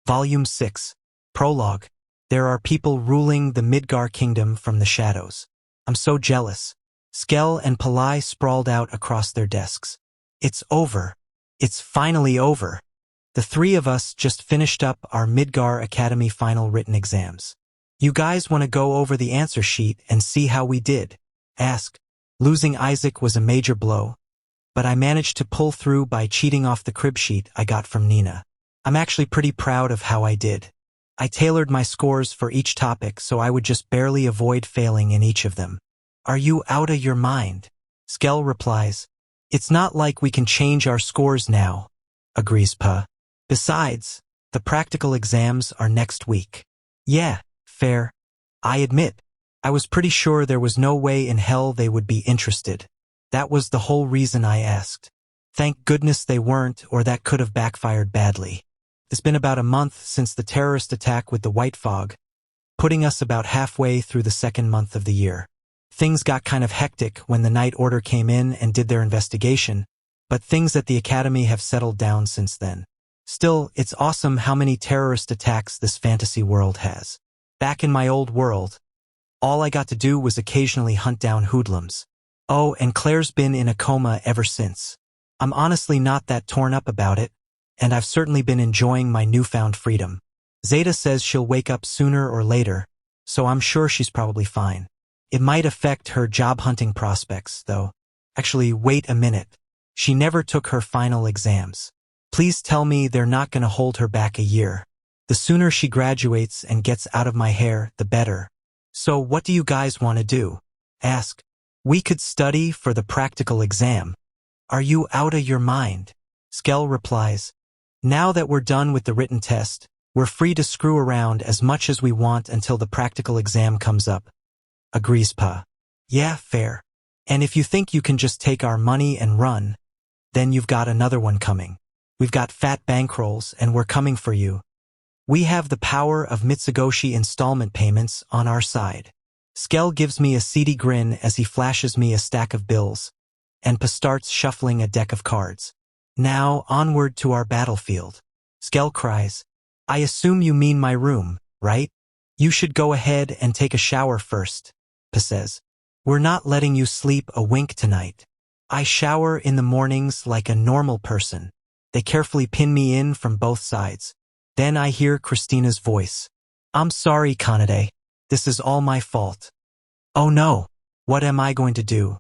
Volume 6. Prologue. There are people ruling the Midgar kingdom from the shadows. I'm so jealous. Skell and Palai sprawled out across their desks. It's over. It's finally over. The three of us just finished up our Midgar Academy final written exams. You guys want to go over the answer sheet and see how we did? Ask. Losing Isaac was a major blow, but I managed to pull through by cheating off the crib sheet I got from Nina. I'm actually pretty proud of how I did. I tailored my scores for each topic so I would just barely avoid failing in each of them. Are you out of your mind? Skell replies. It's not like we can change our scores now, agrees Pa. Besides, the practical exams are next week. Yeah, fair. I admit, I was pretty sure there was no way in hell they would be interested. That was the whole reason I asked. Thank goodness they weren't, or that could have backfired badly. It's been about a month since the terrorist attack with the white fog, putting us about halfway through the second month of the year. Things got kind of hectic when the Night Order came in and did their investigation, but things at the Academy have settled down since then. Still, it's awesome how many terrorist attacks this fantasy world has. Back in my old world, all I got to do was occasionally hunt down hoodlums. Oh, and Claire's been in a coma ever since. I'm honestly not that torn up about it, and I've certainly been enjoying my newfound freedom. Zeta says she'll wake up sooner or later, so I'm sure she's probably fine. It might affect her job hunting prospects, though. Actually, wait a minute. She never took her final exams. Please tell me they're not going to hold her back a year. The sooner she graduates and gets out of my hair, the better. So what do you guys want to do? Ask. We could study for the practical exam. Are you out of your mind? Skell replies. Now that we're done with the written test, we're free to screw around as much as we want until the practical exam comes up. Agrees Pa. Yeah, fair. And if you think you can just take our money and run, then you've got another one coming. We've got fat bankrolls and we're coming for you. We have the power of Mitsugoshi installment payments on our side. Skell gives me a seedy grin as he flashes me a stack of bills, and Pa starts shuffling a deck of cards. Now, onward to our battlefield. Skell cries. I assume you mean my room, right? You should go ahead and take a shower first, Pa says. We're not letting you sleep a wink tonight. I shower in the mornings like a normal person. They carefully pin me in from both sides. Then I hear Christina's voice. I'm sorry, Kanade. This is all my fault. Oh no, what am I going to do?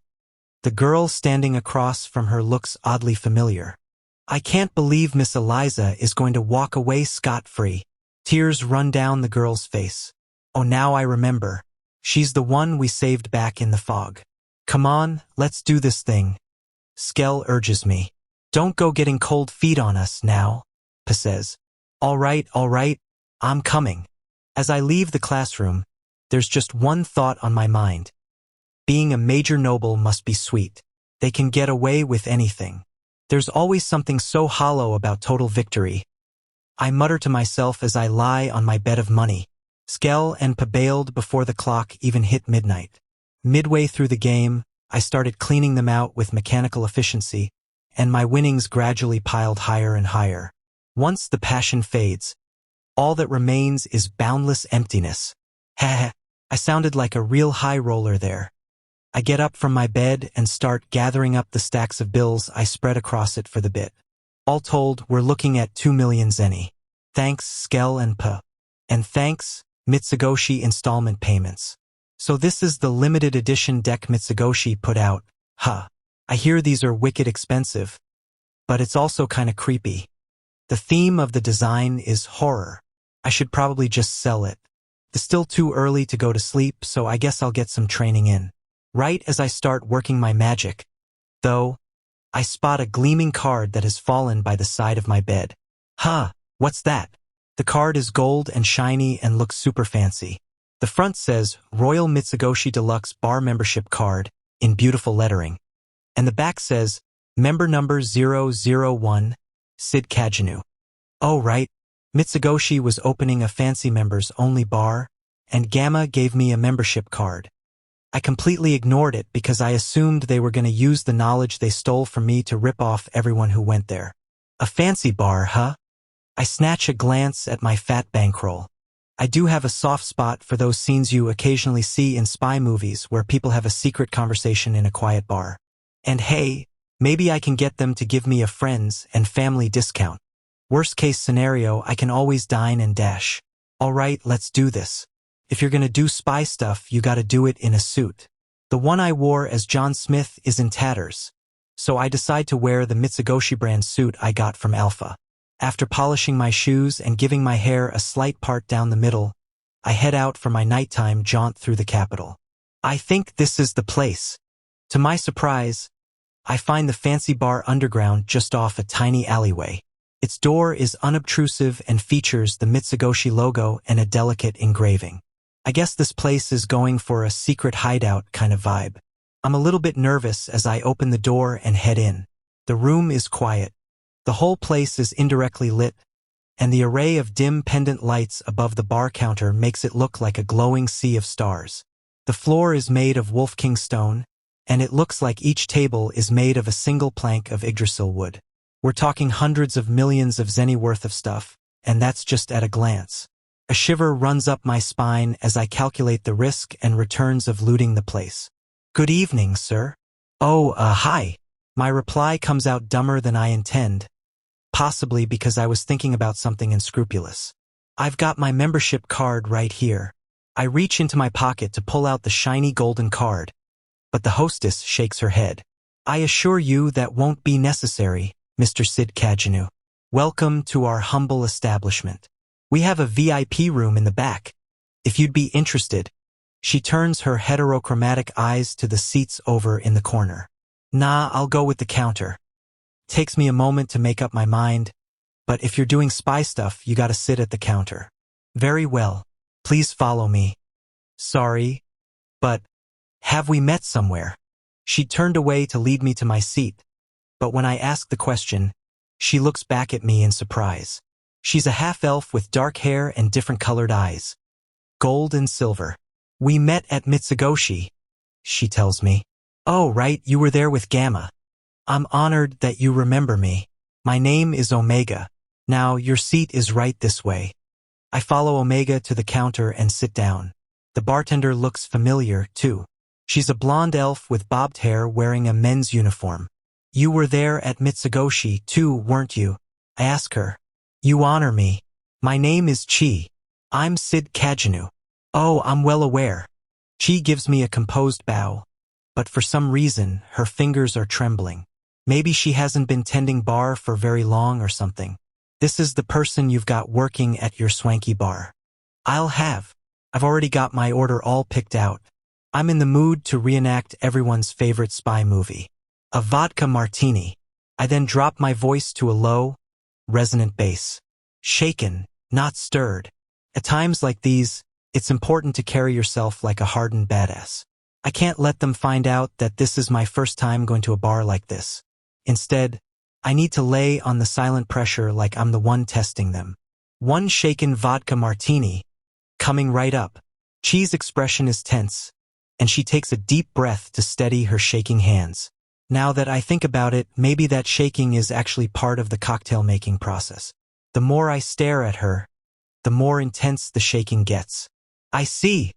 The girl standing across from her looks oddly familiar. I can't believe Miss Eliza is going to walk away scot-free. Tears run down the girl's face. Oh, now I remember. She's the one we saved back in the fog. Come on, let's do this thing. Skell urges me. Don't go getting cold feet on us now, Pa says. All right, I'm coming. As I leave the classroom, there's just one thought on my mind. Being a major noble must be sweet. They can get away with anything. There's always something so hollow about total victory. I mutter to myself as I lie on my bed of money. Skell and Pa bailed before the clock even hit midnight. Midway through the game, I started cleaning them out with mechanical efficiency, and my winnings gradually piled higher and higher. Once the passion fades, all that remains is boundless emptiness. Heh, I sounded like a real high roller there. I get up from my bed and start gathering up the stacks of bills I spread across it for the bit. All told, we're looking at 2 million zeni. Thanks, Skell and Pa. And thanks, Mitsugoshi installment payments. So this is the limited edition deck Mitsugoshi put out. Huh. I hear these are wicked expensive, but it's also kinda creepy. The theme of the design is horror. I should probably just sell it. It's still too early to go to sleep, so I guess I'll get some training in. Right as I start working my magic, though, I spot a gleaming card that has fallen by the side of my bed. Huh, what's that? The card is gold and shiny and looks super fancy. The front says Royal Mitsugoshi Deluxe Bar Membership Card in beautiful lettering. And the back says Member Number 001, Sid Kajinu. Oh right, Mitsugoshi was opening a fancy members-only bar, and Gamma gave me a membership card. I completely ignored it because I assumed they were going to use the knowledge they stole from me to rip off everyone who went there. A fancy bar, huh? I snatch a glance at my fat bankroll. I do have a soft spot for those scenes you occasionally see in spy movies where people have a secret conversation in a quiet bar. And hey, maybe I can get them to give me a friends and family discount. Worst case scenario, I can always dine and dash. Alright, let's do this. If you're gonna do spy stuff, you gotta do it in a suit. The one I wore as John Smith is in tatters, so I decide to wear the Mitsugoshi brand suit I got from Alpha. After polishing my shoes and giving my hair a slight part down the middle, I head out for my nighttime jaunt through the capital. I think this is the place. To my surprise, I find the fancy bar underground just off a tiny alleyway. Its door is unobtrusive and features the Mitsugoshi logo and a delicate engraving. I guess this place is going for a secret hideout kind of vibe. I'm a little bit nervous as I open the door and head in. The room is quiet. The whole place is indirectly lit, and the array of dim pendant lights above the bar counter makes it look like a glowing sea of stars. The floor is made of Wolf King stone, and it looks like each table is made of a single plank of Yggdrasil wood. We're talking hundreds of millions of zeni worth of stuff, and that's just at a glance. A shiver runs up my spine as I calculate the risk and returns of looting the place. Good evening, sir. Oh, hi. My reply comes out dumber than I intend, possibly because I was thinking about something unscrupulous. I've got my membership card right here. I reach into my pocket to pull out the shiny golden card, but the hostess shakes her head. I assure you that won't be necessary, Mr. Sid Kajanu. Welcome to our humble establishment. We have a VIP room in the back, if you'd be interested. She turns her heterochromatic eyes to the seats over in the corner. Nah, I'll go with the counter. Takes me a moment to make up my mind, but if you're doing spy stuff, you gotta sit at the counter. Very well. Please follow me. Sorry, but have we met somewhere? She turned away to lead me to my seat, but when I ask the question, she looks back at me in surprise. She's a half-elf with dark hair and different colored eyes. Gold and silver. We met at Mitsugoshi, she tells me. Oh, right, you were there with Gamma. I'm honored that you remember me. My name is Omega. Now, your seat is right this way. I follow Omega to the counter and sit down. The bartender looks familiar, too. She's a blonde elf with bobbed hair wearing a men's uniform. You were there at Mitsugoshi, too, weren't you? I ask her. You honor me. My name is Chi. I'm Sid Kajanu. Oh, I'm well aware. Chi gives me a composed bow, but for some reason, her fingers are trembling. Maybe she hasn't been tending bar for very long or something. This is the person you've got working at your swanky bar. I've already got my order all picked out. I'm in the mood to reenact everyone's favorite spy movie. A vodka martini. I then drop my voice to a low, resonant bass. Shaken, not stirred. At times like these, it's important to carry yourself like a hardened badass. I can't let them find out that this is my first time going to a bar like this. Instead, I need to lay on the silent pressure like I'm the one testing them. One shaken vodka martini, coming right up. Chi's expression is tense, and she takes a deep breath to steady her shaking hands. Now that I think about it, maybe that shaking is actually part of the cocktail making process. The more I stare at her, the more intense the shaking gets. I see,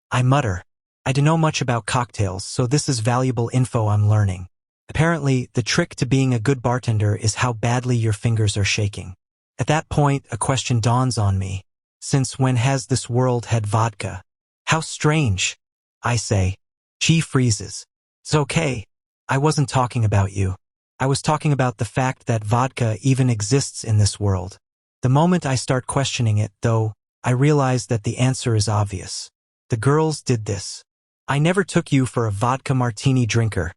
I mutter. I don't know much about cocktails, so this is valuable info I'm learning. Apparently, the trick to being a good bartender is how badly your fingers are shaking. At that point, a question dawns on me. Since when has this world had vodka? How strange, I say. Chi freezes. It's okay. I wasn't talking about you. I was talking about the fact that vodka even exists in this world. The moment I start questioning it, though, I realize that the answer is obvious. The girls did this. I never took you for a vodka martini drinker.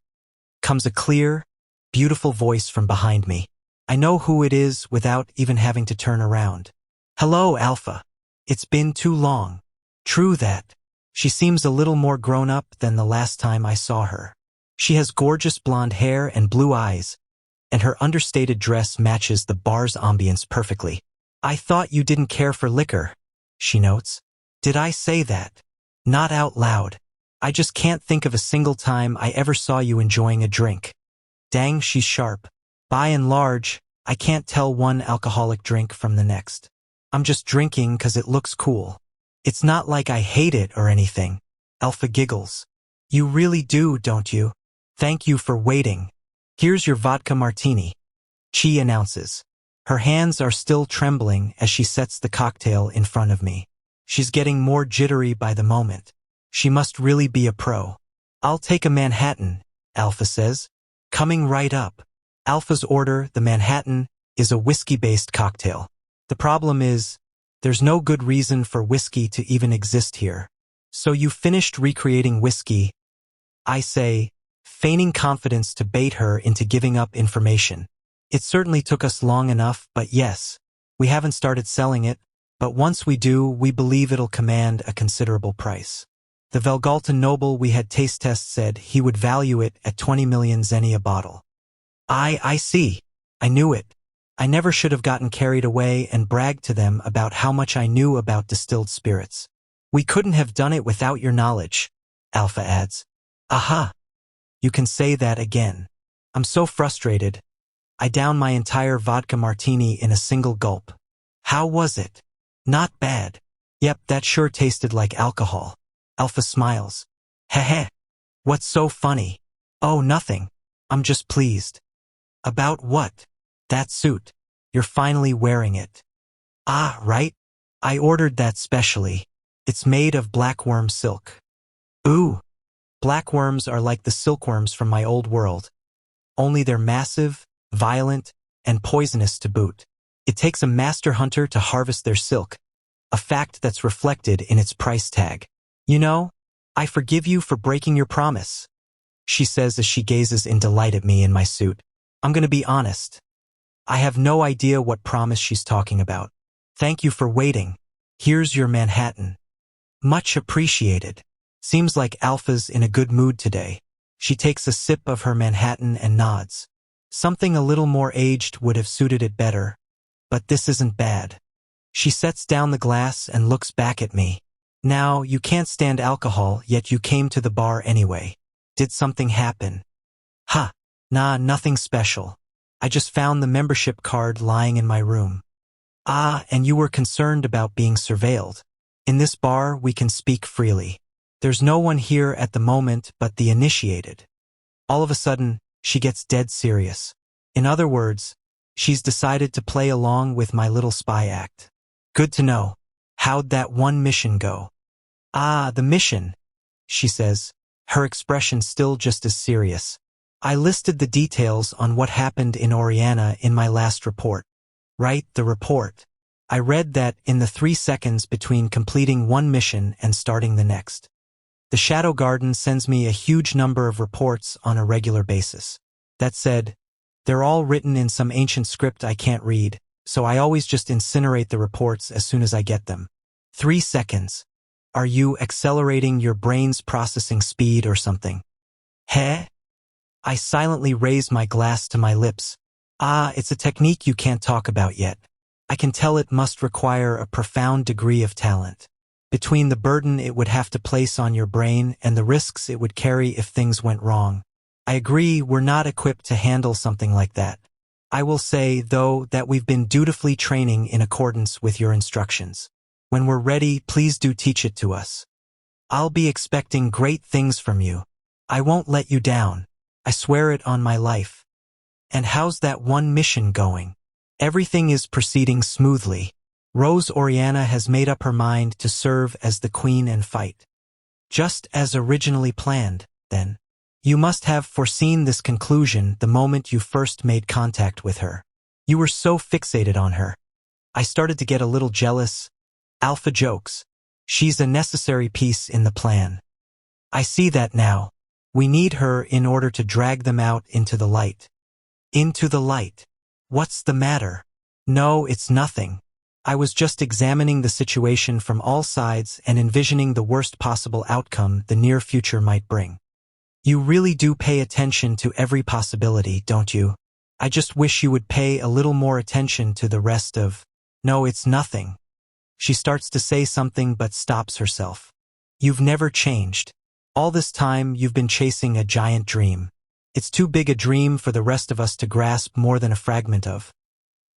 Comes a clear, beautiful voice from behind me. I know who it is without even having to turn around. Hello, Alpha. It's been too long. True that. She seems a little more grown up than the last time I saw her. She has gorgeous blonde hair and blue eyes, and her understated dress matches the bar's ambience perfectly. I thought you didn't care for liquor, she notes. Did I say that? Not out loud. I just can't think of a single time I ever saw you enjoying a drink. Dang, she's sharp. By and large, I can't tell one alcoholic drink from the next. I'm just drinking 'cause it looks cool. It's not like I hate it or anything. Alpha giggles. You really do, don't you? Thank you for waiting. Here's your vodka martini. Chi announces. Her hands are still trembling as she sets the cocktail in front of me. She's getting more jittery by the moment. She must really be a pro. I'll take a Manhattan, Alpha says. Coming right up. Alpha's order, the Manhattan, is a whiskey-based cocktail. The problem is, there's no good reason for whiskey to even exist here. So you finished recreating whiskey, I say, feigning confidence to bait her into giving up information. It certainly took us long enough, but yes, we haven't started selling it, but once we do, we believe it'll command a considerable price. The Velgalta noble we had taste test said he would value it at 20 million zeni a bottle. I see. I knew it. I never should have gotten carried away and bragged to them about how much I knew about distilled spirits. We couldn't have done it without your knowledge, Alpha adds. Aha. You can say that again. I'm so frustrated. I down my entire vodka martini in a single gulp. How was it? Not bad. Yep, that sure tasted like alcohol. Alpha smiles. Heh. What's so funny? Oh, nothing. I'm just pleased. About what? That suit. You're finally wearing it. Ah, right? I ordered that specially. It's made of blackworm silk. Ooh. Blackworms are like the silkworms from my old world. Only they're massive, violent, and poisonous to boot. It takes a master hunter to harvest their silk, a fact that's reflected in its price tag. You know, I forgive you for breaking your promise, she says as she gazes in delight at me in my suit. I'm gonna be honest. I have no idea what promise she's talking about. Thank you for waiting. Here's your Manhattan. Much appreciated. Seems like Alpha's in a good mood today. She takes a sip of her Manhattan and nods. Something a little more aged would have suited it better, but this isn't bad. She sets down the glass and looks back at me. Now, you can't stand alcohol, yet you came to the bar anyway. Did something happen? Ha! Nah, nothing special. I just found the membership card lying in my room. Ah, and you were concerned about being surveilled. In this bar, we can speak freely. There's no one here at the moment but the initiated. All of a sudden, she gets dead serious. In other words, she's decided to play along with my little spy act. Good to know. How'd that one mission go? Ah, the mission, she says, her expression still just as serious. I listed the details on what happened in Oriana in my last report. Right, the report. I read that in the 3 seconds between completing one mission and starting the next. The Shadow Garden sends me a huge number of reports on a regular basis. That said, they're all written in some ancient script I can't read, so I always just incinerate the reports as soon as I get them. 3 seconds. Are you accelerating your brain's processing speed or something? Heh? I silently raise my glass to my lips. Ah, it's a technique you can't talk about yet. I can tell it must require a profound degree of talent. Between the burden it would have to place on your brain and the risks it would carry if things went wrong. I agree we're not equipped to handle something like that. I will say, though, that we've been dutifully training in accordance with your instructions. When we're ready, please do teach it to us. I'll be expecting great things from you. I won't let you down. I swear it on my life. And how's that one mission going? Everything is proceeding smoothly. Rose Oriana has made up her mind to serve as the queen and fight. Just as originally planned, then. You must have foreseen this conclusion the moment you first made contact with her. You were so fixated on her. I started to get a little jealous. Alpha jokes. She's a necessary piece in the plan. I see that now. We need her in order to drag them out into the light. Into the light. What's the matter? No, it's nothing. I was just examining the situation from all sides and envisioning the worst possible outcome the near future might bring. You really do pay attention to every possibility, don't you? I just wish you would pay a little more attention to the rest of... No, it's nothing. She starts to say something but stops herself. You've never changed. All this time you've been chasing a giant dream. It's too big a dream for the rest of us to grasp more than a fragment of.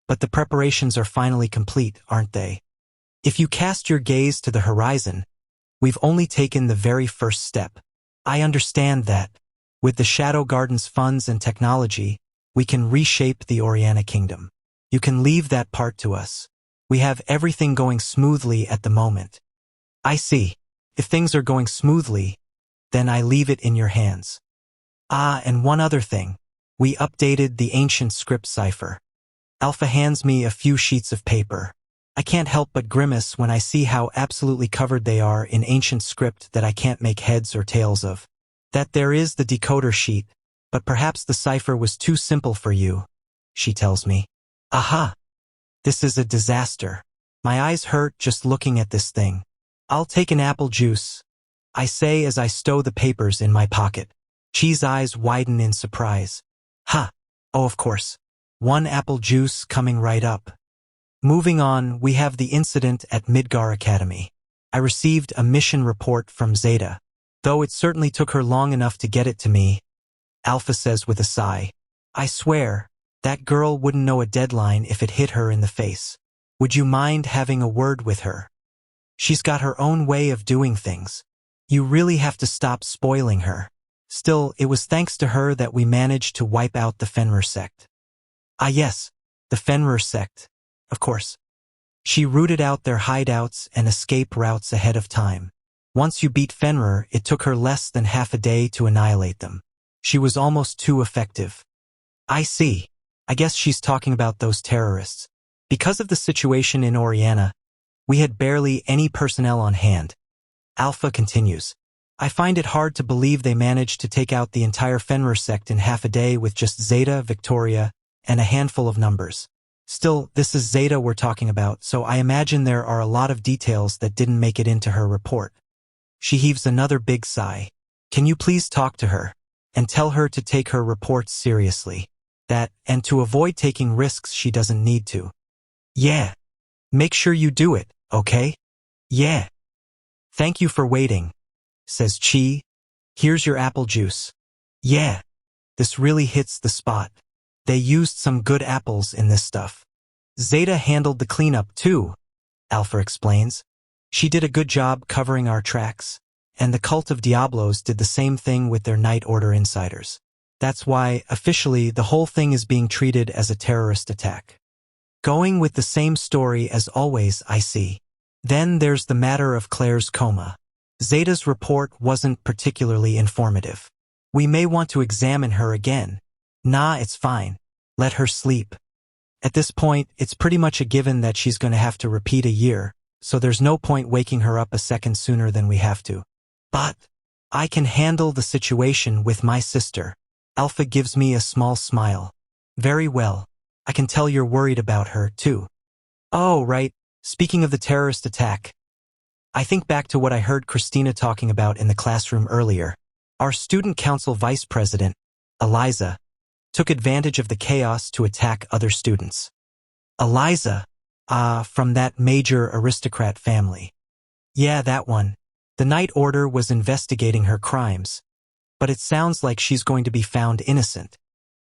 But the preparations are finally complete, aren't they? If you cast your gaze to the horizon, we've only taken the very first step. I understand that, with the Shadow Garden's funds and technology, we can reshape the Oriana Kingdom. You can leave that part to us. We have everything going smoothly at the moment. I see. If things are going smoothly, then I leave it in your hands. Ah, and one other thing. We updated the ancient script cipher. Alpha hands me a few sheets of paper. I can't help but grimace when I see how absolutely covered they are in ancient script that I can't make heads or tails of. That there is the decoder sheet, but perhaps the cipher was too simple for you, she tells me. Aha! This is a disaster. My eyes hurt just looking at this thing. I'll take an apple juice, I say as I stow the papers in my pocket. Chi's eyes widen in surprise. Ha! Oh, of course. One apple juice coming right up. Moving on, we have the incident at Midgar Academy. I received a mission report from Zeta. Though it certainly took her long enough to get it to me, Alpha says with a sigh. I swear, that girl wouldn't know a deadline if it hit her in the face. Would you mind having a word with her? She's got her own way of doing things. You really have to stop spoiling her. Still, it was thanks to her that we managed to wipe out the Fenrir sect. Ah yes, the Fenrir sect, of course. She rooted out their hideouts and escape routes ahead of time. Once you beat Fenrir, it took her less than half a day to annihilate them. She was almost too effective. I see. I guess she's talking about those terrorists. Because of the situation in Oriana, we had barely any personnel on hand. Alpha continues. I find it hard to believe they managed to take out the entire Fenrir sect in half a day with just Zeta, Victoria, and a handful of numbers. Still, this is Zeta we're talking about, so I imagine there are a lot of details that didn't make it into her report. She heaves another big sigh. Can you please talk to her and tell her to take her reports seriously? And to avoid taking risks she doesn't need to. Yeah. Make sure you do it, okay? Yeah. Thank you for waiting, says Chi. Here's your apple juice. Yeah. This really hits the spot. They used some good apples in this stuff. Zeta handled the cleanup too, Alpha explains. She did a good job covering our tracks, and the Cult of Diablos did the same thing with their Night Order insiders. That's why, officially, the whole thing is being treated as a terrorist attack. Going with the same story as always, I see. Then there's the matter of Claire's coma. Zeta's report wasn't particularly informative. We may want to examine her again. Nah, it's fine. Let her sleep. At this point, it's pretty much a given that she's going to have to repeat a year, so there's no point waking her up a second sooner than we have to. But I can handle the situation with my sister. Alpha gives me a small smile. Very well. I can tell you're worried about her, too. Oh, right. Speaking of the terrorist attack, I think back to what I heard Christina talking about in the classroom earlier. Our student council vice president, Eliza, took advantage of the chaos to attack other students. Eliza, from that major aristocrat family. Yeah, that one. The Night Order was investigating her crimes, but it sounds like she's going to be found innocent.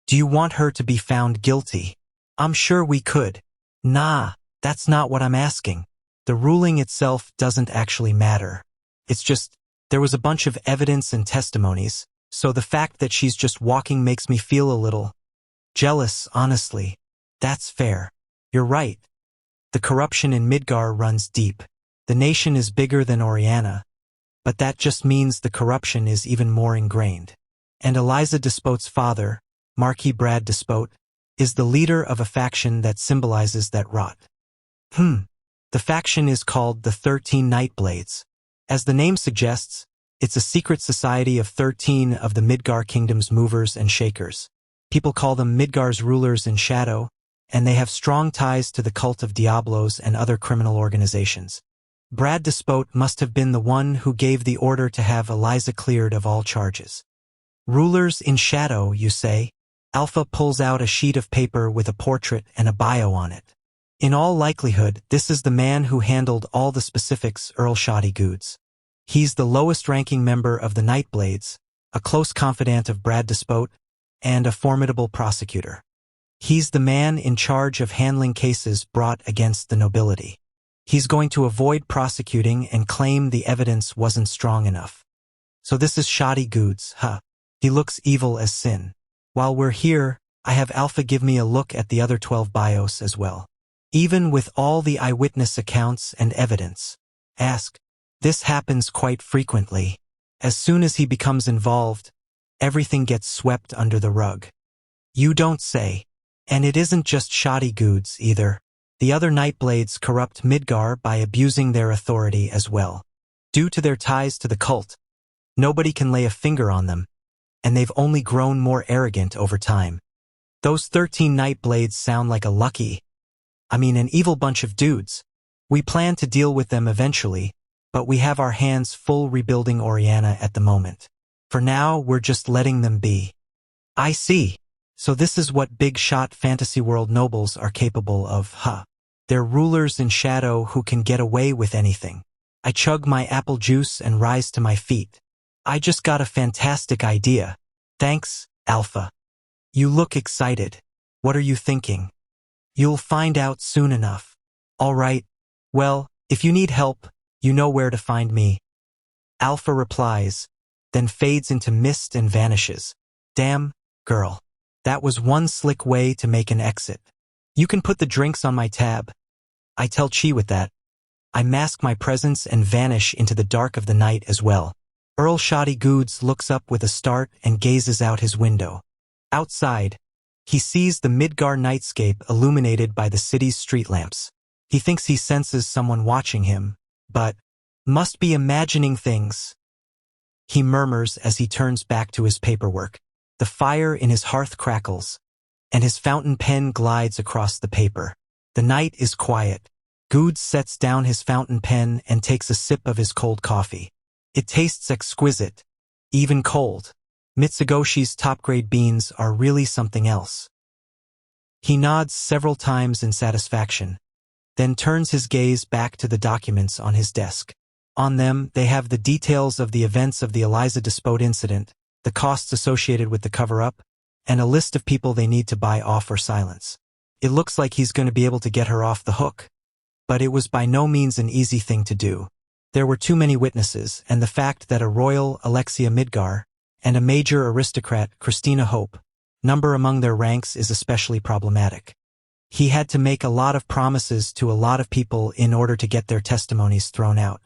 Do you want her to be found guilty? I'm sure we could. Nah, that's not what I'm asking. The ruling itself doesn't actually matter. It's just, there was a bunch of evidence and testimonies, so the fact that she's just walking makes me feel a little jealous, honestly. That's fair. You're right. The corruption in Midgar runs deep. The nation is bigger than Oriana, but that just means the corruption is even more ingrained. And Eliza Despote's father, Marquis Brad Despote, is the leader of a faction that symbolizes that rot. The faction is called the 13 Nightblades. As the name suggests, it's a secret society of 13 of the Midgar Kingdom's movers and shakers. People call them Midgar's rulers in shadow, and they have strong ties to the Cult of Diablos and other criminal organizations. Brad Despote must have been the one who gave the order to have Eliza cleared of all charges. Rulers in shadow, you say? Alpha pulls out a sheet of paper with a portrait and a bio on it. In all likelihood, this is the man who handled all the specifics, Earl Shoddy Goods. He's the lowest-ranking member of the Nightblades, a close confidant of Brad Despote, and a formidable prosecutor. He's the man in charge of handling cases brought against the nobility. He's going to avoid prosecuting and claim the evidence wasn't strong enough. So this is shoddy goods, huh? He looks evil as sin. While we're here, I have Alpha give me a look at the other 12 bios as well. Even with all the eyewitness accounts and evidence. Ask. This happens quite frequently. As soon as he becomes involved, everything gets swept under the rug. You don't say. And it isn't just shoddy goods either. The other Nightblades corrupt Midgar by abusing their authority as well. Due to their ties to the cult, nobody can lay a finger on them, and they've only grown more arrogant over time. Those 13 Nightblades sound like an evil bunch of dudes. We plan to deal with them eventually, but we have our hands full rebuilding Oriana at the moment. For now, we're just letting them be. I see. So this is what big-shot fantasy world nobles are capable of, huh? They're rulers in shadow who can get away with anything. I chug my apple juice and rise to my feet. I just got a fantastic idea. Thanks, Alpha. You look excited. What are you thinking? You'll find out soon enough. All right. Well, if you need help, you know where to find me. Alpha replies, then fades into mist and vanishes. Damn, girl. That was one slick way to make an exit. You can put the drinks on my tab. I tell Chi with that. I mask my presence and vanish into the dark of the night as well. Earl Shoddy Goods looks up with a start and gazes out his window. Outside, he sees the Midgar nightscape illuminated by the city's street lamps. He thinks he senses someone watching him, but must be imagining things. He murmurs as he turns back to his paperwork. The fire in his hearth crackles, and his fountain pen glides across the paper. The night is quiet. Goods sets down his fountain pen and takes a sip of his cold coffee. It tastes exquisite, even cold. Mitsugoshi's top-grade beans are really something else. He nods several times in satisfaction, then turns his gaze back to the documents on his desk. On them, they have the details of the events of the Eliza Despot incident, the costs associated with the cover-up, and a list of people they need to buy off or silence. It looks like he's going to be able to get her off the hook. But it was by no means an easy thing to do. There were too many witnesses, and the fact that a royal, Alexia Midgar, and a major aristocrat, Christina Hope, number among their ranks is especially problematic. He had to make a lot of promises to a lot of people in order to get their testimonies thrown out.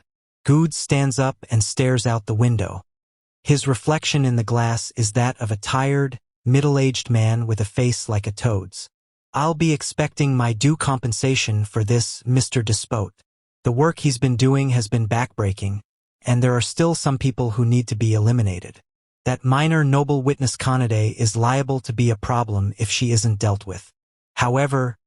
Goods stands up and stares out the window. His reflection in the glass is that of a tired, middle-aged man with a face like a toad's. I'll be expecting my due compensation for this, Mr. Despot. The work he's been doing has been backbreaking, and there are still some people who need to be eliminated. That minor noble witness Kanade is liable to be a problem if she isn't dealt with. However,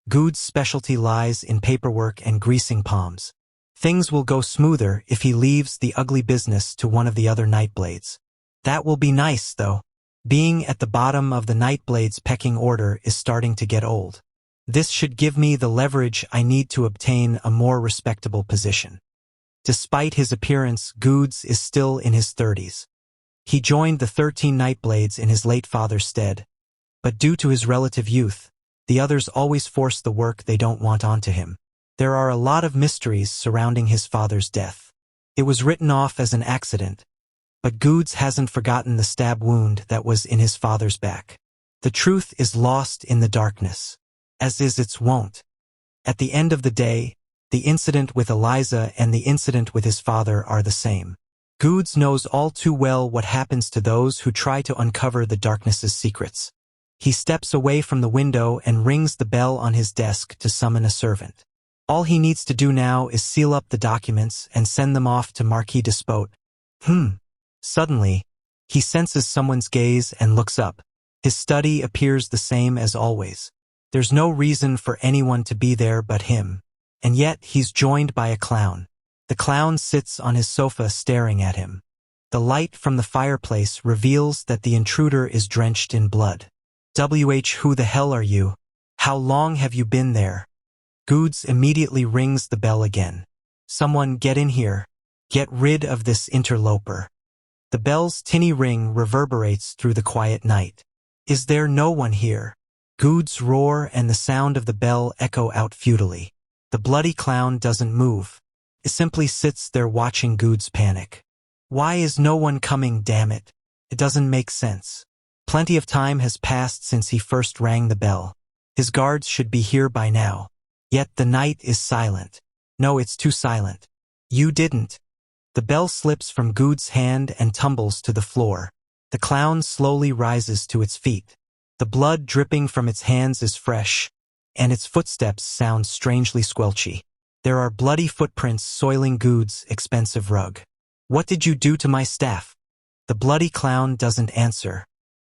Good's specialty lies in paperwork and greasing palms. Things will go smoother if he leaves the ugly business to one of the other Nightblades. That will be nice, though. Being at the bottom of the Nightblade's pecking order is starting to get old. This should give me the leverage I need to obtain a more respectable position. Despite his appearance, Goods is still in his 30s. He joined the 13 Nightblades in his late father's stead, but due to his relative youth, the others always force the work they don't want onto him. There are a lot of mysteries surrounding his father's death. It was written off as an accident, but Goods hasn't forgotten the stab wound that was in his father's back. The truth is lost in the darkness, as is its wont. At the end of the day, the incident with Eliza and the incident with his father are the same. Goods knows all too well what happens to those who try to uncover the darkness's secrets. He steps away from the window and rings the bell on his desk to summon a servant. All he needs to do now is seal up the documents and send them off to Marquis Despot. Suddenly, he senses someone's gaze and looks up. His study appears the same as always. There's no reason for anyone to be there but him. And yet, he's joined by a clown. The clown sits on his sofa staring at him. The light from the fireplace reveals that the intruder is drenched in blood. Who the hell are you? How long have you been there? Goods immediately rings the bell again. Someone get in here. Get rid of this interloper. The bell's tinny ring reverberates through the quiet night. Is there no one here? Good's roar and the sound of the bell echo out futilely. The bloody clown doesn't move. It simply sits there watching Good's panic. Why is no one coming, damn it? It doesn't make sense. Plenty of time has passed since he first rang the bell. His guards should be here by now. Yet the night is silent. No, it's too silent. You didn't. The bell slips from Good's hand and tumbles to the floor. The clown slowly rises to its feet. The blood dripping from its hands is fresh, and its footsteps sound strangely squelchy. There are bloody footprints soiling Good's expensive rug. What did you do to my staff? The bloody clown doesn't answer.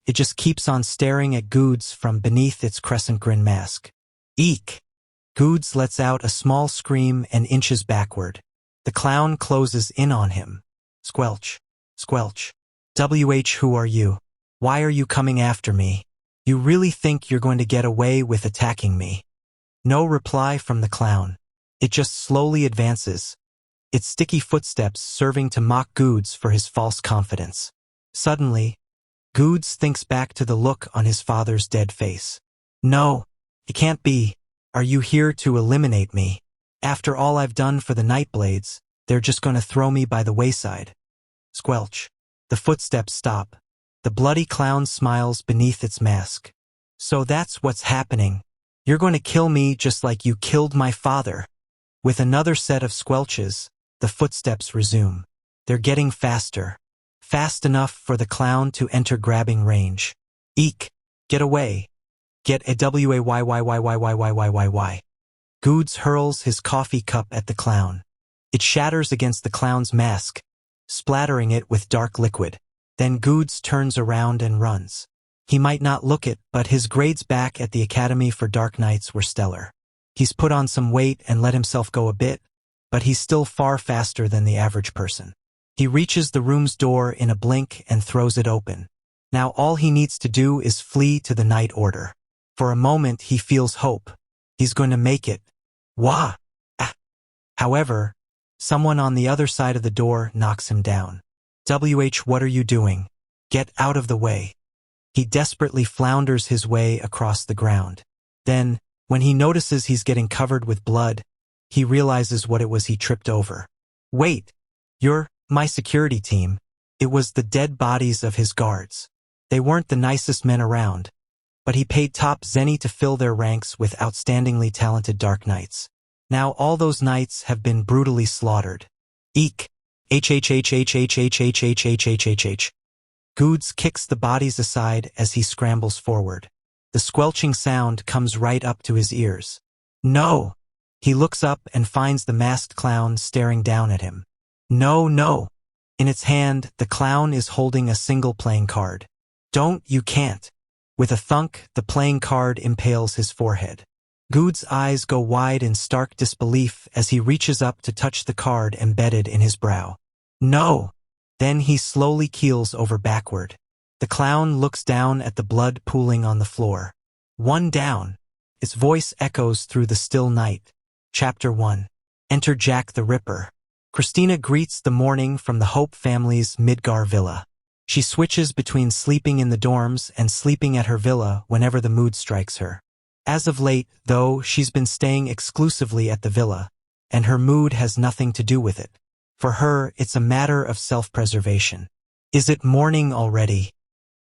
It just keeps on staring at Good's from beneath its crescent grin mask. Eek! Good's lets out a small scream and inches backward. The clown closes in on him. Squelch. Squelch. Who are you? Why are you coming after me? You really think you're going to get away with attacking me? No reply from the clown. It just slowly advances, its sticky footsteps serving to mock Good's for his false confidence. Suddenly, Good's thinks back to the look on his father's dead face. No, it can't be. Are you here to eliminate me? After all I've done for the Nightblades, they're just going to throw me by the wayside. Squelch. The footsteps stop. The bloody clown smiles beneath its mask. So that's what's happening. You're going to kill me just like you killed my father. With another set of squelches, the footsteps resume. They're getting faster. Fast enough for the clown to enter grabbing range. Eek! Get away! Get away! Goods hurls his coffee cup at the clown. It shatters against the clown's mask, splattering it with dark liquid. Then Goods turns around and runs. He might not look it, but his grades back at the Academy for Dark Knights were stellar. He's put on some weight and let himself go a bit, but he's still far faster than the average person. He reaches the room's door in a blink and throws it open. Now all he needs to do is flee to the Night Order. For a moment he feels hope. He's going to make it. Wah! Ah! However, someone on the other side of the door knocks him down. What are you doing? Get out of the way. He desperately flounders his way across the ground. Then, when he notices he's getting covered with blood, he realizes what it was he tripped over. Wait! You're my security team. It was the dead bodies of his guards. They weren't the nicest men around, but he paid top zenny to fill their ranks with outstandingly talented Dark Knights. Now all those knights have been brutally slaughtered. Eek! H. Goods kicks the bodies aside as he scrambles forward. The squelching sound comes right up to his ears. No! He looks up and finds the masked clown staring down at him. No, no! In its hand, the clown is holding a single playing card. Don't, you can't. With a thunk, the playing card impales his forehead. Good's eyes go wide in stark disbelief as he reaches up to touch the card embedded in his brow. No! Then he slowly keels over backward. The clown looks down at the blood pooling on the floor. One down. Its voice echoes through the still night. Chapter 1. Enter Jack the Ripper. Christina greets the morning from the Hope family's Midgar villa. She switches between sleeping in the dorms and sleeping at her villa whenever the mood strikes her. As of late, though, she's been staying exclusively at the villa, and her mood has nothing to do with it. For her, it's a matter of self-preservation. Is it morning already?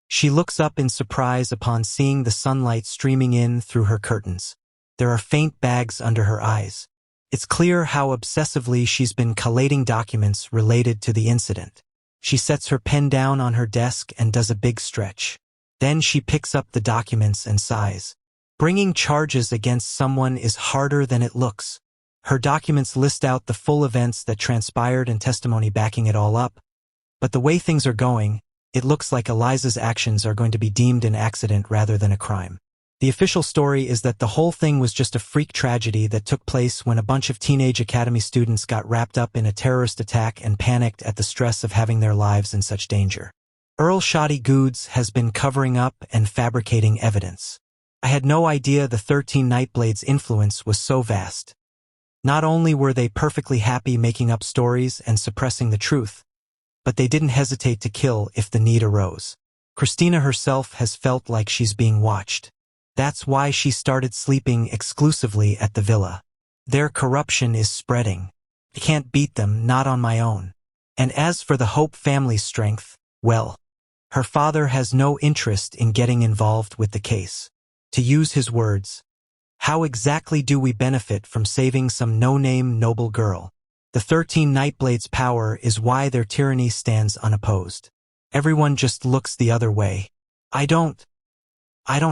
She looks up in surprise upon seeing the sunlight streaming in through her curtains. There are faint bags under her eyes. It's clear how obsessively she's been collating documents related to the incident. She sets her pen down on her desk and does a big stretch. Then she picks up the documents and sighs. Bringing charges against someone is harder than it looks. Her documents list out the full events that transpired and testimony backing it all up. But the way things are going, it looks like Eliza's actions are going to be deemed an accident rather than a crime. The official story is that the whole thing was just a freak tragedy that took place when a bunch of teenage academy students got wrapped up in a terrorist attack and panicked at the stress of having their lives in such danger. Earl Shoddy Goods has been covering up and fabricating evidence. I had no idea the 13 Nightblades' influence was so vast. Not only were they perfectly happy making up stories and suppressing the truth, but they didn't hesitate to kill if the need arose. Christina herself has felt like she's being watched. That's why she started sleeping exclusively at the villa. Their corruption is spreading. I can't beat them, not on my own. And as for the Hope family's strength, well, her father has no interest in getting involved with the case. To use his words, how exactly do we benefit from saving some no-name noble girl? The 13 Nightblades' power is why their tyranny stands unopposed. Everyone just looks the other way. I don't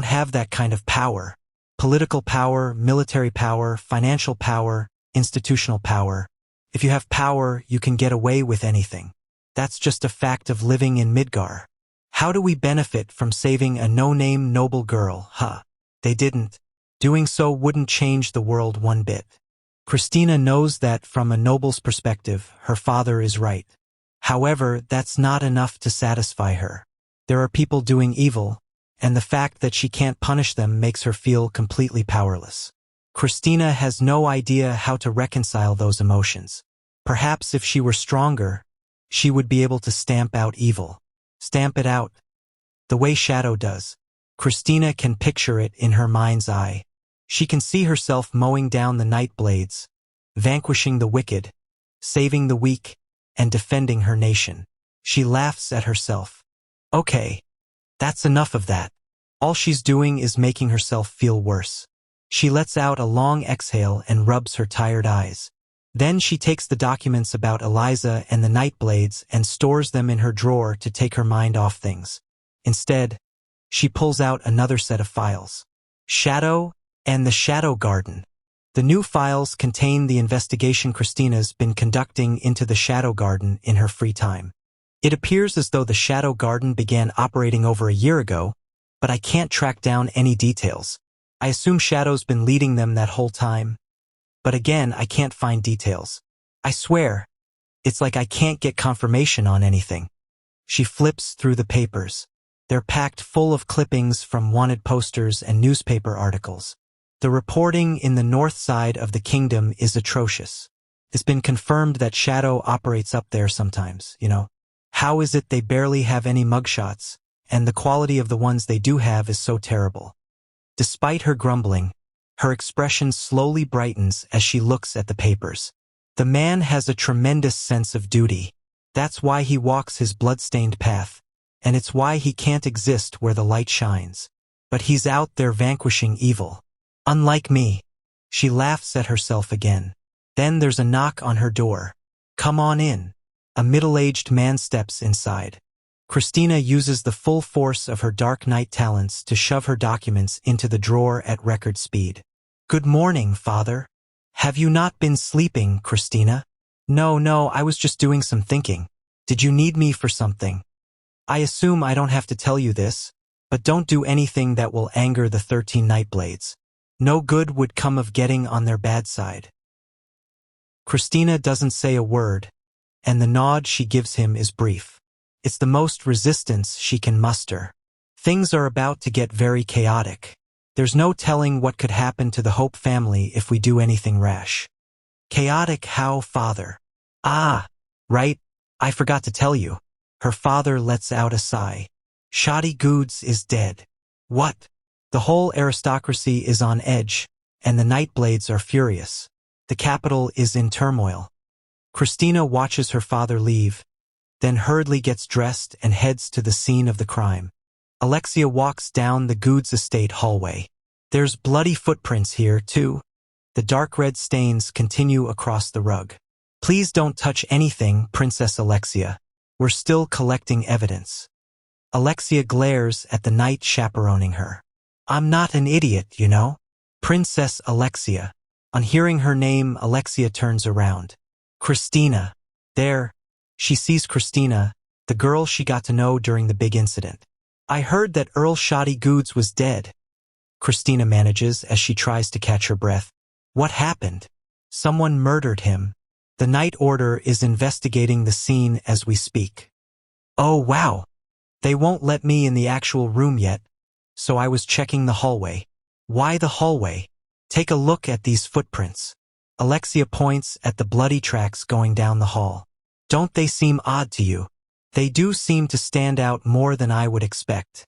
have that kind of power. Political power, military power, financial power, institutional power. If you have power, you can get away with anything. That's just a fact of living in Midgar. How do we benefit from saving a no-name noble girl, huh? They didn't. Doing so wouldn't change the world one bit. Christina knows that from a noble's perspective, her father is right. However, that's not enough to satisfy her. There are people doing evil, and the fact that she can't punish them makes her feel completely powerless. Christina has no idea how to reconcile those emotions. Perhaps if she were stronger, she would be able to stamp out evil. Stamp it out. The way Shadow does. Christina can picture it in her mind's eye. She can see herself mowing down the Nightblades, vanquishing the wicked, saving the weak, and defending her nation. She laughs at herself. Okay, that's enough of that. All she's doing is making herself feel worse. She lets out a long exhale and rubs her tired eyes. Then she takes the documents about Eliza and the Nightblades and stores them in her drawer to take her mind off things. Instead, she pulls out another set of files. Shadow and the Shadow Garden. The new files contain the investigation Christina's been conducting into the Shadow Garden in her free time. It appears as though the Shadow Garden began operating over a year ago, but I can't track down any details. I assume Shadow's been leading them that whole time. But again, I can't find details. I swear, it's like I can't get confirmation on anything. She flips through the papers. They're packed full of clippings from wanted posters and newspaper articles. The reporting in the north side of the kingdom is atrocious. It's been confirmed that Shadow operates up there sometimes, you know. How is it they barely have any mugshots, and the quality of the ones they do have is so terrible? Despite her grumbling, her expression slowly brightens as she looks at the papers. The man has a tremendous sense of duty. That's why he walks his blood-stained path, and it's why he can't exist where the light shines. But he's out there vanquishing evil. Unlike me. She laughs at herself again. Then there's a knock on her door. Come on in. A middle-aged man steps inside. Christina uses the full force of her Dark Knight talents to shove her documents into the drawer at record speed. Good morning, Father. Have you not been sleeping, Christina? No, I was just doing some thinking. Did you need me for something? I assume I don't have to tell you this, but don't do anything that will anger the 13 Nightblades. No good would come of getting on their bad side. Christina doesn't say a word, and the nod she gives him is brief. It's the most resistance she can muster. Things are about to get very chaotic. There's no telling what could happen to the Hope family if we do anything rash. Chaotic how, Father? Ah, right, I forgot to tell you. Her father lets out a sigh. Shoddy Goods is dead. What? The whole aristocracy is on edge, and the Nightblades are furious. The capital is in turmoil. Christina watches her father leave, then hurriedly gets dressed and heads to the scene of the crime. Alexia walks down the Goods estate hallway. There's bloody footprints here, too. The dark red stains continue across the rug. Please don't touch anything, Princess Alexia. We're still collecting evidence. Alexia glares at the knight chaperoning her. I'm not an idiot, you know. Princess Alexia. On hearing her name, Alexia turns around. Christina. There. She sees Christina, the girl she got to know during the big incident. I heard that Earl Shoddy Goods was dead. Christina manages as she tries to catch her breath. What happened? Someone murdered him. The Night Order is investigating the scene as we speak. Oh wow. They won't let me in the actual room yet, so I was checking the hallway. Why the hallway? Take a look at these footprints. Alexia points at the bloody tracks going down the hall. Don't they seem odd to you? They do seem to stand out more than I would expect.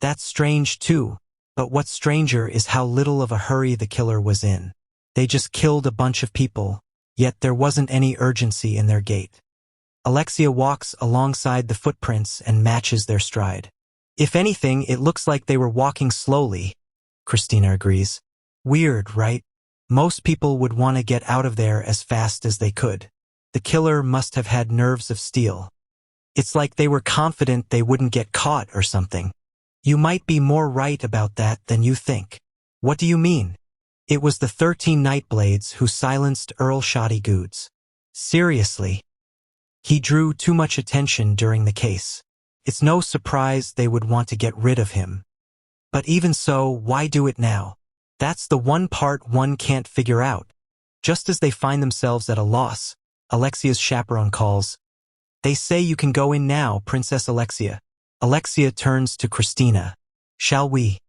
That's strange too, But what's stranger is how little of a hurry the killer was in. They just killed a bunch of people, yet there wasn't any urgency in their gait. Alexia walks alongside the footprints and matches their stride. If anything, it looks like they were walking slowly, Christina agrees. Weird, right? Most people would want to get out of there as fast as they could. The killer must have had nerves of steel. It's like they were confident they wouldn't get caught or something. You might be more right about that than you think. What do you mean? It was the 13 Nightblades who silenced Earl Shoddy Goods. Seriously. He drew too much attention during the case. It's no surprise they would want to get rid of him. But even so, why do it now? That's the one part one can't figure out. Just as they find themselves at a loss, Alexia's chaperone calls. They say you can go in now, Princess Alexia. Alexia turns to Christina. Shall we?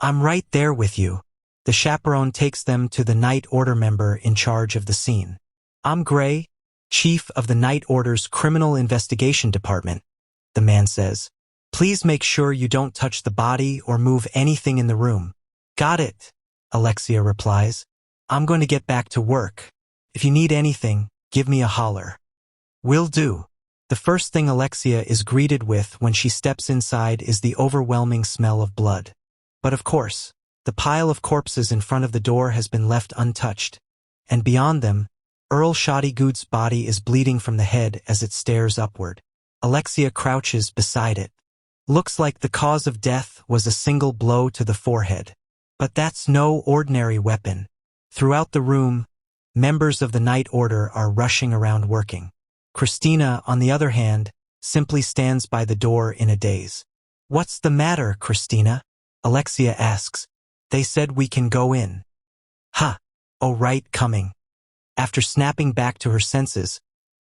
I'm right there with you. The chaperone takes them to the Night Order member in charge of the scene. I'm Gray, Chief of the Night Order's Criminal Investigation Department, the man says. Please make sure you don't touch the body or move anything in the room. Got it, Alexia replies. I'm going to get back to work. If you need anything, give me a holler. Will do. The first thing Alexia is greeted with when she steps inside is the overwhelming smell of blood. But of course, the pile of corpses in front of the door has been left untouched, and beyond them, Earl Shoddy Goods' body is bleeding from the head as it stares upward. Alexia crouches beside it. Looks like the cause of death was a single blow to the forehead. But that's no ordinary weapon. Throughout the room, members of the Night Order are rushing around working. Christina, on the other hand, simply stands by the door in a daze. What's the matter, Christina? Alexia asks. They said we can go in. Ha! Oh right, coming. After snapping back to her senses,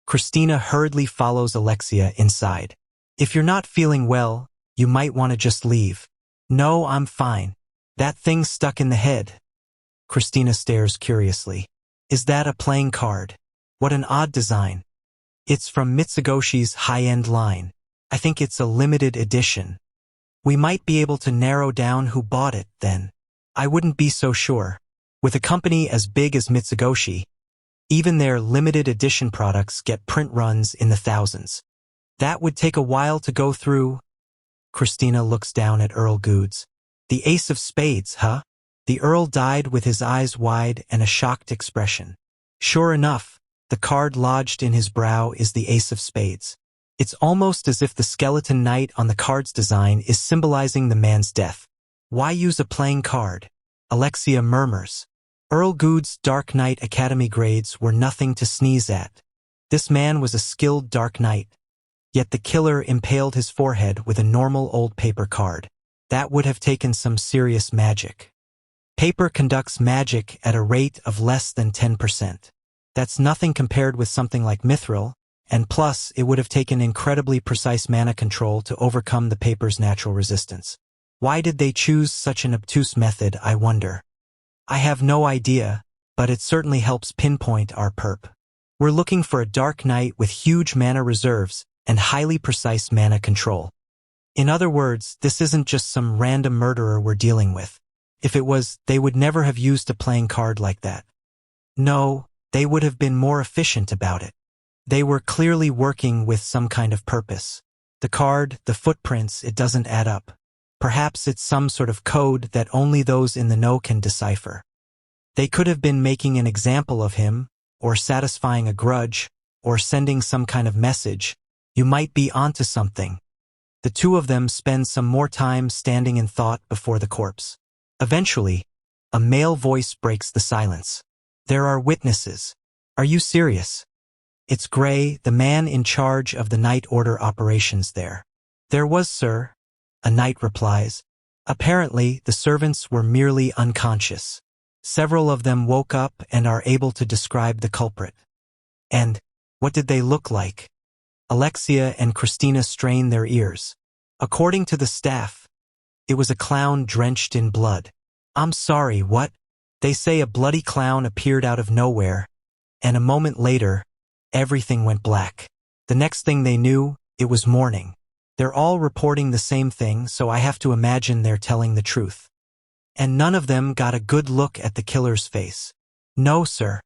Christina hurriedly follows Alexia inside. If you're not feeling well, you might want to just leave. No, I'm fine. That thing's stuck in the head. Christina stares curiously. Is that a playing card? What an odd design. It's from Mitsugoshi's high-end line. I think it's a limited edition. We might be able to narrow down who bought it, then. I wouldn't be so sure. With a company as big as Mitsugoshi, even their limited edition products get print runs in the thousands. That would take a while to go through. Christina looks down at Earl Goods. The Ace of Spades, huh? The Earl died with his eyes wide and a shocked expression. Sure enough, the card lodged in his brow is the Ace of Spades. It's almost as if the skeleton knight on the card's design is symbolizing the man's death. Why use a playing card? Alexia murmurs. Earl Goods' Dark Knight Academy grades were nothing to sneeze at. This man was a skilled Dark Knight. Yet the killer impaled his forehead with a normal old paper card. That would have taken some serious magic. Paper conducts magic at a rate of less than 10%. That's nothing compared with something like mithril, and plus it would have taken incredibly precise mana control to overcome the paper's natural resistance. Why did they choose such an obtuse method, I wonder? I have no idea, but it certainly helps pinpoint our perp. We're looking for a Dark Knight with huge mana reserves and highly precise mana control. In other words, this isn't just some random murderer we're dealing with. If it was, they would never have used a playing card like that. No, they would have been more efficient about it. They were clearly working with some kind of purpose. The card, the footprints, it doesn't add up. Perhaps it's some sort of code that only those in the know can decipher. They could have been making an example of him, or satisfying a grudge, or sending some kind of message. You might be onto something. The two of them spend some more time standing in thought before the corpse. Eventually, a male voice breaks the silence. There are witnesses. Are you serious? It's Gray, the man in charge of the Night Order operations there. There was, sir. A knight replies. Apparently, the servants were merely unconscious. Several of them woke up and are able to describe the culprit. And, what did they look like? Alexia and Christina strain their ears. According to the staff, it was a clown drenched in blood. I'm sorry, what? They say a bloody clown appeared out of nowhere, and a moment later, everything went black. The next thing they knew, it was morning. They're all reporting the same thing, so I have to imagine they're telling the truth. And none of them got a good look at the killer's face. No, sir.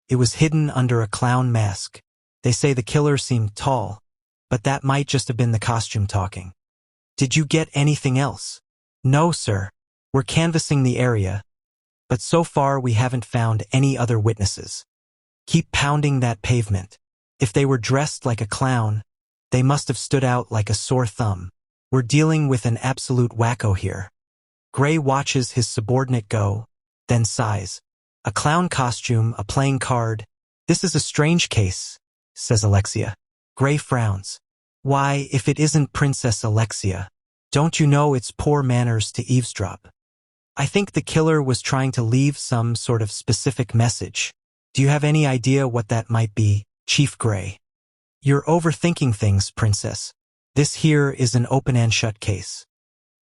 It was hidden under a clown mask. They say the killer seemed tall, but that might just have been the costume talking. Did you get anything else? No, sir. We're canvassing the area, but so far we haven't found any other witnesses. Keep pounding that pavement. If they were dressed like a clown, they must have stood out like a sore thumb. We're dealing with an absolute wacko here. Gray watches his subordinate go, then sighs. A clown costume, a playing card. This is a strange case, says Alexia. Gray frowns. Why, if it isn't Princess Alexia, don't you know it's poor manners to eavesdrop? I think the killer was trying to leave some sort of specific message. Do you have any idea what that might be, Chief Gray? You're overthinking things, Princess. This here is an open and shut case.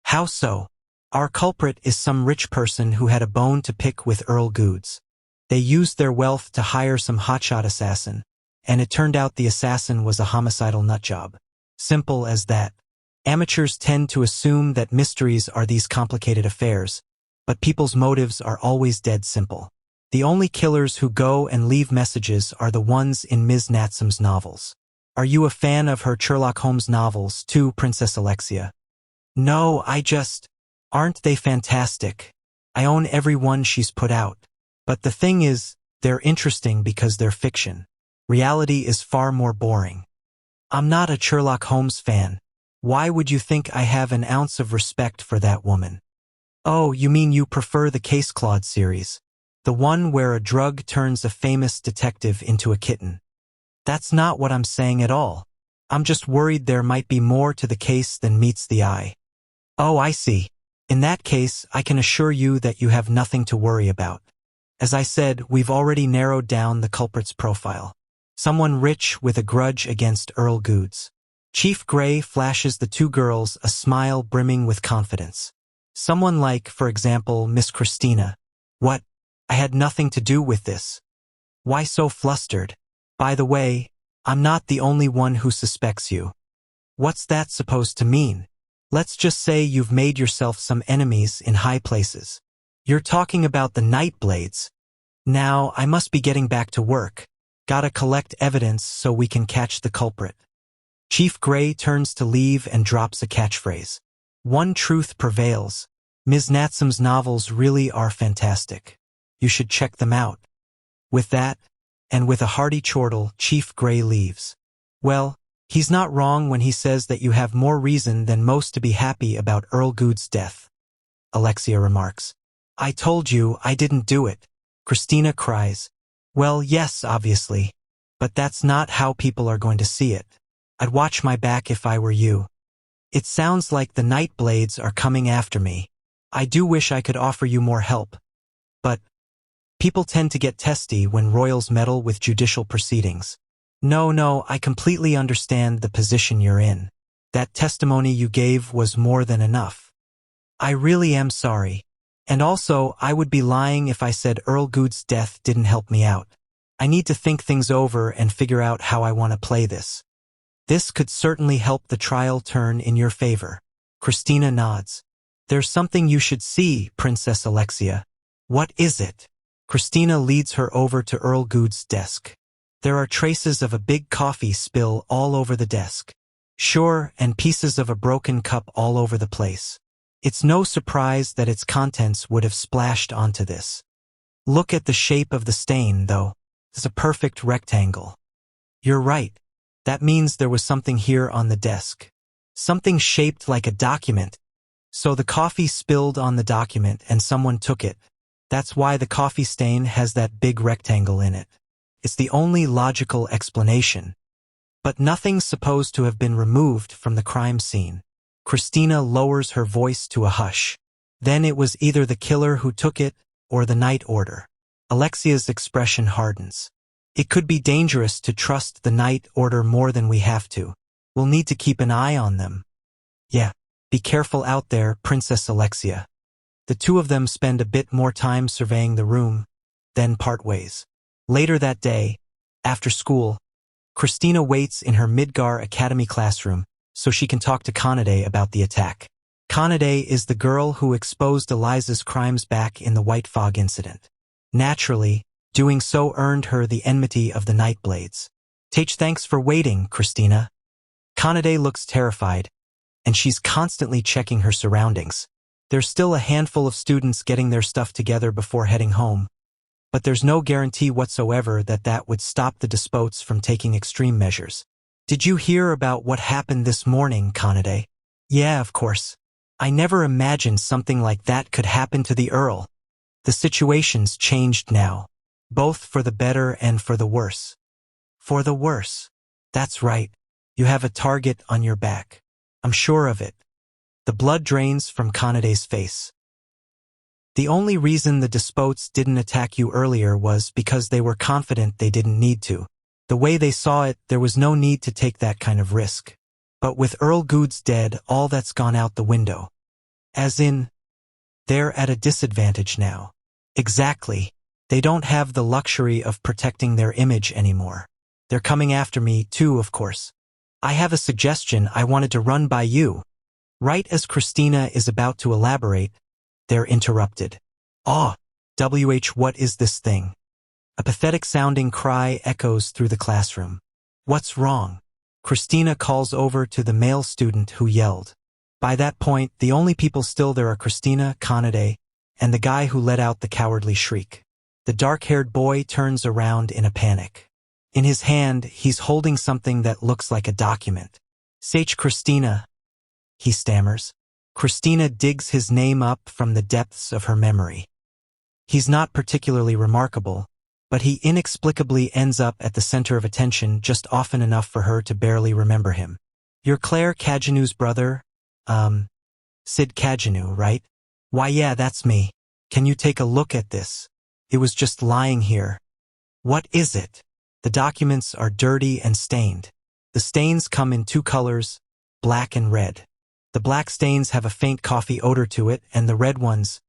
How so? Our culprit is some rich person who had a bone to pick with Earl Goods. They used their wealth to hire some hotshot assassin, and it turned out the assassin was a homicidal nutjob. Simple as that. Amateurs tend to assume that mysteries are these complicated affairs, but people's motives are always dead simple. The only killers who go and leave messages are the ones in Ms. Natsum's novels. Are you a fan of her Sherlock Holmes novels too, Princess Alexia? No, aren't they fantastic? I own every one she's put out. But the thing is, they're interesting because they're fiction. Reality is far more boring. I'm not a Sherlock Holmes fan. Why would you think I have an ounce of respect for that woman? Oh, you mean you prefer the Case Claude series? The one where a drug turns a famous detective into a kitten. That's not what I'm saying at all. I'm just worried there might be more to the case than meets the eye. Oh, I see. In that case, I can assure you that you have nothing to worry about. As I said, we've already narrowed down the culprit's profile. Someone rich with a grudge against Earl Goods. Chief Gray flashes the two girls a smile brimming with confidence. Someone like, for example, Miss Christina. What? I had nothing to do with this. Why so flustered? By the way, I'm not the only one who suspects you. What's that supposed to mean? Let's just say you've made yourself some enemies in high places. You're talking about the Nightblades. Now, I must be getting back to work. Gotta collect evidence so we can catch the culprit. Chief Gray turns to leave and drops a catchphrase. One truth prevails. Ms. Natsum's novels really are fantastic. You should check them out. With that, and with a hearty chortle, Chief Gray leaves. Well, he's not wrong when he says that you have more reason than most to be happy about Earl Goods' death, Alexia remarks. I told you I didn't do it, Christina cries. Well, yes, obviously, but that's not how people are going to see it. I'd watch my back if I were you. It sounds like the Nightblades are coming after me. I do wish I could offer you more help, but people tend to get testy when royals meddle with judicial proceedings. No, I completely understand the position you're in. That testimony you gave was more than enough. I really am sorry. And also, I would be lying if I said Earl Goods' death didn't help me out. I need to think things over and figure out how I want to play this. This could certainly help the trial turn in your favor. Christina nods. There's something you should see, Princess Alexia. What is it? Christina leads her over to Earl Goods' desk. There are traces of a big coffee spill all over the desk. Sure, and pieces of a broken cup all over the place. It's no surprise that its contents would have splashed onto this. Look at the shape of the stain, though. It's a perfect rectangle. You're right. That means there was something here on the desk. Something shaped like a document. So the coffee spilled on the document and someone took it. That's why the coffee stain has that big rectangle in it. It's the only logical explanation. But nothing's supposed to have been removed from the crime scene. Christina lowers her voice to a hush. Then it was either the killer who took it or the night order. Alexia's expression hardens. It could be dangerous to trust the night order more than we have to. We'll need to keep an eye on them. Yeah, be careful out there, Princess Alexia. The two of them spend a bit more time surveying the room, then part ways. Later that day, after school, Christina waits in her Midgar Academy classroom so she can talk to Kanade about the attack. Kanade is the girl who exposed Eliza's crimes back in the White Fog incident. Naturally, doing so earned her the enmity of the Nightblades. Thanks for waiting, Christina. Kanade looks terrified, and she's constantly checking her surroundings. There's still a handful of students getting their stuff together before heading home, but there's no guarantee whatsoever that that would stop the despots from taking extreme measures. Did you hear about what happened this morning, Kanade? Yeah, of course. I never imagined something like that could happen to the Earl. The situation's changed now, both for the better and for the worse. For the worse. That's right. You have a target on your back. I'm sure of it. The blood drains from Kanade's face. The only reason the despots didn't attack you earlier was because they were confident they didn't need to. The way they saw it, there was no need to take that kind of risk. But with Earl Goods dead, all that's gone out the window. As in, they're at a disadvantage now. Exactly. They don't have the luxury of protecting their image anymore. They're coming after me, too, of course. I have a suggestion I wanted to run by you. Right as Christina is about to elaborate, they're interrupted. What is this thing? A pathetic-sounding cry echoes through the classroom. What's wrong? Christina calls over to the male student who yelled. By that point, the only people still there are Christina, Kanade, and the guy who let out the cowardly shriek. The dark-haired boy turns around in a panic. In his hand, he's holding something that looks like a document. "Sage Christina," he stammers. Christina digs his name up from the depths of her memory. He's not particularly remarkable, but he inexplicably ends up at the center of attention just often enough for her to barely remember him. "You're Claire Cagenu's brother? Sid Cagenu, right? Why, yeah, that's me. Can you take a look at this? It was just lying here." "What is it?" The documents are dirty and stained. The stains come in two colors, black and red. The black stains have a faint coffee odor to it, and the red ones,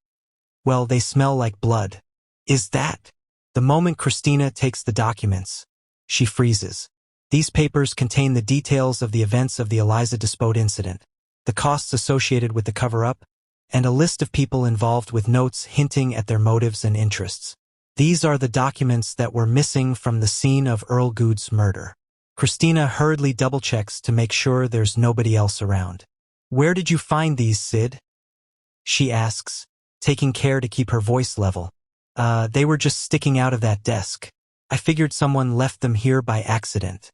well, they smell like blood. Is that? The moment Christina takes the documents, she freezes. These papers contain the details of the events of the Eliza Despot incident, the costs associated with the cover-up, and a list of people involved with notes hinting at their motives and interests. These are the documents that were missing from the scene of Earl Good's murder. Christina hurriedly double-checks to make sure there's nobody else around. "Where did you find these, Sid?" she asks, taking care to keep her voice level. They were just sticking out of that desk. I figured someone left them here by accident."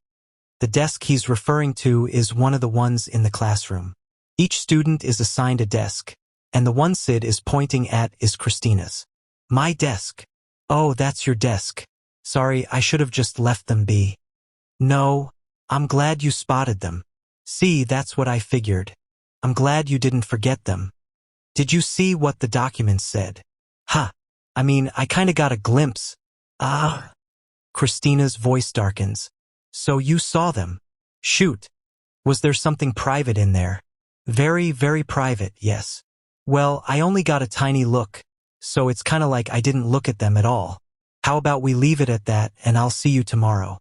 The desk he's referring to is one of the ones in the classroom. Each student is assigned a desk, and the one Sid is pointing at is Christina's. "My desk." "Oh, that's your desk. Sorry, I should have just left them be." "No, I'm glad you spotted them. See, that's what I figured. I'm glad you didn't forget them. Did you see what the documents said?" I mean, I kinda got a glimpse." Christina's voice darkens. "So you saw them? Shoot. Was there something private in there?" "Very, very private, yes. Well, I only got a tiny look, so it's kinda like I didn't look at them at all. How about we leave it at that, and I'll see you tomorrow."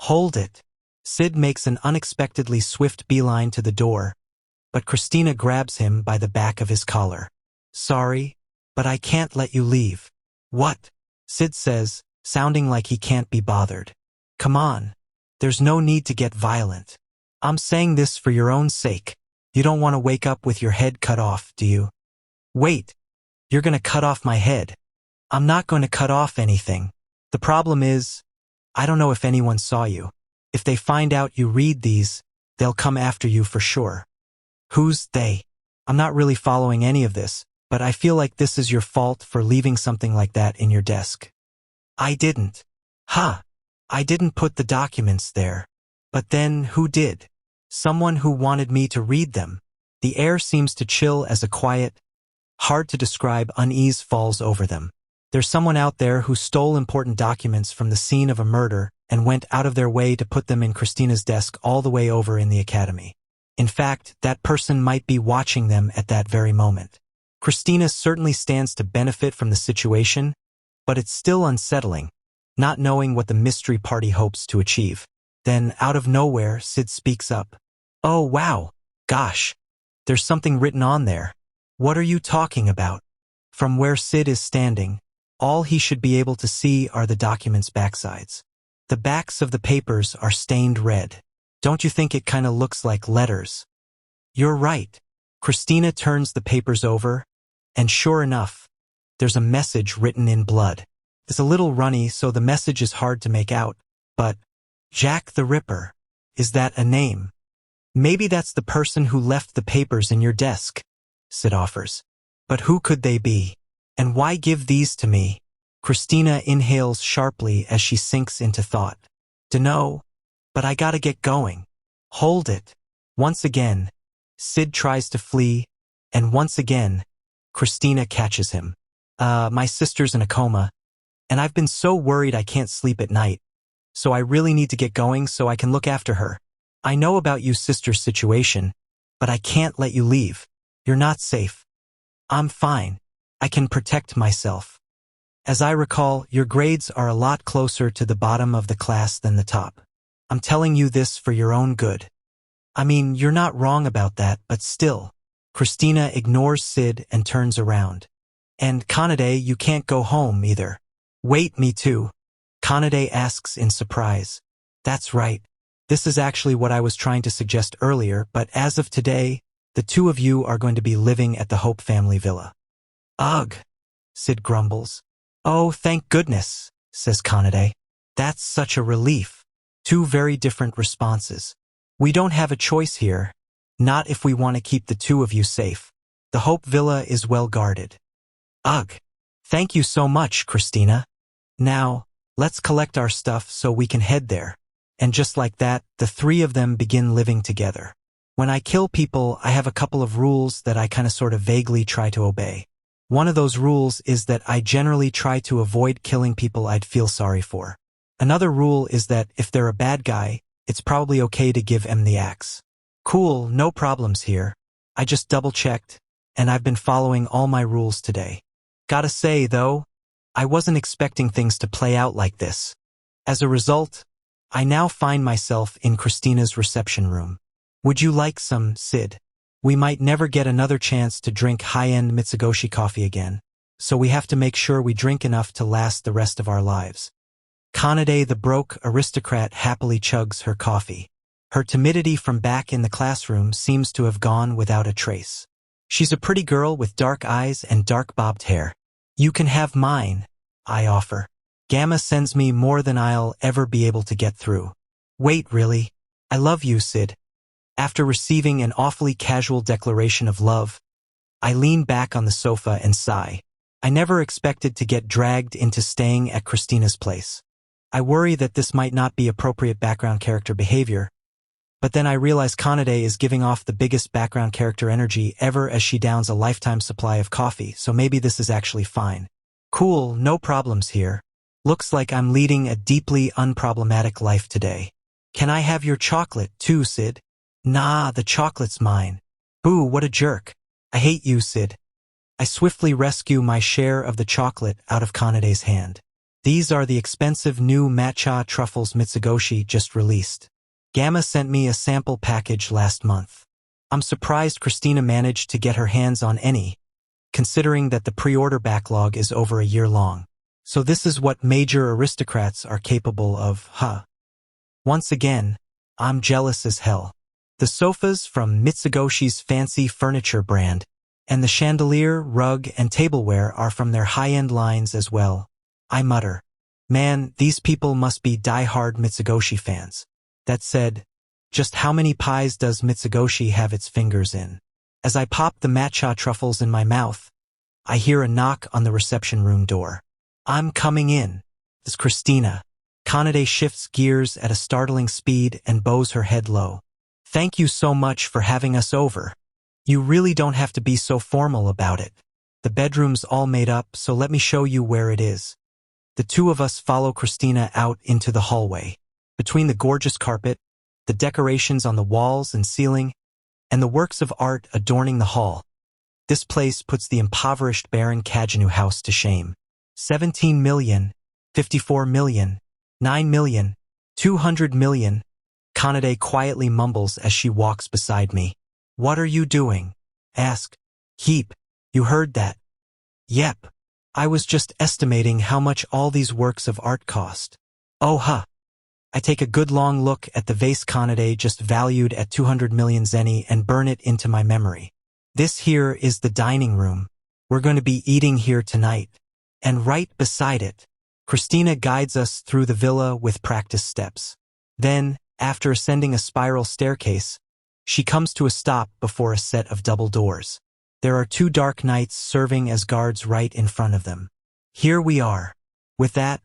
"Hold it." Sid makes an unexpectedly swift beeline to the door, but Christina grabs him by the back of his collar. "Sorry, but I can't let you leave." "What?" Sid says, sounding like he can't be bothered. "Come on. There's no need to get violent. I'm saying this for your own sake. You don't want to wake up with your head cut off, do you?" "Wait. You're going to cut off my head." "I'm not going to cut off anything. The problem is, I don't know if anyone saw you. If they find out you read these, they'll come after you for sure." "Who's they?" "I'm not really following any of this, but I feel like this is your fault for leaving something like that in your desk." "I didn't." "I didn't put the documents there. But then, who did?" "Someone who wanted me to read them." The air seems to chill as a quiet, hard-to-describe unease falls over them. There's someone out there who stole important documents from the scene of a murder and went out of their way to put them in Christina's desk all the way over in the academy. In fact, that person might be watching them at that very moment. Christina certainly stands to benefit from the situation, but it's still unsettling, not knowing what the mystery party hopes to achieve. Then, out of nowhere, Sid speaks up. "Oh, wow. Gosh. There's something written on there. What are you talking about? From where Sid is standing, all he should be able to see are the document's backsides. The backs of the papers are stained red. Don't you think it kinda looks like letters? You're right. Christina turns the papers over, and sure enough, there's a message written in blood. It's a little runny, so the message is hard to make out, but Jack the Ripper. Is that a name? Maybe that's the person who left the papers in your desk, Sid offers. But who could they be? And why give these to me? Christina inhales sharply as she sinks into thought. Dunno, but I gotta get going. Hold it. Once again, Sid tries to flee, and once again, Christina catches him. My sister's in a coma, and I've been so worried I can't sleep at night, so I really need to get going so I can look after her. I know about you sister's situation, but I can't let you leave. You're not safe. I'm fine. I can protect myself. As I recall, your grades are a lot closer to the bottom of the class than the top. I'm telling you this for your own good. I mean, you're not wrong about that, but still. Christina ignores Sid and turns around. And Kanade, you can't go home either. Wait, me too. Kanade asks in surprise. That's right. This is actually what I was trying to suggest earlier, but as of today, the two of you are going to be living at the Hope family villa. Ugh, Sid grumbles. Oh, thank goodness, says Kanade. That's such a relief. Two very different responses. We don't have a choice here, not if we want to keep the two of you safe. The Hope Villa is well guarded. Ugh. Thank you so much, Christina. Now, let's collect our stuff so we can head there. And just like that, the three of them begin living together. When I kill people, I have a couple of rules that I kinda sort of vaguely try to obey. One of those rules is that I generally try to avoid killing people I'd feel sorry for. Another rule is that if they're a bad guy, it's probably okay to give them the axe. Cool, no problems here. I just double-checked, and I've been following all my rules today. Gotta say, though, I wasn't expecting things to play out like this. As a result, I now find myself in Christina's reception room. Would you like some, Sid? We might never get another chance to drink high-end Mitsugoshi coffee again, so we have to make sure we drink enough to last the rest of our lives. Kanade the broke aristocrat happily chugs her coffee. Her timidity from back in the classroom seems to have gone without a trace. She's a pretty girl with dark eyes and dark bobbed hair. You can have mine, I offer. Gamma sends me more than I'll ever be able to get through. Wait, really? I love you, Sid. After receiving an awfully casual declaration of love, I lean back on the sofa and sigh. I never expected to get dragged into staying at Christina's place. I worry that this might not be appropriate background character behavior, but then I realize Kanade is giving off the biggest background character energy ever as she downs a lifetime supply of coffee, so maybe this is actually fine. Cool, no problems here. Looks like I'm leading a deeply unproblematic life today. Can I have your chocolate too, Sid? Nah, the chocolate's mine. Boo, what a jerk. I hate you, Sid. I swiftly rescue my share of the chocolate out of Kanade's hand. These are the expensive new matcha truffles Mitsugoshi just released. Gamma sent me a sample package last month. I'm surprised Christina managed to get her hands on any, considering that the pre-order backlog is over a year long. So this is what major aristocrats are capable of, huh? Once again, I'm jealous as hell. The sofas from Mitsugoshi's fancy furniture brand, and the chandelier, rug, and tableware are from their high-end lines as well. I mutter, man, these people must be die-hard Mitsugoshi fans. That said, just how many pies does Mitsugoshi have its fingers in? As I pop the matcha truffles in my mouth, I hear a knock on the reception room door. I'm coming in. It's Christina. Kanade shifts gears at a startling speed and bows her head low. Thank you so much for having us over. You really don't have to be so formal about it. The bedroom's all made up, so let me show you where it is. The two of us follow Christina out into the hallway. Between the gorgeous carpet, the decorations on the walls and ceiling, and the works of art adorning the hall, this place puts the impoverished Baron Kagenu house to shame. 17 million, 54 million, 9 million, 200 million. Kanade quietly mumbles as she walks beside me. What are you doing? Ask. Heap. You heard that? Yep. I was just estimating how much all these works of art cost. Oh huh. I take a good long look at the vase Kanade just valued at 200 million zeni and burn it into my memory. This here is the dining room. We're going to be eating here tonight. And right beside it, Christina guides us through the villa with practice steps. Then, after ascending a spiral staircase, she comes to a stop before a set of double doors. There are 2 dark knights serving as guards right in front of them. Here we are. With that,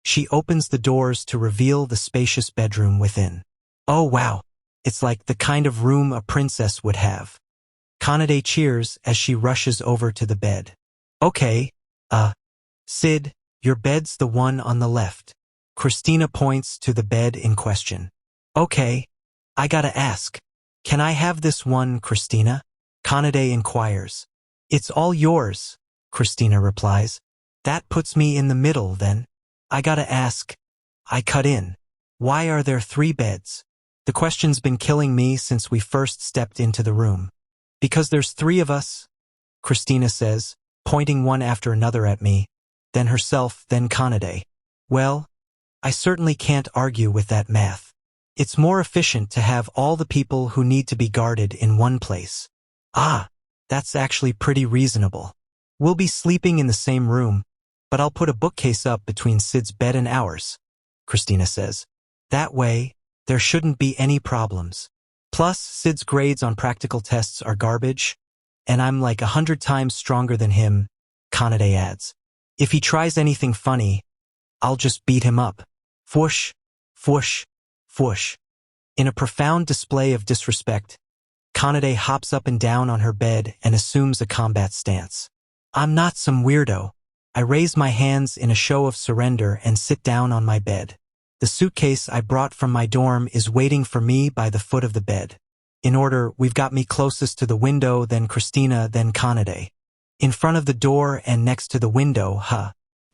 she opens the doors to reveal the spacious bedroom within. Oh wow, it's like the kind of room a princess would have. Kanade cheers as she rushes over to the bed. Okay, Sid, your bed's the one on the left. Christina points to the bed in question. Okay, I gotta ask. Can I have this one, Christina? Kanade inquires. It's all yours, Christina replies. That puts me in the middle then. I gotta ask. I cut in. Why are there 3 beds? The question's been killing me since we first stepped into the room. Because there's 3 of us, Christina says, pointing one after another at me, then herself, then Kanade. Well, I certainly can't argue with that math. It's more efficient to have all the people who need to be guarded in one place. Ah, that's actually pretty reasonable. We'll be sleeping in the same room, but I'll put a bookcase up between Sid's bed and ours, Christina says. That way, there shouldn't be any problems. Plus, Sid's grades on practical tests are garbage, and I'm like 100 times stronger than him, Kanade adds. If he tries anything funny, I'll just beat him up. Fwoosh, fwoosh, fwoosh. In a profound display of disrespect, Kanade hops up and down on her bed and assumes a combat stance. I'm not some weirdo. I raise my hands in a show of surrender and sit down on my bed. The suitcase I brought from my dorm is waiting for me by the foot of the bed. In order, we've got me closest to the window, then Christina, then Kanade. In front of the door and next to the window,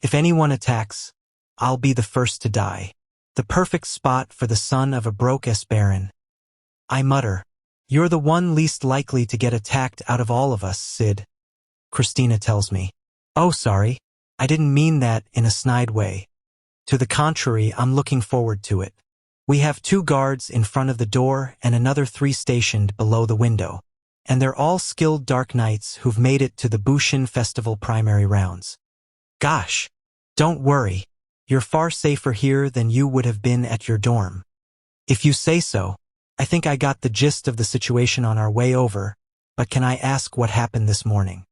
If anyone attacks, I'll be the first to die. The perfect spot for the son of a broke Esperan. I mutter. You're the one least likely to get attacked out of all of us, Sid. Christina tells me. Oh, sorry. I didn't mean that in a snide way. To the contrary, I'm looking forward to it. We have 2 guards in front of the door and another 3 stationed below the window. And they're all skilled dark knights who've made it to the Bushin Festival primary rounds. Gosh, don't worry. You're far safer here than you would have been at your dorm. If you say so. I think I got the gist of the situation on our way over, but can I ask what happened this morning?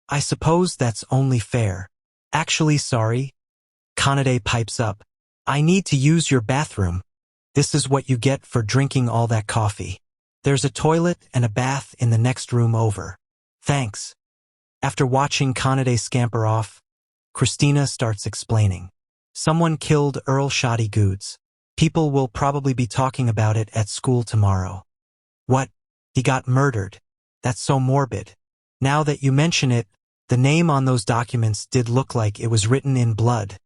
I suppose that's only fair. Actually, sorry. Kanade pipes up. I need to use your bathroom. This is what you get for drinking all that coffee. There's a toilet and a bath in the next room over. Thanks. After watching Kanade scamper off, Christina starts explaining. Someone killed Earl Shoddy Goods. People will probably be talking about it at school tomorrow. What? He got murdered. That's so morbid. Now that you mention it, the name on those documents did look like it was written in blood.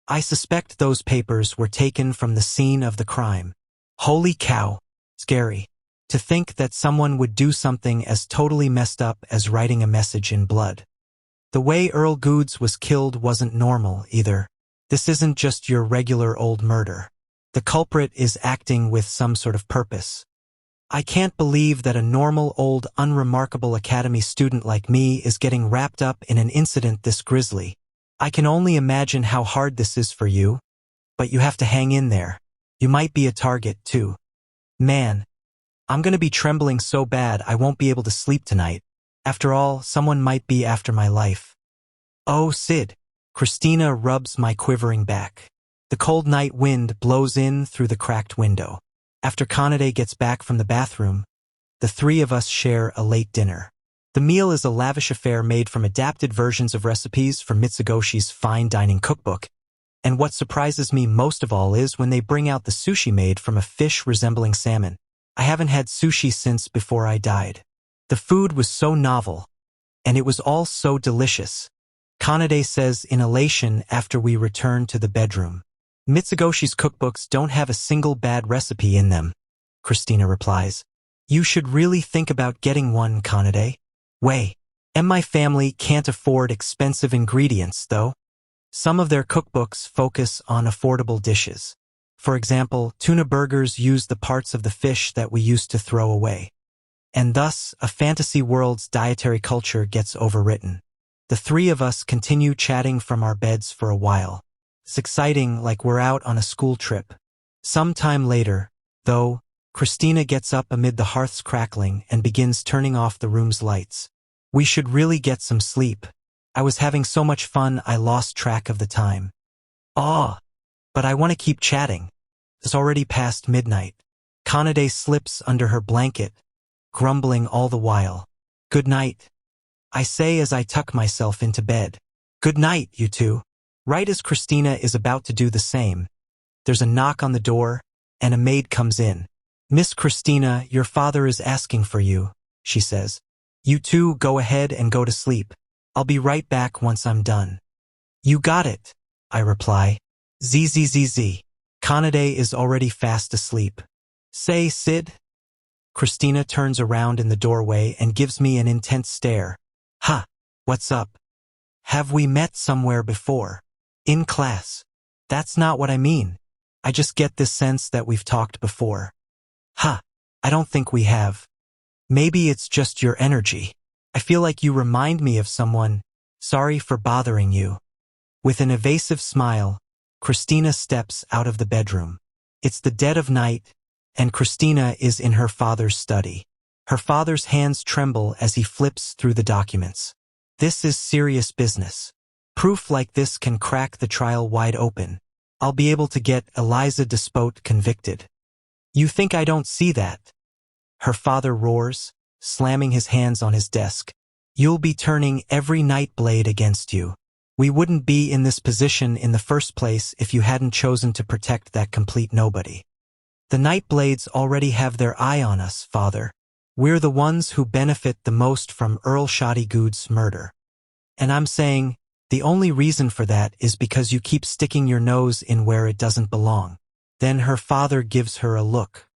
I suspect those papers were taken from the scene of the crime. Holy cow. Scary. To think that someone would do something as totally messed up as writing a message in blood. The way Earl Goods was killed wasn't normal either. This isn't just your regular old murder. The culprit is acting with some sort of purpose. I can't believe that a normal old unremarkable academy student like me is getting wrapped up in an incident this grisly. I can only imagine how hard this is for you, but you have to hang in there. You might be a target too. Man, I'm gonna be trembling so bad I won't be able to sleep tonight. After all, someone might be after my life. Oh, Sid. Christina rubs my quivering back. The cold night wind blows in through the cracked window. After Kanade gets back from the bathroom, the 3 of us share a late dinner. The meal is a lavish affair made from adapted versions of recipes from Mitsugoshi's fine dining cookbook. And what surprises me most of all is when they bring out the sushi made from a fish resembling salmon. I haven't had sushi since before I died. The food was so novel, and it was all so delicious. Kanade says in elation after we return to the bedroom. Mitsugoshi's cookbooks don't have a single bad recipe in them, Christina replies. You should really think about getting one, Kanade. Way. And my family can't afford expensive ingredients, though. Some of their cookbooks focus on affordable dishes. For example, tuna burgers use the parts of the fish that we used to throw away. And thus, a fantasy world's dietary culture gets overwritten. The three of us continue chatting from our beds for a while. It's exciting, like we're out on a school trip. Some time later, though, Christina gets up amid the hearth's crackling and begins turning off the room's lights. We should really get some sleep. I was having so much fun I lost track of the time. But I want to keep chatting. It's already past midnight. Kanade slips under her blanket, grumbling all the while. Good night, I say as I tuck myself into bed. Good night, you two. Right as Christina is about to do the same, there's a knock on the door, and a maid comes in. Miss Christina, your father is asking for you, she says. You two go ahead and go to sleep. I'll be right back once I'm done. You got it, I reply. Zzz. Kanade is already fast asleep. Say, Sid? Christina turns around in the doorway and gives me an intense stare. What's up? Have we met somewhere before? In class. That's not what I mean. I just get this sense that we've talked before. I don't think we have. Maybe it's just your energy. I feel like you remind me of someone. Sorry for bothering you. With an evasive smile, Christina steps out of the bedroom. It's the dead of night, and Christina is in her father's study. Her father's hands tremble as he flips through the documents. This is serious business. Proof like this can crack the trial wide open. I'll be able to get Eliza Despote convicted. You think I don't see that? Her father roars, slamming his hands on his desk. You'll be turning every Nightblade against you. We wouldn't be in this position in the first place if you hadn't chosen to protect that complete nobody. The Nightblades already have their eye on us, father. We're the ones who benefit the most from Earl Shottygood's murder. And I'm saying, the only reason for that is because you keep sticking your nose in where it doesn't belong. Then her father gives her a look.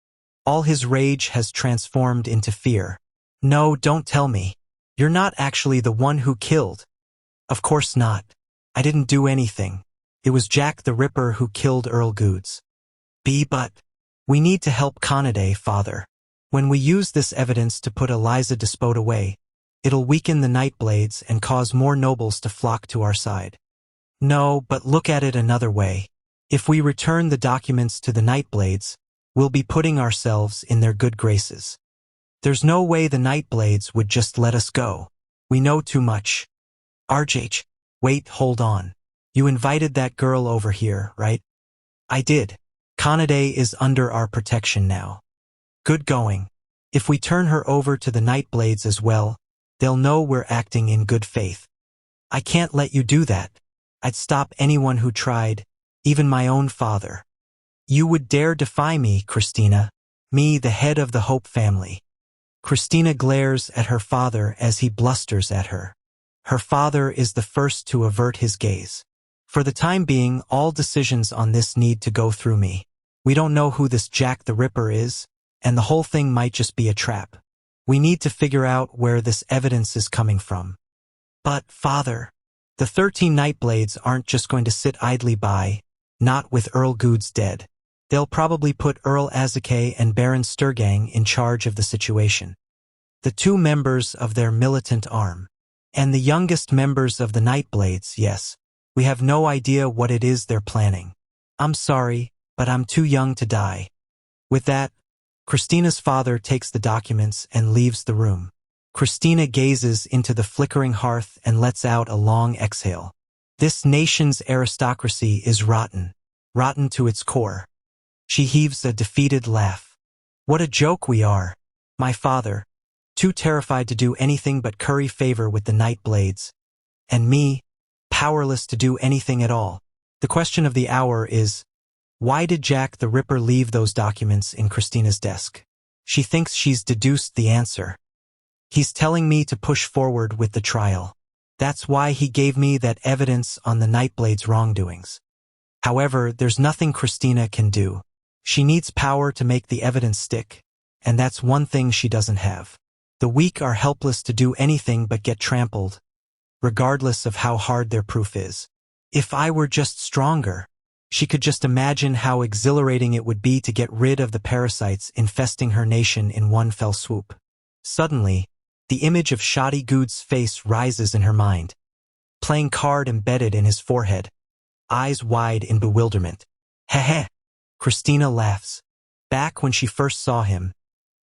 All his rage has transformed into fear. No, don't tell me. You're not actually the one who killed. Of course not. I didn't do anything. It was Jack the Ripper who killed Earl Goods. But we need to help Kanade, father. When we use this evidence to put Eliza Despote away, it'll weaken the Nightblades and cause more nobles to flock to our side. No, but look at it another way. If we return the documents to the Nightblades, we'll be putting ourselves in their good graces. There's no way the Nightblades would just let us go. We know too much. RJ, wait, hold on. You invited that girl over here, right? I did. Kanade is under our protection now. Good going. If we turn her over to the Nightblades as well, they'll know we're acting in good faith. I can't let you do that. I'd stop anyone who tried, even my own father. You would dare defy me, Christina, me, the head of the Hope family. Christina glares at her father as he blusters at her. Her father is the first to avert his gaze. For the time being, all decisions on this need to go through me. We don't know who this Jack the Ripper is, and the whole thing might just be a trap. We need to figure out where this evidence is coming from. But, father, the 13 Nightblades aren't just going to sit idly by, not with Earl Goods dead. They'll probably put Earl Azekay and Baron Sturgang in charge of the situation. The two members of their militant arm. And the youngest members of the Nightblades, yes. We have no idea what it is they're planning. I'm sorry, but I'm too young to die. With that, Christina's father takes the documents and leaves the room. Christina gazes into the flickering hearth and lets out a long exhale. This nation's aristocracy is rotten. Rotten to its core. She heaves a defeated laugh. What a joke we are. My father, too terrified to do anything but curry favor with the Nightblades. And me, powerless to do anything at all. The question of the hour is, why did Jack the Ripper leave those documents in Christina's desk? She thinks she's deduced the answer. He's telling me to push forward with the trial. That's why he gave me that evidence on the Nightblade's wrongdoings. However, there's nothing Christina can do. She needs power to make the evidence stick, and that's one thing she doesn't have. The weak are helpless to do anything but get trampled, regardless of how hard their proof is. If I were just stronger. She could just imagine how exhilarating it would be to get rid of the parasites infesting her nation in one fell swoop. Suddenly, the image of Shoddy Good's face rises in her mind. Playing card embedded in his forehead, eyes wide in bewilderment. Heh. Christina laughs. Back when she first saw him,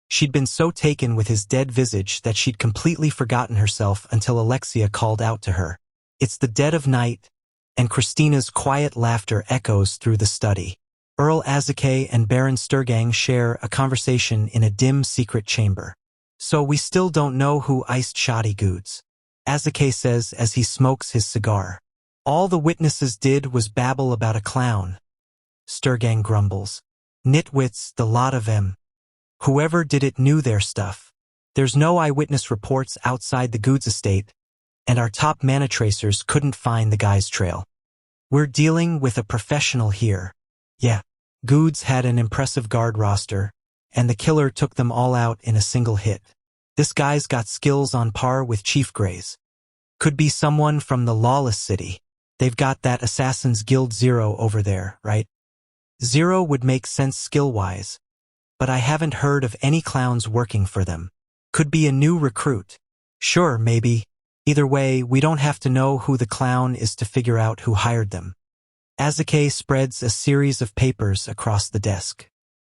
she'd been so taken with his dead visage that she'd completely forgotten herself until Alexia called out to her. It's the dead of night, and Christina's quiet laughter echoes through the study. Earl Azuke and Baron Sturgang share a conversation in a dim secret chamber. So we still don't know who iced Shoddy Goods, Azuke says as he smokes his cigar. All the witnesses did was babble about a clown. Sturgang grumbles. Nitwits, the lot of them. Whoever did it knew their stuff. There's no eyewitness reports outside the Goods estate, and our top mana tracers couldn't find the guy's trail. We're dealing with a professional here. Yeah, Goods had an impressive guard roster, and the killer took them all out in a single hit. This guy's got skills on par with Chief Gray's. Could be someone from the Lawless City. They've got that Assassin's Guild Zero over there, right? Zero would make sense skill-wise, but I haven't heard of any clowns working for them. Could be a new recruit. Sure, maybe. Either way, we don't have to know who the clown is to figure out who hired them. Azuke spreads a series of papers across the desk.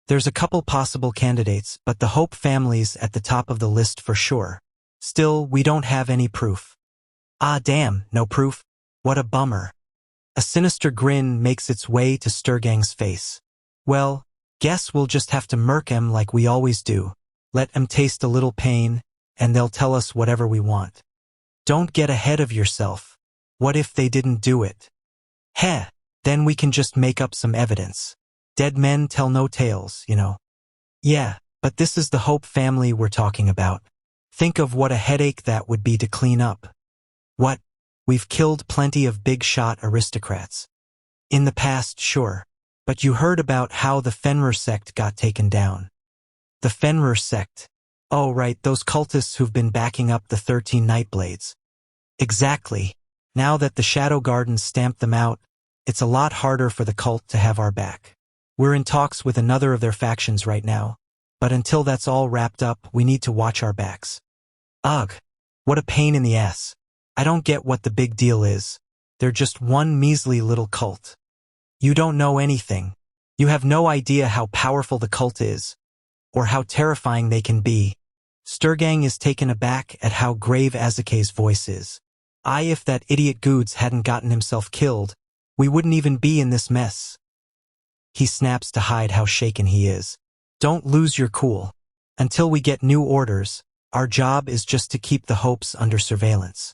There's a couple possible candidates, but the Hope family's at the top of the list for sure. Still, we don't have any proof. Ah damn, no proof? What a bummer. A sinister grin makes its way to Sturgang's face. Well, guess we'll just have to murk 'em like we always do. Let 'em taste a little pain, and they'll tell us whatever we want. Don't get ahead of yourself. What if they didn't do it? Heh, then we can just make up some evidence. Dead men tell no tales, you know. Yeah, but this is the Hope family we're talking about. Think of what a headache that would be to clean up. What? We've killed plenty of big-shot aristocrats. In the past, sure. But you heard about how the Fenrir sect got taken down. The Fenrir sect. Oh right, those cultists who've been backing up the 13 Nightblades. Exactly. Now that the Shadow Gardens stamped them out, it's a lot harder for the cult to have our back. We're in talks with another of their factions right now, but until that's all wrapped up, we need to watch our backs. Ugh, what a pain in the ass. I don't get what the big deal is. They're just one measly little cult. You don't know anything. You have no idea how powerful the cult is, or how terrifying they can be. Sturgang is taken aback at how grave Azuke's voice is. If that idiot Goods hadn't gotten himself killed, we wouldn't even be in this mess. He snaps to hide how shaken he is. Don't lose your cool. Until we get new orders, our job is just to keep the Hopes under surveillance.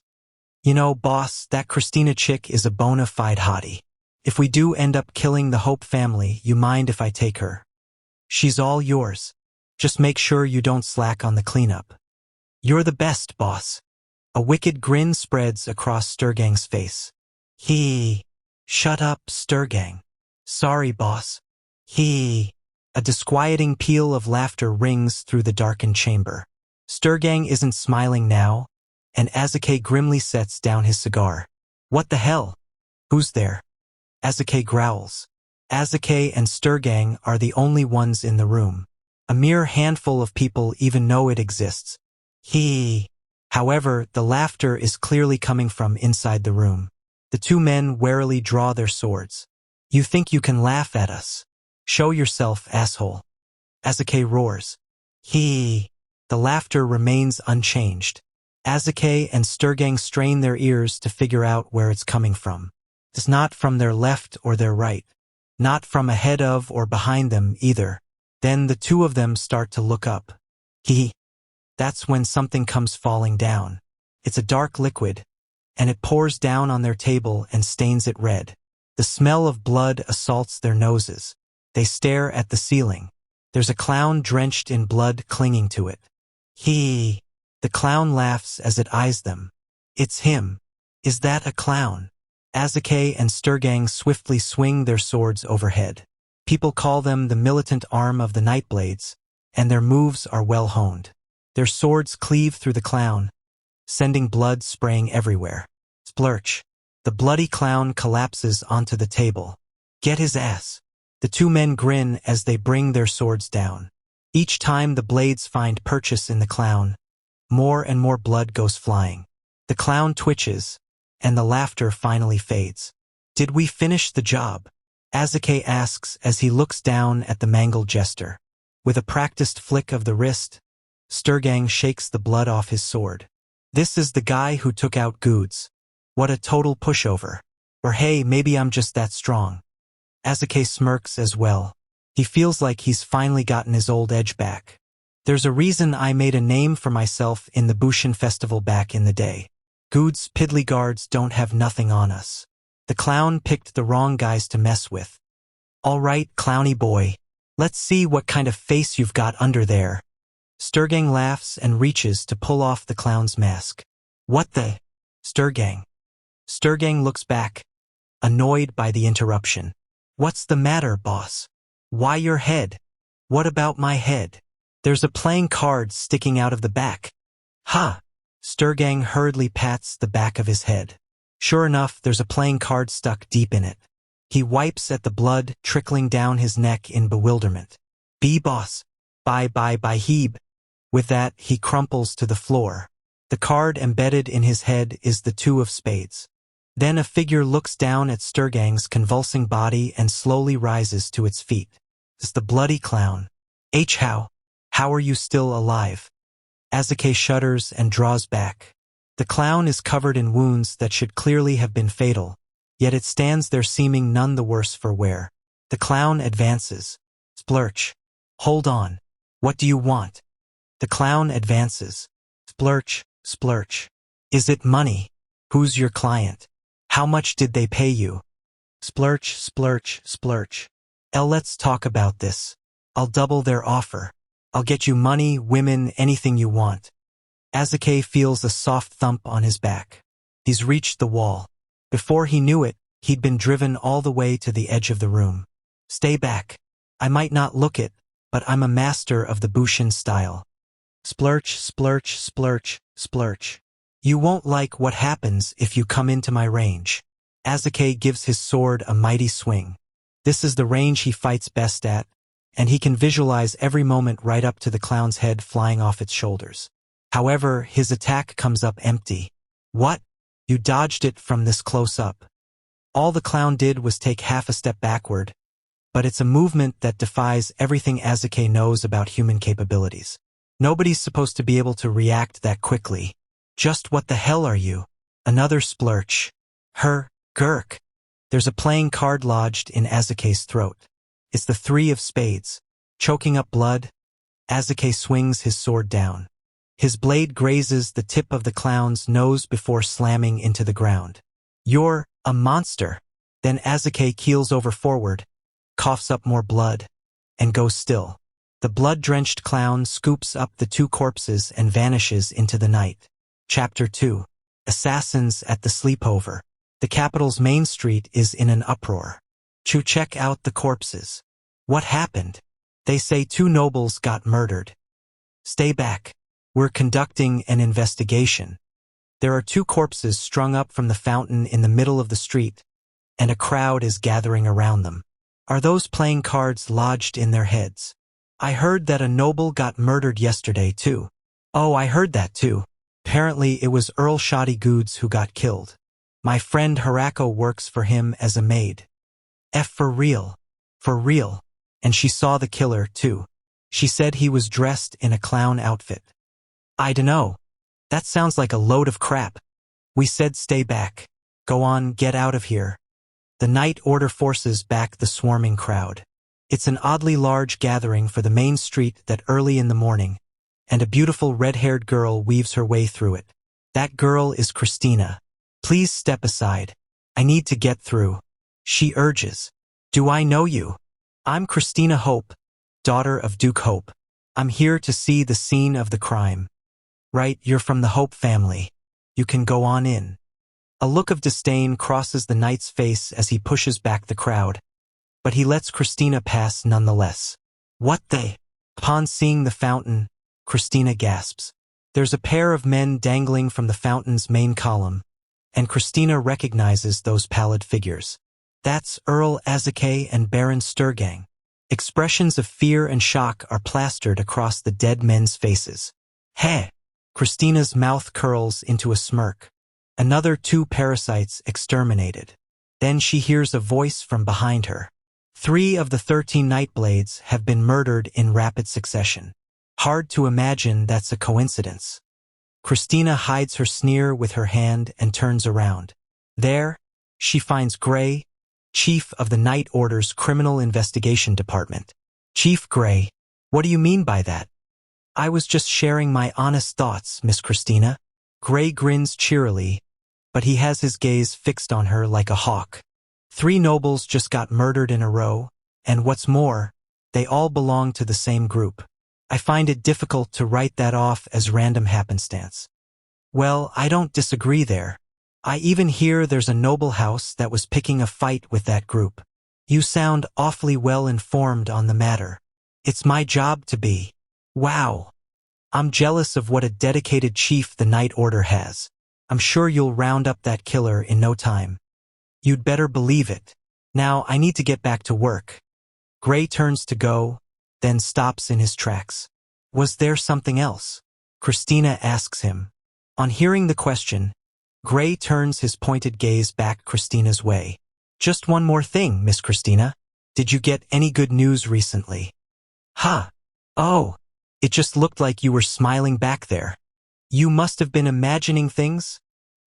You know, boss, that Christina chick is a bona fide hottie. If we do end up killing the Hope family, you mind if I take her? She's all yours. Just make sure you don't slack on the cleanup. You're the best, boss. A wicked grin spreads across Sturgang's face. Shut up, Sturgang. Sorry, boss. A disquieting peal of laughter rings through the darkened chamber. Sturgang isn't smiling now, and Azuke grimly sets down his cigar. What the hell? Who's there? Azuke growls. Azuke and Sturgang are the only ones in the room. A mere handful of people even know it exists. However, the laughter is clearly coming from inside the room. The two men warily draw their swords. You think you can laugh at us? Show yourself, asshole. Azuke roars. The laughter remains unchanged. Azuke and Sturgang strain their ears to figure out where it's coming from. It's not from their left or their right. Not from ahead of or behind them either. Then the two of them start to look up. That's when something comes falling down. It's a dark liquid, and it pours down on their table and stains it red. The smell of blood assaults their noses. They stare at the ceiling. There's a clown drenched in blood clinging to it. The clown laughs as it eyes them. It's him. Is that a clown? Azuke and Sturgang swiftly swing their swords overhead. People call them the militant arm of the Nightblades, and their moves are well honed. Their swords cleave through the clown, sending blood spraying everywhere. Splurch. The bloody clown collapses onto the table. Get his ass. The two men grin as they bring their swords down. Each time the blades find purchase in the clown, more and more blood goes flying. The clown twitches, and the laughter finally fades. Did we finish the job? Azuke asks as he looks down at the mangled jester. With a practiced flick of the wrist, Sturgang shakes the blood off his sword. This is the guy who took out Goods. What a total pushover. Or hey, maybe I'm just that strong. Azuke smirks as well. He feels like he's finally gotten his old edge back. There's a reason I made a name for myself in the Bushin festival back in the day. Goods piddly guards don't have nothing on us. The clown picked the wrong guys to mess with. All right, clowny boy. Let's see what kind of face you've got under there. Sturgang laughs and reaches to pull off the clown's mask. What the? Sturgang. Sturgang looks back, annoyed by the interruption. What's the matter, boss? Why your head? What about my head? There's a playing card sticking out of the back. Ha! Sturgang hurriedly pats the back of his head. Sure enough, there's a playing card stuck deep in it. He wipes at the blood trickling down his neck in bewilderment. Be boss. Bye heeb. With that, he crumples to the floor. The card embedded in his head is the 2 of spades. Then a figure looks down at Sturgang's convulsing body and slowly rises to its feet. It's the bloody clown. How are you still alive? Azuke shudders and draws back. The clown is covered in wounds that should clearly have been fatal, yet it stands there seeming none the worse for wear. The clown advances. Splurch. Hold on. What do you want? The clown advances. Splurch, splurch. Is it money? Who's your client? How much did they pay you? Splurch, splurch, splurch. Let's talk about this. I'll double their offer. I'll get you money, women, anything you want. Azuke feels a soft thump on his back. He's reached the wall. Before he knew it, he'd been driven all the way to the edge of the room. Stay back. I might not look it, but I'm a master of the Bushin style. Splurch, splurch, splurch, splurch. You won't like what happens if you come into my range. Azuke gives his sword a mighty swing. This is the range he fights best at, and he can visualize every moment right up to the clown's head flying off its shoulders. However, his attack comes up empty. What? You dodged it from this close up. All the clown did was take half a step backward, but it's a movement that defies everything Azuke knows about human capabilities. Nobody's supposed to be able to react that quickly. Just what the hell are you? Another splurch. Gurk. There's a playing card lodged in Azuke's throat. It's the 3 of spades. Choking up blood, Azuke swings his sword down. His blade grazes the tip of the clown's nose before slamming into the ground. You're a monster. Then Azuke keels over forward, coughs up more blood, and goes still. The blood-drenched clown scoops up the 2 corpses and vanishes into the night. Chapter 2. Assassins at the sleepover. The capital's main street is in an uproar. Check out the corpses. What happened? They say 2 nobles got murdered. Stay back. We're conducting an investigation. There are 2 corpses strung up from the fountain in the middle of the street, and a crowd is gathering around them. Are those playing cards lodged in their heads? I heard that a noble got murdered yesterday too. Oh, I heard that too. Apparently it was Earl Shoddy Goods who got killed. My friend Harako works for him as a maid. For real. For real. And she saw the killer too. She said he was dressed in a clown outfit. I dunno. That sounds like a load of crap. We said stay back. Go on, get out of here. The night order forces back the swarming crowd. It's an oddly large gathering for the main street that early in the morning, and a beautiful red-haired girl weaves her way through it. That girl is Christina. Please step aside. I need to get through. She urges. Do I know you? I'm Christina Hope, daughter of Duke Hope. I'm here to see the scene of the crime. Right, you're from the Hope family. You can go on in. A look of disdain crosses the knight's face as he pushes back the crowd, but he lets Christina pass nonetheless. What the? Upon seeing the fountain, Christina gasps. There's a pair of men dangling from the fountain's main column, and Christina recognizes those pallid figures. That's Earl Azekay and Baron Sturgang. Expressions of fear and shock are plastered across the dead men's faces. Heh! Christina's mouth curls into a smirk. Another 2 parasites exterminated. Then she hears a voice from behind her. 3 of the 13 Nightblades have been murdered in rapid succession. Hard to imagine that's a coincidence. Christina hides her sneer with her hand and turns around. There, she finds Gray, Chief of the Night Order's Criminal Investigation Department. Chief Gray, what do you mean by that? I was just sharing my honest thoughts, Miss Christina. Gray grins cheerily, but he has his gaze fixed on her like a hawk. 3 nobles just got murdered in a row, and what's more, they all belong to the same group. I find it difficult to write that off as random happenstance. Well, I don't disagree there. I even hear there's a noble house that was picking a fight with that group. You sound awfully well informed on the matter. It's my job to be. Wow. I'm jealous of what a dedicated chief the Night Order has. I'm sure you'll round up that killer in no time. You'd better believe it. Now I need to get back to work. Gray turns to go, then stops in his tracks. Was there something else? Christina asks him. On hearing the question, Gray turns his pointed gaze back Christina's way. Just one more thing, Miss Christina. Did you get any good news recently? Huh. Oh, it just looked like you were smiling back there. You must have been imagining things?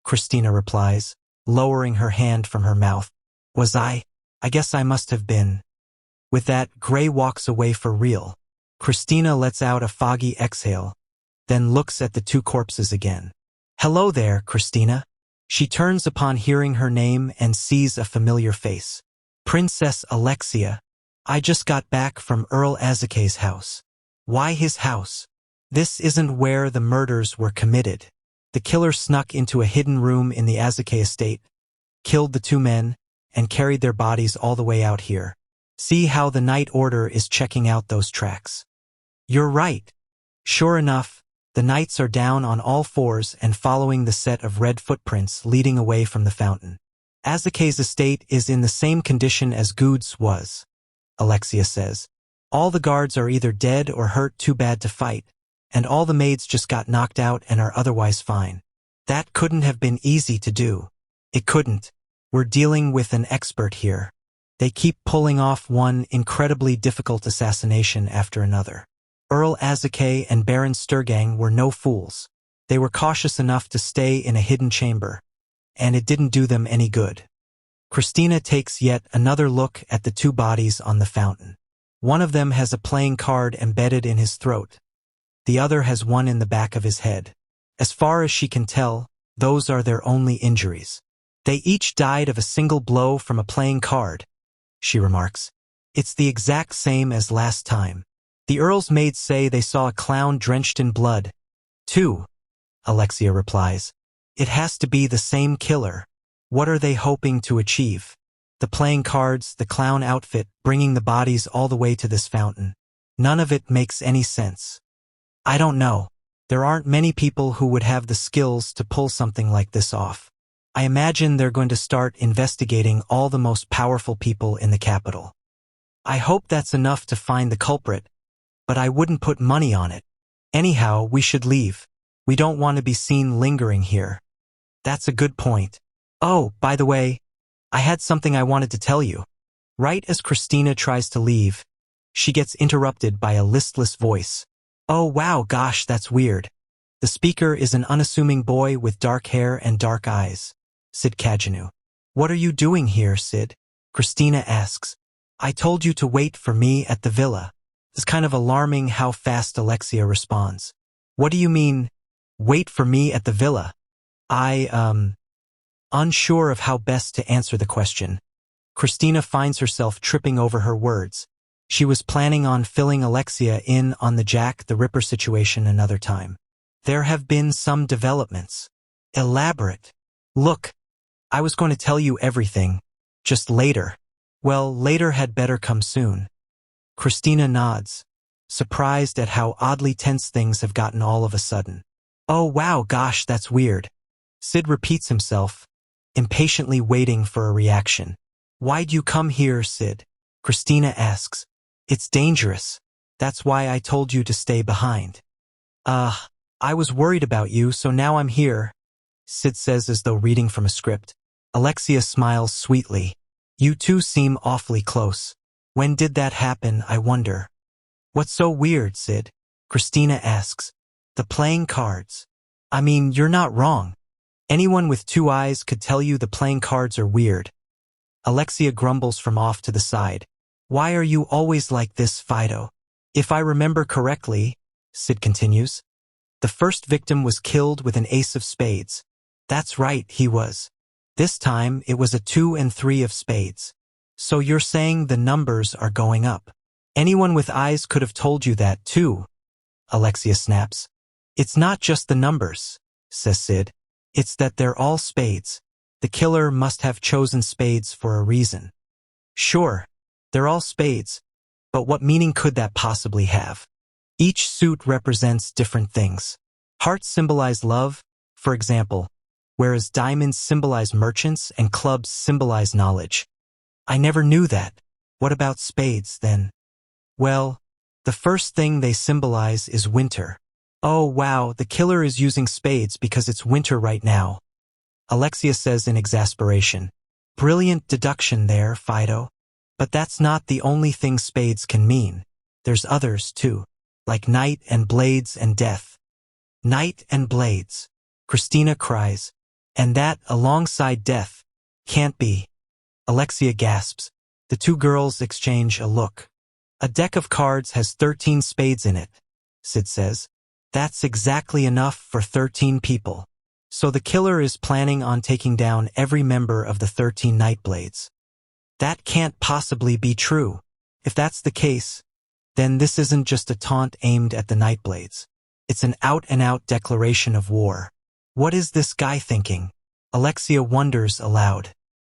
Christina replies, lowering her hand from her mouth. Was I? I guess I must have been. With that, Gray walks away for real. Christina lets out a foggy exhale, then looks at the 2 corpses again. Hello there, Christina. She turns upon hearing her name and sees a familiar face. Princess Alexia. I just got back from Earl Azekay's house. Why his house? This isn't where the murders were committed. The killer snuck into a hidden room in the Azekay estate, killed the 2 men, and carried their bodies all the way out here. See how the Night Order is checking out those tracks. You're right. Sure enough, the knights are down on all 4s and following the set of red footprints leading away from the fountain. Azekay's estate is in the same condition as Goud's was, Alexia says. All the guards are either dead or hurt too bad to fight, and all the maids just got knocked out and are otherwise fine. That couldn't have been easy to do. It couldn't. We're dealing with an expert here. They keep pulling off one incredibly difficult assassination after another. Earl Azekay and Baron Sturgang were no fools. They were cautious enough to stay in a hidden chamber, and it didn't do them any good. Christina takes yet another look at the 2 bodies on the fountain. One of them has a playing card embedded in his throat. The other has one in the back of his head. As far as she can tell, those are their only injuries. They each died of a single blow from a playing card, she remarks. It's the exact same as last time. The Earl's maids say they saw a clown drenched in blood, too, Alexia replies. It has to be the same killer. What are they hoping to achieve? The playing cards, the clown outfit, bringing the bodies all the way to this fountain. None of it makes any sense. I don't know. There aren't many people who would have the skills to pull something like this off. I imagine they're going to start investigating all the most powerful people in the capital. I hope that's enough to find the culprit, but I wouldn't put money on it. Anyhow, we should leave. We don't want to be seen lingering here. That's a good point. Oh, by the way, I had something I wanted to tell you. Right as Christina tries to leave, she gets interrupted by a listless voice. Oh wow, gosh, that's weird. The speaker is an unassuming boy with dark hair and dark eyes. Sid Kajanu. What are you doing here, Sid? Christina asks. I told you to wait for me at the villa. It's kind of alarming how fast Alexia responds. What do you mean, wait for me at the villa? Unsure of how best to answer the question, Christina finds herself tripping over her words. She was planning on filling Alexia in on the Jack the Ripper situation another time. There have been some developments. Elaborate. Look, I was going to tell you everything, just later. Well, later had better come soon. Christina nods. surprised at how oddly tense things have gotten all of a sudden. Oh wow, gosh, that's weird. Sid repeats himself, impatiently waiting for a reaction. Why'd you come here, Sid? Christina asks. It's dangerous. That's why I told you to stay behind. I was worried about you, so now I'm here, Sid says as though reading from a script. Alexia smiles sweetly. You two seem awfully close. When did that happen, I wonder? What's so weird, Sid? Christina asks. The playing cards. I mean, you're not wrong. Anyone with two eyes could tell you the playing cards are weird. Alexia grumbles from off to the side. Why are you always like this, Fido? If I remember correctly, Sid continues, the first victim was killed with an ace of spades. That's right, he was. This time, it was a 2 and 3 of spades. So you're saying the numbers are going up. Anyone with eyes could have told you that too, Alexia snaps. It's not just the numbers, says Sid. It's that they're all spades. The killer must have chosen spades for a reason. Sure, they're all spades, but what meaning could that possibly have? Each suit represents different things. Hearts symbolize love, for example, whereas diamonds symbolize merchants and clubs symbolize knowledge. I never knew that. What about spades, then? Well, the first thing they symbolize is winter. Oh wow, the killer is using spades because it's winter right now, Alexia says in exasperation. Brilliant deduction there, Fido. But that's not the only thing spades can mean. There's others, too, like knight and blades and death. Knight and blades, Christina cries. And that, alongside death, can't be. Alexia gasps. The two girls exchange a look. A deck of cards has 13 spades in it, Sid says. That's exactly enough for 13 people. So the killer is planning on taking down every member of the 13 Nightblades. That can't possibly be true. If that's the case, then this isn't just a taunt aimed at the Nightblades. It's an out-and-out declaration of war. What is this guy thinking? Alexia wonders aloud.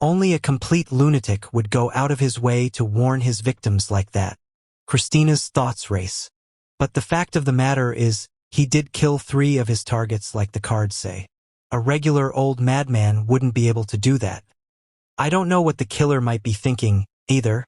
Only a complete lunatic would go out of his way to warn his victims like that. Christina's thoughts race. But the fact of the matter is, he did kill 3 of his targets like the cards say. A regular old madman wouldn't be able to do that. I don't know what the killer might be thinking, either,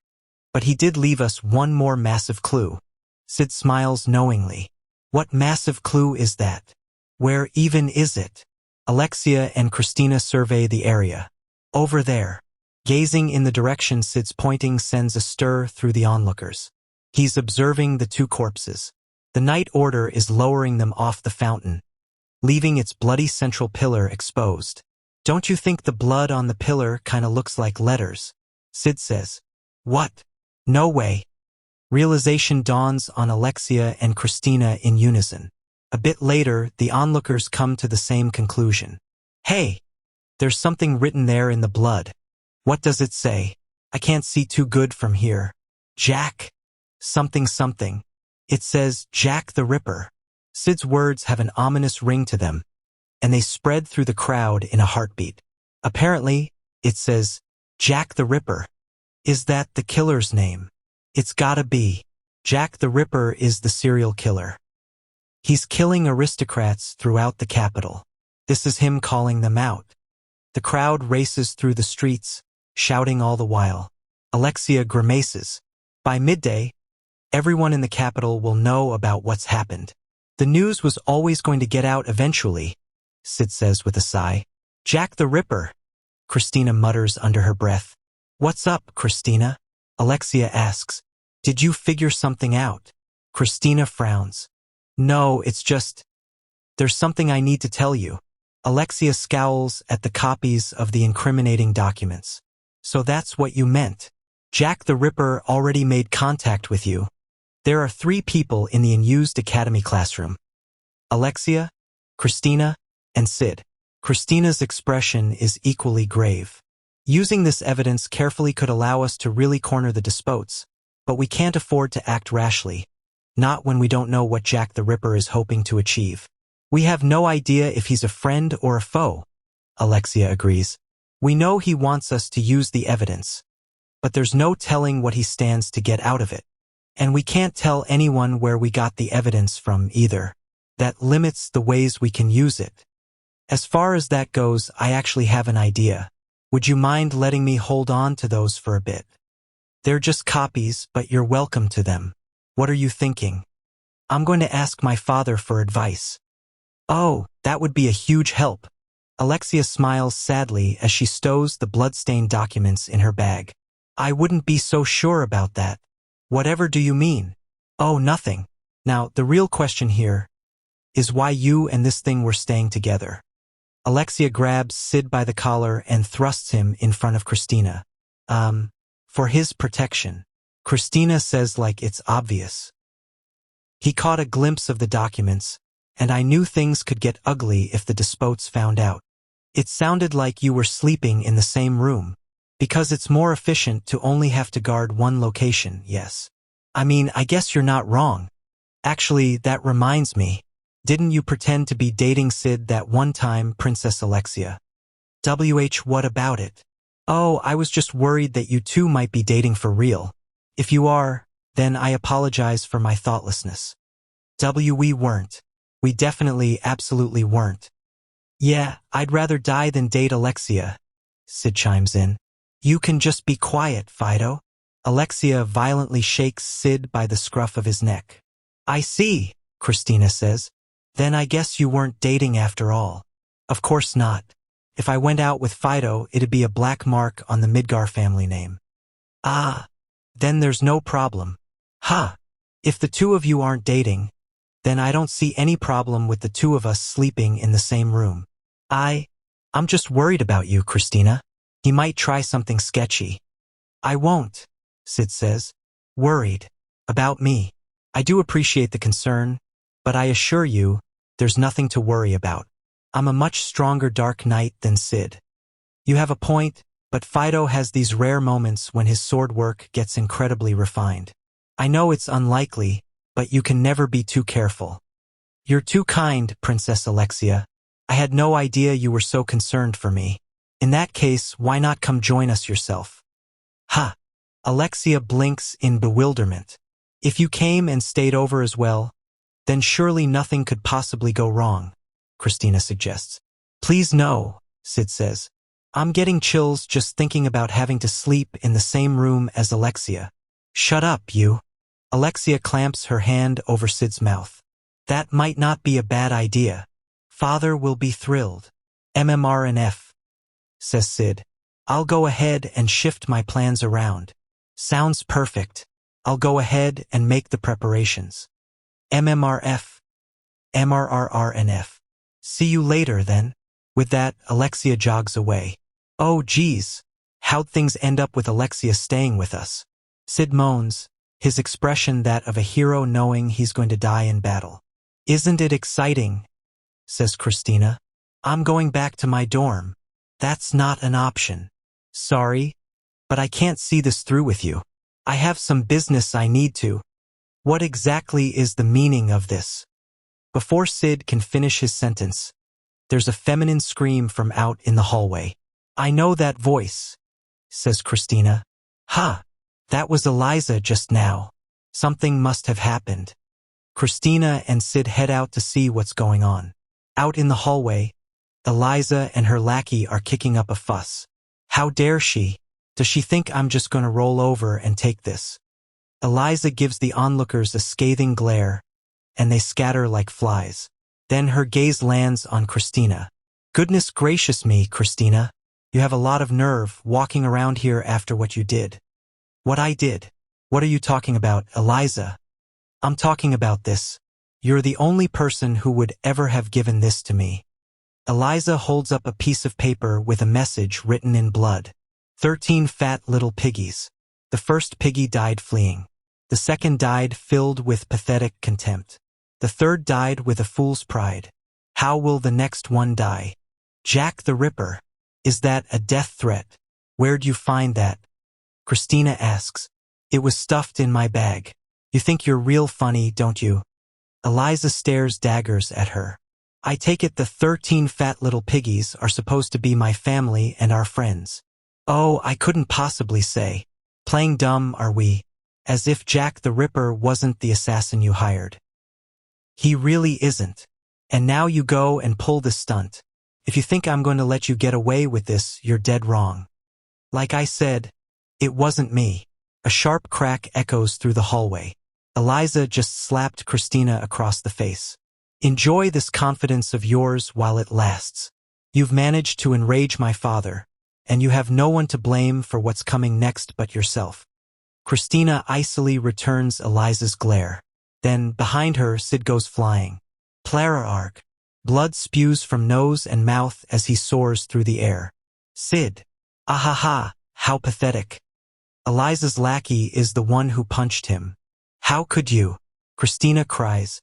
but he did leave us one more massive clue. Sid smiles knowingly. What massive clue is that? Where even is it? Alexia and Christina survey the area. Over there. Gazing in the direction Sid's pointing sends a stir through the onlookers. He's observing the 2 corpses. The Night Order is lowering them off the fountain, leaving its bloody central pillar exposed. Don't you think the blood on the pillar kinda looks like letters? Sid says. What? No way. Realization dawns on Alexia and Christina in unison. A bit later, the onlookers come to the same conclusion. Hey, there's something written there in the blood. What does it say? I can't see too good from here. Jack? Something something. It says Jack the Ripper. Sid's words have an ominous ring to them, and they spread through the crowd in a heartbeat. Apparently, it says Jack the Ripper. Is that the killer's name? It's gotta be. Jack the Ripper is the serial killer. He's killing aristocrats throughout the capital. This is him calling them out. The crowd races through the streets, shouting all the while. Alexia grimaces. By midday, everyone in the capital will know about what's happened. The news was always going to get out eventually, Sid says with a sigh. Jack the Ripper, Christina mutters under her breath. What's up, Christina? Alexia asks. Did you figure something out? Christina frowns. No, it's just, there's something I need to tell you. Alexia scowls at the copies of the incriminating documents. So that's what you meant. Jack the Ripper already made contact with you. There are 3 people in the unused academy classroom. Alexia, Christina, and Sid. Christina's expression is equally grave. Using this evidence carefully could allow us to really corner the despots, but we can't afford to act rashly. Not when we don't know what Jack the Ripper is hoping to achieve. We have no idea if he's a friend or a foe, Alexia agrees. We know he wants us to use the evidence, but there's no telling what he stands to get out of it. And we can't tell anyone where we got the evidence from either. That limits the ways we can use it. As far as that goes, I actually have an idea. Would you mind letting me hold on to those for a bit? They're just copies, but you're welcome to them. What are you thinking? I'm going to ask my father for advice. Oh, that would be a huge help. Alexia smiles sadly as she stows the blood-stained documents in her bag. I wouldn't be so sure about that. Whatever do you mean? Oh, nothing. Now, the real question here is why you and this thing were staying together. Alexia grabs Sid by the collar and thrusts him in front of Christina. For his protection. Christina says like it's obvious. He caught a glimpse of the documents, and I knew things could get ugly if the despots found out. It sounded like you were sleeping in the same room, because it's more efficient to only have to guard one location, yes. I mean, I guess you're not wrong. Actually, that reminds me. Didn't you pretend to be dating Sid that one time, Princess Alexia? What about it? Oh, I was just worried that you two might be dating for real. If you are, then I apologize for my thoughtlessness. We weren't. We definitely, absolutely weren't. Yeah, I'd rather die than date Alexia, Sid chimes in. You can just be quiet, Fido. Alexia violently shakes Sid by the scruff of his neck. I see, Christina says. Then I guess you weren't dating after all. Of course not. If I went out with Fido, it'd be a black mark on the Midgar family name. Ah, then there's no problem. Ha! If the two of you aren't dating, then I don't see any problem with the two of us sleeping in the same room. I'm just worried about you, Christina. He might try something sketchy. I won't, Sid says. Worried. About me. I do appreciate the concern, but I assure you, there's nothing to worry about. I'm a much stronger Dark Knight than Sid. You have a point, but Fido has these rare moments when his sword work gets incredibly refined. I know it's unlikely, but you can never be too careful. You're too kind, Princess Alexia. I had no idea you were so concerned for me. In that case, why not come join us yourself? Ha! Alexia blinks in bewilderment. If you came and stayed over as well, then surely nothing could possibly go wrong, Christina suggests. Please no, Sid says. I'm getting chills just thinking about having to sleep in the same room as Alexia. Shut up, you. Alexia clamps her hand over Sid's mouth. That might not be a bad idea. Father will be thrilled. MMRNF, says Sid. I'll go ahead and shift my plans around. Sounds perfect. I'll go ahead and make the preparations. MMRF. MRRRNF. See you later, then. With that, Alexia jogs away. Oh, geez. How'd things end up with Alexia staying with us? Sid moans, his expression that of a hero knowing he's going to die in battle. Isn't it exciting? Says Christina. I'm going back to my dorm. That's not an option. Sorry, but I can't see this through with you. I have some business I need to. What exactly is the meaning of this? Before Sid can finish his sentence, there's a feminine scream from out in the hallway. I know that voice, says Christina. Ha! That was Eliza just now. Something must have happened. Christina and Sid head out to see what's going on. Out in the hallway, Eliza and her lackey are kicking up a fuss. How dare she? Does she think I'm just going to roll over and take this? Eliza gives the onlookers a scathing glare, and they scatter like flies. Then her gaze lands on Christina. Goodness gracious me, Christina. You have a lot of nerve walking around here after what you did. What I did? What are you talking about, Eliza? I'm talking about this. You're the only person who would ever have given this to me. Eliza holds up a piece of paper with a message written in blood. 13 fat little piggies. The first piggy died fleeing. The second died filled with pathetic contempt. The third died with a fool's pride. How will the next one die? Jack the Ripper. Is that a death threat? Where'd you find that? Christina asks. It was stuffed in my bag. You think you're real funny, don't you? Eliza stares daggers at her. I take it the 13 fat little piggies are supposed to be my family and our friends. Oh, I couldn't possibly say. Playing dumb, are we? as if Jack the Ripper wasn't the assassin you hired. He really isn't. And now you go and pull this stunt. If you think I'm going to let you get away with this, you're dead wrong. Like I said, it wasn't me. A sharp crack echoes through the hallway. Eliza just slapped Christina across the face. Enjoy this confidence of yours while it lasts. You've managed to enrage my father, and you have no one to blame for what's coming next but yourself. Christina icily returns Eliza's glare. Then, behind her, Sid goes flying. Plara arg. Blood spews from nose and mouth as he soars through the air. Sid. Ahaha, how pathetic. Eliza's lackey is the one who punched him. How could you? Christina cries.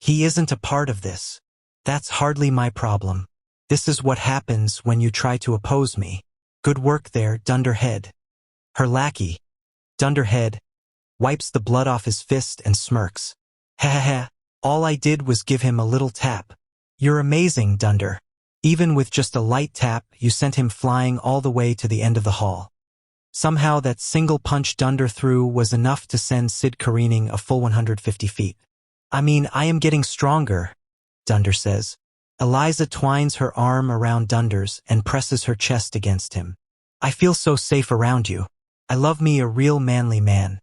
He isn't a part of this. That's hardly my problem. This is what happens when you try to oppose me. Good work there, Dunderhead. Her lackey, Dunderhead, wipes the blood off his fist and smirks. Heh, all I did was give him a little tap. You're amazing, Dunder. Even with just a light tap, you sent him flying all the way to the end of the hall. Somehow that single punch Dunder threw was enough to send Sid careening a full 150 feet. I mean, I am getting stronger, Dunder says. Eliza twines her arm around Dunder's and presses her chest against him. I feel so safe around you. I love me a real manly man.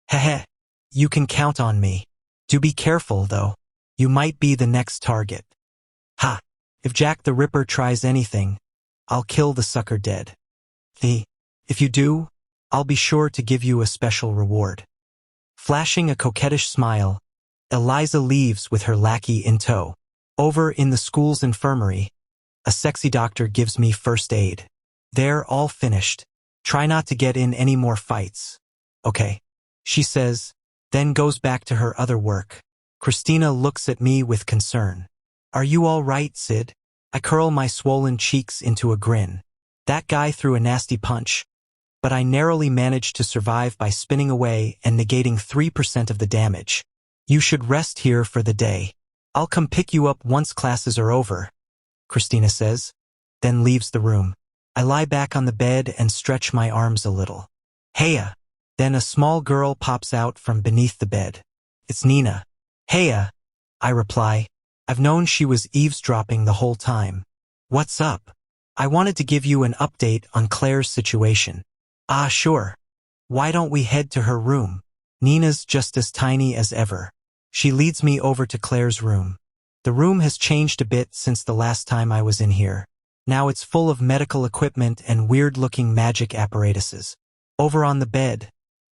Heh, you can count on me. Do be careful, though. You might be the next target. Ha! If Jack the Ripper tries anything, I'll kill the sucker dead. If you do, I'll be sure to give you a special reward. Flashing a coquettish smile, Eliza leaves with her lackey in tow. Over in the school's infirmary, a sexy doctor gives me first aid. They're all finished. Try not to get in any more fights. Okay, she says, then goes back to her other work. Christina looks at me with concern. Are you all right, Sid? I curl my swollen cheeks into a grin. That guy threw a nasty punch, but I narrowly managed to survive by spinning away and negating 3% of the damage. You should rest here for the day. I'll come pick you up once classes are over, Christina says, then leaves the room. I lie back on the bed and stretch my arms a little. Heya! Then a small girl pops out from beneath the bed. It's Nina. Heya! I reply. I've known she was eavesdropping the whole time. What's up? I wanted to give you an update on Claire's situation. Ah, sure. Why don't we head to her room? Nina's just as tiny as ever. She leads me over to Claire's room. The room has changed a bit since the last time I was in here. Now it's full of medical equipment and weird-looking magic apparatuses. Over on the bed,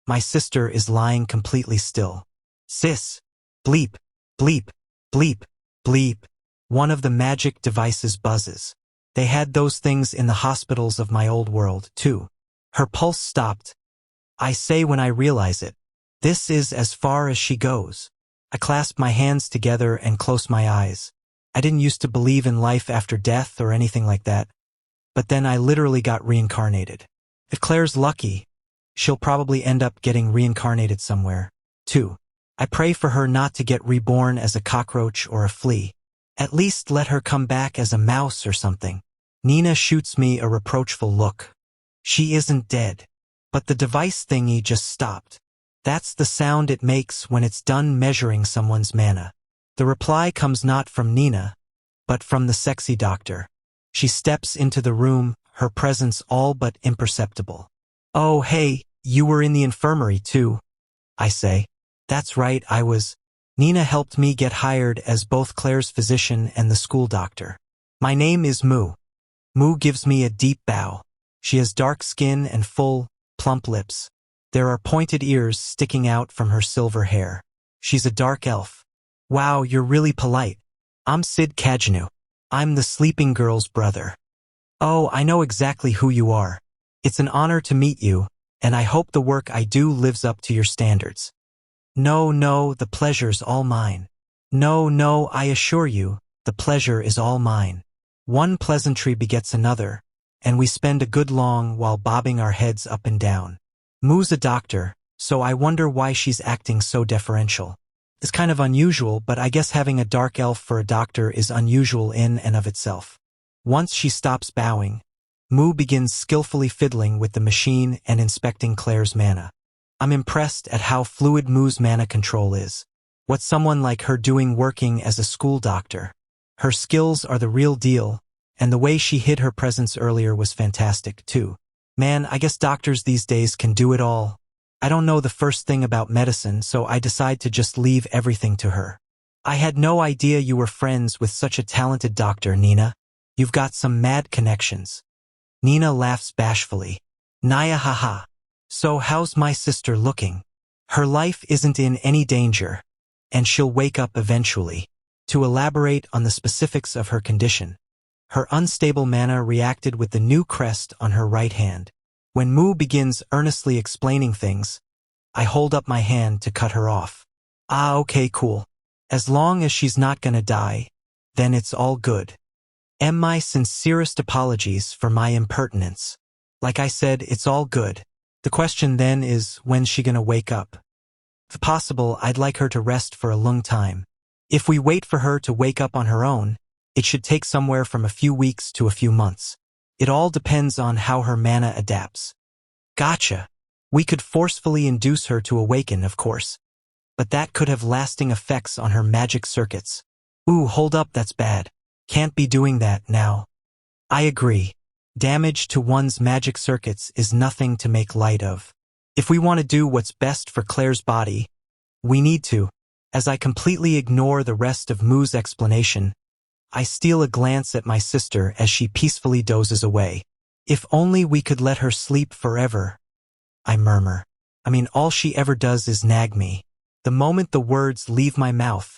my sister is lying completely still. Sis. Bleep, bleep, bleep, bleep. One of the magic devices buzzes. They had those things in the hospitals of my old world, too. Her pulse stopped. I say when I realize it. This is as far as she goes. I clasp my hands together and close my eyes. I didn't used to believe in life after death or anything like that. But then I literally got reincarnated. If Claire's lucky, she'll probably end up getting reincarnated somewhere, too. I pray for her not to get reborn as a cockroach or a flea. At least let her come back as a mouse or something. Nina shoots me a reproachful look. She isn't dead. But the device thingy just stopped. That's the sound it makes when it's done measuring someone's mana. The reply comes not from Nina, but from the sexy doctor. She steps into the room, her presence all but imperceptible. Oh, hey, you were in the infirmary too, I say. That's right, I was. Nina helped me get hired as both Claire's physician and the school doctor. My name is Moo. Moo gives me a deep bow. She has dark skin and full, plump lips. There are pointed ears sticking out from her silver hair. She's a dark elf. Wow, you're really polite. I'm Sid Kajanu. I'm the sleeping girl's brother. Oh, I know exactly who you are. It's an honor to meet you, and I hope the work I do lives up to your standards. No, the pleasure's all mine. No, I assure you, the pleasure is all mine. One pleasantry begets another, and we spend a good long while bobbing our heads up and down. Moo's a doctor, so I wonder why she's acting so deferential. It's kind of unusual, but I guess having a dark elf for a doctor is unusual in and of itself. Once she stops bowing, Moo begins skillfully fiddling with the machine and inspecting Claire's mana. I'm impressed at how fluid Mu's mana control is. What's someone like her doing working as a school doctor? Her skills are the real deal, and the way she hid her presence earlier was fantastic, too. Man, I guess doctors these days can do it all. I don't know the first thing about medicine, so I decide to just leave everything to her. I had no idea you were friends with such a talented doctor, Nina. You've got some mad connections. Nina laughs bashfully. Naya haha. So how's my sister looking? Her life isn't in any danger, and she'll wake up eventually. To elaborate on the specifics of her condition, her unstable mana reacted with the new crest on her right hand. When Mu begins earnestly explaining things, I hold up my hand to cut her off. Ah, okay, cool. As long as she's not gonna die, then it's all good. My sincerest apologies for my impertinence. Like I said, it's all good. The question then is, when's she gonna wake up? If possible, I'd like her to rest for a long time. If we wait for her to wake up on her own, it should take somewhere from a few weeks to a few months. It all depends on how her mana adapts. Gotcha. We could forcefully induce her to awaken, of course. But that could have lasting effects on her magic circuits. Ooh, hold up, that's bad. Can't be doing that now. I agree. Damage to one's magic circuits is nothing to make light of. If we want to do what's best for Claire's body, we need to. As I completely ignore the rest of Mu's explanation, I steal a glance at my sister as she peacefully dozes away. If only we could let her sleep forever, I murmur. I mean, all she ever does is nag me. The moment the words leave my mouth,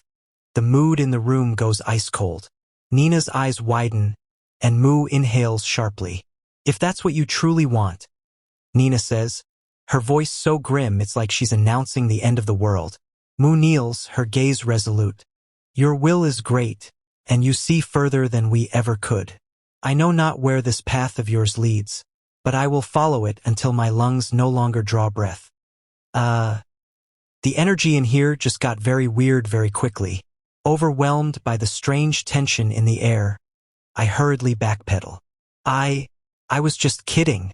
the mood in the room goes ice cold. Nina's eyes widen, and Mu inhales sharply. If that's what you truly want, Nina says, her voice so grim it's like she's announcing the end of the world. Mu kneels, her gaze resolute. Your will is great, and you see further than we ever could. I know not where this path of yours leads, but I will follow it until my lungs no longer draw breath. The energy in here just got very weird very quickly. Overwhelmed by the strange tension in the air, I hurriedly backpedal. I was just kidding.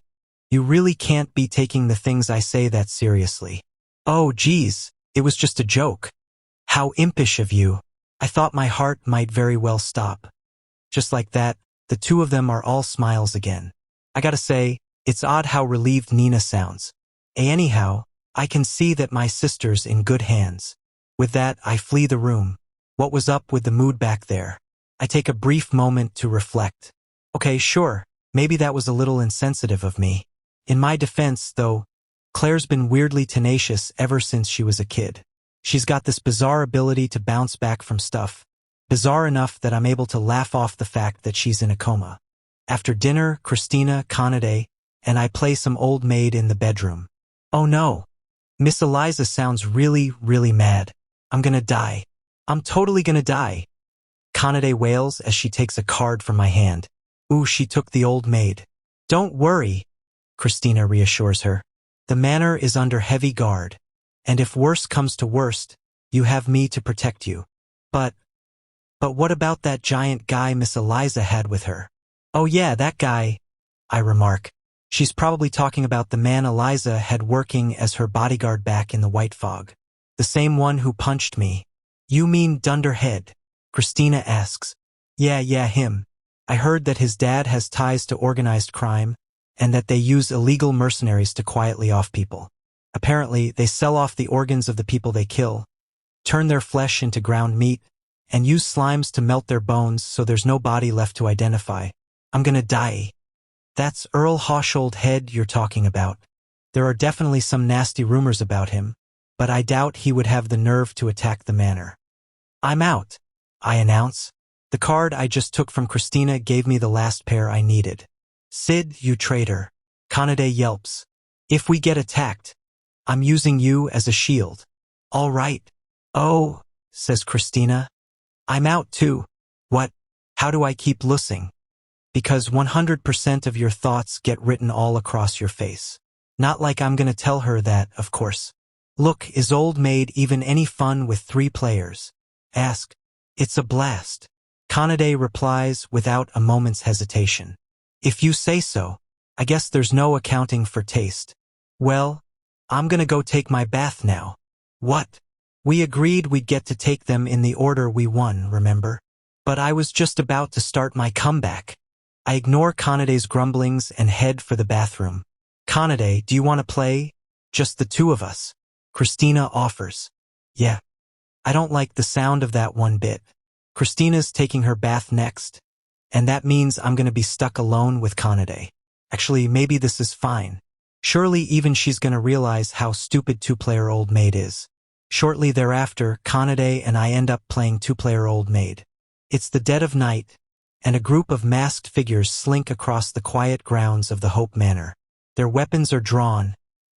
You really can't be taking the things I say that seriously. Oh, geez, it was just a joke. How impish of you. I thought my heart might very well stop. Just like that, the two of them are all smiles again. I gotta say, it's odd how relieved Nina sounds. Anyhow, I can see that my sister's in good hands. With that, I flee the room. What was up with the mood back there? I take a brief moment to reflect. Okay, sure, maybe that was a little insensitive of me. In my defense, though, Claire's been weirdly tenacious ever since she was a kid. She's got this bizarre ability to bounce back from stuff. Bizarre enough that I'm able to laugh off the fact that she's in a coma. After dinner, Christina, Kanade, and I play some old maid in the bedroom. Oh no. Miss Eliza sounds really, really mad. I'm gonna die. I'm totally gonna die. Kanade wails as she takes a card from my hand. Ooh, she took the old maid. Don't worry, Christina reassures her. The manor is under heavy guard, and if worse comes to worst, you have me to protect you. But what about that giant guy Miss Eliza had with her? Oh yeah, that guy, I remark. She's probably talking about the man Eliza had working as her bodyguard back in the White Fog. The same one who punched me. You mean Dunderhead? Christina asks. Yeah, him. I heard that his dad has ties to organized crime, and that they use illegal mercenaries to quietly off people. Apparently, they sell off the organs of the people they kill, turn their flesh into ground meat, and use slimes to melt their bones so there's no body left to identify. I'm gonna die. That's Earl Hawshold Head you're talking about. There are definitely some nasty rumors about him, but I doubt he would have the nerve to attack the manor. I'm out, I announce. The card I just took from Christina gave me the last pair I needed. Sid, you traitor. Kanade yelps. If we get attacked, I'm using you as a shield. All right. Oh, says Christina. I'm out too. What? How do I keep losing? Because 100% of your thoughts get written all across your face. Not like I'm gonna tell her that, of course. Look, is Old Maid even any fun with 3 players? Ask. It's a blast. Kanade replies without a moment's hesitation. If you say so, I guess there's no accounting for taste. Well, I'm gonna go take my bath now. What? We agreed we'd get to take them in the order we won, remember? But I was just about to start my comeback. I ignore Kanade's grumblings and head for the bathroom. Kanade, do you want to play? Just the two of us. Christina offers. Yeah. I don't like the sound of that one bit. Christina's taking her bath next, and that means I'm gonna be stuck alone with Kanade. Actually, maybe this is fine. Surely even she's gonna realize how stupid two-player old maid is. Shortly thereafter, Kanade and I end up playing two-player old maid. It's the dead of night, and a group of masked figures slink across the quiet grounds of the Hope Manor. Their weapons are drawn,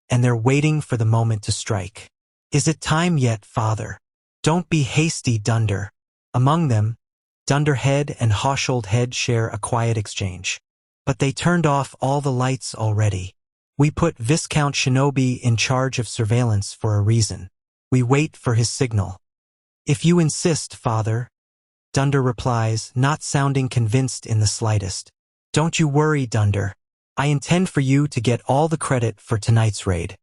and they're waiting for the moment to strike. Is it time yet, father? Don't be hasty, Dunder. Among them, Dunderhead and Hosholdhead share a quiet exchange. But they turned off all the lights already. We put Viscount Shinobi in charge of surveillance for a reason. We wait for his signal. If you insist, father, Dunder replies, not sounding convinced in the slightest. Don't you worry, Dunder. I intend for you to get all the credit for tonight's raid.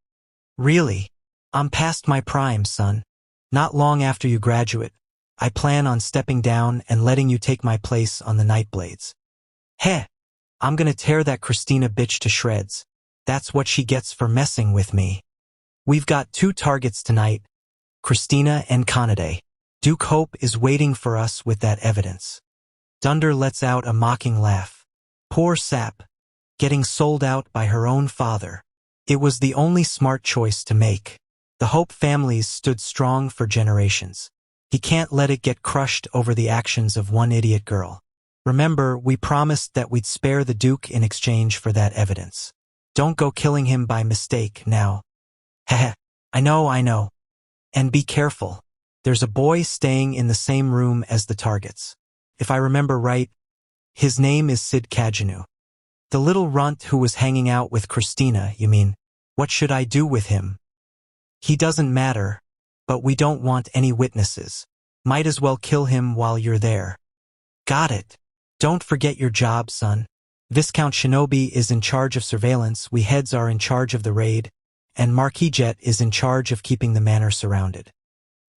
Really? I'm past my prime, son. Not long after you graduate, I plan on stepping down and letting you take my place on the Nightblades. Heh, I'm gonna tear that Christina bitch to shreds. That's what she gets for messing with me. We've got 2 targets tonight, Christina and Kanade. Duke Hope is waiting for us with that evidence. Dunder lets out a mocking laugh. Poor sap, getting sold out by her own father. It was the only smart choice to make. The Hope families stood strong for generations. He can't let it get crushed over the actions of one idiot girl. Remember, we promised that we'd spare the Duke in exchange for that evidence. Don't go killing him by mistake now. Heh, I know. And be careful. There's a boy staying in the same room as the targets. If I remember right, his name is Sid Kajanu. The little runt who was hanging out with Christina, you mean? What should I do with him? He doesn't matter, but we don't want any witnesses. Might as well kill him while you're there. Got it. Don't forget your job, son. Viscount Shinobi is in charge of surveillance, we heads are in charge of the raid, and Marquis Jet is in charge of keeping the manor surrounded.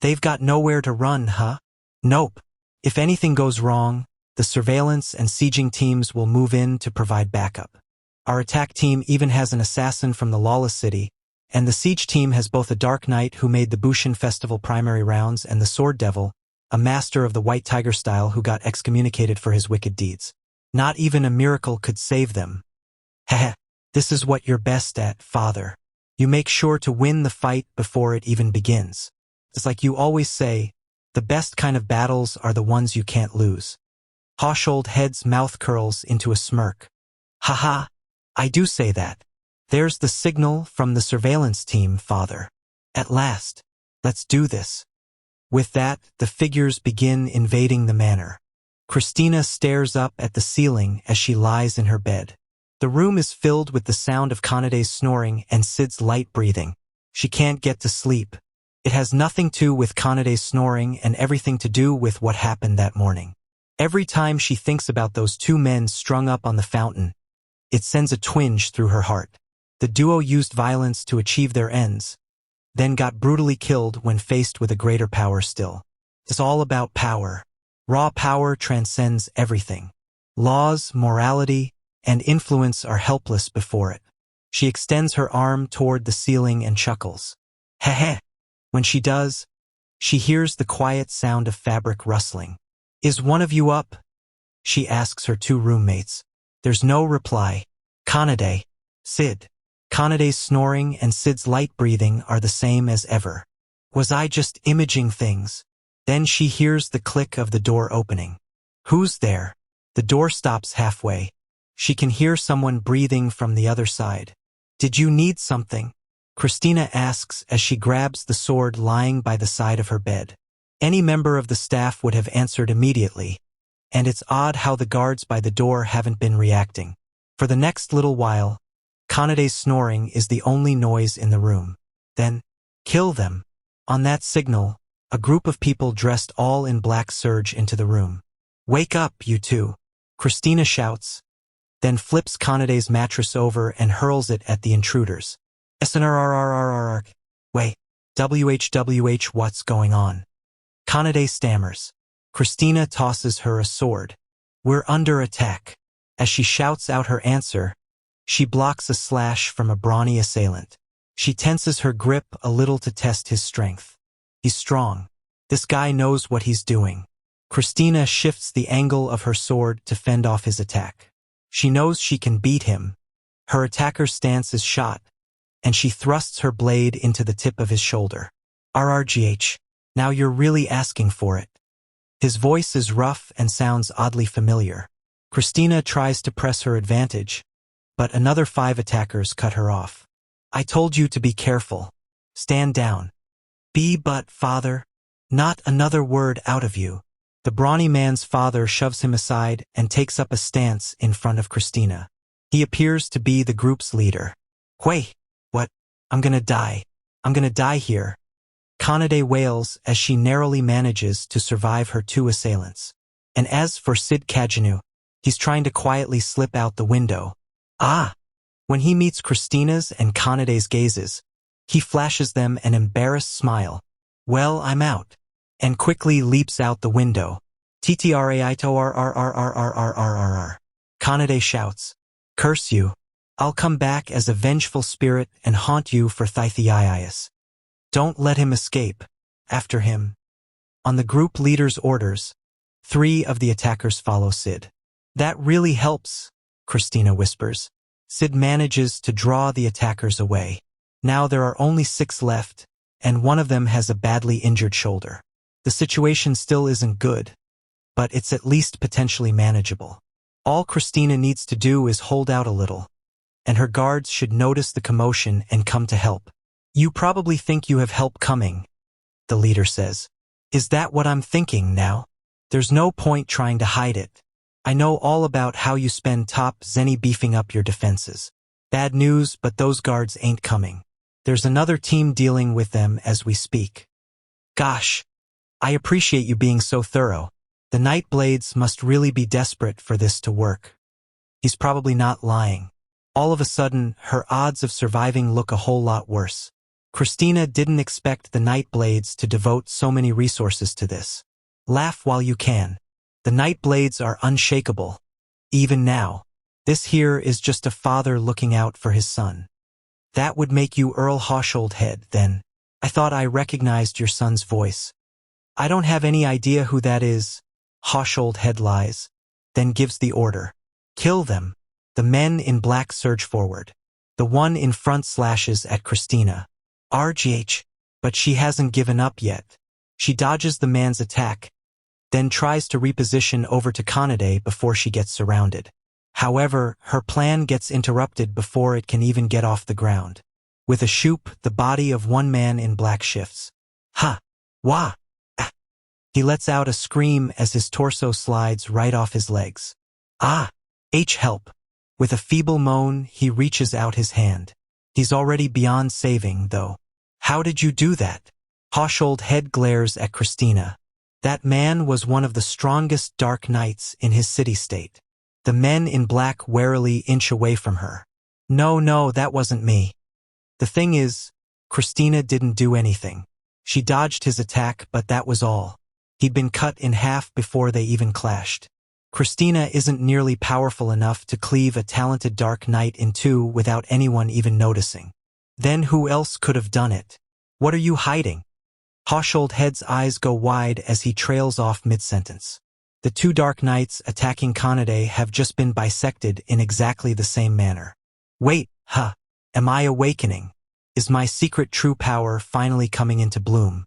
They've got nowhere to run, huh? Nope. If anything goes wrong, the surveillance and sieging teams will move in to provide backup. Our attack team even has an assassin from the Lawless City, and the siege team has both a Dark Knight who made the Bushin Festival primary rounds and the Sword Devil, a master of the White Tiger style who got excommunicated for his wicked deeds. Not even a miracle could save them. Heh, this is what you're best at, father. You make sure to win the fight before it even begins. It's like you always say, the best kind of battles are the ones you can't lose. Hosholdhead's mouth curls into a smirk. Haha, I do say that. There's the signal from the surveillance team, father. At last, let's do this. With that, the figures begin invading the manor. Christina stares up at the ceiling as she lies in her bed. The room is filled with the sound of Kanade's snoring and Sid's light breathing. She can't get to sleep. It has nothing to do with Kanade's snoring and everything to do with what happened that morning. Every time she thinks about those 2 men strung up on the fountain, it sends a twinge through her heart. The duo used violence to achieve their ends, then got brutally killed when faced with a greater power still. It's all about power. Raw power transcends everything. Laws, morality, and influence are helpless before it. She extends her arm toward the ceiling and chuckles. Heh. When she does, she hears the quiet sound of fabric rustling. Is one of you up? She asks her 2 roommates. There's no reply. Kanade, Sid. Kanade's snoring and Sid's light breathing are the same as ever. Was I just imaging things? Then she hears the click of the door opening. Who's there? The door stops halfway. She can hear someone breathing from the other side. Did you need something? Christina asks as she grabs the sword lying by the side of her bed. Any member of the staff would have answered immediately, and it's odd how the guards by the door haven't been reacting. For the next little while, Kanade's snoring is the only noise in the room. Then, kill them. On that signal, a group of people dressed all in black surge into the room. Wake up, you 2. Christina shouts, then flips Kanade's mattress over and hurls it at the intruders. SNRRRRRR. Wait. WHWH, what's going on? Kanade stammers. Christina tosses her a sword. We're under attack. As she shouts out her answer, she blocks a slash from a brawny assailant. She tenses her grip a little to test his strength. He's strong. This guy knows what he's doing. Christina shifts the angle of her sword to fend off his attack. She knows she can beat him. Her attacker's stance is shot, and she thrusts her blade into the tip of his shoulder. RRGH, now you're really asking for it. His voice is rough and sounds oddly familiar. Christina tries to press her advantage, but another 5 attackers cut her off. I told you to be careful. Stand down. But father, not another word out of you. The brawny man's father shoves him aside and takes up a stance in front of Christina. He appears to be the group's leader. Wait, what? I'm gonna die. I'm gonna die here. Kanade wails as she narrowly manages to survive her 2 assailants. And as for Sid Kajanu, he's trying to quietly slip out the window. When he meets Christina's and Kanade's gazes, he flashes them an embarrassed smile. Well, I'm out. And quickly leaps out the window. TTRAITORRRRRRRRRR. Kanade shouts. Curse you. I'll come back as a vengeful spirit and haunt you for Thythiias. Don't let him escape. After him. On the group leader's orders, 3 of the attackers follow Sid. That really helps, Christina whispers. Sid manages to draw the attackers away. Now there are only 6 left, and one of them has a badly injured shoulder. The situation still isn't good, but it's at least potentially manageable. All Christina needs to do is hold out a little, and her guards should notice the commotion and come to help. You probably think you have help coming, the leader says. Is that what I'm thinking now? There's no point trying to hide it. I know all about how you spend top zenny beefing up your defenses. Bad news, but those guards ain't coming. There's another team dealing with them as we speak. Gosh, I appreciate you being so thorough. The Nightblades must really be desperate for this to work. He's probably not lying. All of a sudden, her odds of surviving look a whole lot worse. Christina didn't expect the Nightblades to devote so many resources to this. Laugh while you can. The Nightblades are unshakable. Even now. This here is just a father looking out for his son. That would make you Earl Hawsholdhead, then. I thought I recognized your son's voice. I don't have any idea who that is. Hawsholdhead lies, then gives the order. Kill them. The men in black surge forward. The one in front slashes at Christina. RGH. But she hasn't given up yet. She dodges the man's attack, then tries to reposition over to Kanade before she gets surrounded. However, her plan gets interrupted before it can even get off the ground. With a shoop, the body of one man in black shifts. Ha! Wah! Ah! He lets out a scream as his torso slides right off his legs. Help! With a feeble moan, he reaches out his hand. He's already beyond saving, though. How did you do that? Hawsholdhead glares at Christina. That man was one of the strongest dark knights in his city-state. The men in black warily inch away from her. No, that wasn't me. The thing is, Christina didn't do anything. She dodged his attack, but that was all. He'd been cut in half before they even clashed. Christina isn't nearly powerful enough to cleave a talented dark knight in 2 without anyone even noticing. Then who else could have done it? What are you hiding? Hawsholdhead's eyes go wide as he trails off mid-sentence. The 2 dark knights attacking Kanade have just been bisected in exactly the same manner. Wait, am I awakening? Is my secret true power finally coming into bloom?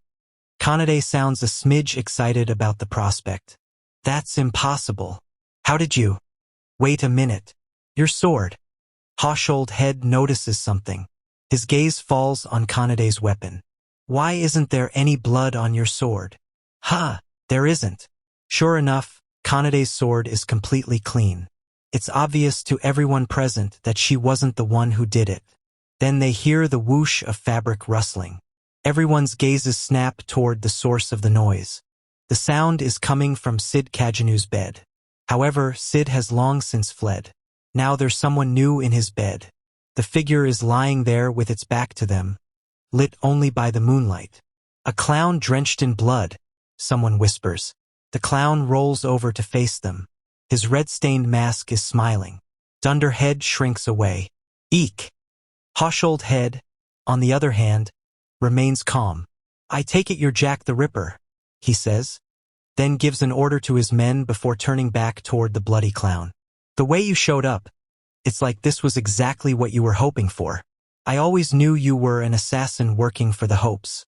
Kanade sounds a smidge excited about the prospect. That's impossible. How did you? Wait a minute. Your sword. Hawsholdhead notices something. His gaze falls on Kanade's weapon. Why isn't there any blood on your sword? There isn't. Sure enough, Kanade's sword is completely clean. It's obvious to everyone present that she wasn't the one who did it. Then they hear the whoosh of fabric rustling. Everyone's gazes snap toward the source of the noise. The sound is coming from Sid Kajanu's bed. However, Sid has long since fled. Now there's someone new in his bed. The figure is lying there with its back to them, lit only by the moonlight. A clown drenched in blood, someone whispers. The clown rolls over to face them. His red-stained mask is smiling. Dunderhead shrinks away. Eek! Hoshold Head, on the other hand, remains calm. I take it you're Jack the Ripper, he says, then gives an order to his men before turning back toward the bloody clown. The way you showed up, it's like this was exactly what you were hoping for. I always knew you were an assassin working for the Hopes.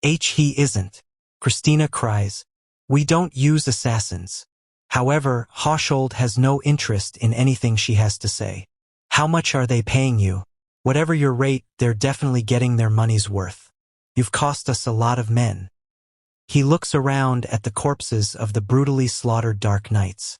He isn't. Christina cries. We don't use assassins. However, Hoshold has no interest in anything she has to say. How much are they paying you? Whatever your rate, they're definitely getting their money's worth. You've cost us a lot of men. He looks around at the corpses of the brutally slaughtered Dark Knights.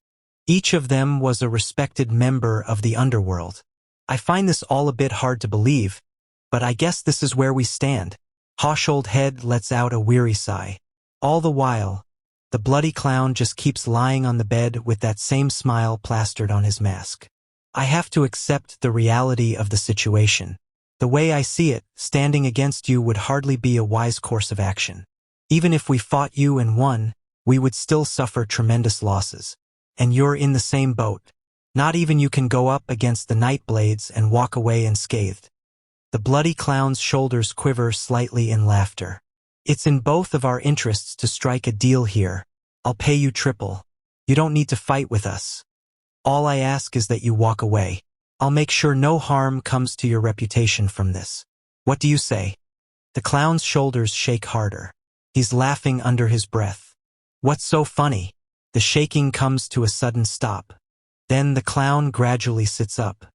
Each of them was a respected member of the underworld. I find this all a bit hard to believe, but I guess this is where we stand. Hoshold Head lets out a weary sigh. All the while, the bloody clown just keeps lying on the bed with that same smile plastered on his mask. I have to accept the reality of the situation. The way I see it, standing against you would hardly be a wise course of action. Even if we fought you and won, we would still suffer tremendous losses. And you're in the same boat. Not even you can go up against the Nightblades and walk away unscathed. The bloody clown's shoulders quiver slightly in laughter. It's in both of our interests to strike a deal here. I'll pay you triple. You don't need to fight with us. All I ask is that you walk away. I'll make sure no harm comes to your reputation from this. What do you say? The clown's shoulders shake harder. He's laughing under his breath. What's so funny? The shaking comes to a sudden stop. Then the clown gradually sits up.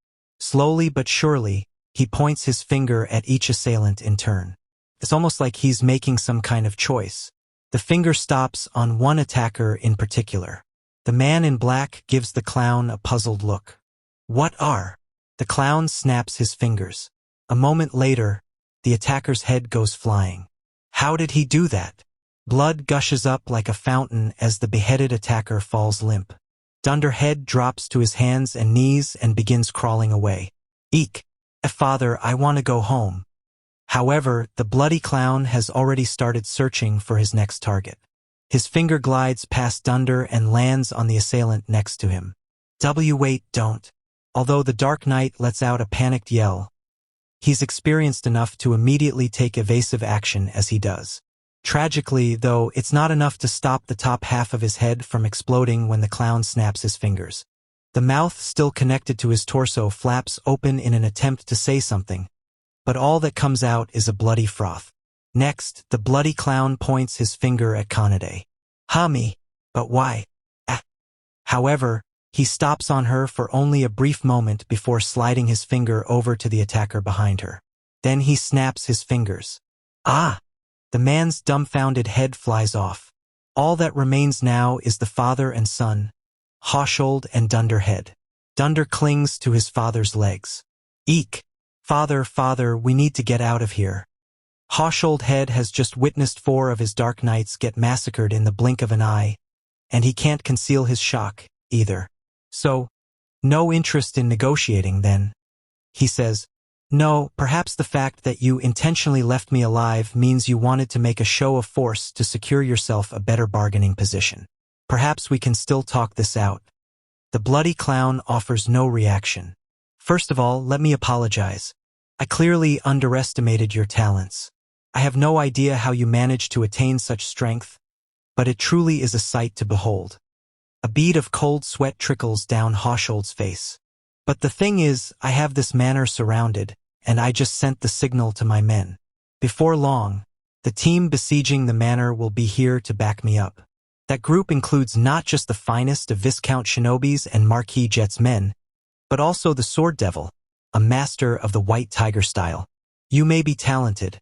Slowly but surely, he points his finger at each assailant in turn. It's almost like he's making some kind of choice. The finger stops on one attacker in particular. The man in black gives the clown a puzzled look. What are? The clown snaps his fingers. A moment later, the attacker's head goes flying. How did he do that? Blood gushes up like a fountain as the beheaded attacker falls limp. Dunderhead drops to his hands and knees and begins crawling away. Eek! Father, I want to go home. However, the bloody clown has already started searching for his next target. His finger glides past Dunder and lands on the assailant next to him. Wait, don't. Although the Dark Knight lets out a panicked yell, he's experienced enough to immediately take evasive action as he does. Tragically, though, it's not enough to stop the top half of his head from exploding when the clown snaps his fingers. The mouth still connected to his torso flaps open in an attempt to say something, but all that comes out is a bloody froth. Next, the bloody clown points his finger at Kanade. Me, but why? However, he stops on her for only a brief moment before sliding his finger over to the attacker behind her. Then he snaps his fingers. The man's dumbfounded head flies off. All that remains now is the father and son, Hoshold and Dunderhead. Dunder clings to his father's legs. Eek! Father, we need to get out of here. Hoshold Head has just witnessed 4 of his Dark Knights get massacred in the blink of an eye, and he can't conceal his shock, either. So, no interest in negotiating, then. He says, No, perhaps the fact that you intentionally left me alive means you wanted to make a show of force to secure yourself a better bargaining position. Perhaps we can still talk this out. The bloody clown offers no reaction. First of all, let me apologize. I clearly underestimated your talents. I have no idea how you managed to attain such strength, but it truly is a sight to behold. A bead of cold sweat trickles down Hoshold's face. But the thing is, I have this manor surrounded, and I just sent the signal to my men. Before long, the team besieging the manor will be here to back me up. That group includes not just the finest of Viscount Shinobi's and Marquis Jet's men, but also the Sword Devil, a master of the White Tiger style. You may be talented,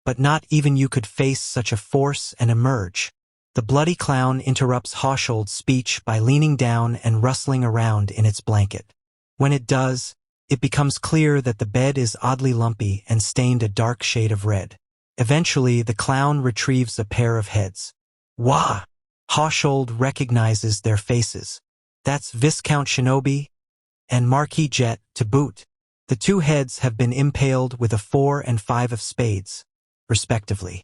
but not even you could face such a force and emerge. The bloody clown interrupts Hoshold's speech by leaning down and rustling around in its blanket. When it does, it becomes clear that the bed is oddly lumpy and stained a dark shade of red. Eventually, the clown retrieves a pair of heads. Wah! Hoshold recognizes their faces. That's Viscount Shinobi and Marquis Jet to boot. The two heads have been impaled with a 4 and 5 of spades, respectively.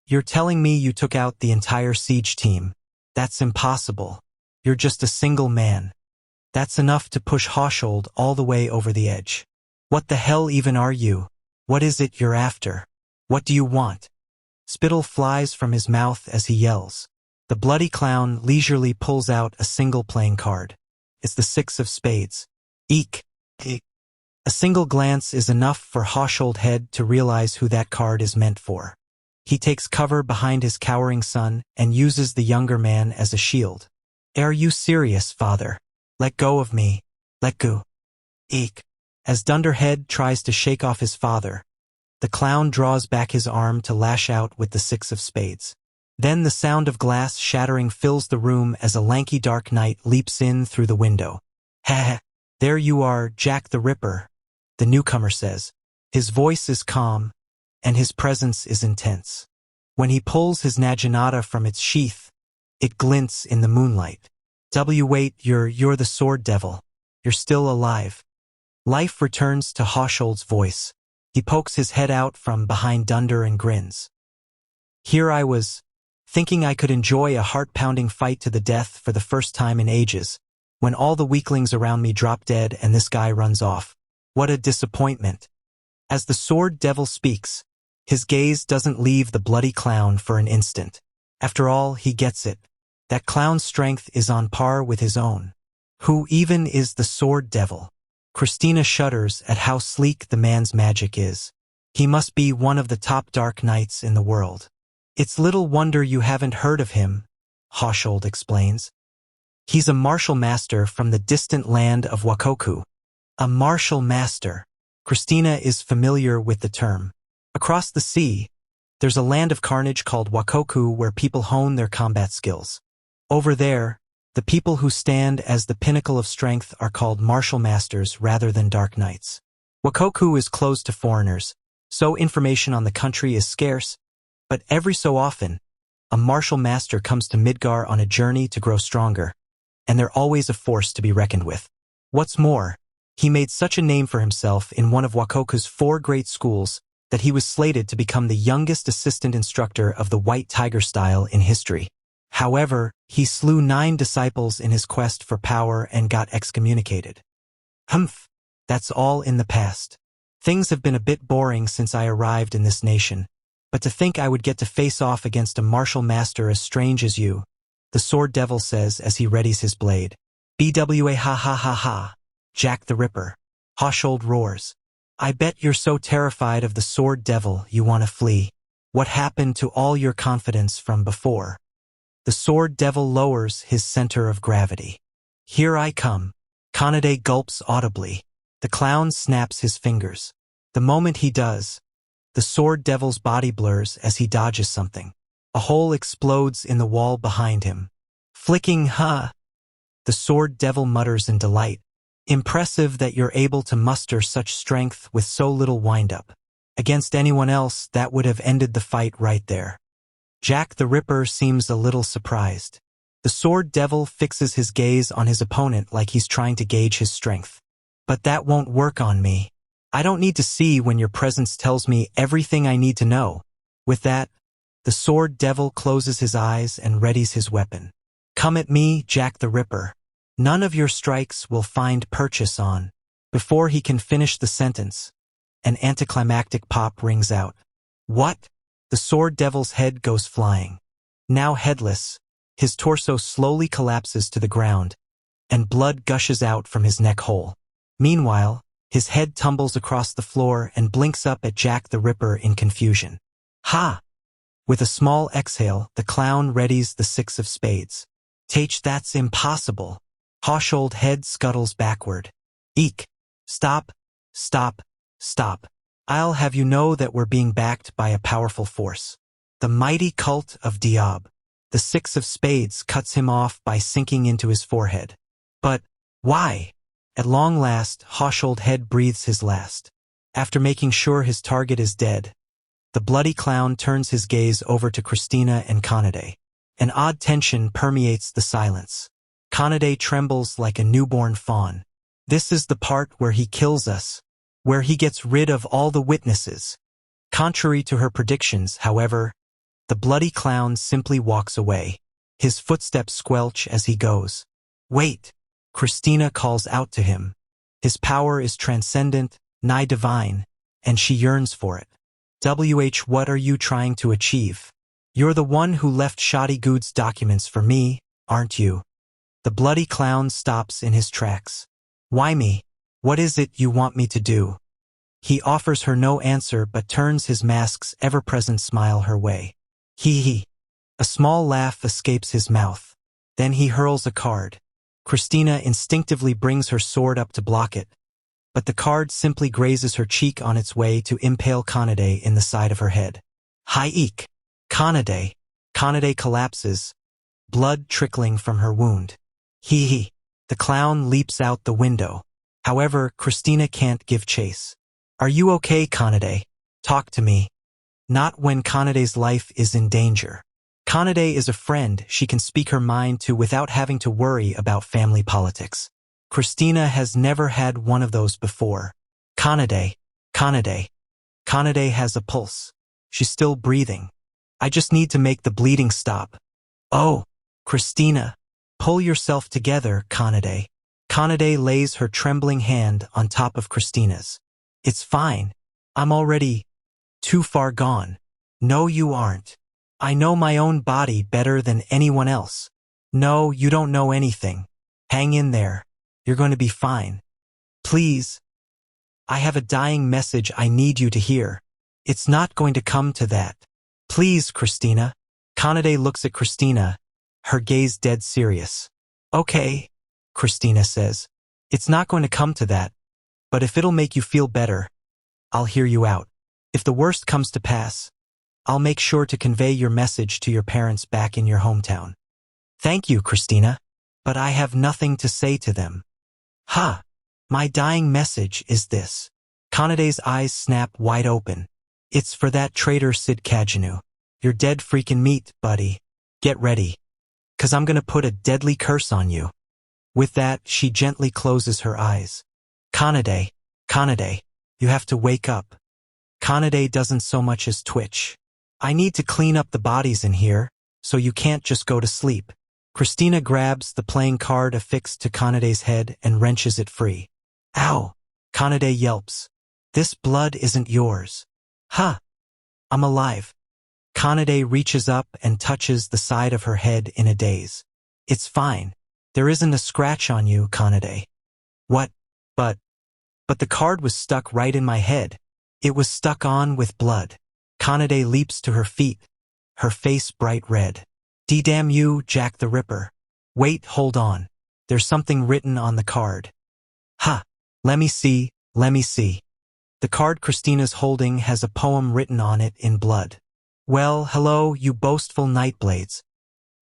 You're telling me you took out the entire siege team? That's impossible. You're just a single man. That's enough to push Hoshold all the way over the edge. What the hell even are you? What is it you're after? What do you want? Spittle flies from his mouth as he yells. The bloody clown leisurely pulls out a single playing card. It's the 6 of spades. Eek! Eek! A single glance is enough for Hoshold Head to realize who that card is meant for. He takes cover behind his cowering son and uses the younger man as a shield. Are you serious, father? Let go of me. Let go. Eek! As Dunderhead tries to shake off his father, the clown draws back his arm to lash out with the 6 of spades. Then the sound of glass shattering fills the room as a lanky dark knight leaps in through the window. Ha! There you are, Jack the Ripper, the newcomer says. His voice is calm, and his presence is intense. When he pulls his naginata from its sheath, it glints in the moonlight. Wait, you're the sword devil. You're still alive. Life returns to Hoshold's voice. He pokes his head out from behind Dunder and grins. Here I was, thinking I could enjoy a heart-pounding fight to the death for the first time in ages, when all the weaklings around me drop dead and this guy runs off. What a disappointment. As the sword devil speaks, his gaze doesn't leave the bloody clown for an instant. After all, he gets it. That clown's strength is on par with his own. Who even is the sword devil? Christina shudders at how sleek the man's magic is. He must be one of the top dark knights in the world. It's little wonder you haven't heard of him, Hoshold explains. He's a martial master from the distant land of Wakoku. A martial master. Christina is familiar with the term. Across the sea, there's a land of carnage called Wakoku where people hone their combat skills. Over there, the people who stand as the pinnacle of strength are called martial masters rather than dark knights. Wakoku is closed to foreigners, so information on the country is scarce, but every so often, a martial master comes to Midgar on a journey to grow stronger, and they're always a force to be reckoned with. What's more, he made such a name for himself in one of Wakoku's 4 great schools that he was slated to become the youngest assistant instructor of the White Tiger style in history. However, he slew 9 disciples in his quest for power and got excommunicated. Humph, that's all in the past. Things have been a bit boring since I arrived in this nation, but to think I would get to face off against a martial master as strange as you, the sword devil says as he readies his blade. BWA ha ha ha ha, Jack the Ripper. Hoshold roars. I bet you're so terrified of the sword devil you want to flee. What happened to all your confidence from before? The sword devil lowers his center of gravity. Here I come. Kanade gulps audibly. The clown snaps his fingers. The moment he does, the sword devil's body blurs as he dodges something. A hole explodes in the wall behind him. Flicking huh? The sword devil mutters in delight. Impressive that you're able to muster such strength with so little wind-up. Against anyone else, that would have ended the fight right there. Jack the Ripper seems a little surprised. The sword devil fixes his gaze on his opponent like he's trying to gauge his strength. But that won't work on me. I don't need to see when your presence tells me everything I need to know. With that, the sword devil closes his eyes and readies his weapon. Come at me, Jack the Ripper. None of your strikes will find purchase on. Before he can finish the sentence, an anticlimactic pop rings out. What? The sword devil's head goes flying. Now headless, his torso slowly collapses to the ground, and blood gushes out from his neck hole. Meanwhile, his head tumbles across the floor and blinks up at Jack the Ripper in confusion. Ha! With a small exhale, the clown readies the 6 of spades. That's impossible. Hoshold Head scuttles backward. Eek! Stop! Stop! Stop! I'll have you know that we're being backed by a powerful force. The mighty cult of Diab. The 6 of spades cuts him off by sinking into his forehead. But why? At long last, Hoshold Head breathes his last. After making sure his target is dead, the bloody clown turns his gaze over to Christina and Kanade. An odd tension permeates the silence. Kanade trembles like a newborn fawn. This is the part where he kills us. where he gets rid of all the witnesses. Contrary to her predictions, however, the bloody clown simply walks away. His footsteps squelch as he goes. Wait! Christina calls out to him. His power is transcendent, nigh divine, and she yearns for it. What are you trying to achieve? You're the one who left Shoddy Good's documents for me, aren't you? The bloody clown stops in his tracks. Why me? What is it you want me to do? He offers her no answer but turns his mask's ever-present smile her way. Hee. A small laugh escapes his mouth. Then he hurls a card. Christina instinctively brings her sword up to block it, but the card simply grazes her cheek on its way to impale Kanade in the side of her head. Hi-eek! Kanade! Kanade collapses, blood trickling from her wound. Hee. The clown leaps out the window. However, Christina can't give chase. Are you okay, Kanade? Talk to me. Not when Kanade's life is in danger. Kanade is a friend she can speak her mind to without having to worry about family politics. Christina has never had one of those before. Kanade. Kanade has a pulse. She's still breathing. I just need to make the bleeding stop. Oh, Christina. Pull yourself together, Kanade. Kanade lays her trembling hand on top of Christina's. It's fine. I'm already too far gone. No, you aren't. I know my own body better than anyone else. No, you don't know anything. Hang in there. You're going to be fine. Please. I have a dying message I need you to hear. It's not going to come to that. Please, Christina. Kanade looks at Christina, her gaze dead serious. Okay, Christina says. It's not going to come to that, but if it'll make you feel better, I'll hear you out. If the worst comes to pass, I'll make sure to convey your message to your parents back in your hometown. Thank you, Christina, but I have nothing to say to them. Ha! My dying message is this. Kanade's eyes snap wide open. It's for that traitor Sid Kajanu. You're dead freaking meat, buddy. Get ready. 'Cause I'm gonna put a deadly curse on you. With that, she gently closes her eyes. Kanade, you have to wake up. Kanade doesn't so much as twitch. I need to clean up the bodies in here, so you can't just go to sleep. Christina grabs the playing card affixed to Kanade's head and wrenches it free. Ow! Kanade yelps. This blood isn't yours. Ha! I'm alive. Kanade reaches up and touches the side of her head in a daze. It's fine. There isn't a scratch on you, Kanade. What? But the card was stuck right in my head. It was stuck on with blood. Kanade leaps to her feet, her face bright red. D-damn you, Jack the Ripper. Wait, hold on. There's something written on the card. Ha! Let me see. The card Christina's holding has a poem written on it in blood. Well, hello, you boastful nightblades.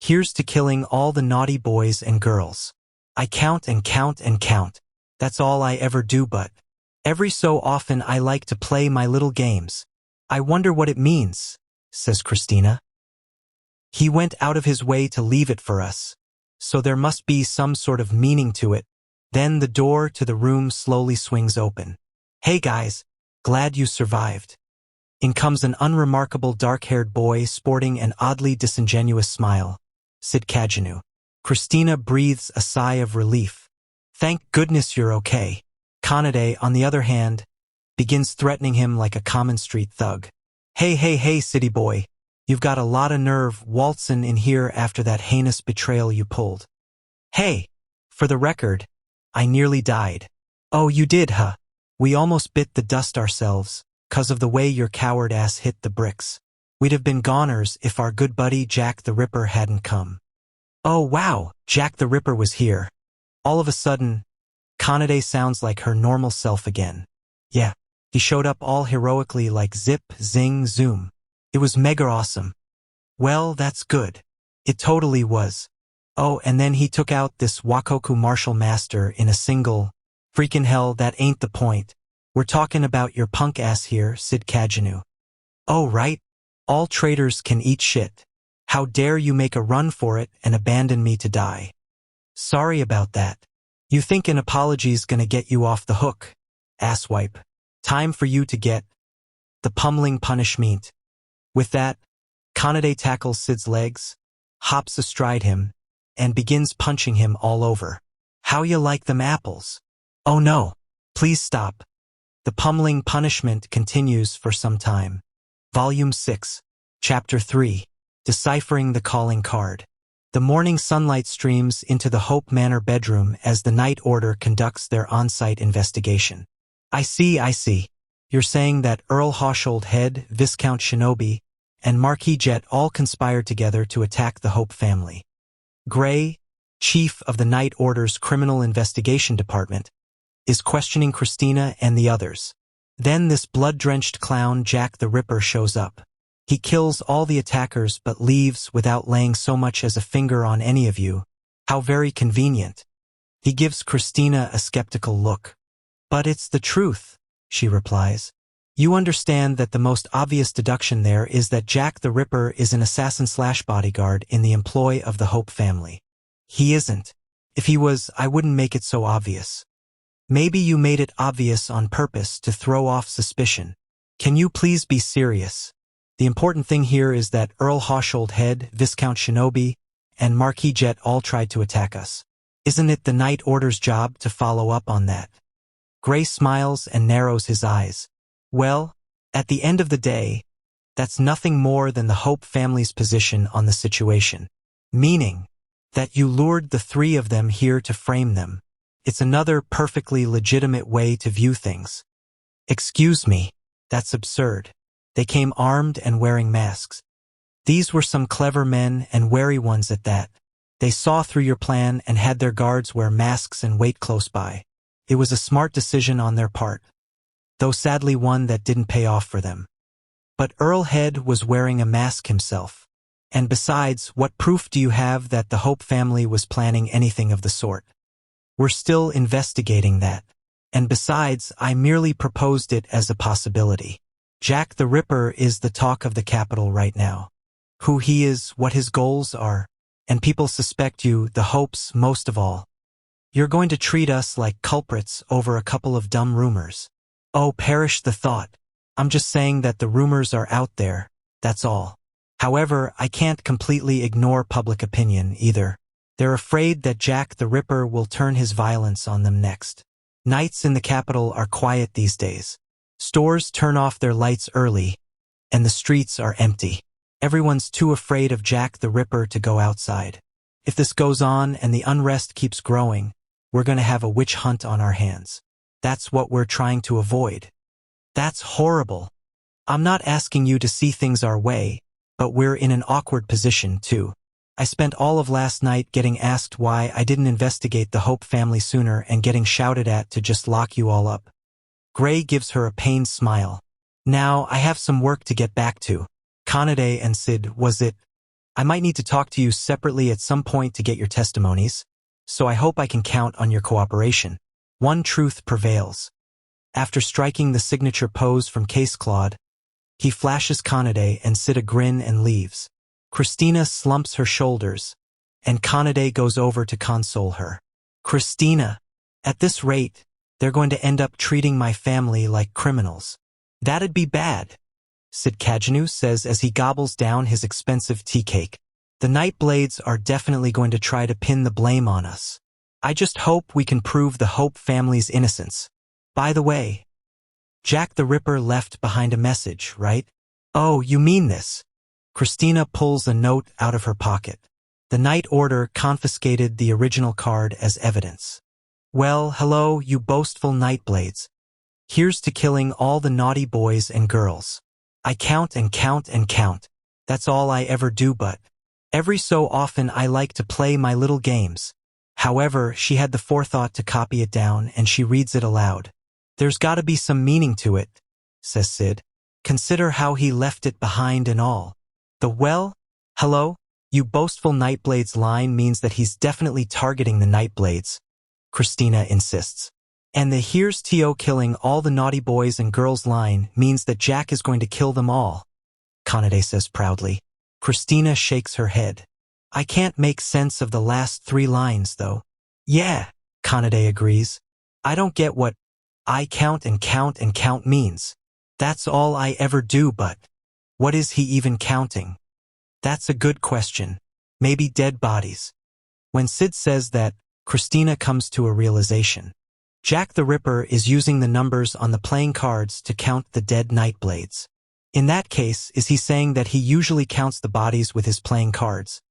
Here's to killing all the naughty boys and girls. I count and count and count. That's all I ever do, but every so often I like to play my little games. I wonder what it means, says Christina. He went out of his way to leave it for us, so there must be some sort of meaning to it. Then the door to the room slowly swings open. Hey guys, glad you survived. In comes an unremarkable dark-haired boy sporting an oddly disingenuous smile. Sid Kajanu. Christina breathes a sigh of relief. Thank goodness you're okay. Kanade, on the other hand, begins threatening him like a common street thug. Hey, city boy. You've got a lot of nerve waltzing in here after that heinous betrayal you pulled. Hey, for the record, I nearly died. Oh, you did, huh? We almost bit the dust ourselves, 'cause of the way your coward ass hit the bricks. We'd have been goners if our good buddy Jack the Ripper hadn't come. Oh wow, Jack the Ripper was here. All of a sudden, Kanade sounds like her normal self again. Yeah, he showed up all heroically like zip, zing, zoom. It was mega awesome. Well, that's good. It totally was. Oh, and then he took out this Wakoku martial master in a single. Freaking hell, that ain't the point. We're talking about your punk ass here, Sid Kajanu. Oh, right. All traitors can eat shit. How dare you make a run for it and abandon me to die. Sorry about that. You think an apology's gonna get you off the hook? Asswipe. Time for you to get the pummeling punishment. With that, Kanade tackles Sid's legs, hops astride him, and begins punching him all over. How you like them apples? Oh no, please stop. The pummeling punishment continues for some time. Volume 6, Chapter 3, Deciphering the Calling Card. The morning sunlight streams into the Hope Manor bedroom as the Night Order conducts their on-site investigation. I see. You're saying that Earl Hawshold Head, Viscount Shinobi, and Marquis Jet all conspired together to attack the Hope family. Gray, chief of the Night Order's Criminal Investigation Department, is questioning Christina and the others. Then this blood-drenched clown Jack the Ripper shows up. He kills all the attackers but leaves without laying so much as a finger on any of you. How very convenient. He gives Christina a skeptical look. But it's the truth, she replies. You understand that the most obvious deduction there is that Jack the Ripper is an assassin/bodyguard in the employ of the Hope family. He isn't. If he was, I wouldn't make it so obvious. Maybe you made it obvious on purpose to throw off suspicion. Can you please be serious? The important thing here is that Earl Hawshold Head, Viscount Shinobi, and Marquis Jet all tried to attack us. Isn't it the Night Order's job to follow up on that? Gray smiles and narrows his eyes. Well, at the end of the day, that's nothing more than the Hope family's position on the situation. Meaning that you lured the three of them here to frame them. It's another perfectly legitimate way to view things. Excuse me, that's absurd. They came armed and wearing masks. These were some clever men and wary ones at that. They saw through your plan and had their guards wear masks and wait close by. It was a smart decision on their part, though sadly one that didn't pay off for them. But Earl Head was wearing a mask himself. And besides, what proof do you have that the Hope family was planning anything of the sort? We're still investigating that. And besides, I merely proposed it as a possibility. Jack the Ripper is the talk of the capital right now. Who he is, what his goals are, and people suspect you, the Hopes, most of all. You're going to treat us like culprits over a couple of dumb rumors. Oh, perish the thought. I'm just saying that the rumors are out there, that's all. However, I can't completely ignore public opinion either. They're afraid that Jack the Ripper will turn his violence on them next. Nights in the capital are quiet these days. Stores turn off their lights early, and the streets are empty. Everyone's too afraid of Jack the Ripper to go outside. If this goes on and the unrest keeps growing, we're going to have a witch hunt on our hands. That's what we're trying to avoid. That's horrible. I'm not asking you to see things our way, but we're in an awkward position, too. I spent all of last night getting asked why I didn't investigate the Hope family sooner and getting shouted at to just lock you all up. Gray gives her a pained smile. Now, I have some work to get back to. Kanade and Sid, was it? I might need to talk to you separately at some point to get your testimonies, so I hope I can count on your cooperation. One truth prevails. After striking the signature pose from Case Claude, he flashes Kanade and Sid a grin and leaves. Christina slumps her shoulders, and Kanade goes over to console her. Christina, at this rate, they're going to end up treating my family like criminals. That'd be bad, Sid Kajanu says as he gobbles down his expensive tea cake. The Nightblades are definitely going to try to pin the blame on us. I just hope we can prove the Hope family's innocence. By the way, Jack the Ripper left behind a message, right? Oh, you mean this? Christina pulls a note out of her pocket. The Night Order confiscated the original card as evidence. Well, hello, you boastful Nightblades. Here's to killing all the naughty boys and girls. I count and count and count. That's all I ever do, but every so often I like to play my little games. However, she had the forethought to copy it down and she reads it aloud. There's gotta be some meaning to it, says Sid. Consider how he left it behind and all. The well, hello, you boastful Nightblades line means that he's definitely targeting the Nightblades, Christina insists. And the here's T.O. killing all the naughty boys and girls line means that Jack is going to kill them all, Kanade says proudly. Christina shakes her head. I can't make sense of the last 3 lines, though. Yeah, Kanade agrees. I don't get what I count and count and count means. That's all I ever do, but what is he even counting? That's a good question. Maybe dead bodies. When Sid says that, Christina comes to a realization. Jack the Ripper is using the numbers on the playing cards to count the dead Nightblades. In that case, is he saying that he usually counts the bodies with his playing cards?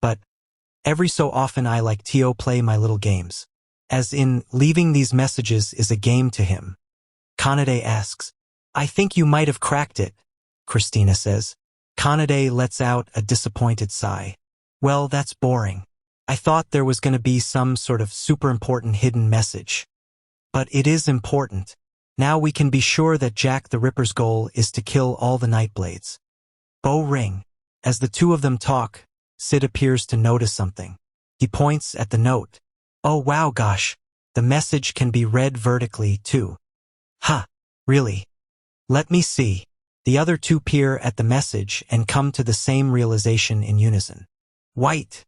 But every so often I like to play my little games. As in, leaving these messages is a game to him. Kanade asks, I think you might have cracked it, Christina says. Kanade lets out a disappointed sigh. Well, that's boring. I thought there was going to be some sort of super important hidden message. But it is important. Now we can be sure that Jack the Ripper's goal is to kill all the Nightblades. Bow ring. As the two of them talk, Sid appears to notice something. He points at the note. Oh wow, gosh. The message can be read vertically, too. Ha, really? Let me see. The other two peer at the message and come to the same realization in unison. White,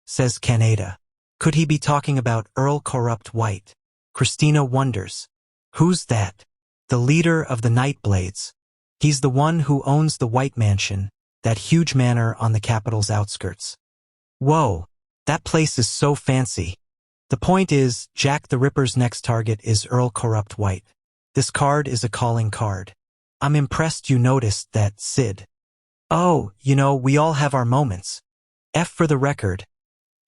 says Kaneda. Could he be talking about Earl Corrupt White? Christina wonders. Who's that? The leader of the Nightblades. He's the one who owns the White Mansion, that huge manor on the capital's outskirts. Whoa, that place is so fancy. The point is, Jack the Ripper's next target is Earl Corrupt White. This card is a calling card. I'm impressed you noticed that, Sid. Oh, we all have our moments. For the record,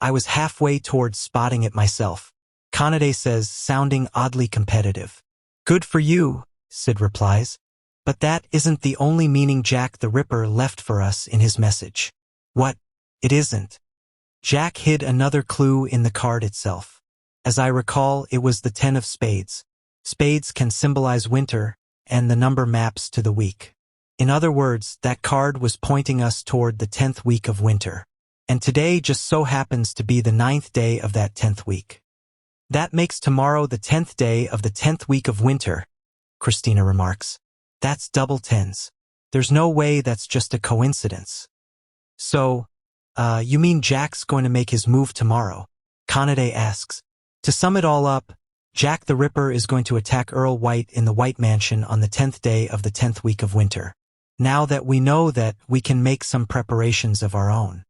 I was halfway towards spotting it myself, Kanade says, sounding oddly competitive. Good for you, Sid replies. But that isn't the only meaning Jack the Ripper left for us in his message. What? It isn't. Jack hid another clue in the card itself. As I recall, it was the 10 of spades. Spades can symbolize winter, and the number maps to the week. In other words, that card was pointing us toward the 10th week of winter. And today just so happens to be the 9th day of that 10th week. That makes tomorrow the 10th day of the 10th week of winter, Christina remarks. That's double tens. There's no way that's just a coincidence. So, you mean Jack's going to make his move tomorrow? Kanade asks. To sum it all up, Jack the Ripper is going to attack Earl White in the White Mansion on the 10th day of the 10th week of winter. Now that we know that, we can make some preparations of our own.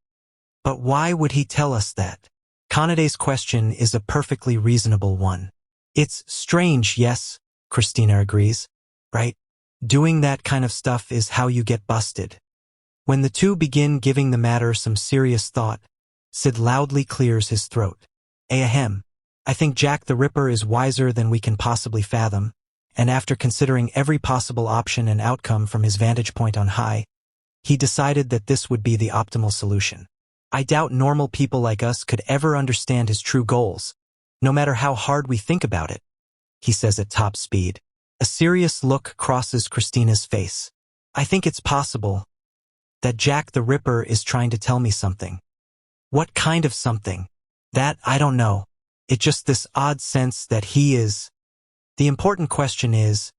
But why would he tell us that? Kanade's question is a perfectly reasonable one. It's strange, yes, Christina agrees. Right? Doing that kind of stuff is how you get busted. When the two begin giving the matter some serious thought, Sid loudly clears his throat. Ahem. I think Jack the Ripper is wiser than we can possibly fathom, and after considering every possible option and outcome from his vantage point on high, he decided that this would be the optimal solution. I doubt normal people like us could ever understand his true goals, no matter how hard we think about it, he says at top speed. A serious look crosses Christina's face. I think it's possible that Jack the Ripper is trying to tell me something. What kind of something? That I don't know. It's just this odd sense that he is. The important question is,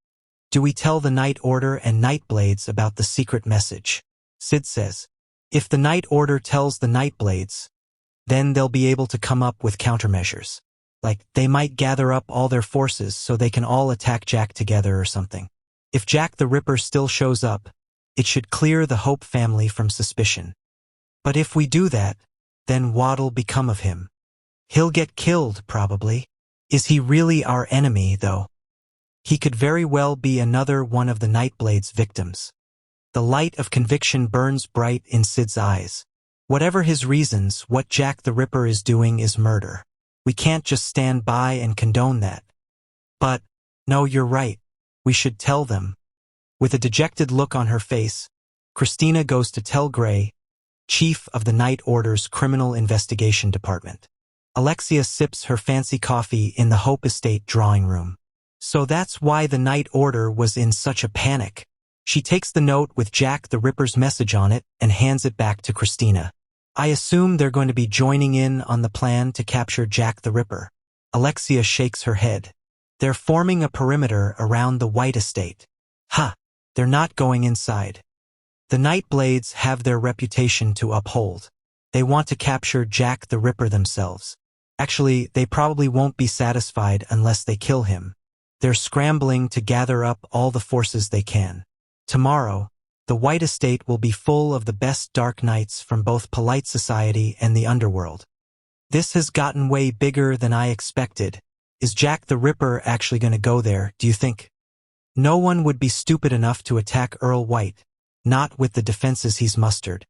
do we tell the Night Order and Nightblades about the secret message? Sid says, if the Night Order tells the Nightblades, then they'll be able to come up with countermeasures. Like, they might gather up all their forces so they can all attack Jack together or something. If Jack the Ripper still shows up, it should clear the Hope family from suspicion. But if we do that, then what'll become of him? He'll get killed, probably. Is he really our enemy, though? He could very well be another one of the Nightblade's victims. The light of conviction burns bright in Sid's eyes. Whatever his reasons, what Jack the Ripper is doing is murder. We can't just stand by and condone that. But, no, you're right. We should tell them. With a dejected look on her face, Christina goes to tell Gray, chief of the Night Order's Criminal Investigation Department. Alexia sips her fancy coffee in the Hope Estate drawing room. So that's why the Night Order was in such a panic. She takes the note with Jack the Ripper's message on it and hands it back to Christina. I assume they're going to be joining in on the plan to capture Jack the Ripper. Alexia shakes her head. They're forming a perimeter around the White Estate. Ha! They're not going inside. The Nightblades have their reputation to uphold. They want to capture Jack the Ripper themselves. Actually, they probably won't be satisfied unless they kill him. They're scrambling to gather up all the forces they can. Tomorrow, the White Estate will be full of the best dark knights from both polite society and the underworld. This has gotten way bigger than I expected. Is Jack the Ripper actually going to go there, do you think? No one would be stupid enough to attack Earl White, not with the defenses he's mustered.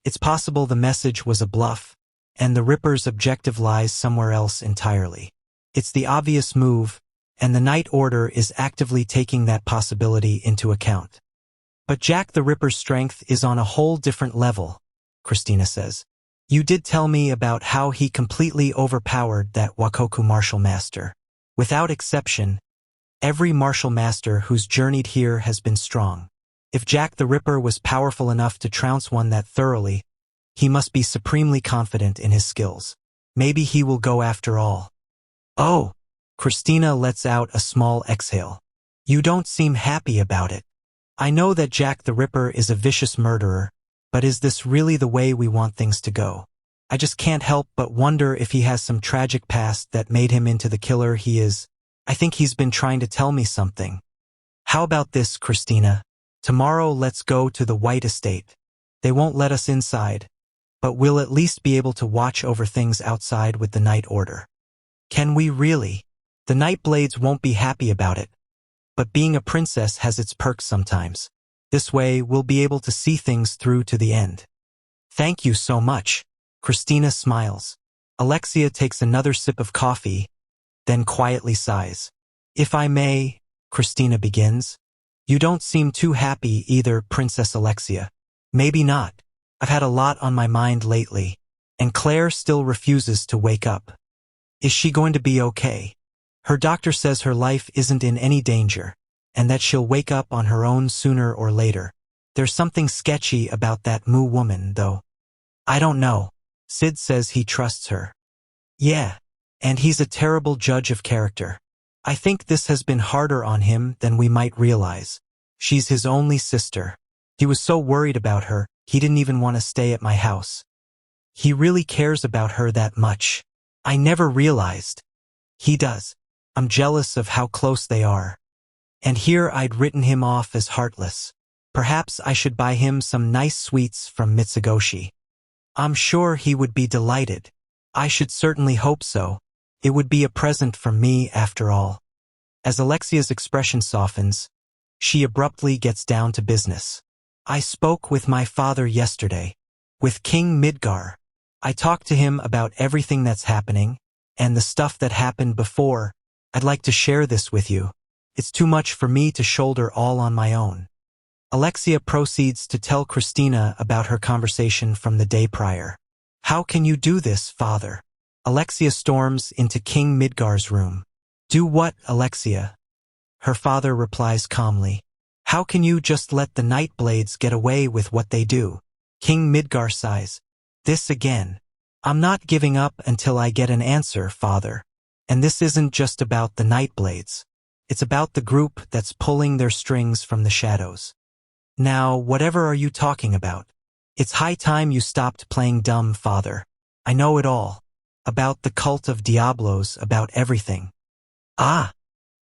It's possible the message was a bluff, and the Ripper's objective lies somewhere else entirely. It's the obvious move, and the Night Order is actively taking that possibility into account. But Jack the Ripper's strength is on a whole different level, Christina says. You did tell me about how he completely overpowered that Wakoku martial master. Without exception, every martial master who's journeyed here has been strong. If Jack the Ripper was powerful enough to trounce one that thoroughly, he must be supremely confident in his skills. Maybe he will go after all. Oh! Christina lets out a small exhale. You don't seem happy about it. I know that Jack the Ripper is a vicious murderer, but is this really the way we want things to go? I just can't help but wonder if he has some tragic past that made him into the killer he is. I think he's been trying to tell me something. How about this, Christina? Tomorrow let's go to the White Estate. They won't let us inside, but we'll at least be able to watch over things outside with the Night Order. Can we really? The Nightblades won't be happy about it. But being a princess has its perks sometimes. This way, we'll be able to see things through to the end. Thank you so much. Christina smiles. Alexia takes another sip of coffee, then quietly sighs. If I may, Christina begins. You don't seem too happy either, Princess Alexia. Maybe not. I've had a lot on my mind lately, and Claire still refuses to wake up. Is she going to be okay? Her doctor says her life isn't in any danger, and that she'll wake up on her own sooner or later. There's something sketchy about that Moo woman, though. I don't know. Sid says he trusts her. Yeah, and he's a terrible judge of character. I think this has been harder on him than we might realize. She's his only sister. He was so worried about her, he didn't even want to stay at my house. He really cares about her that much. I never realized. He does. I'm jealous of how close they are. And here I'd written him off as heartless. Perhaps I should buy him some nice sweets from Mitsugoshi. I'm sure he would be delighted. I should certainly hope so. It would be a present from me after all. As Alexia's expression softens, she abruptly gets down to business. I spoke with my father yesterday, with King Midgar. I talked to him about everything that's happening, and the stuff that happened before. I'd like to share this with you. It's too much for me to shoulder all on my own. Alexia proceeds to tell Christina about her conversation from the day prior. How can you do this, father? Alexia storms into King Midgar's room. Do what, Alexia? Her father replies calmly. How can you just let the Nightblades get away with what they do? King Midgar sighs. This again. I'm not giving up until I get an answer, father. And this isn't just about the Nightblades. It's about the group that's pulling their strings from the shadows. Now, whatever are you talking about? It's high time you stopped playing dumb, father. I know it all. About the cult of Diablos, about everything. Ah!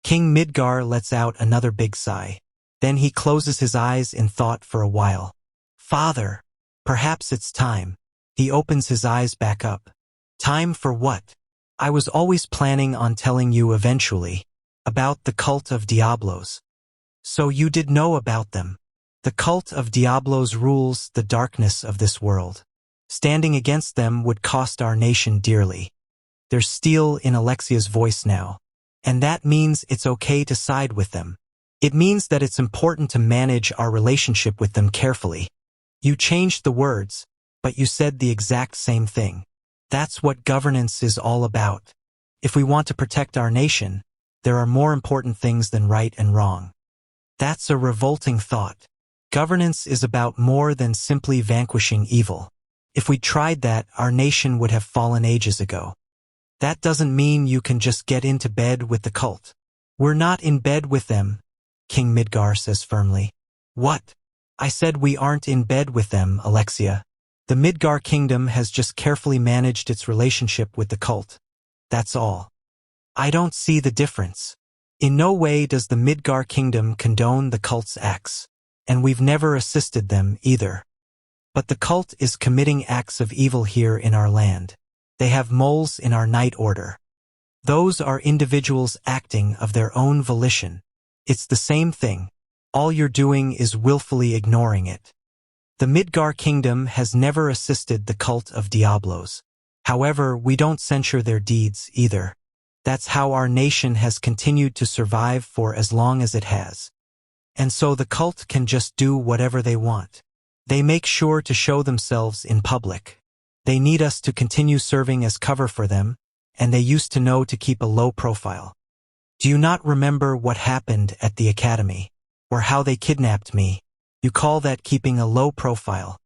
King Midgar lets out another big sigh. Then he closes his eyes in thought for a while. Father, perhaps it's time. He opens his eyes back up. Time for what? I was always planning on telling you eventually about the cult of Diablos. So you did know about them. The cult of Diablos rules the darkness of this world. Standing against them would cost our nation dearly. There's steel in Alexia's voice now. And that means it's okay to side with them. It means that it's important to manage our relationship with them carefully. You changed the words, but you said the exact same thing. That's what governance is all about. If we want to protect our nation, there are more important things than right and wrong. That's a revolting thought. Governance is about more than simply vanquishing evil. If we tried that, our nation would have fallen ages ago. That doesn't mean you can just get into bed with the cult. We're not in bed with them, King Midgar says firmly. What? I said we aren't in bed with them, Alexia. The Midgar Kingdom has just carefully managed its relationship with the cult. That's all. I don't see the difference. In no way does the Midgar Kingdom condone the cult's acts, and we've never assisted them either. But the cult is committing acts of evil here in our land. They have moles in our Night Order. Those are individuals acting of their own volition. It's the same thing. All you're doing is willfully ignoring it. The Midgar Kingdom has never assisted the cult of Diablos. However, we don't censure their deeds either. That's how our nation has continued to survive for as long as it has. And so the cult can just do whatever they want. They make sure to show themselves in public. They need us to continue serving as cover for them, and they used to know to keep a low profile. Do you not remember what happened at the academy? Or how they kidnapped me? You call that keeping a low profile?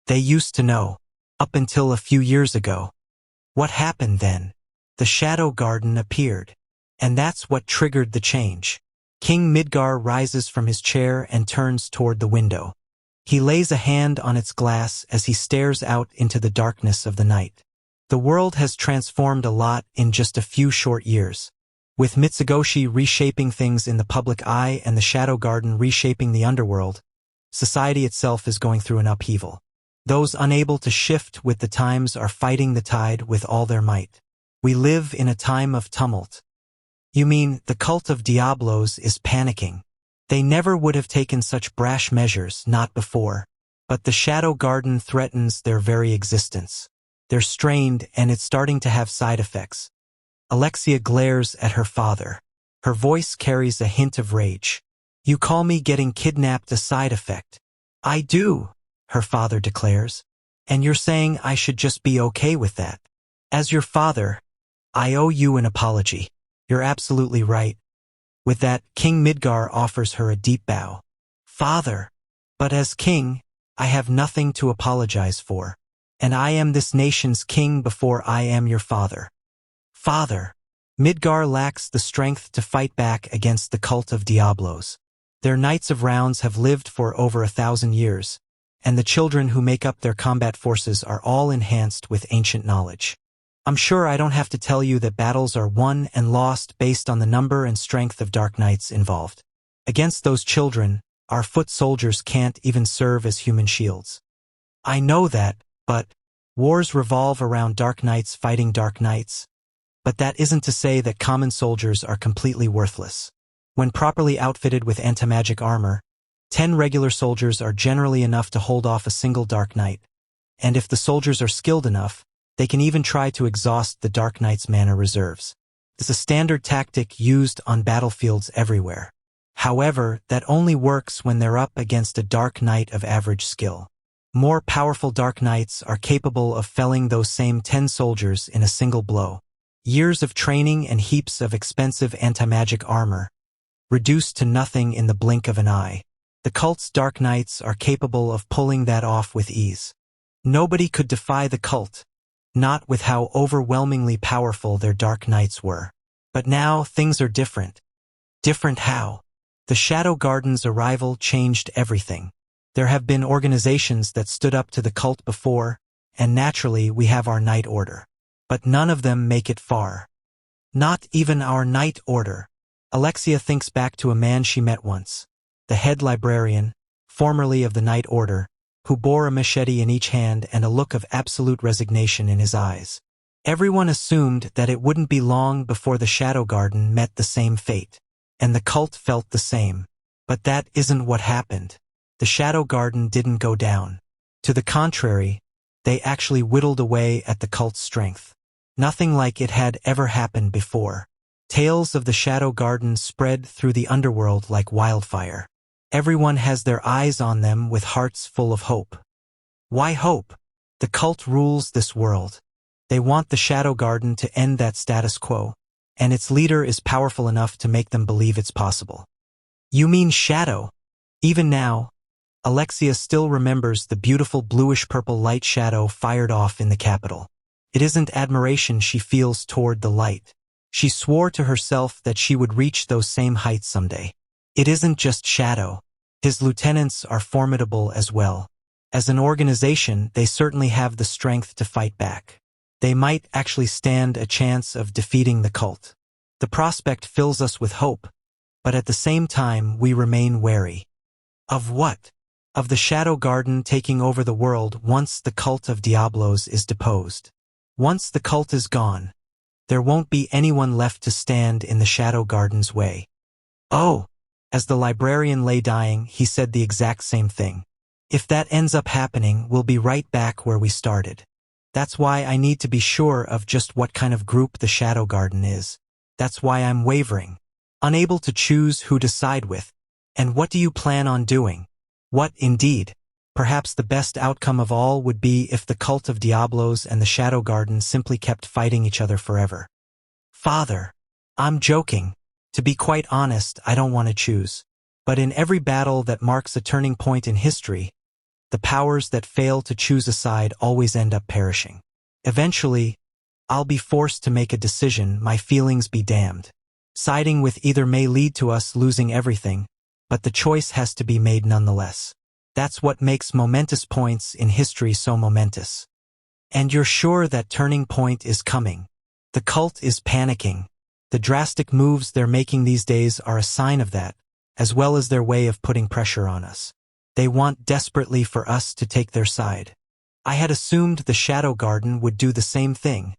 They used to know. Up until a few years ago. What happened then? The Shadow Garden appeared. And that's what triggered the change. King Midgar rises from his chair and turns toward the window. He lays a hand on its glass as he stares out into the darkness of the night. The world has transformed a lot in just a few short years. With Mitsugoshi reshaping things in the public eye and the Shadow Garden reshaping the underworld, society itself is going through an upheaval. Those unable to shift with the times are fighting the tide with all their might. We live in a time of tumult. You mean the cult of Diablos is panicking? They never would have taken such brash measures, not before. But the Shadow Garden threatens their very existence. They're strained and it's starting to have side effects. Alexia glares at her father. Her voice carries a hint of rage. You call me getting kidnapped a side effect? I do, her father declares. And you're saying I should just be okay with that. As your father, I owe you an apology. You're absolutely right. With that, King Midgar offers her a deep bow. Father, but as king, I have nothing to apologize for. And I am this nation's king before I am your father. Father, Midgar lacks the strength to fight back against the cult of Diablos. Their Knights of Rounds have lived for over 1,000 years, and the children who make up their combat forces are all enhanced with ancient knowledge. I'm sure I don't have to tell you that battles are won and lost based on the number and strength of Dark Knights involved. Against those children, our foot soldiers can't even serve as human shields. I know that, but wars revolve around Dark Knights fighting Dark Knights. But that isn't to say that common soldiers are completely worthless. When properly outfitted with anti-magic armor, 10 regular soldiers are generally enough to hold off a single Dark Knight. And if the soldiers are skilled enough, they can even try to exhaust the Dark Knight's mana reserves. It's a standard tactic used on battlefields everywhere. However, that only works when they're up against a Dark Knight of average skill. More powerful Dark Knights are capable of felling those same 10 soldiers in a single blow. Years of training and heaps of expensive anti-magic armor, reduced to nothing in the blink of an eye. The cult's Dark Knights are capable of pulling that off with ease. Nobody could defy the cult. Not with how overwhelmingly powerful their Dark Knights were. But now things are different. Different how? The Shadow Garden's arrival changed everything. There have been organizations that stood up to the cult before, and naturally we have our Night Order. But none of them make it far. Not even our Night Order. Alexia thinks back to a man she met once. The head librarian, formerly of the Night Order, who bore a machete in each hand and a look of absolute resignation in his eyes. Everyone assumed that it wouldn't be long before the Shadow Garden met the same fate. And the cult felt the same. But that isn't what happened. The Shadow Garden didn't go down. To the contrary, they actually whittled away at the cult's strength. Nothing like it had ever happened before. Tales of the Shadow Garden spread through the underworld like wildfire. Everyone has their eyes on them with hearts full of hope. Why hope? The cult rules this world. They want the Shadow Garden to end that status quo, and its leader is powerful enough to make them believe it's possible. You mean shadow? Even now, Alexia still remembers the beautiful bluish-purple light shadow fired off in the capital. It isn't admiration she feels toward the light. She swore to herself that she would reach those same heights someday. It isn't just Shadow. His lieutenants are formidable as well. As an organization, they certainly have the strength to fight back. They might actually stand a chance of defeating the cult. The prospect fills us with hope, but at the same time we remain wary. Of what? Of the Shadow Garden taking over the world once the cult of Diablos is deposed. Once the cult is gone, there won't be anyone left to stand in the Shadow Garden's way. Oh! As the librarian lay dying, he said the exact same thing. If that ends up happening, we'll be right back where we started. That's why I need to be sure of just what kind of group the Shadow Garden is. That's why I'm wavering, unable to choose who to side with. And what do you plan on doing? What, indeed? Perhaps the best outcome of all would be if the cult of Diablos and the Shadow Garden simply kept fighting each other forever. Father, I'm joking. To be quite honest, I don't want to choose. But in every battle that marks a turning point in history, the powers that fail to choose a side always end up perishing. Eventually, I'll be forced to make a decision, my feelings be damned. Siding with either may lead to us losing everything, but the choice has to be made nonetheless. That's what makes momentous points in history so momentous. And you're sure that turning point is coming. The cult is panicking. The drastic moves they're making these days are a sign of that, as well as their way of putting pressure on us. They want desperately for us to take their side. I had assumed the Shadow Garden would do the same thing,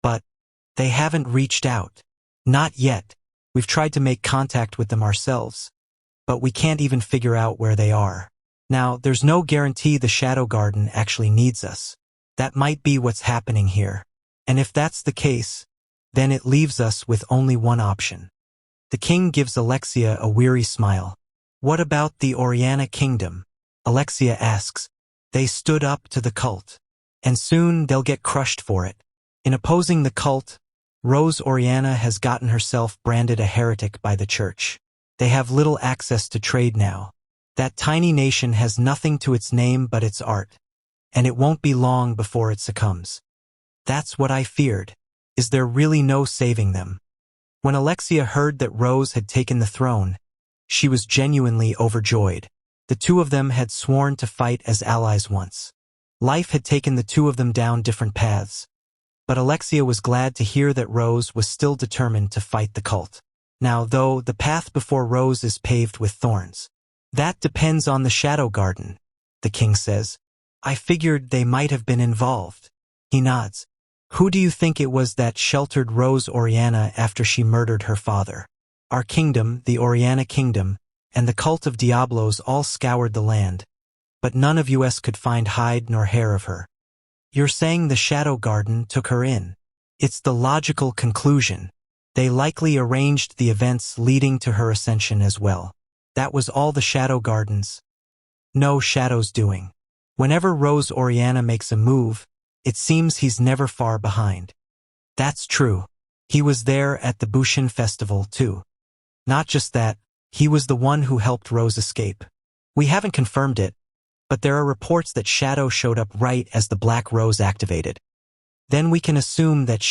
but they haven't reached out. Not yet. We've tried to make contact with them ourselves, but we can't even figure out where they are. Now, there's no guarantee the Shadow Garden actually needs us. That might be what's happening here. And if that's the case, then it leaves us with only one option. The king gives Alexia a weary smile. What about the Oriana kingdom? Alexia asks. They stood up to the cult, and soon they'll get crushed for it. In opposing the cult, Rose Oriana has gotten herself branded a heretic by the church. They have little access to trade now. That tiny nation has nothing to its name but its art, and it won't be long before it succumbs. That's what I feared. Is there really no saving them? When Alexia heard that Rose had taken the throne, she was genuinely overjoyed. The two of them had sworn to fight as allies once. Life had taken the two of them down different paths, but Alexia was glad to hear that Rose was still determined to fight the cult. Now, though, the path before Rose is paved with thorns. That depends on the Shadow Garden, the king says. I figured they might have been involved. He nods. Who do you think it was that sheltered Rose Oriana after she murdered her father? Our kingdom, the Oriana kingdom, and the cult of Diablos all scoured the land, but none of us could find hide nor hair of her. You're saying the Shadow Garden took her in? It's the logical conclusion. They likely arranged the events leading to her ascension as well. That was all the Shadow Garden's. No Shadow's doing. Whenever Rose Oriana makes a move, it seems he's never far behind. That's true. He was there at the Bushin Festival, too. Not just that, he was the one who helped Rose escape. We haven't confirmed it, but there are reports that Shadow showed up right as the Black Rose activated. Then we can assume that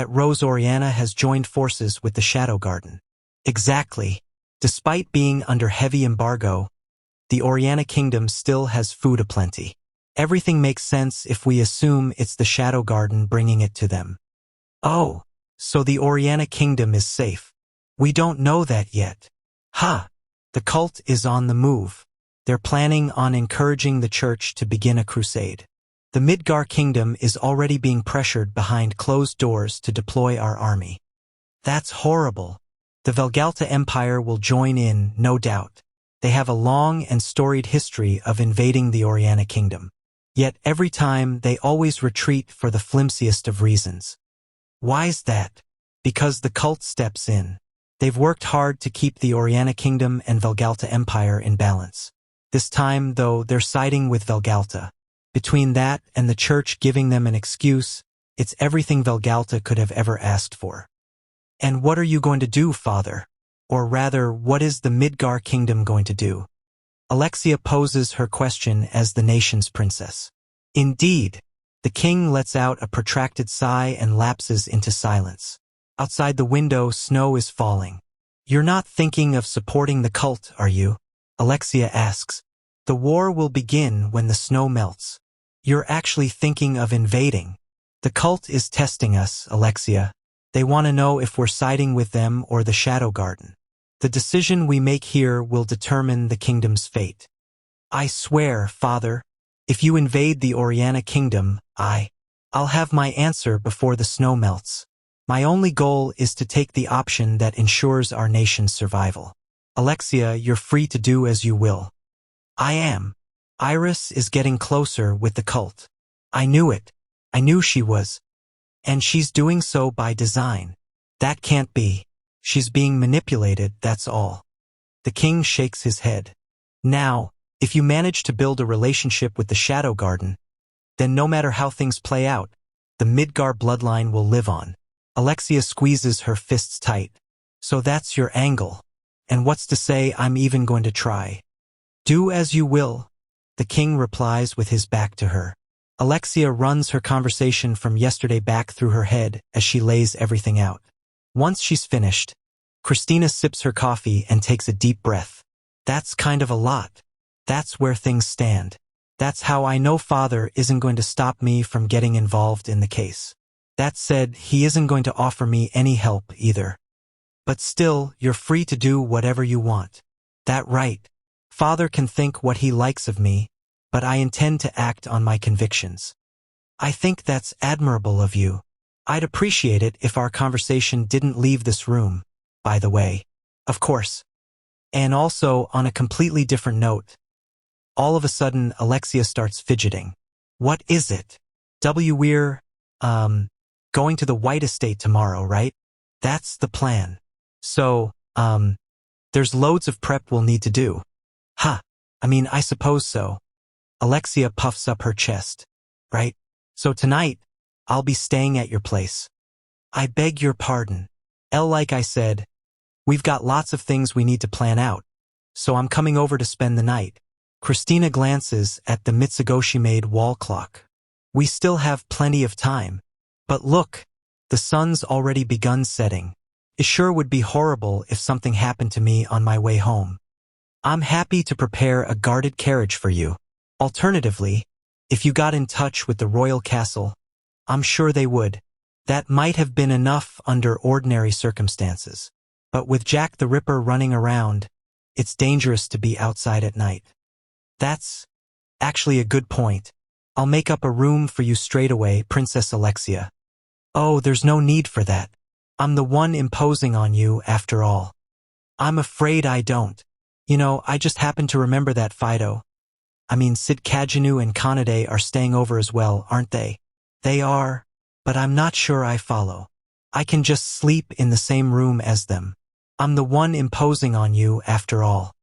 Rose Oriana has joined forces with the Shadow Garden. Exactly. Despite being under heavy embargo, the Oriana kingdom still has food aplenty. Everything makes sense if we assume it's the Shadow Garden bringing it to them. Oh, so the Oriana kingdom is safe. We don't know that yet. Ha! The cult is on the move. They're planning on encouraging the church to begin a crusade. The Midgar kingdom is already being pressured behind closed doors to deploy our army. That's horrible. The Velgalta Empire will join in, no doubt. They have a long and storied history of invading the Oriana kingdom. Yet every time they always retreat for the flimsiest of reasons. Why's that? Because the cult steps in. They've worked hard to keep the Oriana kingdom and Velgalta Empire in balance. This time, though, they're siding with Velgalta. Between that and the church giving them an excuse, it's everything Velgalta could have ever asked for. And what are you going to do, father? Or rather, what is the Midgar kingdom going to do? Alexia poses her question as the nation's princess. Indeed, the king lets out a protracted sigh and lapses into silence. Outside the window, snow is falling. You're not thinking of supporting the cult, are you? Alexia asks. The war will begin when the snow melts. You're actually thinking of invading. The cult is testing us, Alexia. They want to know if we're siding with them or the Shadow Garden. The decision we make here will determine the kingdom's fate. I swear, Father, if you invade the Oriana kingdom, I'll have my answer before the snow melts. My only goal is to take the option that ensures our nation's survival. Alexia, you're free to do as you will. I am. Iris is getting closer with the cult. I knew it. I knew she was. And she's doing so by design. That can't be. She's being manipulated, that's all. The king shakes his head. Now, if you manage to build a relationship with the Shadow Garden, then no matter how things play out, the Midgar bloodline will live on. Alexia squeezes her fists tight. So that's your angle. And what's to say I'm even going to try? Do as you will, the king replies with his back to her. Alexia runs her conversation from yesterday back through her head as she lays everything out. Once she's finished, Christina sips her coffee and takes a deep breath. That's kind of a lot. That's where things stand. That's how I know Father isn't going to stop me from getting involved in the case. That said, he isn't going to offer me any help either. But still, you're free to do whatever you want. That right. Father can think what he likes of me, but I intend to act on my convictions. I think that's admirable of you. I'd appreciate it if our conversation didn't leave this room, by the way. Of course. And also, on a completely different note. All of a sudden, Alexia starts fidgeting. What is it? We're, going to the White Estate tomorrow, right? That's the plan. So, there's loads of prep we'll need to do. I suppose so. Alexia puffs up her chest. Right? So tonight, I'll be staying at your place. I beg your pardon. Like I said, we've got lots of things we need to plan out, so I'm coming over to spend the night. Christina glances at the Mitsugoshi-made wall clock. We still have plenty of time. But look, the sun's already begun setting. It sure would be horrible if something happened to me on my way home. I'm happy to prepare a guarded carriage for you. Alternatively, if you got in touch with the royal castle, I'm sure they would. That might have been enough under ordinary circumstances. But with Jack the Ripper running around, it's dangerous to be outside at night. That's actually a good point. I'll make up a room for you straight away, Princess Alexia. Oh, there's no need for that. I'm the one imposing on you, after all. I'm afraid I don't. I just happened to remember that Sid Kajinu and Kanade are staying over as well, aren't they? They are, but I'm not sure I follow. I can just sleep in the same room as them. I'm the one imposing on you, after all.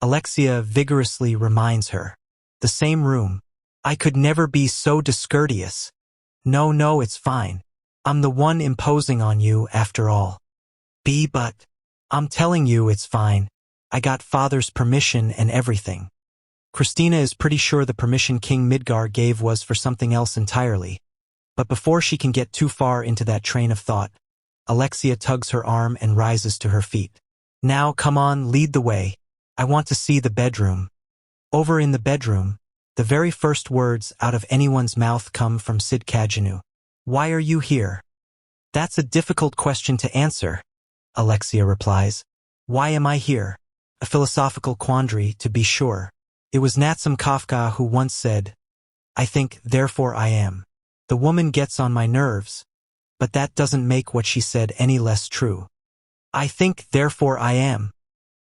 Alexia vigorously reminds her. The same room. I could never be so discourteous. No, it's fine. I'm the one imposing on you, after all. But I'm telling you it's fine. I got Father's permission and everything. Christina is pretty sure the permission King Midgar gave was for something else entirely. But before she can get too far into that train of thought, Alexia tugs her arm and rises to her feet. Now, come on, lead the way. I want to see the bedroom. Over in the bedroom, the very first words out of anyone's mouth come from Sid Kajinu. Why are you here? That's a difficult question to answer, Alexia replies. Why am I here? A philosophical quandary, to be sure. It was Natsume Kafka who once said, I think, therefore I am. The woman gets on my nerves, but that doesn't make what she said any less true. I think, therefore I am.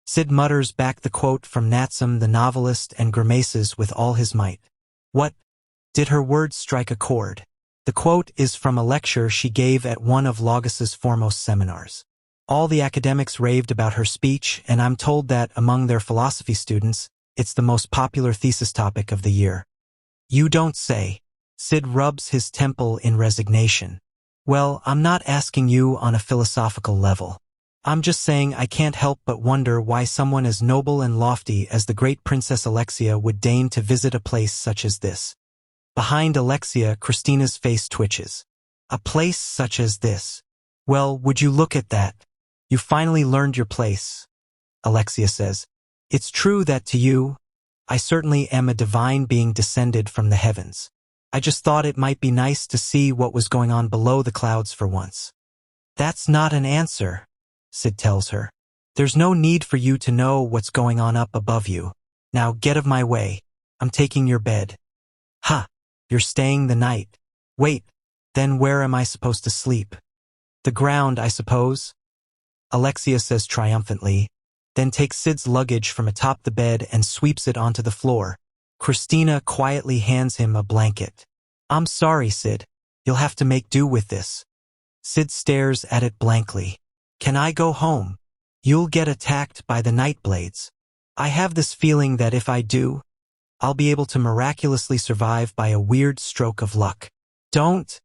Sid mutters back the quote from Natsume the novelist and grimaces with all his might. What? Did her words strike a chord? The quote is from a lecture she gave at one of Logos's foremost seminars. All the academics raved about her speech, and I'm told that among their philosophy students, it's the most popular thesis topic of the year. You don't say. Sid rubs his temple in resignation. Well, I'm not asking you on a philosophical level. I'm just saying I can't help but wonder why someone as noble and lofty as the great Princess Alexia would deign to visit a place such as this. Behind Alexia, Christina's face twitches. A place such as this. Well, would you look at that? You finally learned your place, Alexia says. It's true that to you, I certainly am a divine being descended from the heavens. I just thought it might be nice to see what was going on below the clouds for once. That's not an answer, Sid tells her. There's no need for you to know what's going on up above you. Now get of my way. I'm taking your bed. Ha! You're staying the night. Wait, then where am I supposed to sleep? The ground, I suppose? Alexia says triumphantly, then takes Sid's luggage from atop the bed and sweeps it onto the floor. Christina quietly hands him a blanket. I'm sorry, Sid. You'll have to make do with this. Sid stares at it blankly. Can I go home? You'll get attacked by the Nightblades. I have this feeling that if I do, I'll be able to miraculously survive by a weird stroke of luck. Don't,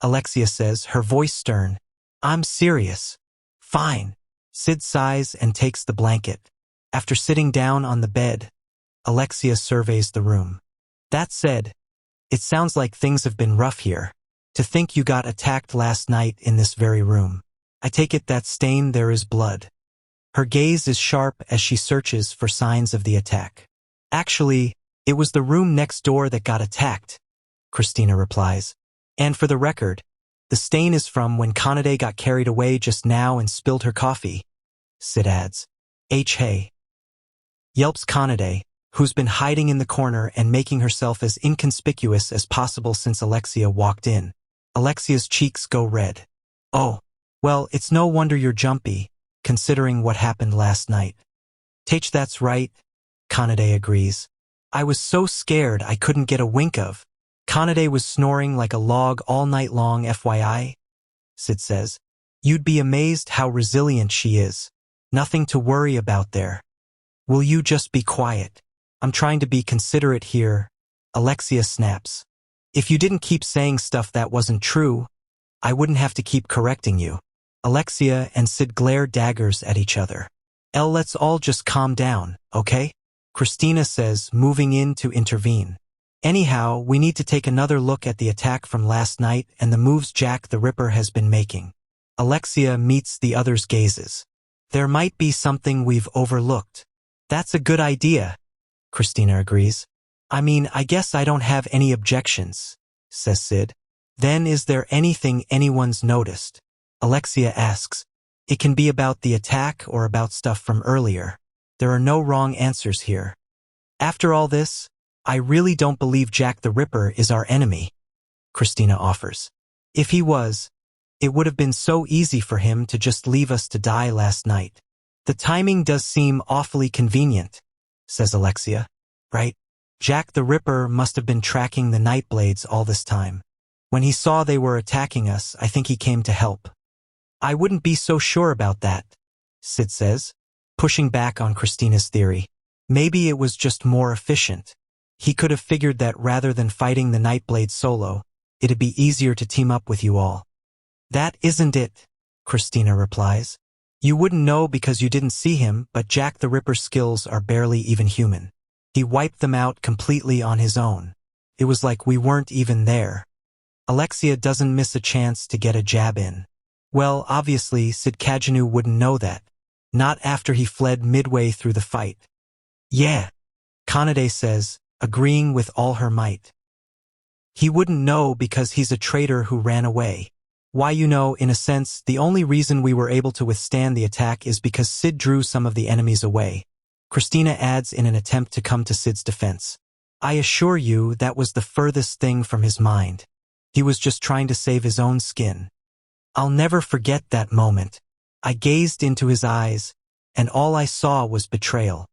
Alexia says, her voice stern. I'm serious. Fine. Sid sighs and takes the blanket. After sitting down on the bed, Alexia surveys the room. That said, it sounds like things have been rough here. To think you got attacked last night in this very room. I take it that stain there is blood. Her gaze is sharp as she searches for signs of the attack. Actually, it was the room next door that got attacked, Christina replies. And for the record, the stain is from when Kanade got carried away just now and spilled her coffee, Sid adds. Hey, yelps Kanade, who's been hiding in the corner and making herself as inconspicuous as possible since Alexia walked in. Alexia's cheeks go red. Oh, well, it's no wonder you're jumpy, considering what happened last night. Teach, that's right, Kanade agrees. I was so scared I couldn't get a wink of. Kanade was snoring like a log all night long, FYI, Sid says. You'd be amazed how resilient she is. Nothing to worry about there. Will you just be quiet? I'm trying to be considerate here, Alexia snaps. If you didn't keep saying stuff that wasn't true, I wouldn't have to keep correcting you. Alexia and Sid glare daggers at each other. Let's all just calm down, okay? Christina says, moving in to intervene. Anyhow, we need to take another look at the attack from last night and the moves Jack the Ripper has been making. Alexia meets the others' gazes. There might be something we've overlooked. That's a good idea, Christina agrees. I mean, I guess I don't have any objections, says Sid. Then is there anything anyone's noticed? Alexia asks. It can be about the attack or about stuff from earlier. There are no wrong answers here. After all this, I really don't believe Jack the Ripper is our enemy, Christina offers. If he was, it would have been so easy for him to just leave us to die last night. The timing does seem awfully convenient, says Alexia. Right? Jack the Ripper must have been tracking the Nightblades all this time. When he saw they were attacking us, I think he came to help. I wouldn't be so sure about that, Sid says, pushing back on Christina's theory. Maybe it was just more efficient. He could have figured that rather than fighting the Nightblade solo, it'd be easier to team up with you all. That isn't it, Christina replies. You wouldn't know because you didn't see him, but Jack the Ripper's skills are barely even human. He wiped them out completely on his own. It was like we weren't even there. Alexia doesn't miss a chance to get a jab in. Well, obviously, Sid Kajanu wouldn't know that. Not after he fled midway through the fight. Yeah, Kanade says, agreeing with all her might. He wouldn't know because he's a traitor who ran away. Why, in a sense, the only reason we were able to withstand the attack is because Sid drew some of the enemies away. Christina adds in an attempt to come to Sid's defense. I assure you that was the furthest thing from his mind. He was just trying to save his own skin. I'll never forget that moment. I gazed into his eyes, and all I saw was betrayal.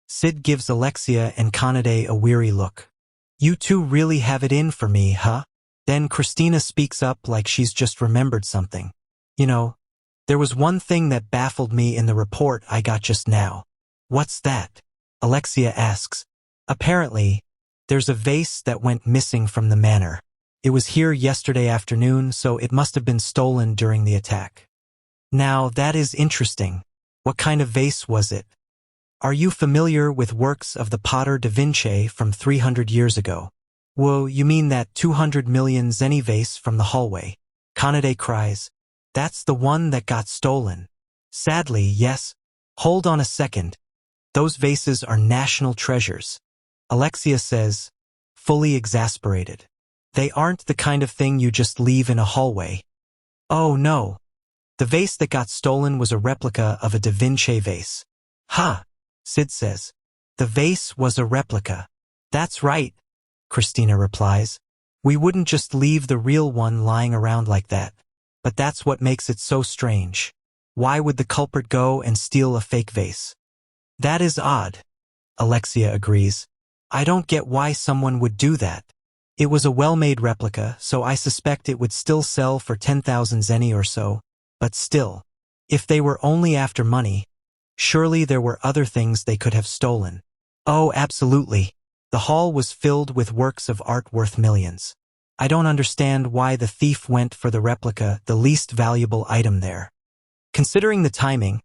Sid gives Alexia and Kanade a weary look. You two really have it in for me, huh? Then Christina speaks up like she's just remembered something. There was one thing that baffled me in the report I got just now. What's that? Alexia asks. Apparently, there's a vase that went missing from the manor. It was here yesterday afternoon, so it must have been stolen during the attack. Now, that is interesting. What kind of vase was it? Are you familiar with works of the potter Da Vinci from 300 years ago? Whoa, you mean that 200 million zeni vase from the hallway? Kanade cries. That's the one that got stolen. Sadly, yes. Hold on a second. Those vases are national treasures. Alexia says, fully exasperated. They aren't the kind of thing you just leave in a hallway. Oh no. The vase that got stolen was a replica of a Da Vinci vase. Ha! Sid says. The vase was a replica. That's right, Christina replies. We wouldn't just leave the real one lying around like that. But that's what makes it so strange. Why would the culprit go and steal a fake vase? That is odd, Alexia agrees. I don't get why someone would do that. It was a well-made replica, so I suspect it would still sell for 10,000 zeni or so. But still, if they were only after money, surely there were other things they could have stolen. Oh, absolutely. The hall was filled with works of art worth millions. I don't understand why the thief went for the replica, the least valuable item there. Considering the timing,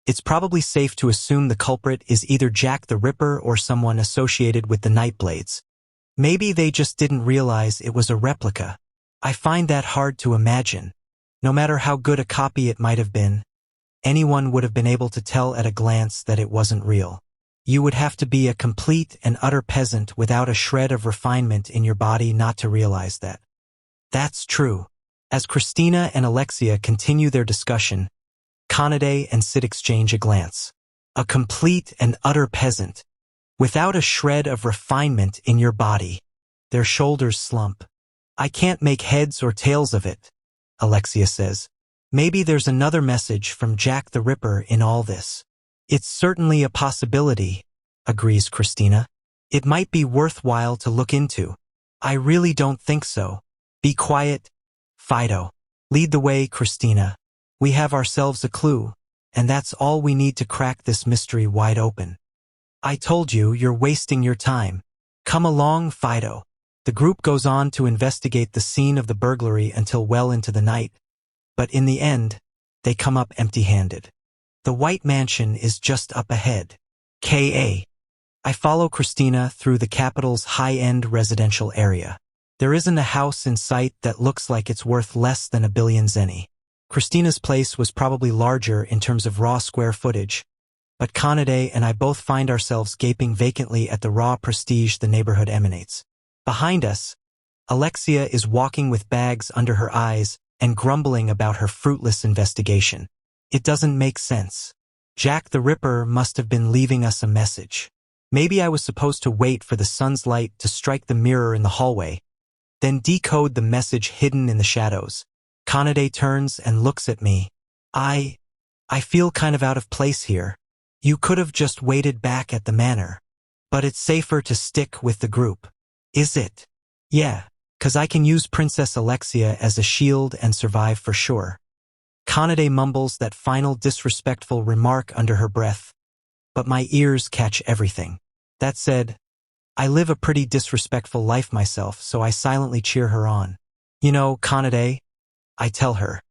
it's probably safe to assume the culprit is either Jack the Ripper or someone associated with the Nightblades. Maybe they just didn't realize it was a replica. I find that hard to imagine. No matter how good a copy it might have been, anyone would have been able to tell at a glance that it wasn't real. You would have to be a complete and utter peasant without a shred of refinement in your body not to realize that. That's true. As Christina and Alexia continue their discussion, Kanade and Sid exchange a glance. A complete and utter peasant, without a shred of refinement in your body. Their shoulders slump. I can't make heads or tails of it, Alexia says. Maybe there's another message from Jack the Ripper in all this. It's certainly a possibility, agrees Christina. It might be worthwhile to look into. I really don't think so. Be quiet, Fido. Lead the way, Christina. We have ourselves a clue, and that's all we need to crack this mystery wide open. I told you, you're wasting your time. Come along, Fido. The group goes on to investigate the scene of the burglary until well into the night, but in the end, they come up empty-handed. The White Mansion is just up ahead. K.A. I follow Christina through the capital's high-end residential area. There isn't a house in sight that looks like it's worth less than 1 billion zeni. Christina's place was probably larger in terms of raw square footage, but Kanade and I both find ourselves gaping vacantly at the raw prestige the neighborhood emanates. Behind us, Alexia is walking with bags under her eyes and grumbling about her fruitless investigation. It doesn't make sense. Jack the Ripper must have been leaving us a message. Maybe I was supposed to wait for the sun's light to strike the mirror in the hallway, then decode the message hidden in the shadows. Kanade turns and looks at me. I feel kind of out of place here. You could have just waited back at the manor. But it's safer to stick with the group. Is it? Yeah, 'cause I can use Princess Alexia as a shield and survive for sure. Kanade mumbles that final disrespectful remark under her breath, but my ears catch everything. That said, I live a pretty disrespectful life myself, so I silently cheer her on. You know, Kanade, I tell her,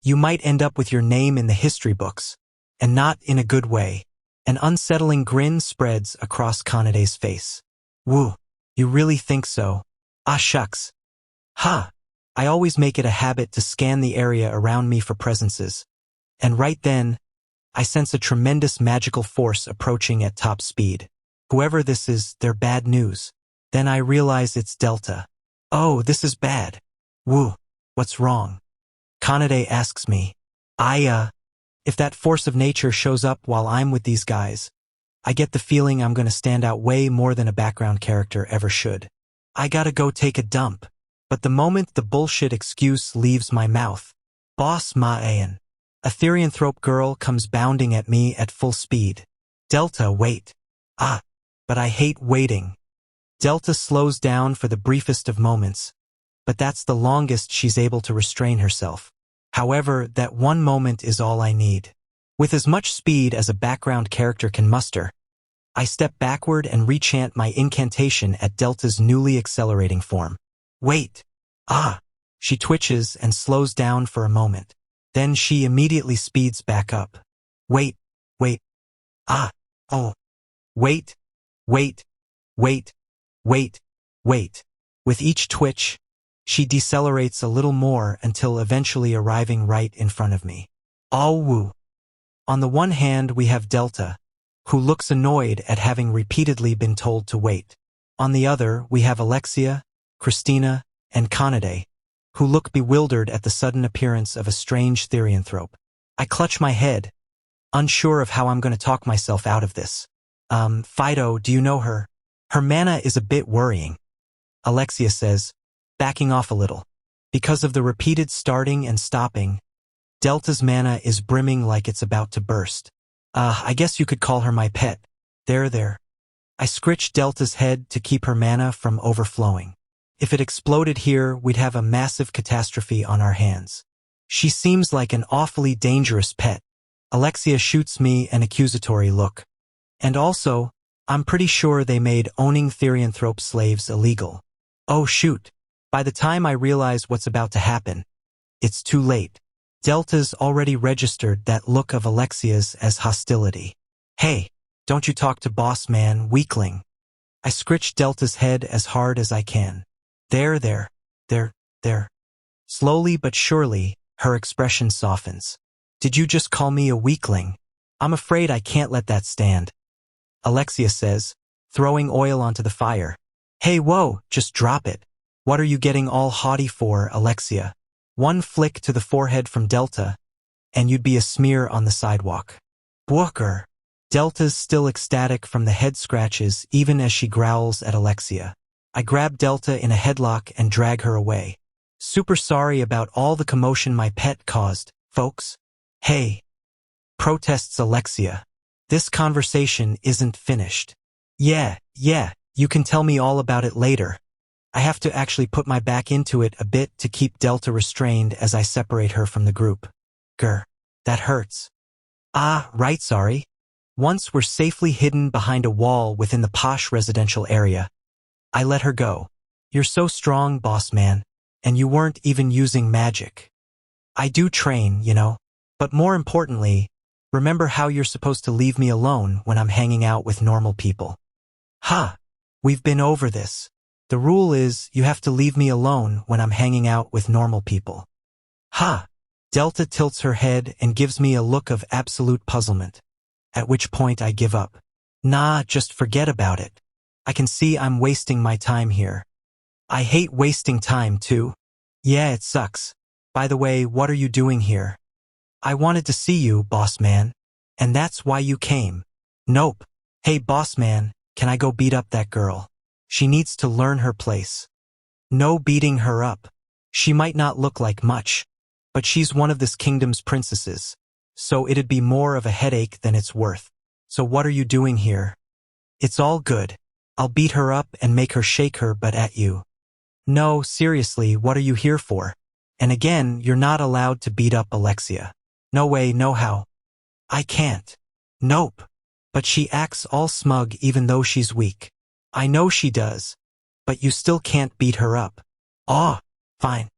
you might end up with your name in the history books, and not in a good way. An unsettling grin spreads across Kanade's face. Woo, you really think so? Ah shucks. Ha! I always make it a habit to scan the area around me for presences. And right then, I sense a tremendous magical force approaching at top speed. Whoever this is, they're bad news. Then I realize it's Delta. Oh, this is bad. Woo, what's wrong? Kanade asks me. If that force of nature shows up while I'm with these guys, I get the feeling I'm gonna stand out way more than a background character ever should. I gotta go take a dump. But the moment the bullshit excuse leaves my mouth, Boss Ma'ayan, a therianthrope girl comes bounding at me at full speed. Delta, wait. But I hate waiting. Delta slows down for the briefest of moments, but that's the longest she's able to restrain herself. However, that one moment is all I need. With as much speed as a background character can muster, I step backward and rechant my incantation at Delta's newly accelerating form. Wait. She twitches and slows down for a moment. Then she immediately speeds back up. Wait. Wait. With each twitch, she decelerates a little more until eventually arriving right in front of me. All woo. On the one hand, we have Delta, who looks annoyed at having repeatedly been told to wait. On the other, we have Alexia, Christina, and Kanade, who look bewildered at the sudden appearance of a strange therianthrope. I clutch my head, unsure of how I'm going to talk myself out of this. Fido, do you know her? Her mana is a bit worrying, Alexia says, backing off a little. Because of the repeated starting and stopping, Delta's mana is brimming like it's about to burst. I guess you could call her my pet. There. I scritch Delta's head to keep her mana from overflowing. If it exploded here, we'd have a massive catastrophe on our hands. She seems like an awfully dangerous pet. Alexia shoots me an accusatory look. And also, I'm pretty sure they made owning therianthrope slaves illegal. Oh shoot. By the time I realize what's about to happen, it's too late. Delta's already registered that look of Alexia's as hostility. Hey, don't you talk to boss man, weakling. I scritch Delta's head as hard as I can. There. Slowly but surely, her expression softens. Did you just call me a weakling? I'm afraid I can't let that stand, Alexia says, throwing oil onto the fire. Hey, whoa, just drop it. What are you getting all haughty for, Alexia? One flick to the forehead from Delta, and you'd be a smear on the sidewalk. Bwooker. Delta's still ecstatic from the head scratches even as she growls at Alexia. I grab Delta in a headlock and drag her away. Super sorry about all the commotion my pet caused, folks. Hey, protests Alexia. This conversation isn't finished. Yeah, you can tell me all about it later. I have to actually put my back into it a bit to keep Delta restrained as I separate her from the group. Grr, that hurts. Right, sorry. Once we're safely hidden behind a wall within the posh residential area, I let her go. You're so strong, boss man, and you weren't even using magic. I do train, you know, but more importantly, remember how you're supposed to leave me alone when I'm hanging out with normal people. We've been over this. The rule is you have to leave me alone when I'm hanging out with normal people. Delta tilts her head and gives me a look of absolute puzzlement, at which point I give up. Nah, just forget about it. I can see I'm wasting my time here. I hate wasting time too. Yeah, it sucks. By the way, what are you doing here? I wanted to see you, boss man. And that's why you came. Nope. Hey, boss man, can I go beat up that girl? She needs to learn her place. No beating her up. She might not look like much, but she's one of this kingdom's princesses, so it'd be more of a headache than it's worth. So what are you doing here? It's all good. I'll beat her up and make her shake her butt at you. No, seriously, what are you here for? And again, you're not allowed to beat up Alexia. No way, no how. I can't. Nope. But she acts all smug even though she's weak. I know she does, but you still can't beat her up. Fine.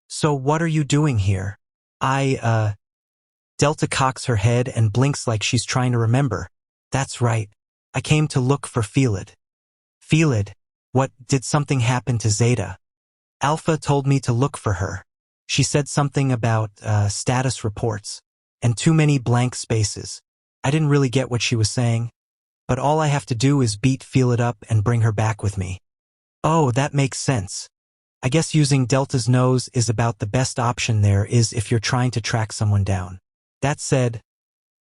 So what are you doing here? Delta cocks her head and blinks like she's trying to remember. That's right. I came to look for Felid. Felid? What, did something happen to Zeta? Alpha told me to look for her. She said something about, status reports, and too many blank spaces. I didn't really get what she was saying, but all I have to do is beat Felid up and bring her back with me. Oh, that makes sense. I guess using Delta's nose is about the best option there is if you're trying to track someone down. That said,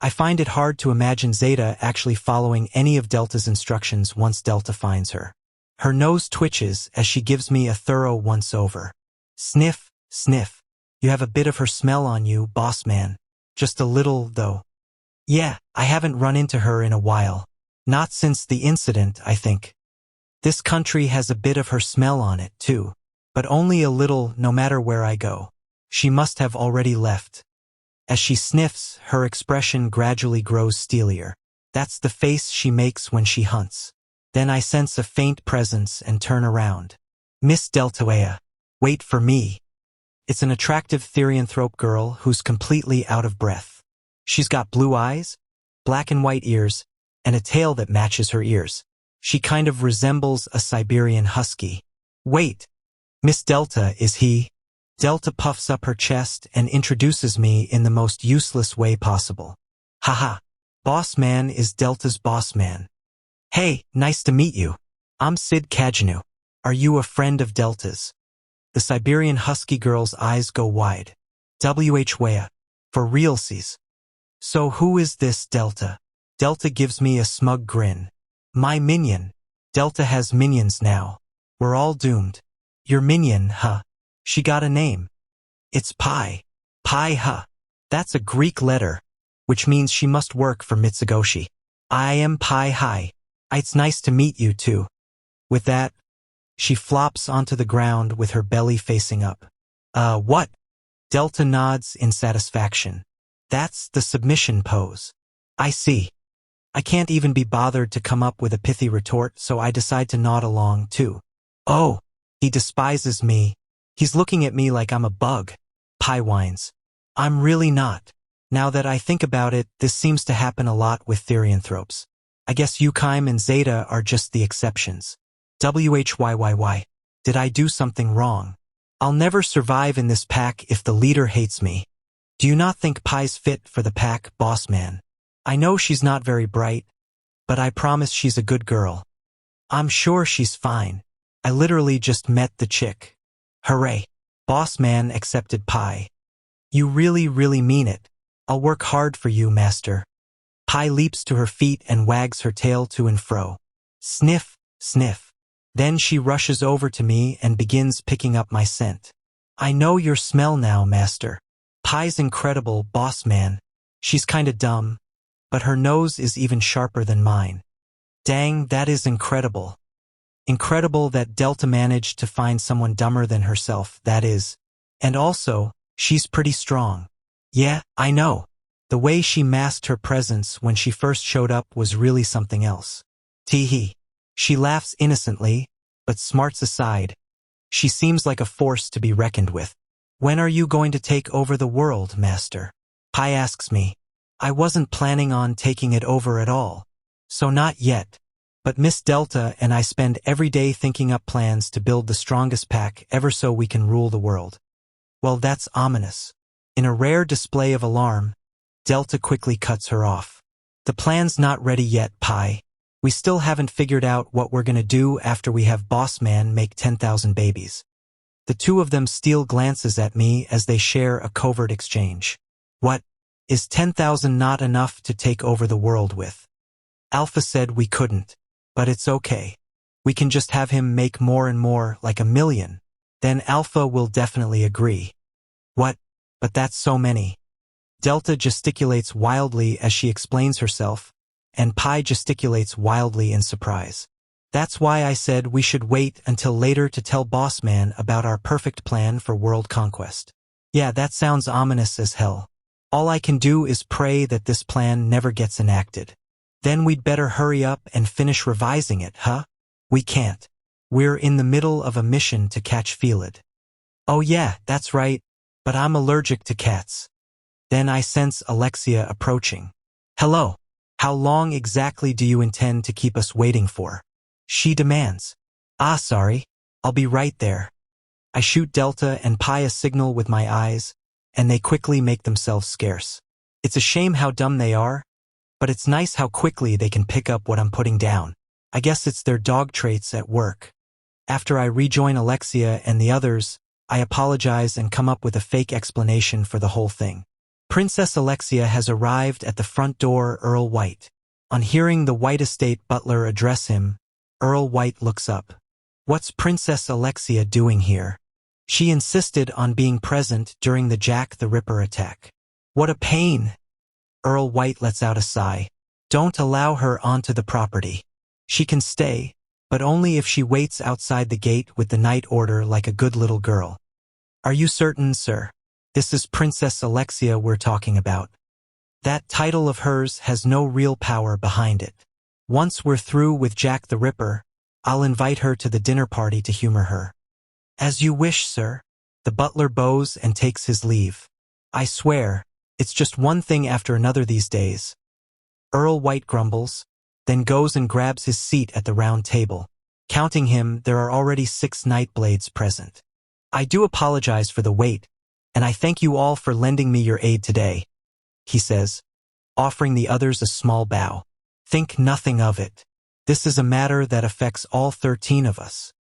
I find it hard to imagine Zeta actually following any of Delta's instructions once Delta finds her. Her nose twitches as she gives me a thorough once-over. Sniff, sniff. You have a bit of her smell on you, boss man. Just a little, though. Yeah, I haven't run into her in a while. Not since the incident, I think. This country has a bit of her smell on it, too. But only a little no matter where I go. She must have already left. As she sniffs, her expression gradually grows steelier. That's the face she makes when she hunts. Then I sense a faint presence and turn around. Miss Deltoea, wait for me. It's an attractive therianthrope girl who's completely out of breath. She's got blue eyes, black and white ears, and a tail that matches her ears. She kind of resembles a Siberian husky. Wait, Miss Delta, is he? Delta puffs up her chest and introduces me in the most useless way possible. Haha, boss man is Delta's boss man. Hey, nice to meet you. I'm Sid Kajanu. Are you a friend of Delta's? The Siberian husky girl's eyes go wide. Wh. For realsies. So who is this Delta? Delta gives me a smug grin. My minion. Delta has minions now. We're all doomed. Your minion, huh? She got a name. It's Pi. Pi, huh? That's a Greek letter, which means she must work for Mitsugoshi. I am Pi Hi. It's nice to meet you too. With that, she flops onto the ground with her belly facing up. What? Delta nods in satisfaction. That's the submission pose. I see. I can't even be bothered to come up with a pithy retort, so I decide to nod along too. Oh, he despises me. He's looking at me like I'm a bug. Pi whines. I'm really not. Now that I think about it, this seems to happen a lot with therianthropes. I guess Yukaim and Zeta are just the exceptions. Whyy. Did I do something wrong? I'll never survive in this pack if the leader hates me. Do you not think Pi's fit for the pack, boss man? I know she's not very bright, but I promise she's a good girl. I'm sure she's fine. I literally just met the chick. Hooray. Boss man accepted Pi. You really mean it. I'll work hard for you, master. Pi leaps to her feet and wags her tail to and fro. Sniff, sniff. Then she rushes over to me and begins picking up my scent. I know your smell now, master. Pi's incredible, boss man. She's kinda dumb, but her nose is even sharper than mine. Dang, that is incredible. Incredible that Delta managed to find someone dumber than herself, that is. And also, she's pretty strong. Yeah, I know. The way she masked her presence when she first showed up was really something else. Tee-hee. She laughs innocently, but smarts aside. She seems like a force to be reckoned with. When are you going to take over the world, master? Pi asks me. I wasn't planning on taking it over at all. So not yet. But Miss Delta and I spend every day thinking up plans to build the strongest pack ever so we can rule the world. Well, that's ominous. In a rare display of alarm, Delta quickly cuts her off. The plan's not ready yet, Pi. We still haven't figured out what we're gonna do after we have Boss Man make 10,000 babies. The two of them steal glances at me as they share a covert exchange. What? Is 10,000 not enough to take over the world with? Alpha said we couldn't, but it's okay. We can just have him make more and more, like 1,000,000. Then Alpha will definitely agree. What? But that's so many. Delta gesticulates wildly as she explains herself, and Pi gesticulates wildly in surprise. That's why I said we should wait until later to tell Boss Man about our perfect plan for world conquest. Yeah, that sounds ominous as hell. All I can do is pray that this plan never gets enacted. Then we'd better hurry up and finish revising it, huh? We can't. We're in the middle of a mission to catch Felid. Oh yeah, that's right, but I'm allergic to cats. Then I sense Alexia approaching. Hello. How long exactly do you intend to keep us waiting for? She demands. Sorry. I'll be right there. I shoot Delta and Pi a signal with my eyes, and they quickly make themselves scarce. It's a shame how dumb they are, but it's nice how quickly they can pick up what I'm putting down. I guess it's their dog traits at work. After I rejoin Alexia and the others, I apologize and come up with a fake explanation for the whole thing. Princess Alexia has arrived at the front door, Earl White. On hearing the White Estate butler address him, Earl White looks up. What's Princess Alexia doing here? She insisted on being present during the Jack the Ripper attack. What a pain! Earl White lets out a sigh. Don't allow her onto the property. She can stay, but only if she waits outside the gate with the night order like a good little girl. Are you certain, sir? This is Princess Alexia we're talking about. That title of hers has no real power behind it. Once we're through with Jack the Ripper, I'll invite her to the dinner party to humor her. As you wish, sir. The butler bows and takes his leave. I swear, it's just one thing after another these days. Earl White grumbles, then goes and grabs his seat at the round table. Counting him, there are already 6 Nightblades present. I do apologize for the wait, and I thank you all for lending me your aid today, he says, offering the others a small bow. Think nothing of it. This is a matter that affects all 13 of us.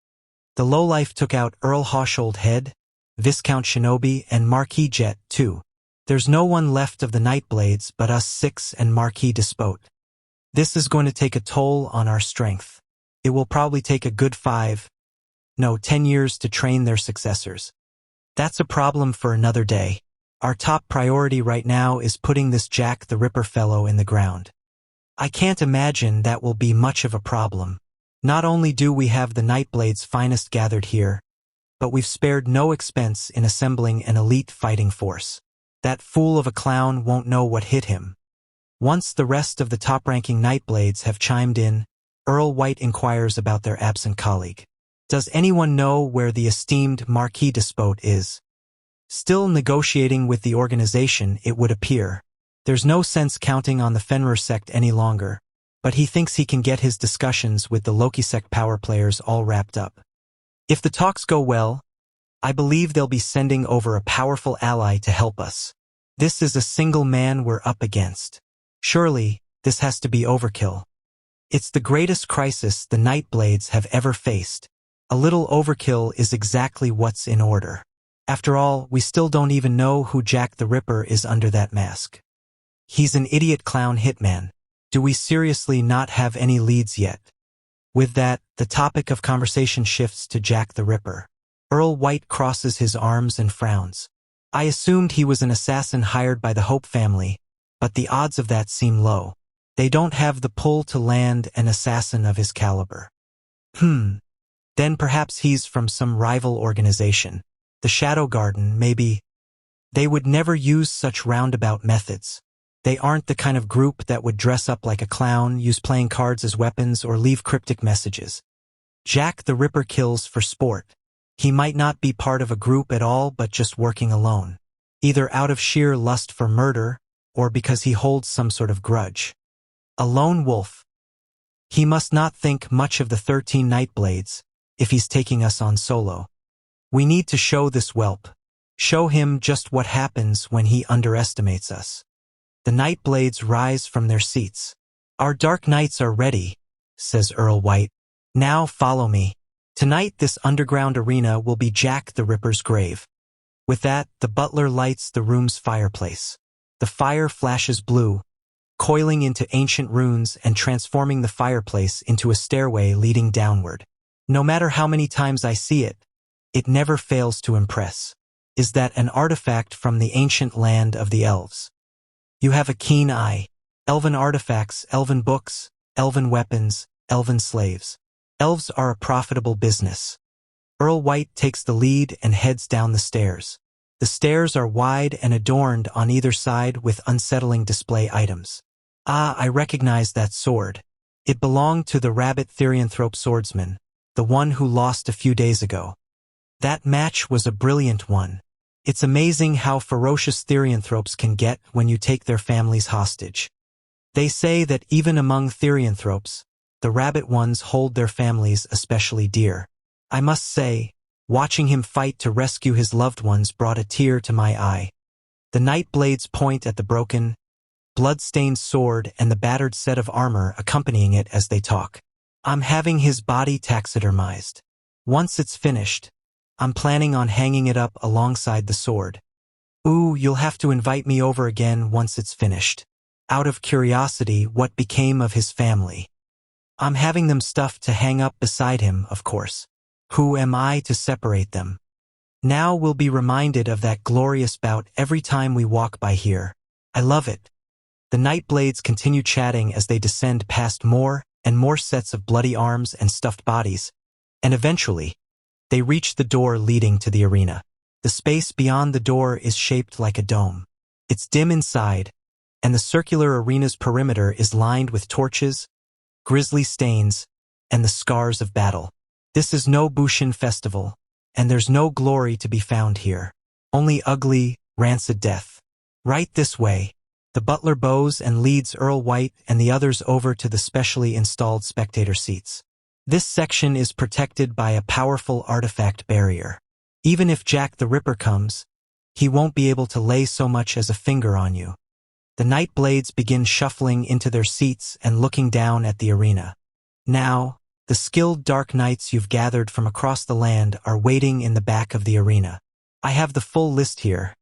The lowlife took out Earl Hawshold Head, Viscount Shinobi, and Marquis Jet, too. There's no one left of the Nightblades but us six and Marquis Despote. This is going to take a toll on our strength. It will probably take a good 10 years to train their successors. That's a problem for another day. Our top priority right now is putting this Jack the Ripper fellow in the ground. I can't imagine that will be much of a problem. Not only do we have the Nightblade's finest gathered here, but we've spared no expense in assembling an elite fighting force. That fool of a clown won't know what hit him. Once the rest of the top-ranking Nightblades have chimed in, Earl White inquires about their absent colleague. Does anyone know where the esteemed Marquis Despote is? Still negotiating with the organization, it would appear. There's no sense counting on the Fenrir sect any longer, but he thinks he can get his discussions with the Loki sect power players all wrapped up. If the talks go well, I believe they'll be sending over a powerful ally to help us. This is a single man we're up against. Surely, this has to be overkill. It's the greatest crisis the Nightblades have ever faced. A little overkill is exactly what's in order. After all, we still don't even know who Jack the Ripper is under that mask. He's an idiot clown hitman. Do we seriously not have any leads yet? With that, the topic of conversation shifts to Jack the Ripper. Earl White crosses his arms and frowns. I assumed he was an assassin hired by the Hope family, but the odds of that seem low. They don't have the pull to land an assassin of his caliber. Then perhaps he's from some rival organization. The Shadow Garden, maybe. They would never use such roundabout methods. They aren't the kind of group that would dress up like a clown, use playing cards as weapons, or leave cryptic messages. Jack the Ripper kills for sport. He might not be part of a group at all but just working alone. Either out of sheer lust for murder, or because he holds some sort of grudge. A lone wolf. He must not think much of the 13 Nightblades, if he's taking us on solo. We need to show this whelp. Show him just what happens when he underestimates us. The Nightblades rise from their seats. Our Dark Knights are ready, says Earl White. Now follow me. Tonight this underground arena will be Jack the Ripper's grave. With that, the butler lights the room's fireplace. The fire flashes blue, coiling into ancient runes and transforming the fireplace into a stairway leading downward. No matter how many times I see it, it never fails to impress. Is that an artifact from the ancient land of the elves? You have a keen eye. Elven artifacts, elven books, elven weapons, elven slaves. Elves are a profitable business. Earl White takes the lead and heads down the stairs. The stairs are wide and adorned on either side with unsettling display items. I recognize that sword. It belonged to the rabbit Therianthrope swordsman, the one who lost a few days ago. That match was a brilliant one. It's amazing how ferocious Therianthropes can get when you take their families hostage. They say that even among Therianthropes, the rabbit ones hold their families especially dear. I must say, watching him fight to rescue his loved ones brought a tear to my eye. The Nightblades point at the broken, blood-stained sword and the battered set of armor accompanying it as they talk. I'm having his body taxidermized. Once it's finished, I'm planning on hanging it up alongside the sword. Ooh, you'll have to invite me over again once it's finished. Out of curiosity, what became of his family? I'm having them stuffed to hang up beside him, of course. Who am I to separate them? Now we'll be reminded of that glorious bout every time we walk by here. I love it. The Nightblades continue chatting as they descend past more and more sets of bloody arms and stuffed bodies, and eventually, they reach the door leading to the arena. The space beyond the door is shaped like a dome. It's dim inside, and the circular arena's perimeter is lined with torches, grisly stains, and the scars of battle. This is no Bushin festival, and there's no glory to be found here. Only ugly, rancid death. Right this way. The butler bows and leads Earl White and the others over to the specially installed spectator seats. This section is protected by a powerful artifact barrier. Even if Jack the Ripper comes, he won't be able to lay so much as a finger on you. The Nightblades begin shuffling into their seats and looking down at the arena. Now, the skilled Dark Knights you've gathered from across the land are waiting in the back of the arena. I have the full list here.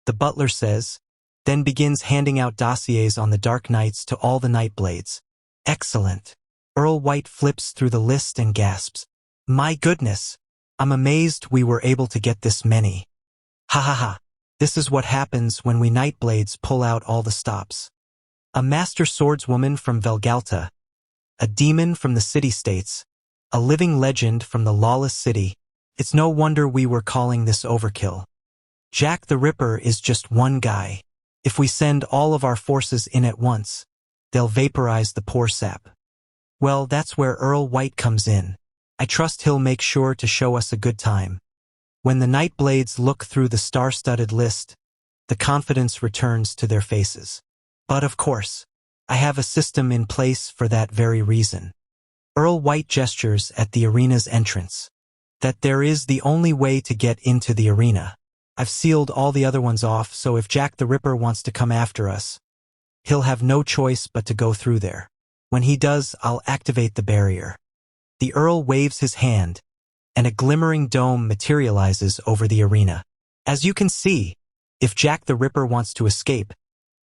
the butler says, then begins handing out dossiers on the Dark Knights to all the Nightblades. Excellent. Earl White flips through the list and gasps. My goodness! I'm amazed we were able to get this many. Ha ha ha. This is what happens when we Nightblades pull out all the stops. A master swordswoman from Velgalta, a demon from the city-states, a living legend from the lawless city. It's no wonder we were calling this overkill. Jack the Ripper is just one guy. If we send all of our forces in at once, they'll vaporize the poor sap. Well, that's where Earl White comes in. I trust he'll make sure to show us a good time. When the Nightblades look through the star-studded list, the confidence returns to their faces. But of course, I have a system in place for that very reason. Earl White gestures at the arena's entrance. That there is the only way to get into the arena. I've sealed all the other ones off, so if Jack the Ripper wants to come after us, he'll have no choice but to go through there. When he does, I'll activate the barrier. The Earl waves his hand, and a glimmering dome materializes over the arena. As you can see, if Jack the Ripper wants to escape,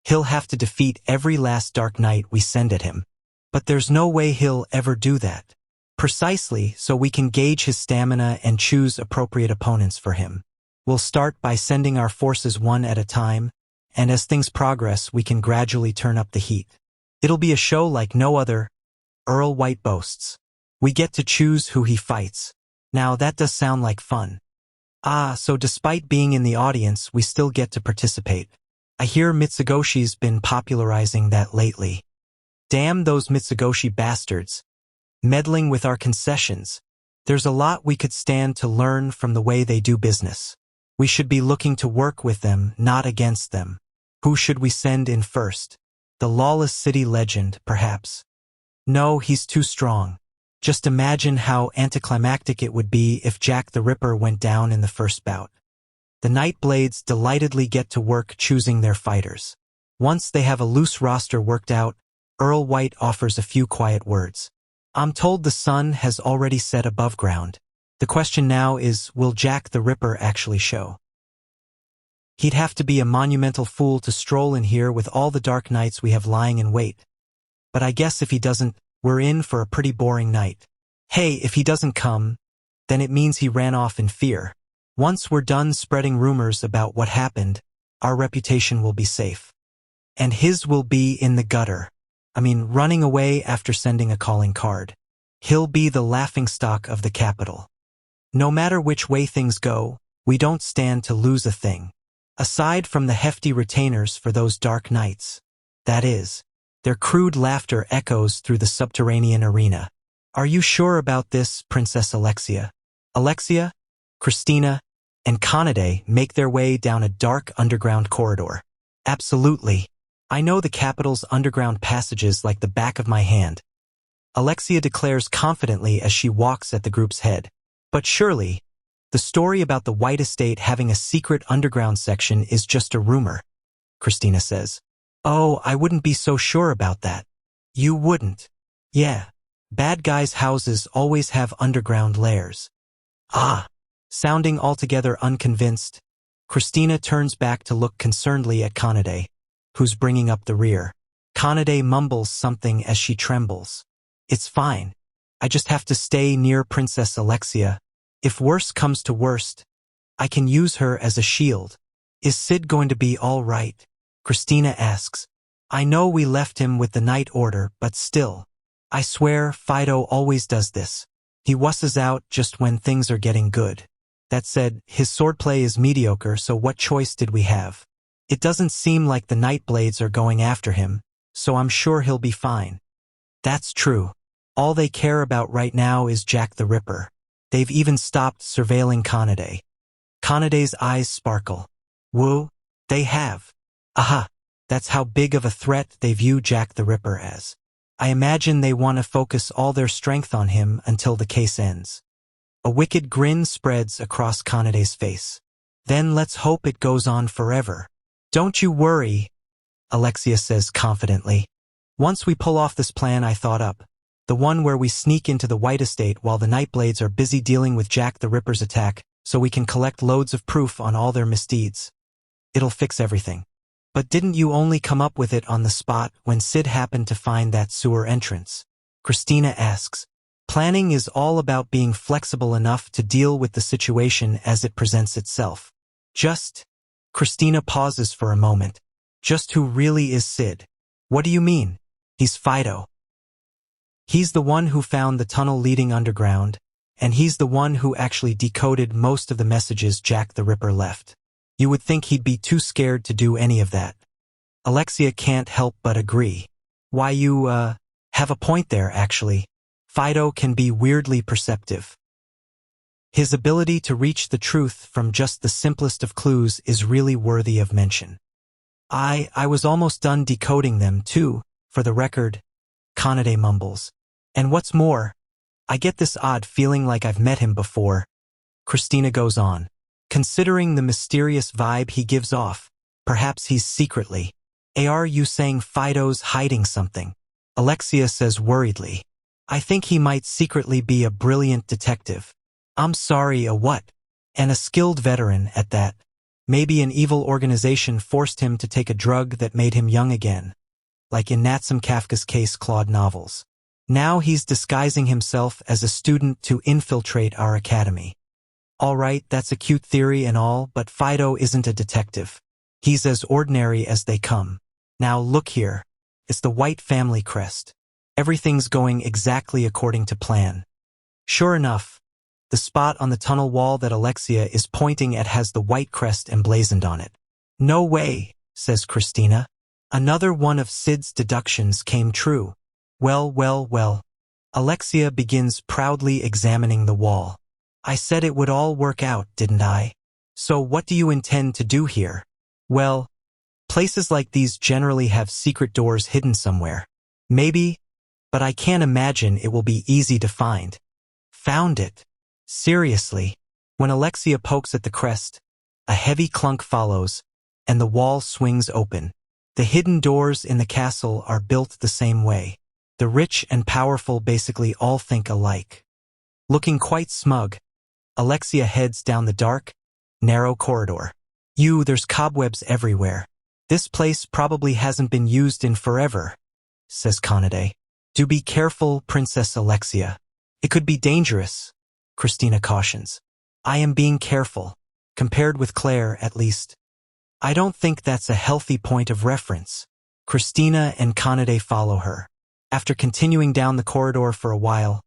he'll have to defeat every last Dark Knight we send at him. But there's no way he'll ever do that. Precisely so we can gauge his stamina and choose appropriate opponents for him. We'll start by sending our forces one at a time, and as things progress, we can gradually turn up the heat. It'll be a show like no other, Earl White boasts. We get to choose who he fights. Now that does sound like fun. So despite being in the audience, we still get to participate. I hear Mitsugoshi's been popularizing that lately. Damn those Mitsugoshi bastards. Meddling with our concessions. There's a lot we could stand to learn from the way they do business. We should be looking to work with them, not against them. Who should we send in first? The lawless city legend, perhaps. No, he's too strong. Just imagine how anticlimactic it would be if Jack the Ripper went down in the first bout. The Nightblades delightedly get to work choosing their fighters. Once they have a loose roster worked out, Earl White offers a few quiet words. I'm told the sun has already set above ground. The question now is, will Jack the Ripper actually show? He'd have to be a monumental fool to stroll in here with all the Dark Knights we have lying in wait. But I guess if he doesn't, we're in for a pretty boring night. Hey, if he doesn't come, then it means he ran off in fear. Once we're done spreading rumors about what happened, our reputation will be safe. And his will be in the gutter. Running away after sending a calling card. He'll be the laughingstock of the capital. No matter which way things go, we don't stand to lose a thing. Aside from the hefty retainers for those Dark Knights. That is, their crude laughter echoes through the subterranean arena. Are you sure about this, Princess Alexia? Alexia, Christina, and Kanade make their way down a dark underground corridor. Absolutely. I know the capital's underground passages like the back of my hand. Alexia declares confidently as she walks at the group's head. But surely, the story about the White Estate having a secret underground section is just a rumor, Christina says. Oh, I wouldn't be so sure about that. You wouldn't? Yeah. Bad guys' houses always have underground lairs. Sounding altogether unconvinced, Christina turns back to look concernedly at Kanade, who's bringing up the rear. Kanade mumbles something as she trembles. It's fine. I just have to stay near Princess Alexia. If worst comes to worst, I can use her as a shield. Is Sid going to be all right? Christina asks. I know we left him with the night order, but still. I swear Fido always does this. He wusses out just when things are getting good. That said, his swordplay is mediocre, so what choice did we have? It doesn't seem like the Nightblades are going after him, so I'm sure he'll be fine. That's true. All they care about right now is Jack the Ripper. They've even stopped surveilling Kanade. Kanade's eyes sparkle. Woo, they have. Aha, that's how big of a threat they view Jack the Ripper as. I imagine they want to focus all their strength on him until the case ends. A wicked grin spreads across Kanade's face. Then let's hope it goes on forever. Don't you worry, Alexia says confidently. Once we pull off this plan I thought up, the one where we sneak into the White Estate while the Nightblades are busy dealing with Jack the Ripper's attack, so we can collect loads of proof on all their misdeeds. It'll fix everything. But didn't you only come up with it on the spot when Sid happened to find that sewer entrance? Christina asks. Planning is all about being flexible enough to deal with the situation as it presents itself. Christina pauses for a moment. Just who really is Sid? What do you mean? He's Fido. He's the one who found the tunnel leading underground, and he's the one who actually decoded most of the messages Jack the Ripper left. You would think he'd be too scared to do any of that. Alexia can't help but agree. Why, you, have a point there, actually. Fido can be weirdly perceptive. His ability to reach the truth from just the simplest of clues is really worthy of mention. I was almost done decoding them, too, for the record, Kanade mumbles. And what's more, I get this odd feeling like I've met him before. Christina goes on. Considering the mysterious vibe he gives off, perhaps he's secretly. Are you saying Fido's hiding something? Alexia says worriedly. I think he might secretly be a brilliant detective. I'm sorry, a what? And a skilled veteran at that. Maybe an evil organization forced him to take a drug that made him young again. Like in Natsum Kafka's Case Claude novels. Now he's disguising himself as a student to infiltrate our academy. All right, that's a cute theory and all, but Fido isn't a detective. He's as ordinary as they come. Now look here. It's the White family crest. Everything's going exactly according to plan. Sure enough, the spot on the tunnel wall that Alexia is pointing at has the white crest emblazoned on it. No way, says Christina. Another one of Sid's deductions came true. Well. Alexia begins proudly examining the wall. I said it would all work out, didn't I? So what do you intend to do here? Well, places like these generally have secret doors hidden somewhere. Maybe, but I can't imagine it will be easy to find. Found it. Seriously. When Alexia pokes at the crest, a heavy clunk follows, and the wall swings open. The hidden doors in the castle are built the same way. The rich and powerful basically all think alike. Looking quite smug, Alexia heads down the dark, narrow corridor. There's cobwebs everywhere. This place probably hasn't been used in forever, says Kanade. Do be careful, Princess Alexia. It could be dangerous, Christina cautions. I am being careful, compared with Claire, at least. I don't think that's a healthy point of reference. Christina and Kanade follow her. After continuing down the corridor for a while,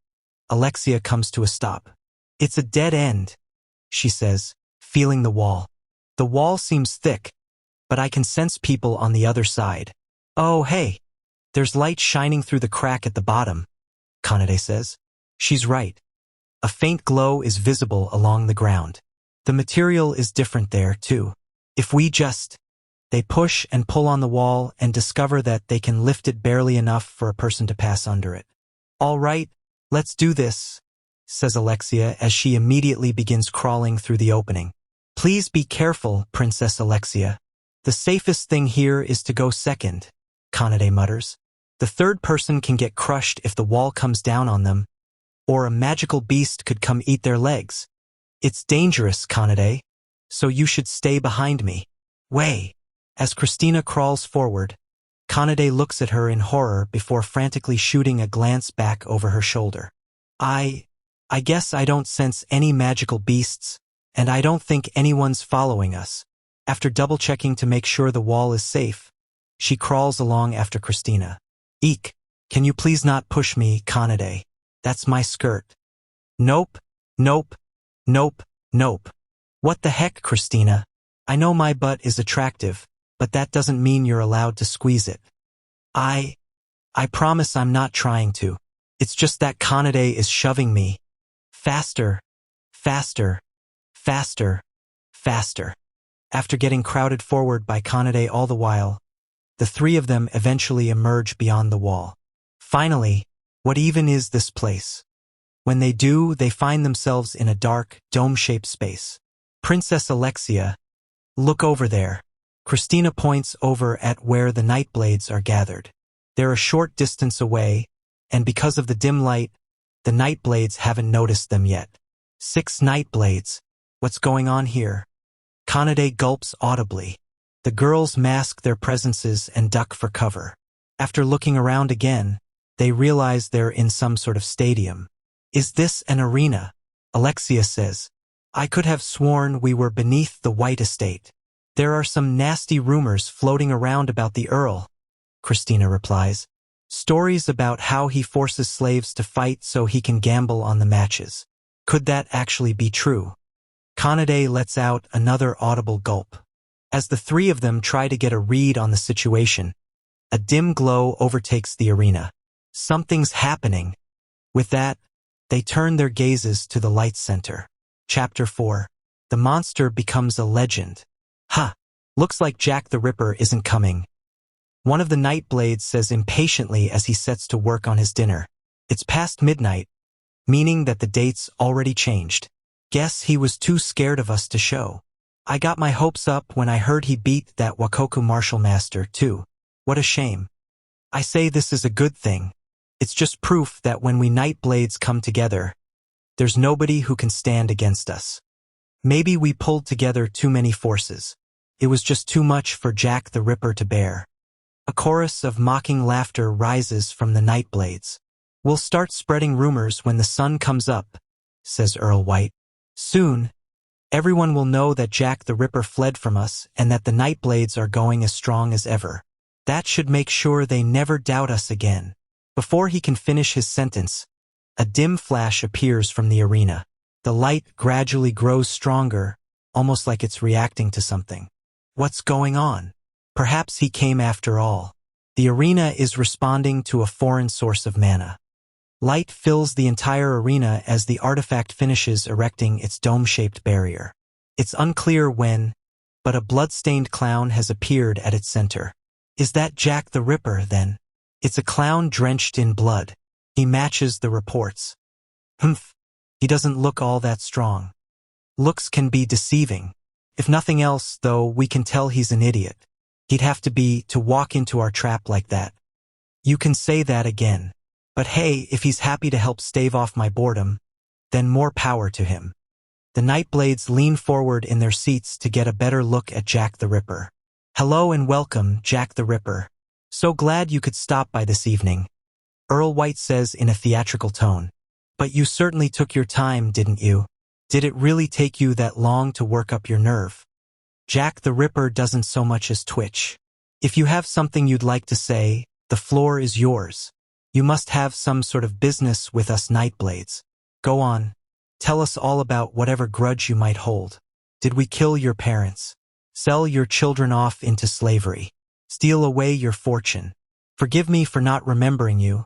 Alexia comes to a stop. It's a dead end, she says, feeling the wall. The wall seems thick, but I can sense people on the other side. Oh, hey, there's light shining through the crack at the bottom, Kanade says. She's right. A faint glow is visible along the ground. The material is different there, too. If we They push and pull on the wall and discover that they can lift it barely enough for a person to pass under it. All right, let's do this, says Alexia as she immediately begins crawling through the opening. Please be careful, Princess Alexia. The safest thing here is to go second, Kanade mutters. The third person can get crushed if the wall comes down on them, or a magical beast could come eat their legs. It's dangerous, Kanade, so you should stay behind me. Way. As Christina crawls forward, Kanade looks at her in horror before frantically shooting a glance back over her shoulder. I guess I don't sense any magical beasts, and I don't think anyone's following us. After double-checking to make sure the wall is safe, she crawls along after Christina. Eek, can you please not push me, Kanade? That's my skirt. Nope. What the heck, Christina? I know my butt is attractive, but that doesn't mean you're allowed to squeeze it. I promise I'm not trying to. It's just that Kanade is shoving me. Faster. After getting crowded forward by Kanade all the while, the three of them eventually emerge beyond the wall. Finally, what even is this place? When they do, they find themselves in a dark, dome-shaped space. Princess Alexia, look over there. Christina points over at where the Nightblades are gathered. They're a short distance away, and because of the dim light, the Nightblades haven't noticed them yet. 6 Nightblades. What's going on here? Kanade gulps audibly. The girls mask their presences and duck for cover. After looking around again, they realize they're in some sort of stadium. Is this an arena? Alexia says. I could have sworn we were beneath the White Estate. There are some nasty rumors floating around about the Earl, Christina replies. Stories about how he forces slaves to fight so he can gamble on the matches. Could that actually be true? Kanade lets out another audible gulp. As the three of them try to get a read on the situation, a dim glow overtakes the arena. Something's happening. With that, they turn their gazes to the light center. Chapter 4. The monster becomes a legend. Ha! Looks like Jack the Ripper isn't coming. One of the Nightblades says impatiently as he sets to work on his dinner. It's past midnight, meaning that the date's already changed. Guess he was too scared of us to show. I got my hopes up when I heard he beat that Wakoku martial master, too. What a shame. I say this is a good thing. It's just proof that when we Nightblades come together, there's nobody who can stand against us. Maybe we pulled together too many forces. It was just too much for Jack the Ripper to bear. A chorus of mocking laughter rises from the Nightblades. We'll start spreading rumors when the sun comes up, says Earl White. Soon, everyone will know that Jack the Ripper fled from us and that the Nightblades are going as strong as ever. That should make sure they never doubt us again. Before he can finish his sentence, a dim flash appears from the arena. The light gradually grows stronger, almost like it's reacting to something. What's going on? Perhaps he came after all. The arena is responding to a foreign source of mana. Light fills the entire arena as the artifact finishes erecting its dome-shaped barrier. It's unclear when, but a blood-stained clown has appeared at its center. Is that Jack the Ripper, then? It's a clown drenched in blood. He matches the reports. Humph. He doesn't look all that strong. Looks can be deceiving. If nothing else, though, we can tell he's an idiot. He'd have to be to walk into our trap like that. You can say that again. But hey, if he's happy to help stave off my boredom, then more power to him. The Nightblades lean forward in their seats to get a better look at Jack the Ripper. Hello and welcome, Jack the Ripper. So glad you could stop by this evening, Earl White says in a theatrical tone. But you certainly took your time, didn't you? Did it really take you that long to work up your nerve? Jack the Ripper doesn't so much as twitch. If you have something you'd like to say, the floor is yours. You must have some sort of business with us Nightblades. Go on. Tell us all about whatever grudge you might hold. Did we kill your parents? Sell your children off into slavery? Steal away your fortune? Forgive me for not remembering you,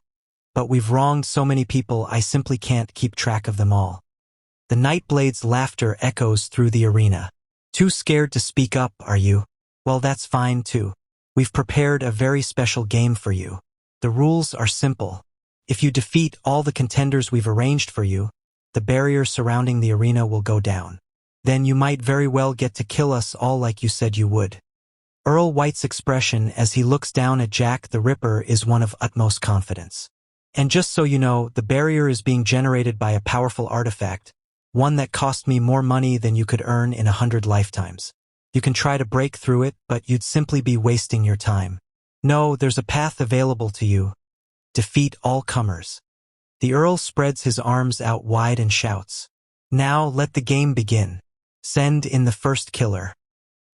but we've wronged so many people I simply can't keep track of them all. The Nightblade's laughter echoes through the arena. Too scared to speak up, are you? Well, that's fine too. We've prepared a very special game for you. The rules are simple. If you defeat all the contenders we've arranged for you, the barrier surrounding the arena will go down. Then you might very well get to kill us all like you said you would. Earl White's expression as he looks down at Jack the Ripper is one of utmost confidence. And just so you know, the barrier is being generated by a powerful artifact, one that cost me more money than you could earn in 100 lifetimes. You can try to break through it, but you'd simply be wasting your time. No, there's a path available to you. Defeat all comers. The Earl spreads his arms out wide and shouts. Now let the game begin. Send in the first killer.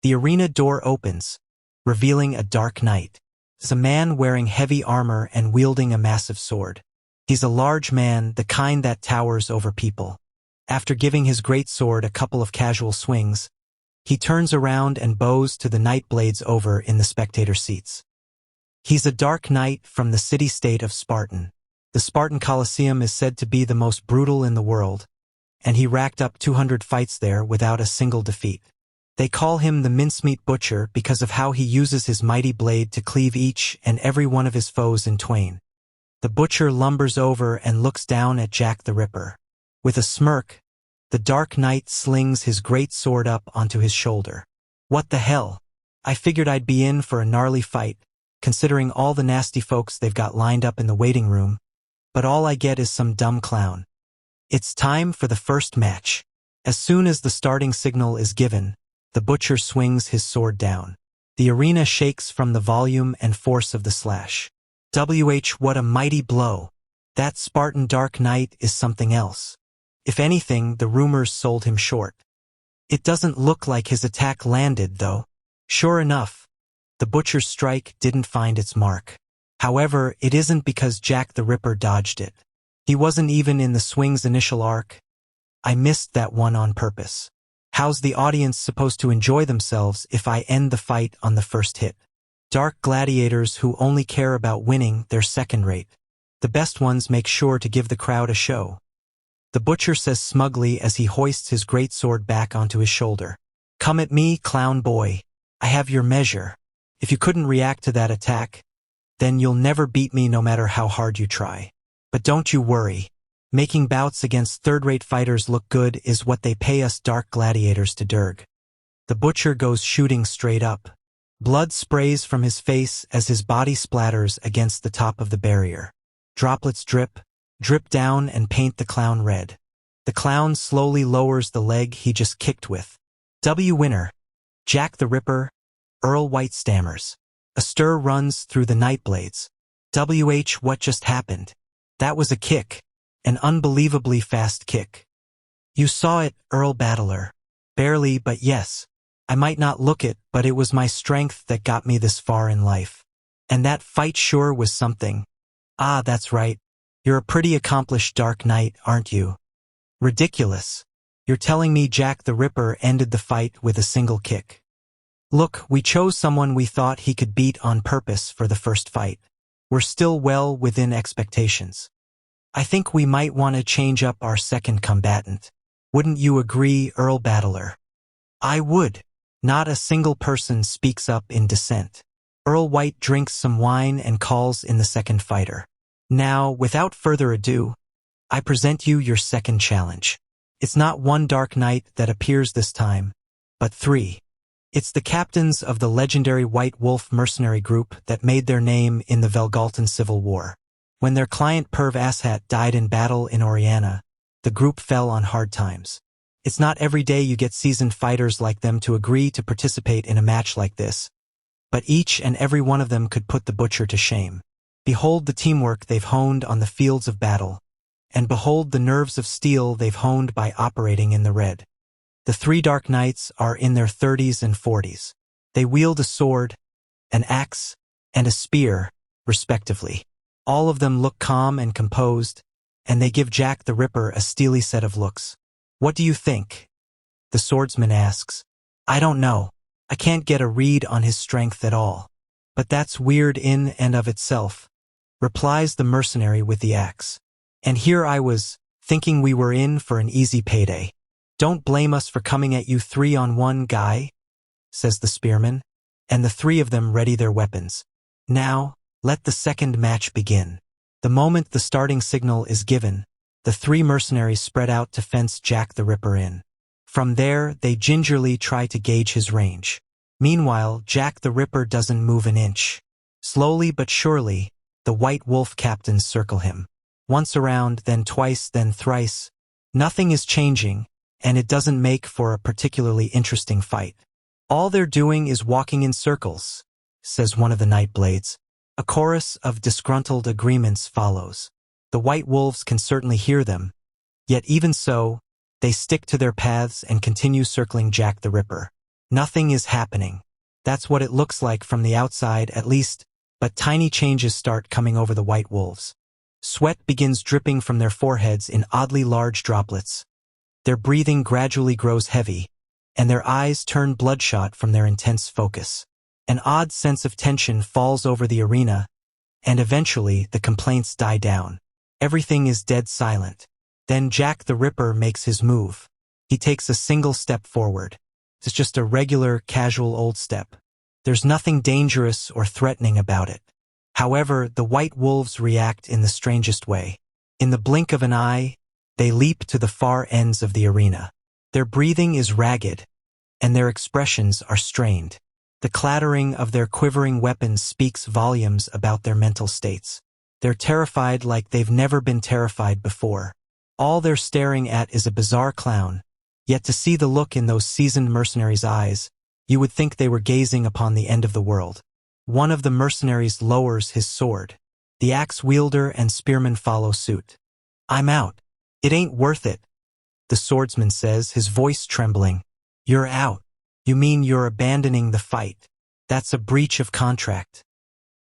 The arena door opens, revealing a dark knight. It's a man wearing heavy armor and wielding a massive sword. He's a large man, the kind that towers over people. After giving his great sword a couple of casual swings, he turns around and bows to the Nightblades over in the spectator seats. He's a dark knight from the city-state of Spartan. The Spartan Colosseum is said to be the most brutal in the world, and he racked up 200 fights there without a single defeat. They call him the mincemeat butcher because of how he uses his mighty blade to cleave each and every one of his foes in twain. The butcher lumbers over and looks down at Jack the Ripper. With a smirk, the Dark Knight slings his great sword up onto his shoulder. What the hell? I figured I'd be in for a gnarly fight, considering all the nasty folks they've got lined up in the waiting room, but all I get is some dumb clown. It's time for the first match. As soon as the starting signal is given, the butcher swings his sword down. The arena shakes from the volume and force of the slash. What a mighty blow. That Spartan Dark Knight is something else. If anything, the rumors sold him short. It doesn't look like his attack landed, though. Sure enough, the Butcher's strike didn't find its mark. However, it isn't because Jack the Ripper dodged it. He wasn't even in the swing's initial arc. I missed that one on purpose. How's the audience supposed to enjoy themselves if I end the fight on the first hit? Dark gladiators who only care about winning, they're second-rate. The best ones make sure to give the crowd a show. The Butcher says smugly as he hoists his greatsword back onto his shoulder. Come at me, clown boy. I have your measure. If you couldn't react to that attack, then you'll never beat me no matter how hard you try. But don't you worry. Making bouts against third-rate fighters look good is what they pay us dark gladiators to derg. The Butcher goes shooting straight up. Blood sprays from his face as his body splatters against the top of the barrier. Droplets drip down and paint the clown red. The clown slowly lowers the leg he just kicked with. Winner. Jack the Ripper. Earl White stammers. A stir runs through the Nightblades. What just happened? That was a kick. An unbelievably fast kick. You saw it, Earl Battler. Barely, but yes. I might not look it, but it was my strength that got me this far in life. And that fight sure was something. Ah, that's right. You're a pretty accomplished Dark Knight, aren't you? Ridiculous. You're telling me Jack the Ripper ended the fight with a single kick. Look, we chose someone we thought he could beat on purpose for the first fight. We're still well within expectations. I think we might want to change up our second combatant. Wouldn't you agree, Earl Battler? I would. Not a single person speaks up in dissent. Earl White drinks some wine and calls in the second fighter. Now, without further ado, I present you your second challenge. It's not one Dark Knight that appears this time, but 3. It's the captains of the legendary White Wolf mercenary group that made their name in the Velgalton Civil War. When their client Perv Asshat died in battle in Oriana, the group fell on hard times. It's not every day you get seasoned fighters like them to agree to participate in a match like this, but each and every one of them could put the Butcher to shame. Behold the teamwork they've honed on the fields of battle, and behold the nerves of steel they've honed by operating in the red. The 3 Dark Knights are in their 30s and 40s. They wield a sword, an axe, and a spear, respectively. All of them look calm and composed, and they give Jack the Ripper a steely set of looks. What do you think? The swordsman asks. I don't know. I can't get a read on his strength at all. But that's weird in and of itself, replies the mercenary with the axe. And here I was, thinking we were in for an easy payday. Don't blame us for coming at you 3-on-1, guy, says the spearman, and the 3 of them ready their weapons. Now, let the second match begin. The moment the starting signal is given, the 3 mercenaries spread out to fence Jack the Ripper in. From there, they gingerly try to gauge his range. Meanwhile, Jack the Ripper doesn't move an inch. Slowly but surely, the White Wolf captains circle him. Once around, then twice, then thrice. Nothing is changing, and it doesn't make for a particularly interesting fight. All they're doing is walking in circles, says one of the Nightblades. A chorus of disgruntled agreements follows. The White Wolves can certainly hear them, yet even so, they stick to their paths and continue circling Jack the Ripper. Nothing is happening. That's what it looks like from the outside, at least, but tiny changes start coming over the White Wolves. Sweat begins dripping from their foreheads in oddly large droplets. Their breathing gradually grows heavy, and their eyes turn bloodshot from their intense focus. An odd sense of tension falls over the arena, and eventually the complaints die down. Everything is dead silent. Then Jack the Ripper makes his move. He takes a single step forward. It's just a regular, casual old step. There's nothing dangerous or threatening about it. However, the White Wolves react in the strangest way. In the blink of an eye, they leap to the far ends of the arena. Their breathing is ragged, and their expressions are strained. The clattering of their quivering weapons speaks volumes about their mental states. They're terrified like they've never been terrified before. All they're staring at is a bizarre clown, yet to see the look in those seasoned mercenaries' eyes, You would think they were gazing upon the end of the world. One of the mercenaries lowers his sword. The axe wielder and spearman follow suit. "I'm out. It ain't worth it," the swordsman says, his voice trembling. "You're out. You mean you're abandoning the fight? That's a breach of contract."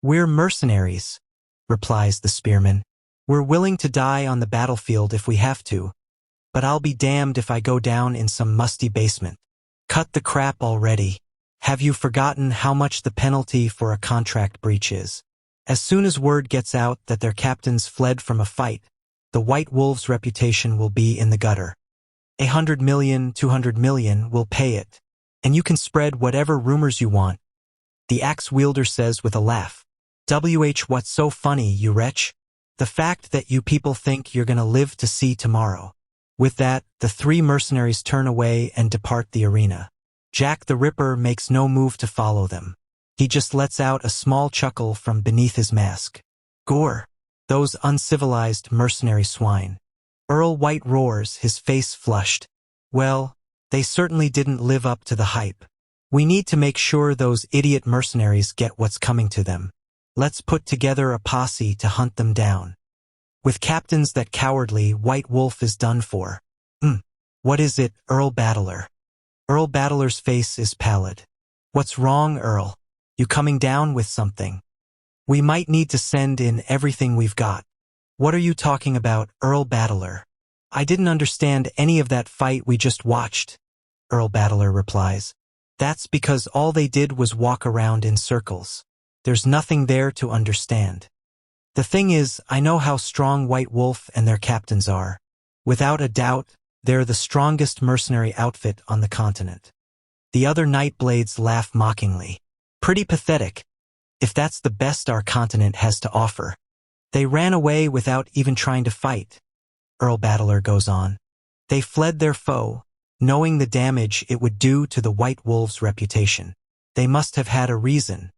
"We're mercenaries," replies the spearman. "We're willing to die on the battlefield if we have to, but I'll be damned if I go down in some musty basement." "Cut the crap already. Have you forgotten how much the penalty for a contract breach is?" As soon as word gets out that their captains fled from a fight, the White Wolves' reputation will be in the gutter. 100 million, 200 million, will pay it. And you can spread whatever rumors you want, the axe wielder says with a laugh. What's so funny, you wretch? The fact that you people think you're gonna live to see tomorrow. With that, the three mercenaries turn away and depart the arena. Jack the Ripper makes no move to follow them. He just lets out a small chuckle from beneath his mask. "Gore! Those uncivilized mercenary swine." Earl White roars, his face flushed. "Well, they certainly didn't live up to the hype. We need to make sure those idiot mercenaries get what's coming to them. Let's put together a posse to hunt them down. With captains that cowardly, White Wolf is done for." What is it, Earl Battler?" Earl Battler's face is pallid. "What's wrong, Earl? You coming down with something?" "We might need to send in everything we've got." "What are you talking about, Earl Battler? I didn't understand any of that fight we just watched," Earl Battler replies. "That's because all they did was walk around in circles. There's nothing there to understand. The thing is, I know how strong White Wolf and their captains are. Without a doubt, they're the strongest mercenary outfit on the continent." The other Nightblades laugh mockingly. "Pretty pathetic, if that's the best our continent has to offer. They ran away without even trying to fight," Earl Battler goes on. "They fled their foe, knowing the damage it would do to the White Wolves' reputation. They must have had a reason."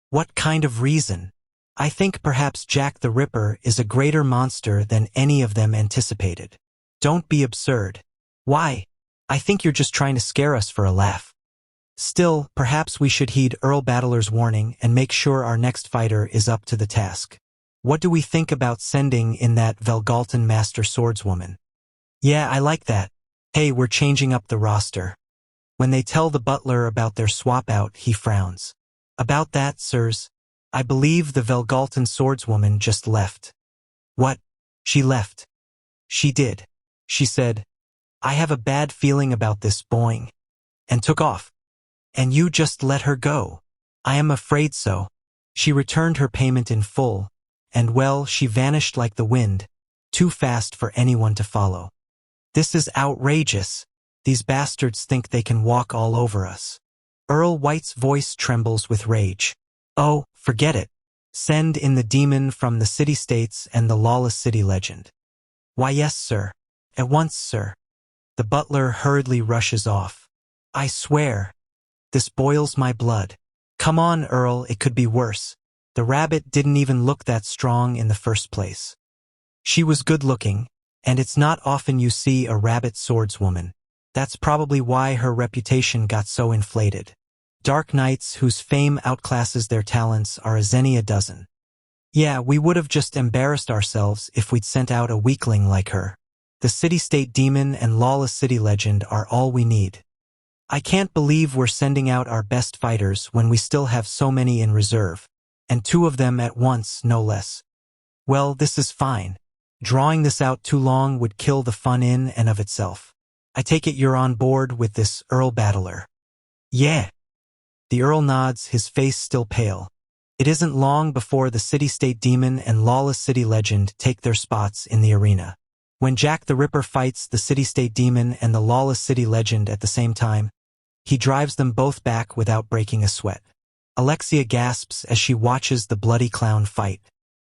"What kind of reason?" "I think perhaps Jack the Ripper is a greater monster than any of them anticipated." "Don't be absurd." "Why? I think you're just trying to scare us for a laugh." "Still, perhaps we should heed Earl Battler's warning and make sure our next fighter is up to the task. What do we think about sending in that Velgalton Master Swordswoman?" "Yeah, I like that. Hey, we're changing up the roster." When they tell the butler about their swap out, he frowns. "About that, sirs, I believe the Velgalton Swordswoman just left." "What? She left?" "She did. She said, 'I have a bad feeling about this,' boing, and took off." "And you just let her go?" "I am afraid so. She returned her payment in full, and well, she vanished like the wind, too fast for anyone to follow." "This is outrageous. These bastards think they can walk all over us." Earl White's voice trembles with rage. "Oh, forget it. Send in the demon from the city-states and the lawless city legend." "Why, yes, sir. At once, sir." The butler hurriedly rushes off. "I swear, this boils my blood. Come on, Earl, it could be worse. The rabbit didn't even look that strong in the first place." "She was good-looking, and it's not often you see a rabbit swordswoman. That's probably why her reputation got so inflated. Dark knights whose fame outclasses their talents are as any a dozen. Yeah, we would have just embarrassed ourselves if we'd sent out a weakling like her. The city-state demon and lawless city legend are all we need. I can't believe we're sending out our best fighters when we still have so many in reserve, and 2 of them at once, no less. Well, this is fine. Drawing this out too long would kill the fun in and of itself. I take it you're on board with this, Earl Battler?" "Yeah." The Earl nods, his face still pale. It isn't long before the city-state demon and lawless city legend take their spots in the arena. When Jack the Ripper fights the city-state demon and the lawless city legend at the same time, he drives them both back without breaking a sweat. Alexia gasps as she watches the bloody clown fight.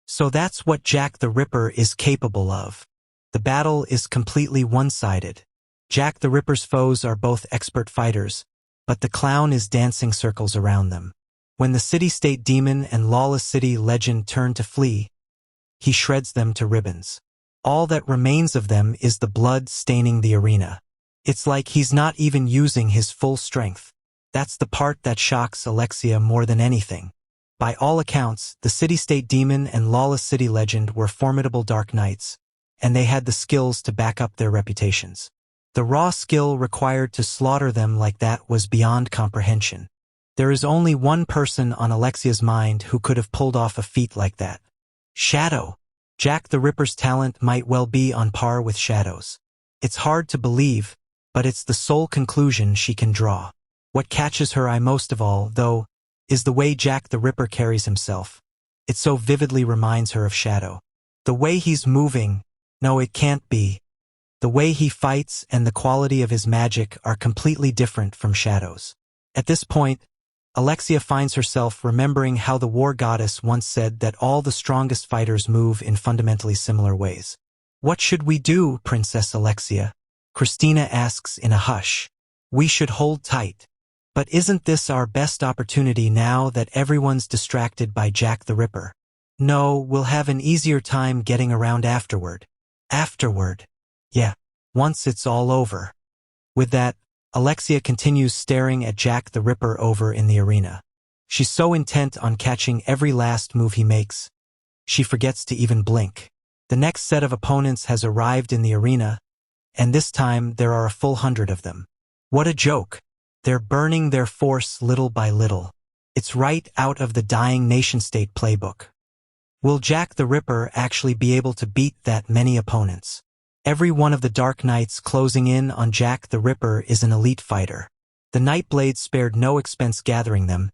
So that's what Jack the Ripper is capable of. The battle is completely one-sided. Jack the Ripper's foes are both expert fighters, but the clown is dancing circles around them. When the city-state demon and lawless city legend turn to flee, he shreds them to ribbons. All that remains of them is the blood staining the arena. It's like he's not even using his full strength. That's the part that shocks Alexia more than anything. By all accounts, the city-state demon and lawless city legend were formidable dark knights, and they had the skills to back up their reputations. The raw skill required to slaughter them like that was beyond comprehension. There is only one person on Alexia's mind who could have pulled off a feat like that. Shadow. Jack the Ripper's talent might well be on par with Shadow's. It's hard to believe, but it's the sole conclusion she can draw. What catches her eye most of all, though, is the way Jack the Ripper carries himself. It so vividly reminds her of Shadow. The way he's moving, no, it can't be. The way he fights and the quality of his magic are completely different from Shadow's. At this point, Alexia finds herself remembering how the war goddess once said that all the strongest fighters move in fundamentally similar ways. "What should we do, Princess Alexia?" Christina asks in a hush. "We should hold tight. But isn't this our best opportunity now that everyone's distracted by Jack the Ripper? No, we'll have an easier time getting around afterward." Afterward? Yeah, once it's all over. With that, Alexia continues staring at Jack the Ripper over in the arena. She's so intent on catching every last move he makes, she forgets to even blink. The next set of opponents has arrived in the arena, and this time there are a full 100 of them. What a joke! They're burning their force little by little. It's right out of the dying nation-state playbook. Will Jack the Ripper actually be able to beat that many opponents? Every one of the Dark Knights closing in on Jack the Ripper is an elite fighter. The Nightblades spared no expense gathering them,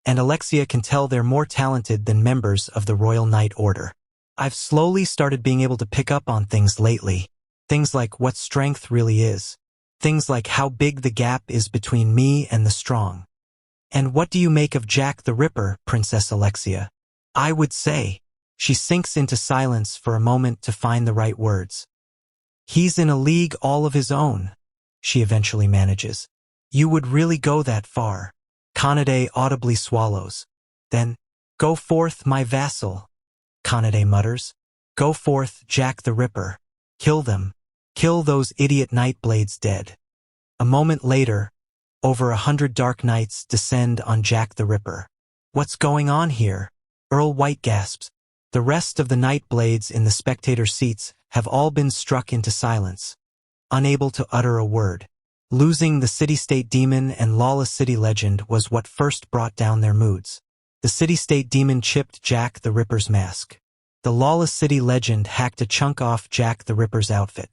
and Alexia can tell they're more talented than members of the Royal Knight Order. I've slowly started being able to pick up on things lately. Things like what strength really is. Things like how big the gap is between me and the strong. And what do you make of Jack the Ripper, Princess Alexia? I would say. She sinks into silence for a moment to find the right words. He's in a league all of his own, she eventually manages. You would really go that far? Kanade audibly swallows. Then, go forth, my vassal, Kanade mutters. Go forth, Jack the Ripper. Kill them. Kill those idiot Nightblades dead. A moment later, over 100 Dark Knights descend on Jack the Ripper. What's going on here? Earl White gasps. The rest of the Nightblades in the spectator seats have all been struck into silence, unable to utter a word. Losing the city-state demon and lawless city legend was what first brought down their moods. The city-state demon chipped Jack the Ripper's mask. The lawless city legend hacked a chunk off Jack the Ripper's outfit.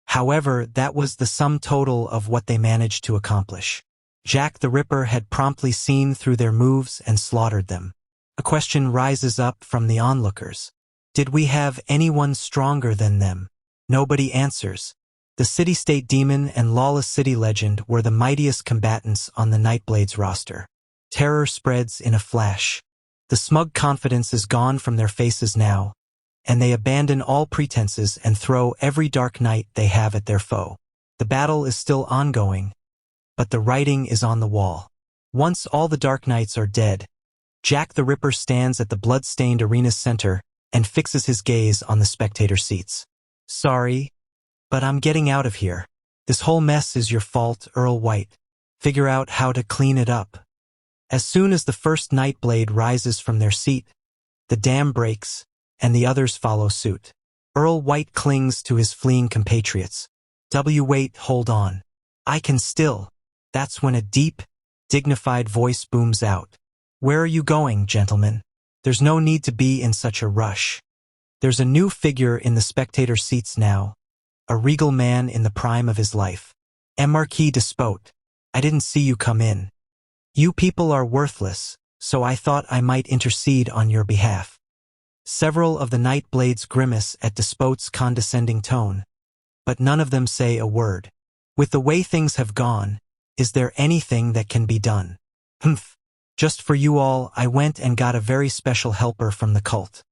However, that was the sum total of what they managed to accomplish. Jack the Ripper had promptly seen through their moves and slaughtered them. A question rises up from the onlookers. Did we have anyone stronger than them? Nobody answers. The city-state demon and lawless city legend were the mightiest combatants on the Nightblades roster. Terror spreads in a flash. The smug confidence is gone from their faces now, and they abandon all pretenses and throw every Dark Knight they have at their foe. The battle is still ongoing, but the writing is on the wall. Once all the Dark Knights are dead, Jack the Ripper stands at the blood-stained arena's center and fixes his gaze on the spectator seats. Sorry, but I'm getting out of here. This whole mess is your fault, Earl White. Figure out how to clean it up. As soon as the first Nightblade rises from their seat, the dam breaks, and the others follow suit. Earl White clings to his fleeing compatriots. Wait, hold on. I can still. That's when a deep, dignified voice booms out. Where are you going, gentlemen? There's no need to be in such a rush. There's a new figure in the spectator seats now, a regal man in the prime of his life. Marquis Despote, I didn't see you come in. You people are worthless, so I thought I might intercede on your behalf. Several of the Nightblades grimace at Despote's condescending tone, but none of them say a word. With the way things have gone, is there anything that can be done? Humph. Just for you all, I went and got a very special helper from the cult.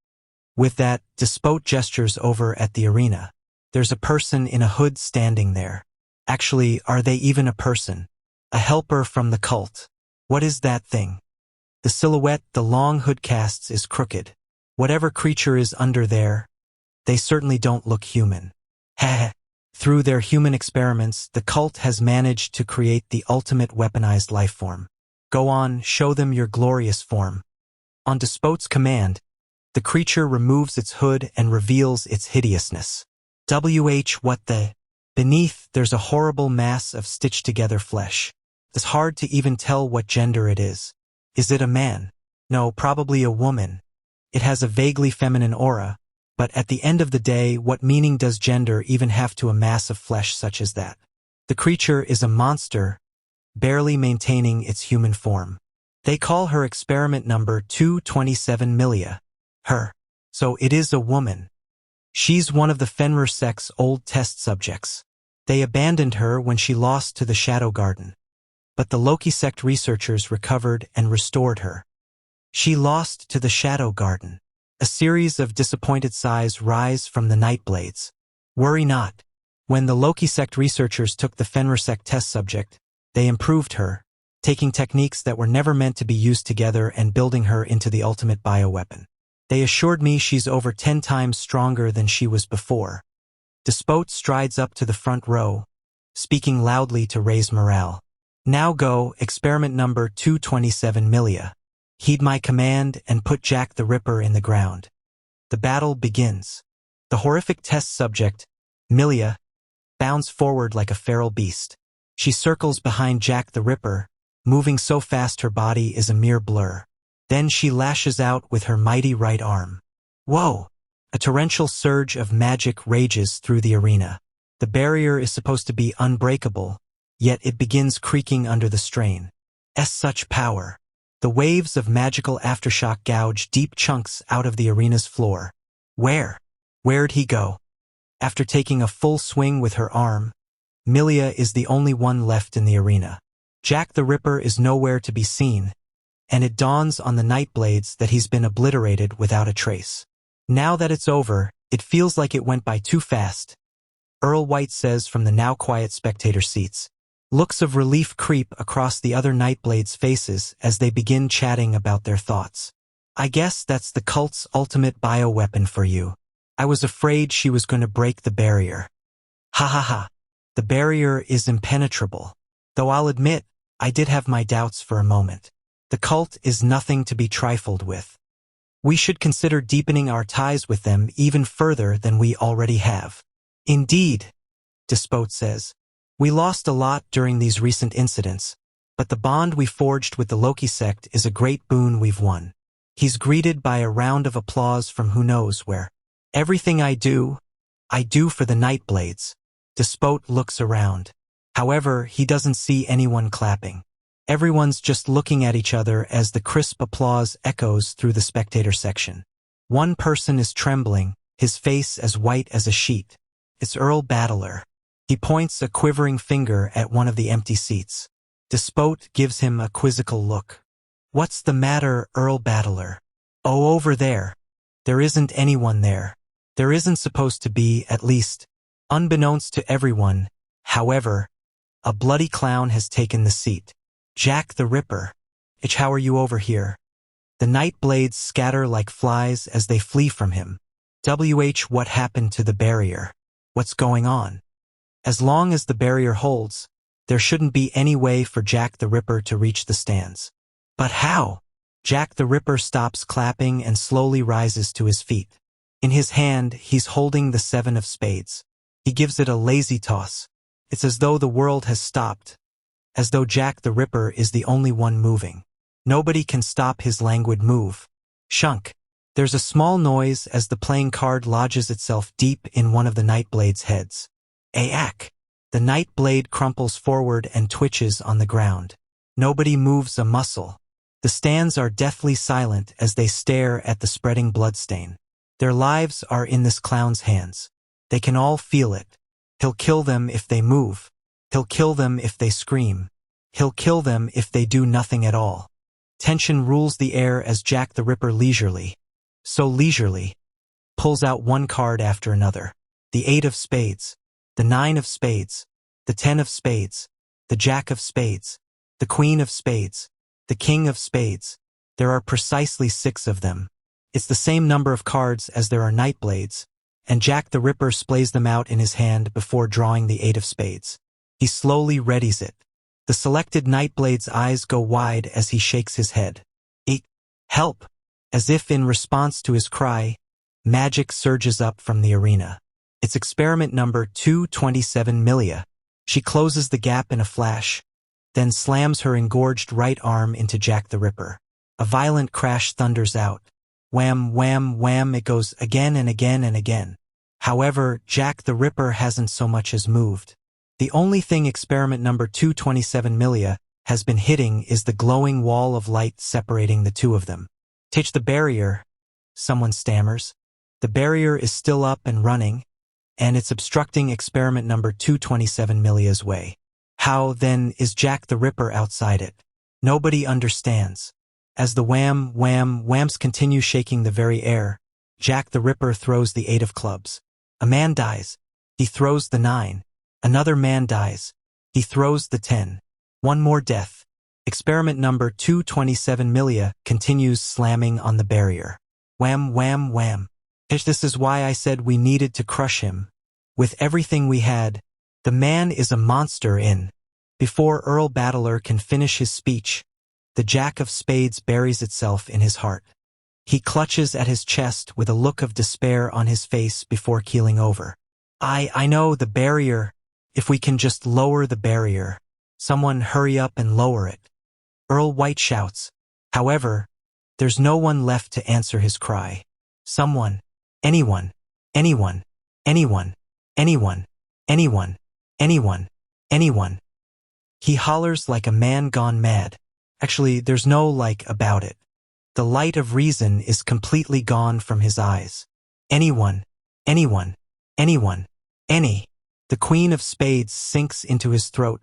With that, Despote gestures over at the arena. There's a person in a hood standing there. Actually, are they even a person? A helper from the cult. What is that thing? The silhouette the long hood casts is crooked. Whatever creature is under there, they certainly don't look human. Heh. Through their human experiments, the cult has managed to create the ultimate weaponized life form. Go on, show them your glorious form. On Despote's command, the creature removes its hood and reveals its hideousness. What the? Beneath, there's a horrible mass of stitched-together flesh. It's hard to even tell what gender it is. Is it a man? No, probably a woman. It has a vaguely feminine aura, but at the end of the day, what meaning does gender even have to a mass of flesh such as that? The creature is a monster, barely maintaining its human form. They call her experiment number 227 Milia. Her. So it is a woman. She's one of the Fenrir sect's old test subjects. They abandoned her when she lost to the Shadow Garden. But the Loki sect researchers recovered and restored her. She lost to the Shadow Garden. A series of disappointed sighs rise from the Nightblades. Worry not. When the Loki sect researchers took the Fenrir sect test subject, they improved her, taking techniques that were never meant to be used together and building her into the ultimate bioweapon. They assured me she's over 10 times stronger than she was before. Despote strides up to the front row, speaking loudly to raise morale. Now go, experiment number 227 Milia. Heed my command and put Jack the Ripper in the ground. The battle begins. The horrific test subject, Milia, bounds forward like a feral beast. She circles behind Jack the Ripper, moving so fast her body is a mere blur. Then she lashes out with her mighty right arm. Whoa! A torrential surge of magic rages through the arena. The barrier is supposed to be unbreakable, yet it begins creaking under the strain. Such power. The waves of magical aftershock gouge deep chunks out of the arena's floor. Where'd he go? After taking a full swing with her arm, Milia is the only one left in the arena. Jack the Ripper is nowhere to be seen, and it dawns on the Nightblades that he's been obliterated without a trace. Now that it's over, it feels like it went by too fast, Earl White says from the now quiet spectator seats. Looks of relief creep across the other Nightblades' faces as they begin chatting about their thoughts. I guess that's the cult's ultimate bioweapon for you. I was afraid she was going to break the barrier. Ha ha ha. The barrier is impenetrable. Though I'll admit, I did have my doubts for a moment. The cult is nothing to be trifled with. We should consider deepening our ties with them even further than we already have. Indeed, Despote says. We lost a lot during these recent incidents, but the bond we forged with the Loki sect is a great boon we've won. He's greeted by a round of applause from who knows where. Everything I do for the Nightblades. Despote looks around. However, he doesn't see anyone clapping. Everyone's just looking at each other as the crisp applause echoes through the spectator section. One person is trembling, his face as white as a sheet. It's Earl Battler. He points a quivering finger at one of the empty seats. Despote gives him a quizzical look. What's the matter, Earl Battler? Oh, over there. There isn't anyone there. There isn't supposed to be, at least. Unbeknownst to everyone, however, a bloody clown has taken the seat. Jack the Ripper. How are you over here? The Nightblades scatter like flies as they flee from him. What happened to the barrier? What's going on? As long as the barrier holds, there shouldn't be any way for Jack the Ripper to reach the stands. But how? Jack the Ripper stops clapping and slowly rises to his feet. In his hand, he's holding the 7 of spades. He gives it a lazy toss. It's as though the world has stopped, as though Jack the Ripper is the only one moving. Nobody can stop his languid move. Shunk. There's a small noise as the playing card lodges itself deep in one of the Nightblade's heads. Ack! The Nightblade crumples forward and twitches on the ground. Nobody moves a muscle. The stands are deathly silent as they stare at the spreading bloodstain. Their lives are in this clown's hands. They can all feel it. He'll kill them if they move. He'll kill them if they scream. He'll kill them if they do nothing at all. Tension rules the air as Jack the Ripper so leisurely, pulls out one card after another. The 8 of spades, the 9 of spades, the 10 of spades, the Jack of spades, the Queen of spades, the King of spades. There are precisely 6 of them. It's the same number of cards as there are Nightblades, and Jack the Ripper splays them out in his hand before drawing the 8 of spades. He slowly readies it. The selected Nightblade's eyes go wide as he shakes his head. Help! As if in response to his cry, magic surges up from the arena. It's experiment number 227 Milia. She closes the gap in a flash, then slams her engorged right arm into Jack the Ripper. A violent crash thunders out. Wham, wham, wham, it goes again and again and again. However, Jack the Ripper hasn't so much as moved. The only thing experiment number 227 Milia has been hitting is the glowing wall of light separating the two of them. Take the barrier, someone stammers. The barrier is still up and running, and it's obstructing experiment number 227 Milia's way. How, then, is Jack the Ripper outside it? Nobody understands. As the wham, wham, whams continue shaking the very air, Jack the Ripper throws the 8 of clubs. A man dies. He throws the 9. Another man dies. He throws the 10. One more death. Experiment number 227 Milia continues slamming on the barrier. Wham, wham, wham. This is why I said we needed to crush him. With everything we had, the man is a monster in. Before Earl Battler can finish his speech, the Jack of Spades buries itself in his heart. He clutches at his chest with a look of despair on his face before keeling over. I know the barrier. If we can just lower the barrier. Someone hurry up and lower it. Earl White shouts. However, there's no one left to answer his cry. Someone, anyone, anyone, anyone, anyone, anyone, anyone, anyone. He hollers like a man gone mad. Actually, there's no like about it. The light of reason is completely gone from his eyes. Anyone, anyone, anyone, any. The Queen of Spades sinks into his throat,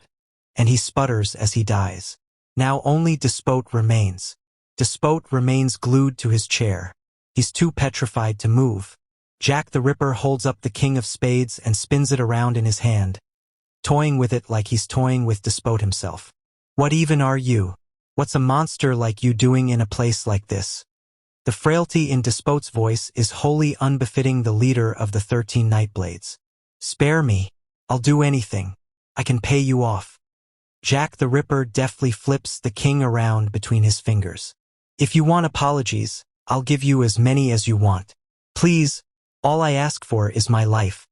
and he sputters as he dies. Now only Despote remains. Despote remains glued to his chair. He's too petrified to move. Jack the Ripper holds up the King of Spades and spins it around in his hand, toying with it like he's toying with Despote himself. What even are you? What's a monster like you doing in a place like this? The frailty in Despote's voice is wholly unbefitting the leader of the 13 Nightblades. Spare me. I'll do anything. I can pay you off. Jack the Ripper deftly flips the king around between his fingers. If you want apologies, I'll give you as many as you want. Please, all I ask for is my life.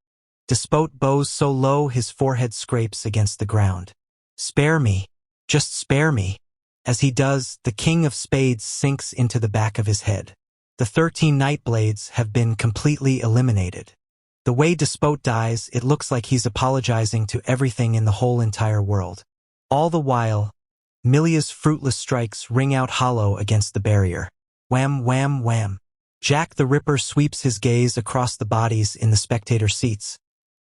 Despote bows so low his forehead scrapes against the ground. Spare me. Just spare me. As he does, the King of Spades sinks into the back of his head. The 13 Nightblades have been completely eliminated. The way Despote dies, it looks like he's apologizing to everything in the whole entire world. All the while, Milia's fruitless strikes ring out hollow against the barrier. Wham, wham, wham. Jack the Ripper sweeps his gaze across the bodies in the spectator seats,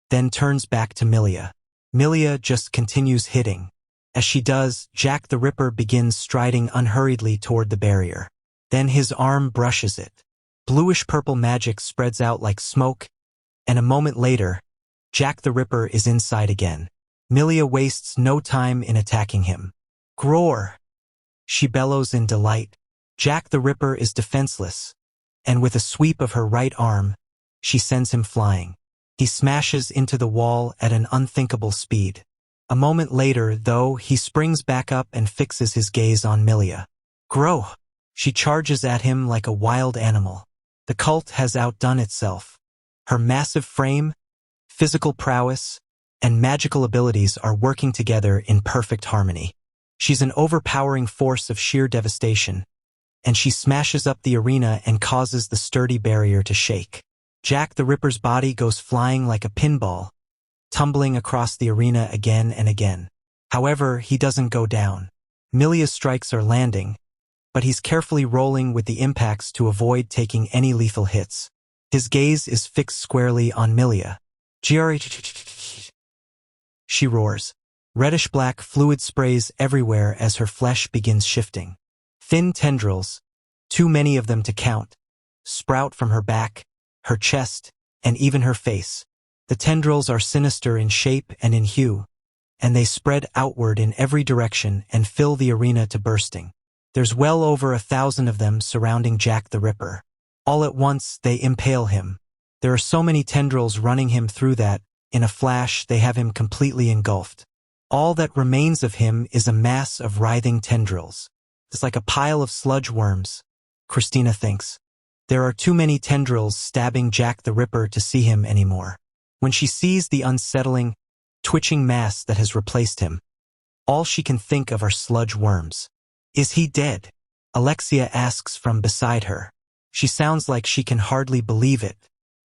then turns back to Milia. Milia just continues hitting. As she does, Jack the Ripper begins striding unhurriedly toward the barrier. Then his arm brushes it. Bluish-purple magic spreads out like smoke, and a moment later, Jack the Ripper is inside again. Milia wastes no time in attacking him. Groar! She bellows in delight. Jack the Ripper is defenseless, and with a sweep of her right arm, she sends him flying. He smashes into the wall at an unthinkable speed. A moment later, though, he springs back up and fixes his gaze on Milia. Grow! She charges at him like a wild animal. The cult has outdone itself. Her massive frame, physical prowess, and magical abilities are working together in perfect harmony. She's an overpowering force of sheer devastation, and she smashes up the arena and causes the sturdy barrier to shake. Jack the Ripper's body goes flying like a pinball, tumbling across the arena again and again. However, he doesn't go down. Milia's strikes are landing, but he's carefully rolling with the impacts to avoid taking any lethal hits. His gaze is fixed squarely on Milia. She roars. Reddish-black fluid sprays everywhere as her flesh begins shifting. Thin tendrils, too many of them to count, sprout from her back, her chest, and even her face. The tendrils are sinister in shape and in hue, and they spread outward in every direction and fill the arena to bursting. There's well over 1,000 of them surrounding Jack the Ripper. All at once, they impale him. There are so many tendrils running him through that, in a flash, they have him completely engulfed. All that remains of him is a mass of writhing tendrils. It's like a pile of sludge worms, Christina thinks. There are too many tendrils stabbing Jack the Ripper to see him anymore. When she sees the unsettling, twitching mass that has replaced him, all she can think of are sludge worms. Is he dead? Alexia asks from beside her. She sounds like she can hardly believe it.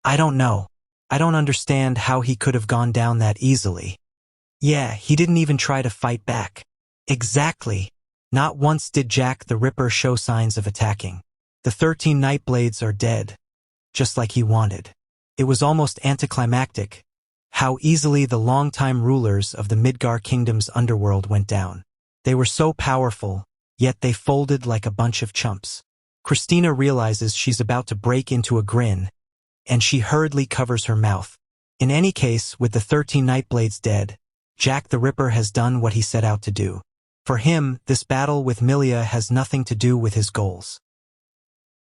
I don't know. I don't understand how he could have gone down that easily. Yeah, he didn't even try to fight back. Exactly. Not once did Jack the Ripper show signs of attacking. The 13 Nightblades are dead, just like he wanted. It was almost anticlimactic, how easily the longtime rulers of the Midgar Kingdom's underworld went down. They were so powerful, yet they folded like a bunch of chumps. Christina realizes she's about to break into a grin, and she hurriedly covers her mouth. In any case, with the 13 Nightblades dead, Jack the Ripper has done what he set out to do. For him, this battle with Milia has nothing to do with his goals.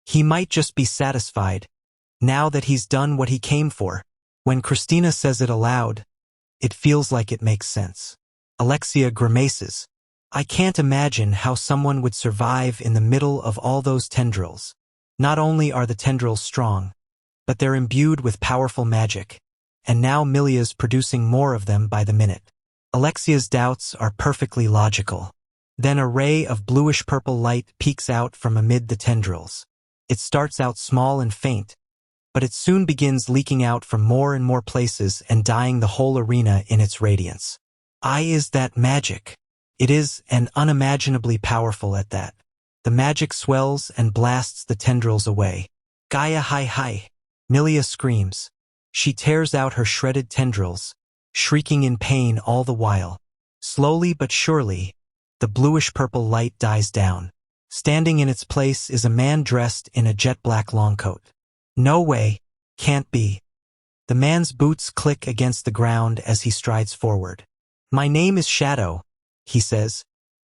He might just be satisfied, now that he's done what he came for. When Christina says it aloud, it feels like it makes sense. Alexia grimaces. I can't imagine how someone would survive in the middle of all those tendrils. Not only are the tendrils strong, but they're imbued with powerful magic, and now Milia's producing more of them by the minute. Alexia's doubts are perfectly logical. Then a ray of bluish-purple light peeks out from amid the tendrils. It starts out small and faint, but it soon begins leaking out from more and more places and dyeing the whole arena in its radiance. Is that magic? It is, and unimaginably powerful at that. The magic swells and blasts the tendrils away. Gaia hi. Milia screams. She tears out her shredded tendrils, shrieking in pain all the while. Slowly but surely, the bluish-purple light dies down. Standing in its place is a man dressed in a jet-black longcoat. No way, can't be. The man's boots click against the ground as he strides forward. My name is Shadow, he says,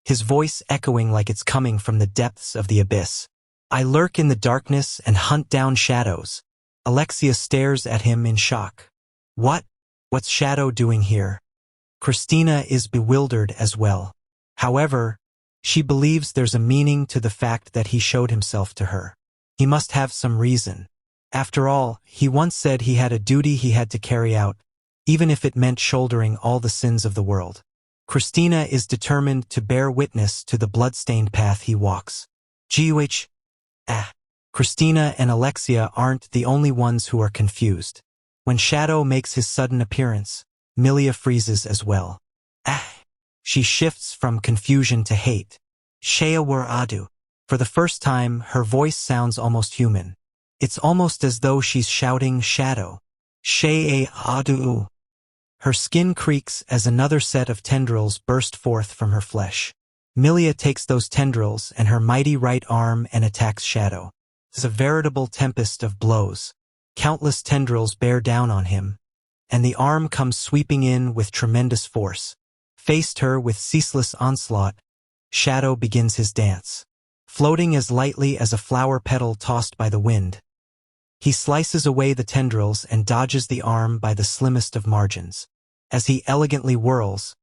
his voice echoing like it's coming from the depths of the abyss. I lurk in the darkness and hunt down shadows. Alexia stares at him in shock. What's Shadow doing here? Christina is bewildered as well. However, she believes there's a meaning to the fact that he showed himself to her. He must have some reason. After all, he once said he had a duty he had to carry out, even if it meant shouldering all the sins of the world. Christina is determined to bear witness to the blood-stained path he walks. Christina and Alexia aren't the only ones who are confused. When Shadow makes his sudden appearance, Milia freezes as well. She shifts from confusion to hate. Shea war adu. For the first time, her voice sounds almost human. It's almost as though she's shouting Shadow. Shea adu. Her skin creaks as another set of tendrils burst forth from her flesh. Milia takes those tendrils and her mighty right arm and attacks Shadow. It's a veritable tempest of blows. Countless tendrils bear down on him, and the arm comes sweeping in with tremendous force. Faced her with ceaseless onslaught, Shadow begins his dance. Floating as lightly as a flower petal tossed by the wind, he slices away the tendrils and dodges the arm by the slimmest of margins. As he elegantly whirls,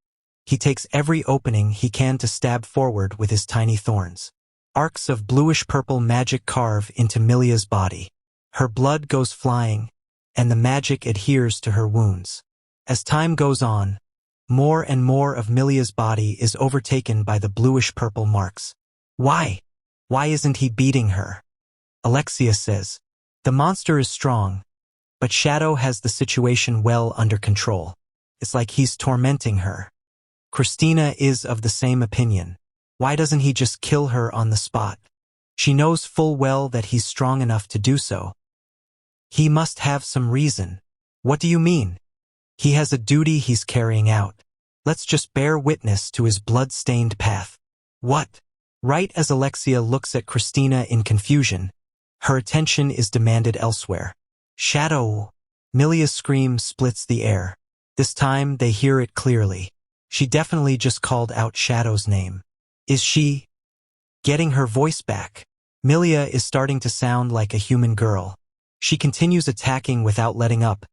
he takes every opening he can to stab forward with his tiny thorns. Arcs of bluish-purple magic carve into Milia's body. Her blood goes flying, and the magic adheres to her wounds. As time goes on, more and more of Milia's body is overtaken by the bluish-purple marks. Why? Why isn't he beating her? Alexia says. The monster is strong, but Shadow has the situation well under control. It's like he's tormenting her. Christina is of the same opinion. Why doesn't he just kill her on the spot? She knows full well that he's strong enough to do so. He must have some reason. What do you mean? He has a duty he's carrying out. Let's just bear witness to his blood-stained path. What? Right as Alexia looks at Christina in confusion, her attention is demanded elsewhere. Shadow! Milia's scream splits the air. This time they hear it clearly. She definitely just called out Shadow's name. Is she getting her voice back? Milia is starting to sound like a human girl. She continues attacking without letting up,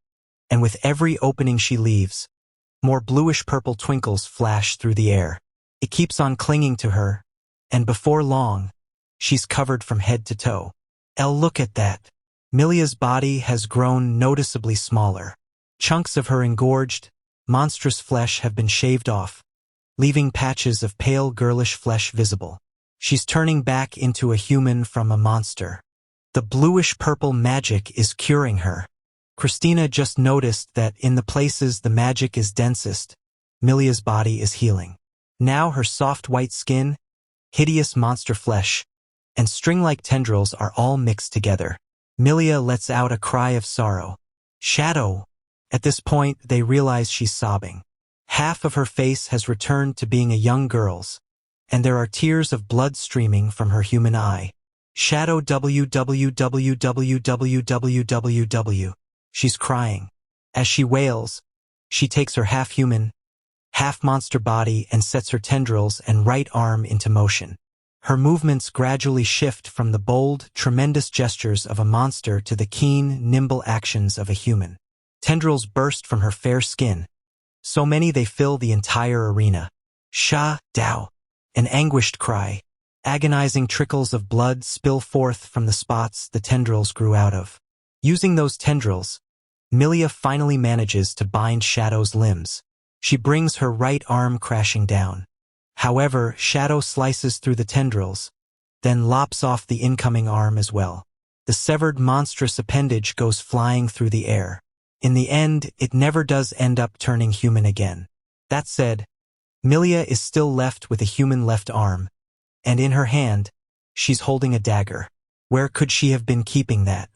and with every opening she leaves, More bluish-purple twinkles flash through the air. It keeps on clinging to her, and before long, she's covered from head to toe. Look at that. Milia's body has grown noticeably smaller. Chunks of her engorged, monstrous flesh have been shaved off, leaving patches of pale girlish flesh visible. She's turning back into a human from a monster. The bluish-purple magic is curing her. Christina just noticed that in the places the magic is densest, Milia's body is healing. Now her soft white skin, hideous monster flesh, and string-like tendrils are all mixed together. Milia lets out a cry of sorrow. Shadow! At this point, they realize she's sobbing. Half of her face has returned to being a young girl's, and there are tears of blood streaming from her human eye. Shadow www. She's crying. As she wails, she takes her half-human, half-monster body and sets her tendrils and right arm into motion. Her movements gradually shift from the bold, tremendous gestures of a monster to the keen, nimble actions of a human. Tendrils burst from her fair skin, so many they fill the entire arena. Sha-dow! An anguished cry. Agonizing trickles of blood spill forth from the spots the tendrils grew out of. Using those tendrils, Milia finally manages to bind Shadow's limbs. She brings her right arm crashing down. However, Shadow slices through the tendrils, then lops off the incoming arm as well. The severed monstrous appendage goes flying through the air. In the end, it never does end up turning human again. That said, Milia is still left with a human left arm, and in her hand, she's holding a dagger. Where could she have been keeping that?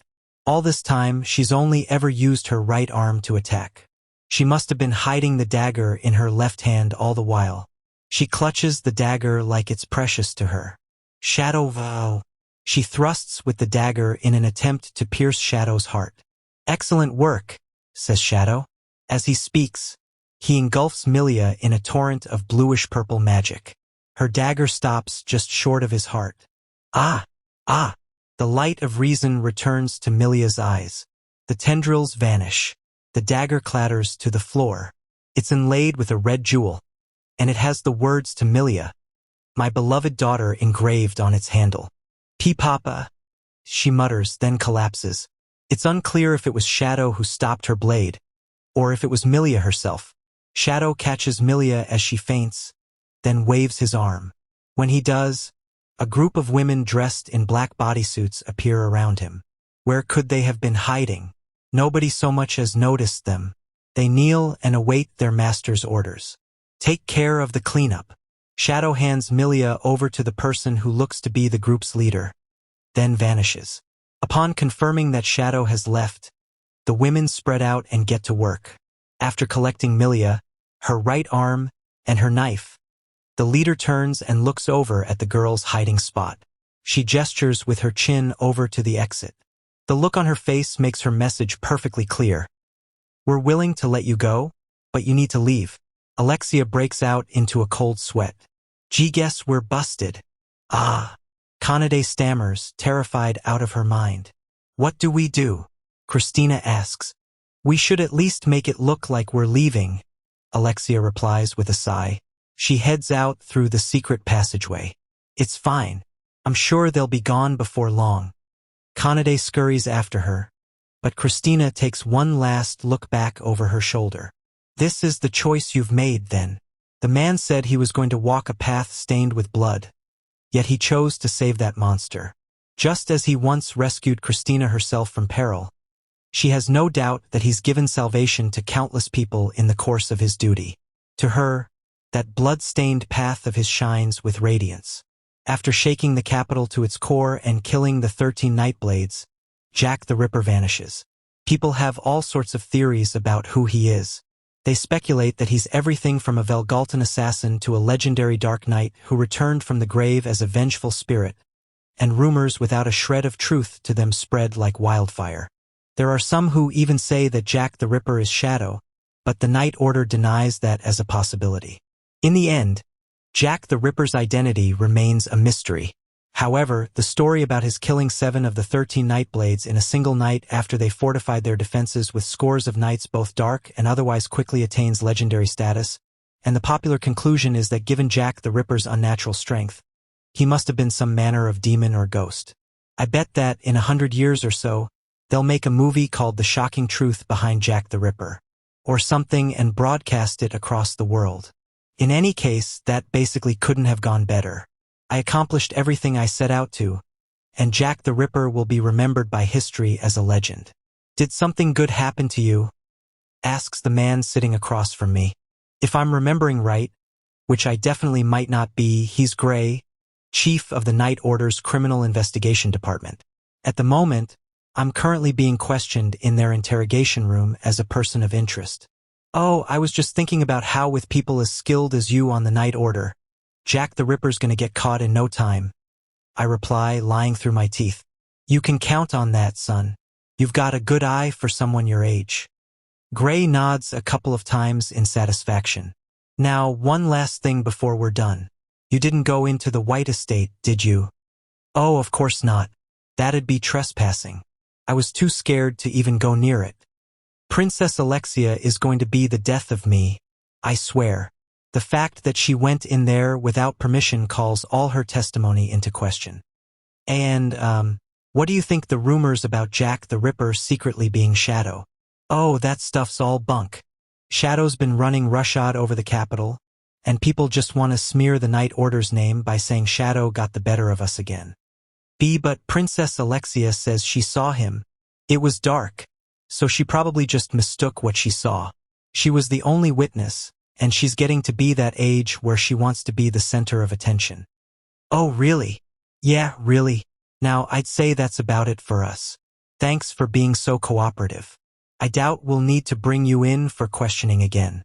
All this time, she's only ever used her right arm to attack. She must have been hiding the dagger in her left hand all the while. She clutches the dagger like it's precious to her. Shadow vow. She thrusts with the dagger in an attempt to pierce Shadow's heart. Excellent work, says Shadow. As he speaks, he engulfs Milia in a torrent of bluish-purple magic. Her dagger stops just short of his heart. Ah! The light of reason returns to Milia's eyes. The tendrils vanish. The dagger clatters to the floor. It's inlaid with a red jewel, and it has the words to Milia, my beloved daughter, engraved on its handle. Papa, she mutters, then collapses. It's unclear if it was Shadow who stopped her blade, or if it was Milia herself. Shadow catches Milia as she faints, then waves his arm. When he does, a group of women dressed in black bodysuits appear around him. Where could they have been hiding? Nobody so much as noticed them. They kneel and await their master's orders. Take care of the cleanup. Shadow hands Milia over to the person who looks to be the group's leader, then vanishes. Upon confirming that Shadow has left, the women spread out and get to work. After collecting Milia, her right arm, and her knife, the leader turns and looks over at the girl's hiding spot. She gestures with her chin over to the exit. The look on her face makes her message perfectly clear. We're willing to let you go, but you need to leave. Alexia breaks out into a cold sweat. Gee, guess we're busted. Kanade stammers, terrified out of her mind. What do we do? Christina asks. We should at least make it look like we're leaving, Alexia replies with a sigh. She heads out through the secret passageway. It's fine. I'm sure they'll be gone before long. Kanade scurries after her, but Christina takes one last look back over her shoulder. This is the choice you've made, then. The man said he was going to walk a path stained with blood, yet he chose to save that monster. Just as he once rescued Christina herself from peril, she has no doubt that he's given salvation to countless people in the course of his duty. To her, that blood-stained path of his shines with radiance. After shaking the capital to its core and killing the 13 Nightblades, Jack the Ripper vanishes. People have all sorts of theories about who he is. They speculate that he's everything from a Velgalton assassin to a legendary Dark Knight who returned from the grave as a vengeful spirit, and rumors without a shred of truth to them spread like wildfire. There are some who even say that Jack the Ripper is Shadow, but the Night Order denies that as a possibility. In the end, Jack the Ripper's identity remains a mystery. However, the story about his killing 7 of the 13 Nightblades in a single night after they fortified their defenses with scores of knights both dark and otherwise quickly attains legendary status, and the popular conclusion is that given Jack the Ripper's unnatural strength, he must have been some manner of demon or ghost. I bet that, in 100 years or so, they'll make a movie called The Shocking Truth Behind Jack the Ripper, or something, and broadcast it across the world. In any case, that basically couldn't have gone better. I accomplished everything I set out to, and Jack the Ripper will be remembered by history as a legend. Did something good happen to you? Asks the man sitting across from me. If I'm remembering right, which I definitely might not be, he's Gray, chief of the Night Order's Criminal Investigation Department. At the moment, I'm currently being questioned in their interrogation room as a person of interest. Oh, I was just thinking about how with people as skilled as you on the Night Order, Jack the Ripper's gonna get caught in no time. I reply, lying through my teeth. You can count on that, son. You've got a good eye for someone your age. Gray nods a couple of times in satisfaction. Now, one last thing before we're done. You didn't go into the White Estate, did you? Oh, of course not. That'd be trespassing. I was too scared to even go near it. Princess Alexia is going to be the death of me, I swear. The fact that she went in there without permission calls all her testimony into question. And, what do you think the rumors about Jack the Ripper secretly being Shadow? Oh, that stuff's all bunk. Shadow's been running roughshod over the capital, and people just want to smear the Night Order's name by saying Shadow got the better of us again. But Princess Alexia says she saw him. It was dark, so she probably just mistook what she saw. She was the only witness, and she's getting to be that age where she wants to be the center of attention. Oh, really? Yeah, really. Now, I'd say that's about it for us. Thanks for being so cooperative. I doubt we'll need to bring you in for questioning again.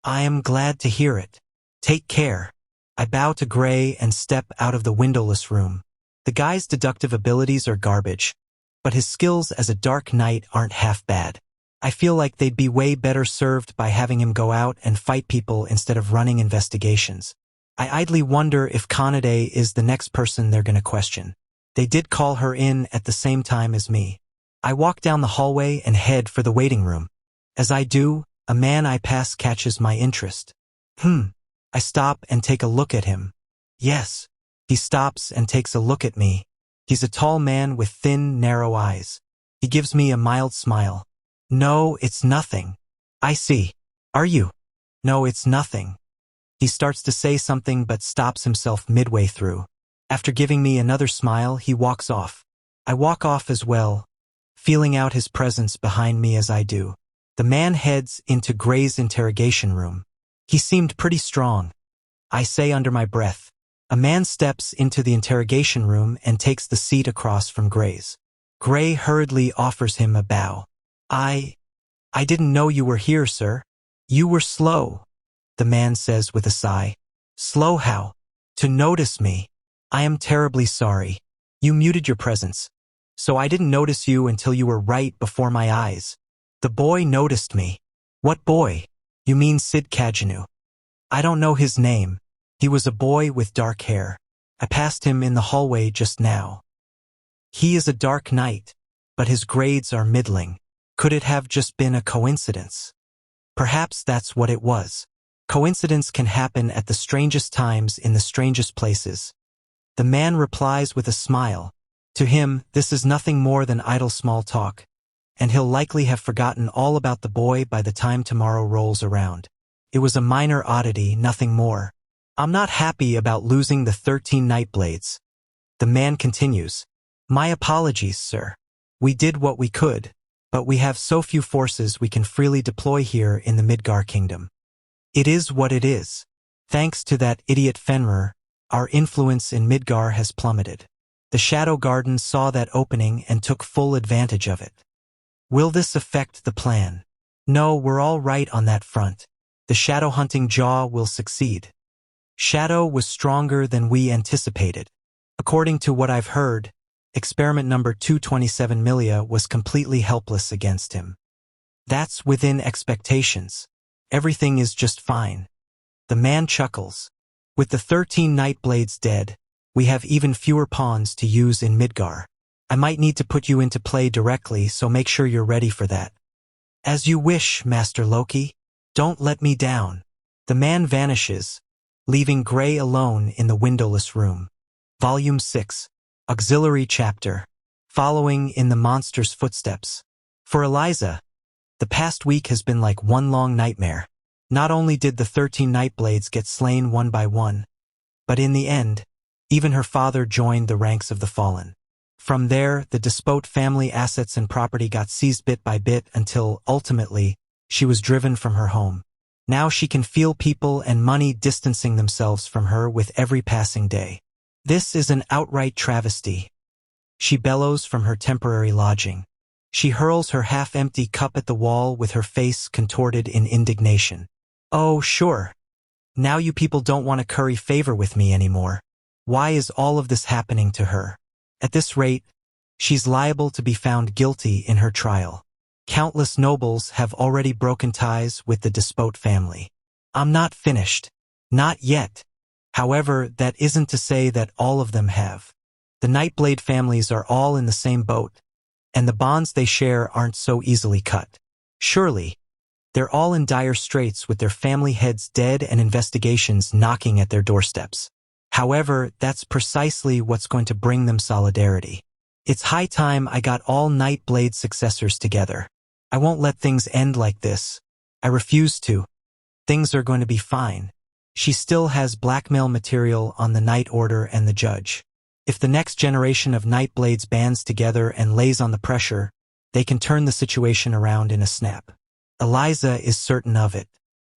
I am glad to hear it. Take care. I bow to Gray and step out of the windowless room. The guy's deductive abilities are garbage, but his skills as a Dark Knight aren't half bad. I feel like they'd be way better served by having him go out and fight people instead of running investigations. I idly wonder if Kanade is the next person they're gonna question. They did call her in at the same time as me. I walk down the hallway and head for the waiting room. As I do, a man I pass catches my interest. I stop and take a look at him. Yes. He stops and takes a look at me. He's a tall man with thin, narrow eyes. He gives me a mild smile. No, it's nothing. I see. Are you? No, it's nothing. He starts to say something but stops himself midway through. After giving me another smile, he walks off. I walk off as well, feeling out his presence behind me as I do. The man heads into Gray's interrogation room. He seemed pretty strong. I say under my breath. A man steps into the interrogation room and takes the seat across from Gray's. Gray hurriedly offers him a bow. I didn't know you were here, sir. You were slow, the man says with a sigh. Slow how? To notice me. I am terribly sorry. You muted your presence, so I didn't notice you until you were right before my eyes. The boy noticed me. What boy? You mean Sid Kajanu? I don't know his name. He was a boy with dark hair. I passed him in the hallway just now. He is a Dark Knight, but his grades are middling. Could it have just been a coincidence? Perhaps that's what it was. Coincidence can happen at the strangest times in the strangest places. The man replies with a smile. To him, this is nothing more than idle small talk, and he'll likely have forgotten all about the boy by the time tomorrow rolls around. It was a minor oddity, nothing more. I'm not happy about losing the 13 Nightblades. The man continues. My apologies, sir. We did what we could, but we have so few forces we can freely deploy here in the Midgar Kingdom. It is what it is. Thanks to that idiot Fenrir, our influence in Midgar has plummeted. The Shadow Garden saw that opening and took full advantage of it. Will this affect the plan? No, we're all right on that front. The shadow hunting jaw will succeed. Shadow was stronger than we anticipated. According to what I've heard, experiment number 227 Milia was completely helpless against him. That's within expectations. Everything is just fine. The man chuckles. With the 13 Nightblades dead, We have even fewer pawns to use in Midgar. I might need to put you into play directly, so make sure you're ready for that. As you wish, Master Loki. Don't let me down. The man vanishes, leaving Gray alone in the windowless room. Volume 6. Auxiliary Chapter. Following in the monster's footsteps. For Eliza, the past week has been like one long nightmare. Not only did the 13 Nightblades get slain one by one, but in the end, even her father joined the ranks of the fallen. From there, the Despot family assets and property got seized bit by bit until, ultimately, she was driven from her home. Now she can feel people and money distancing themselves from her with every passing day. This is an outright travesty. She bellows from her temporary lodging. She hurls her half-empty cup at the wall with her face contorted in indignation. Oh, sure. Now you people don't want to curry favor with me anymore. Why is all of this happening to her? At this rate, she's liable to be found guilty in her trial. Countless nobles have already broken ties with the Despot family. I'm not finished. Not yet. However, that isn't to say that all of them have. The Nightblade families are all in the same boat, and the bonds they share aren't so easily cut. Surely, they're all in dire straits with their family heads dead and investigations knocking at their doorsteps. However, that's precisely what's going to bring them solidarity. It's high time I got all Nightblade successors together. I won't let things end like this. I refuse to. Things are going to be fine. She still has blackmail material on the Night Order and the Judge. If the next generation of Nightblades bands together and lays on the pressure, they can turn the situation around in a snap. Eliza is certain of it.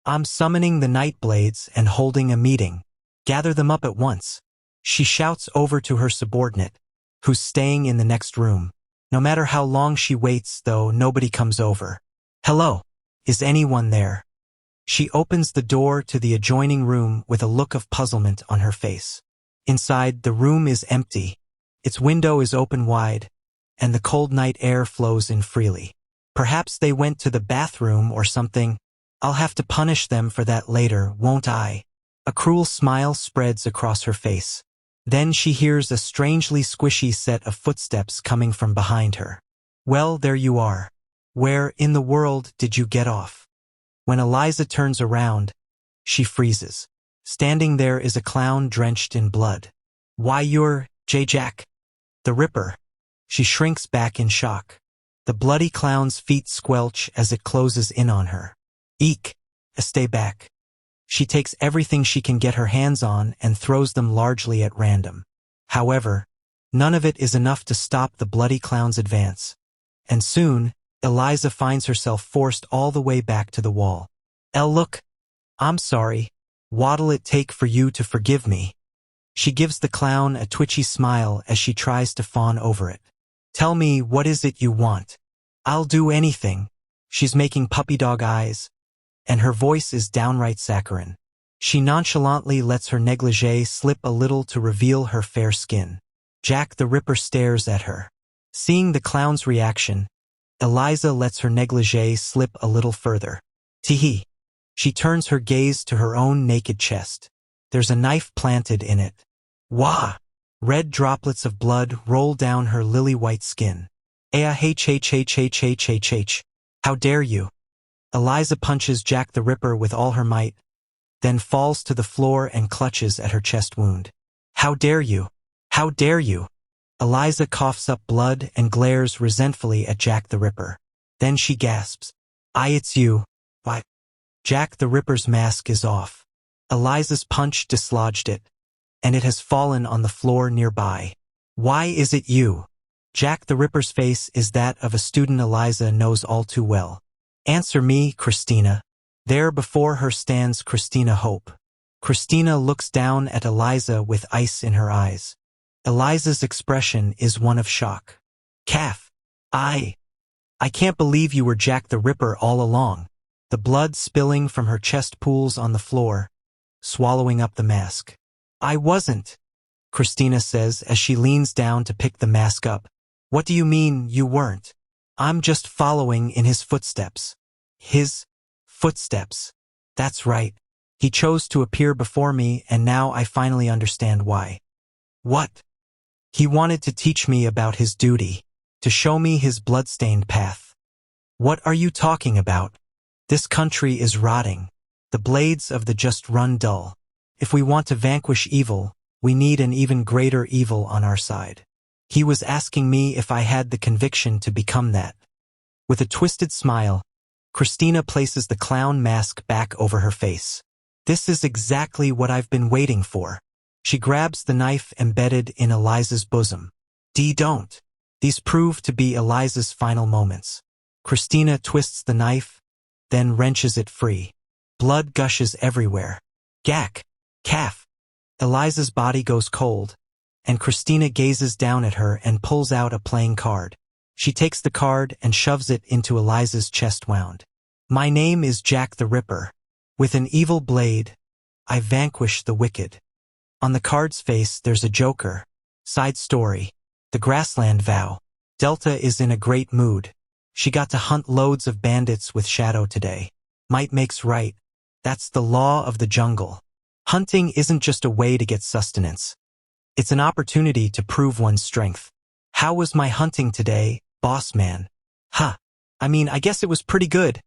I'm summoning the Nightblades and holding a meeting. Gather them up at once. She shouts over to her subordinate, who's staying in the next room. No matter how long she waits, though, nobody comes over. Hello? Is anyone there? She opens the door to the adjoining room with a look of puzzlement on her face. Inside, the room is empty. Its window is open wide, and the cold night air flows in freely. Perhaps they went to the bathroom or something. I'll have to punish them for that later, won't I? A cruel smile spreads across her face. Then she hears a strangely squishy set of footsteps coming from behind her. Well, there you are. Where in the world did you get off? When Eliza turns around, she freezes. Standing there is a clown drenched in blood. Why, you're Jack, the Ripper. She shrinks back in shock. The bloody clown's feet squelch as it closes in on her. Eek! Stay back. She takes everything she can get her hands on and throws them largely at random. However, none of it is enough to stop the bloody clown's advance. And soon, Eliza finds herself forced all the way back to the wall. Look. I'm sorry. What'll it take for you to forgive me? She gives the clown a twitchy smile as she tries to fawn over it. Tell me, what is it you want? I'll do anything. She's making puppy dog eyes, and her voice is downright saccharine. She nonchalantly lets her negligee slip a little to reveal her fair skin. Jack the Ripper stares at her. Seeing the clown's reaction, Eliza lets her negligee slip a little further. Tee-hee. She turns her gaze to her own naked chest. There's a knife planted in it. Wah! Red droplets of blood roll down her lily-white skin. H. How dare you? Eliza punches Jack the Ripper with all her might, then falls to the floor and clutches at her chest wound. How dare you? How dare you? Eliza coughs up blood and glares resentfully at Jack the Ripper. Then she gasps. It's you. Why? Jack the Ripper's mask is off. Eliza's punch dislodged it, and it has fallen on the floor nearby. Why is it you? Jack the Ripper's face is that of a student Eliza knows all too well. Answer me, Christina. There before her stands Christina Hope. Christina looks down at Eliza with ice in her eyes. Eliza's expression is one of shock. Calf. I can't believe you were Jack the Ripper all along. The blood spilling from her chest pools on the floor, swallowing up the mask. I wasn't, Christina says as she leans down to pick the mask up. What do you mean you weren't? I'm just following in his footsteps. His footsteps. That's right. He chose to appear before me, and now I finally understand why. What? He wanted to teach me about his duty, to show me his bloodstained path. What are you talking about? This country is rotting. The blades of the just run dull. If we want to vanquish evil, we need an even greater evil on our side. He was asking me if I had the conviction to become that. With a twisted smile, Christina places the clown mask back over her face. This is exactly what I've been waiting for. She grabs the knife embedded in Eliza's bosom. Don't. These prove to be Eliza's final moments. Christina twists the knife, then wrenches it free. Blood gushes everywhere. Gack. Calf. Eliza's body goes cold, and Christina gazes down at her and pulls out a playing card. She takes the card and shoves it into Eliza's chest wound. My name is Jack the Ripper. With an evil blade, I vanquish the wicked. On the card's face there's a joker. Side story. The Grassland Vow. Delta is in a great mood. She got to hunt loads of bandits with Shadow today. Might makes right. That's the law of the jungle. Hunting isn't just a way to get sustenance. It's an opportunity to prove one's strength. How was my hunting today, boss man? I guess it was pretty good.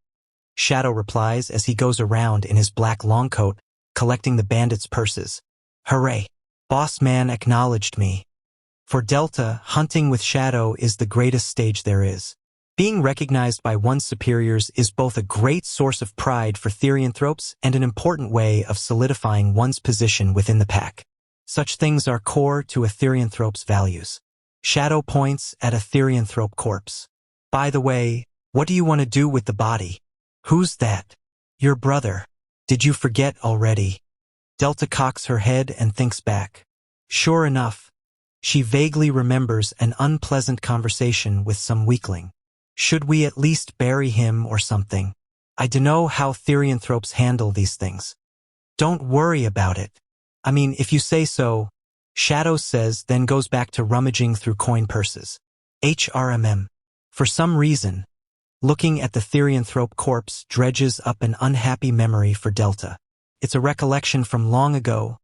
Shadow replies as he goes around in his black long coat, collecting the bandits' purses. Hooray! Boss man acknowledged me. For Delta, hunting with Shadow is the greatest stage there is. Being recognized by one's superiors is both a great source of pride for therianthropes and an important way of solidifying one's position within the pack. Such things are core to a therianthrope's values. Shadow points at a therianthrope corpse. By the way, what do you want to do with the body? Who's that? Your brother. Did you forget already? Delta cocks her head and thinks back. Sure enough, she vaguely remembers an unpleasant conversation with some weakling. Should we at least bury him or something? I dunno how therianthropes handle these things. Don't worry about it. If you say so, Shadow says, then goes back to rummaging through coin purses. HRMM. For some reason, looking at the therianthrope corpse dredges up an unhappy memory for Delta. It's a recollection from long ago,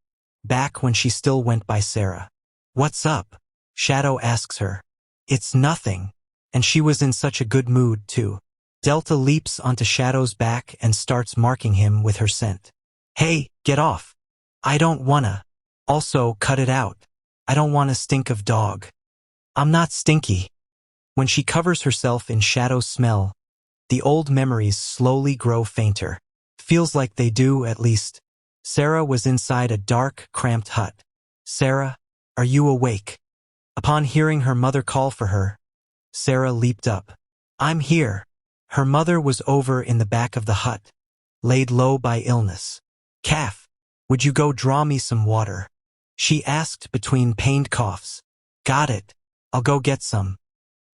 back when she still went by Sarah. What's up? Shadow asks her. It's nothing. And she was in such a good mood, too. Delta leaps onto Shadow's back and starts marking him with her scent. Hey, get off. I don't wanna. Also, cut it out. I don't wanna stink of dog. I'm not stinky. When she covers herself in Shadow's smell, the old memories slowly grow fainter. Feels like they do, at least. Sarah was inside a dark, cramped hut. Sarah, are you awake? Upon hearing her mother call for her, Sarah leaped up. I'm here. Her mother was over in the back of the hut, laid low by illness. Calf, would you go draw me some water? She asked between pained coughs. Got it. I'll go get some.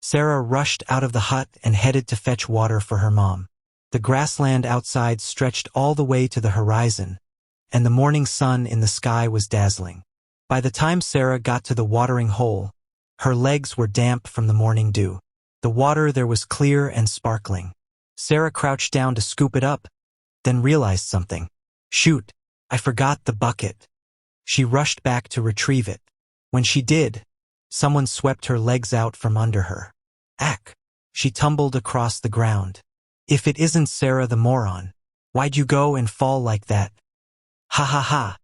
Sarah rushed out of the hut and headed to fetch water for her mom. The grassland outside stretched all the way to the horizon, and the morning sun in the sky was dazzling. By the time Sarah got to the watering hole, her legs were damp from the morning dew. The water there was clear and sparkling. Sarah crouched down to scoop it up, then realized something. Shoot, I forgot the bucket. She rushed back to retrieve it. When she did, someone swept her legs out from under her. Ack! She tumbled across the ground. If it isn't Sarah the moron, why'd you go and fall like that? Ha ha ha!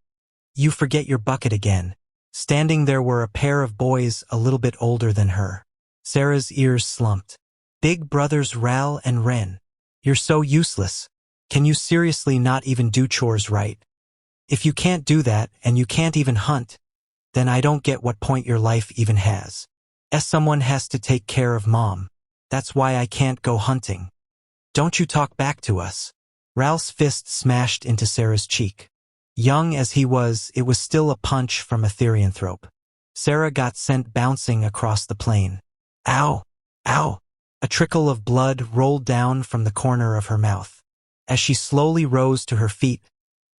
You forget your bucket again. Standing there were a pair of boys a little bit older than her. Sarah's ears slumped. Big brothers Ral and Ren. You're so useless. Can you seriously not even do chores right? If you can't do that and you can't even hunt, then I don't get what point your life even has. Someone has to take care of mom. That's why I can't go hunting. Don't you talk back to us. Ral's fist smashed into Sarah's cheek. Young as he was, it was still a punch from a therianthrope. Sarah got sent bouncing across the plain. Ow! Ow! A trickle of blood rolled down from the corner of her mouth. As she slowly rose to her feet,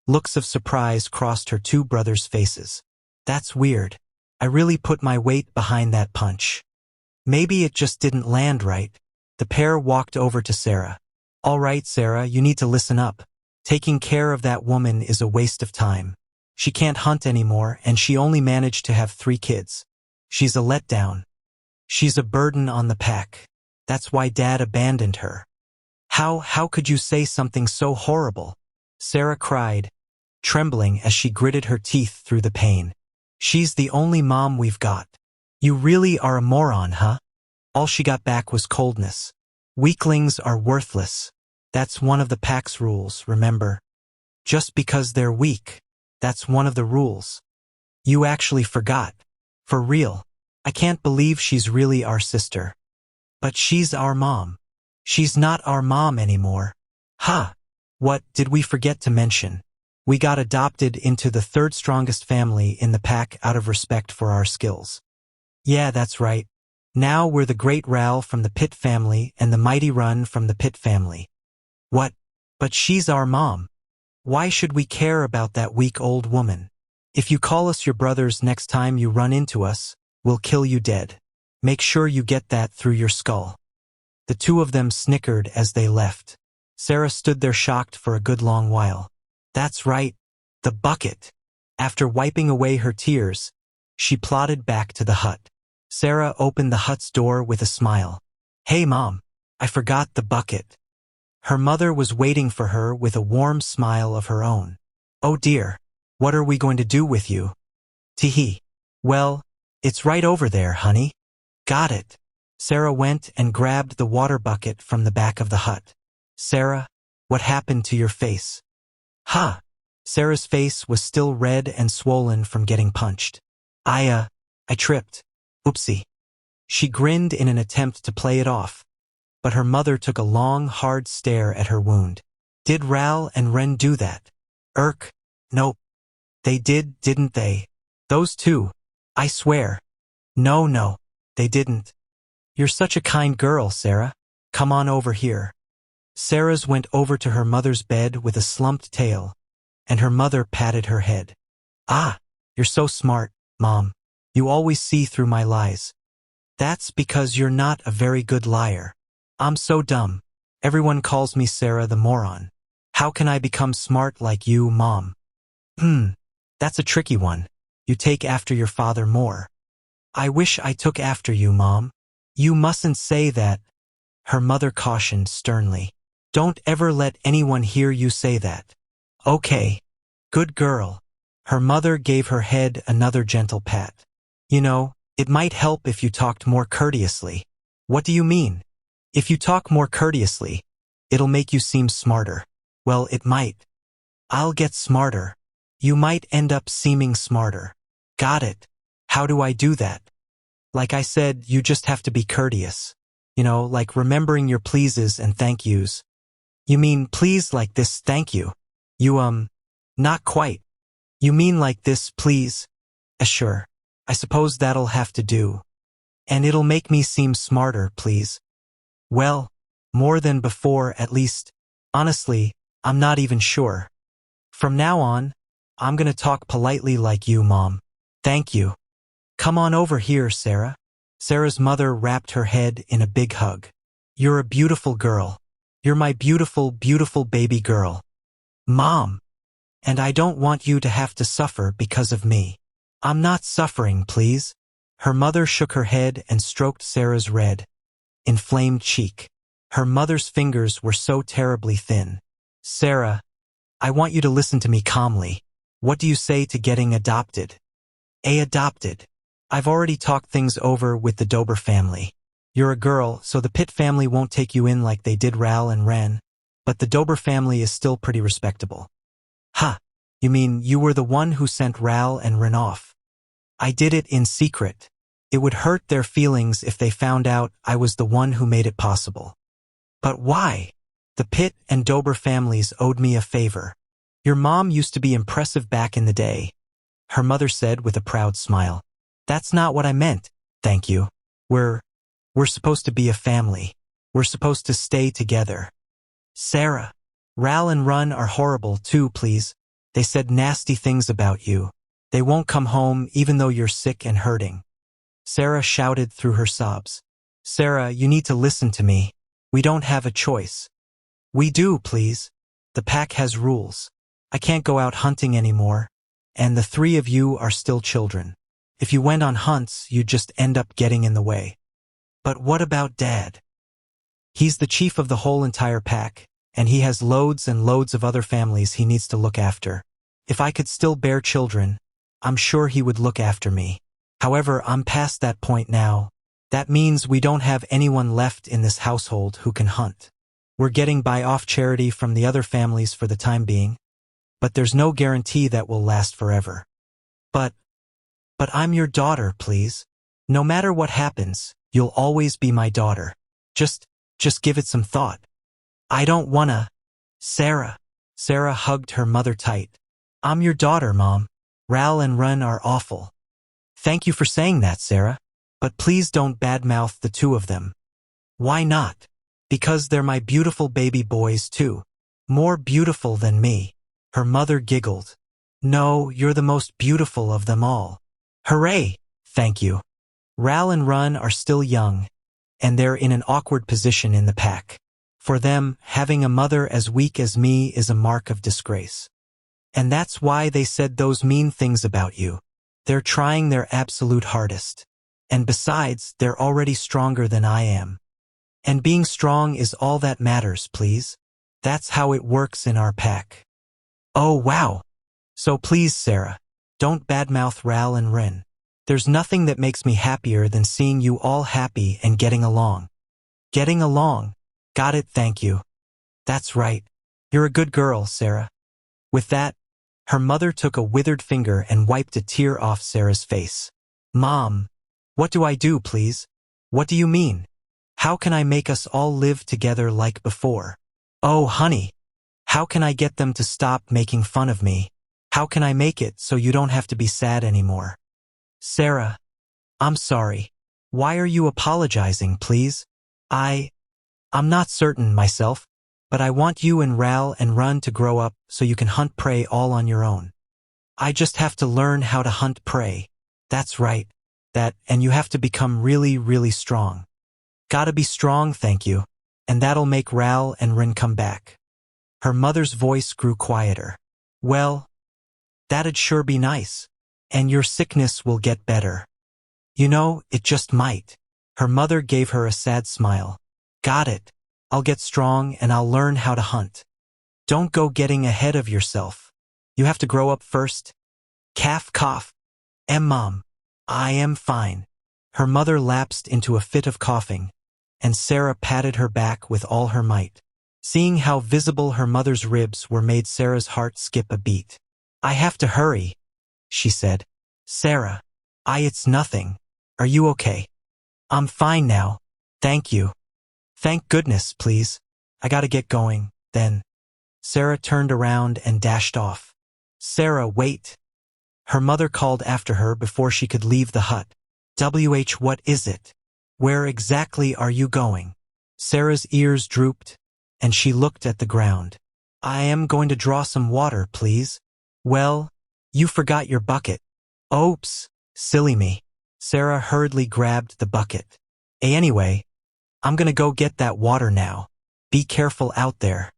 looks of surprise crossed her two brothers' faces. That's weird. I really put my weight behind that punch. Maybe it just didn't land right. The pair walked over to Sarah. All right, Sarah, you need to listen up. Taking care of that woman is a waste of time. She can't hunt anymore, and she only managed to have 3 kids. She's a letdown. She's a burden on the pack. That's why Dad abandoned her. How could you say something so horrible? Sarah cried, trembling as she gritted her teeth through the pain. She's the only mom we've got. You really are a moron, huh? All she got back was coldness. Weaklings are worthless. That's one of the pack's rules, remember? Just because they're weak. That's one of the rules. You actually forgot. For real. I can't believe she's really our sister. But she's our mom. She's not our mom anymore. Huh. What did we forget to mention? We got adopted into the 3rd strongest family in the pack out of respect for our skills. Yeah, that's right. Now we're the great Ral from the Pit family and the mighty Run from the Pit family. What? But she's our mom. Why should we care about that weak old woman? If you call us your brothers next time you run into us, we'll kill you dead. Make sure you get that through your skull. The 2 of them snickered as they left. Sarah stood there shocked for a good long while. That's right. The bucket. After wiping away her tears, she plodded back to the hut. Sarah opened the hut's door with a smile. Hey Mom, I forgot the bucket. Her mother was waiting for her with a warm smile of her own. Oh dear, what are we going to do with you? Tee-hee. Well, it's right over there, honey. Got it. Sarah went and grabbed the water bucket from the back of the hut. Sarah, what happened to your face? Huh. Sarah's face was still red and swollen from getting punched. I tripped. Oopsie. She grinned in an attempt to play it off, but her mother took a long, hard stare at her wound. Did Ral and Ren do that? Nope. They did, didn't they? Those 2. I swear. No, they didn't. You're such a kind girl, Sarah. Come on over here. Sarah's went over to her mother's bed with a slumped tail, and her mother patted her head. Ah, you're so smart, Mom. You always see through my lies. That's because you're not a very good liar. I'm so dumb. Everyone calls me Sarah the moron. How can I become smart like you, Mom? That's a tricky one. You take after your father more. I wish I took after you, Mom. You mustn't say that. Her mother cautioned sternly. Don't ever let anyone hear you say that. Okay. Good girl. Her mother gave her head another gentle pat. You know, it might help if you talked more courteously. What do you mean? If you talk more courteously, it'll make you seem smarter. Well, it might. I'll get smarter. You might end up seeming smarter. Got it. How do I do that? Like I said, you just have to be courteous. You know, like remembering your pleases and thank yous. You mean please like this thank you? You, not quite. You mean like this please? Sure. I suppose that'll have to do. And it'll make me seem smarter, please. Well, more than before at least. Honestly, I'm not even sure. From now on, I'm gonna talk politely like you, Mom. Thank you. Come on over here, Sarah. Sarah's mother wrapped her head in a big hug. You're a beautiful girl. You're my beautiful, beautiful baby girl. Mom. And I don't want you to have to suffer because of me. I'm not suffering, please. Her mother shook her head and stroked Sarah's red, inflamed cheek. Her mother's fingers were so terribly thin. Sarah, I want you to listen to me calmly. What do you say to getting adopted? Adopted. I've already talked things over with the Dober family. You're a girl, so the Pitt family won't take you in like they did Ral and Ren, but the Dober family is still pretty respectable. Ha! You mean you were the one who sent Ral and Ren off? I did it in secret. It would hurt their feelings if they found out I was the one who made it possible. But why? The Pitt and Dober families owed me a favor. Your mom used to be impressive back in the day, her mother said with a proud smile. That's not what I meant, thank you. We're supposed to be a family. We're supposed to stay together. Sarah, Ral and Run are horrible too, please. They said nasty things about you. They won't come home even though you're sick and hurting. Sarah shouted through her sobs. Sarah, you need to listen to me. We don't have a choice. We do, please. The pack has rules. I can't go out hunting anymore. and the three of you are still children. If you went on hunts, you'd just end up getting in the way. But what about Dad? He's the chief of the whole entire pack, and he has loads and loads of other families he needs to look after. If I could still bear children, I'm sure he would look after me. However, I'm past that point now. That means we don't have anyone left in this household who can hunt. We're getting by off charity from the other families for the time being, but there's no guarantee that will last forever. But I'm your daughter, please. No matter what happens, you'll always be my daughter. Just give it some thought. I don't wanna. Sarah. Sarah hugged her mother tight. I'm your daughter, Mom. Ral and Run are awful. Thank you for saying that, Sarah. But please don't badmouth the two of them. Why not? Because they're my beautiful baby boys too. More beautiful than me. Her mother giggled. No, you're the most beautiful of them all. Hooray! Thank you. Ral and Run are still young, and they're in an awkward position in the pack. For them, having a mother as weak as me is a mark of disgrace. And that's why they said those mean things about you. They're trying their absolute hardest. And besides, they're already stronger than I am. And being strong is all that matters, please. That's how it works in our pack. Oh, wow. So please, Sarah, don't badmouth Ral and Rin. There's nothing that makes me happier than seeing you all happy and getting along. Getting along. Got it, thank you. That's right. You're a good girl, Sarah. With that, her mother took a withered finger and wiped a tear off Sarah's face. Mom, what do I do, please? What do you mean? How can I make us all live together like before? Oh, honey, how can I get them to stop making fun of me? How can I make it so you don't have to be sad anymore? Sarah, I'm sorry. Why are you apologizing, please? I'm not certain myself, but I want you and Ral and Run to grow up so you can hunt prey all on your own. I just have to learn how to hunt prey. That's right. And you have to become really, really strong. Gotta be strong, thank you. And that'll make Ral and Rin come back. Her mother's voice grew quieter. Well, that'd sure be nice. And your sickness will get better. You know, it just might. Her mother gave her a sad smile. Got it. I'll get strong and I'll learn how to hunt. Don't go getting ahead of yourself. You have to grow up first. Cough. Mom, I am fine. Her mother lapsed into a fit of coughing, and Sarah patted her back with all her might. Seeing how visible her mother's ribs were made Sarah's heart skip a beat. I have to hurry, she said. Sarah, it's nothing. Are you okay? I'm fine now. Thank you. Thank goodness, please. I gotta get going, then. Sarah turned around and dashed off. Sarah, wait. Her mother called after her before she could leave the hut. What is it? Where exactly are you going? Sarah's ears drooped, and she looked at the ground. I am going to draw some water, please. Well, you forgot your bucket. Oops, silly me. Sarah hurriedly grabbed the bucket. Anyway, I'm gonna go get that water now. Be careful out there.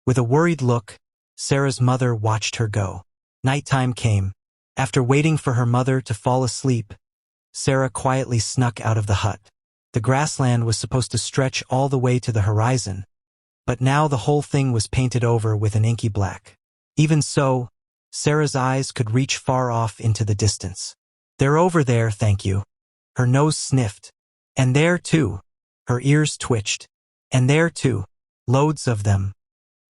With a worried look, Sarah's mother watched her go. Nighttime came. After waiting for her mother to fall asleep, Sarah quietly snuck out of the hut. The grassland was supposed to stretch all the way to the horizon, but now the whole thing was painted over with an inky black. Even so, Sarah's eyes could reach far off into the distance. They're over there, thank you. Her nose sniffed. And there too. Her ears twitched. And there too. Loads of them.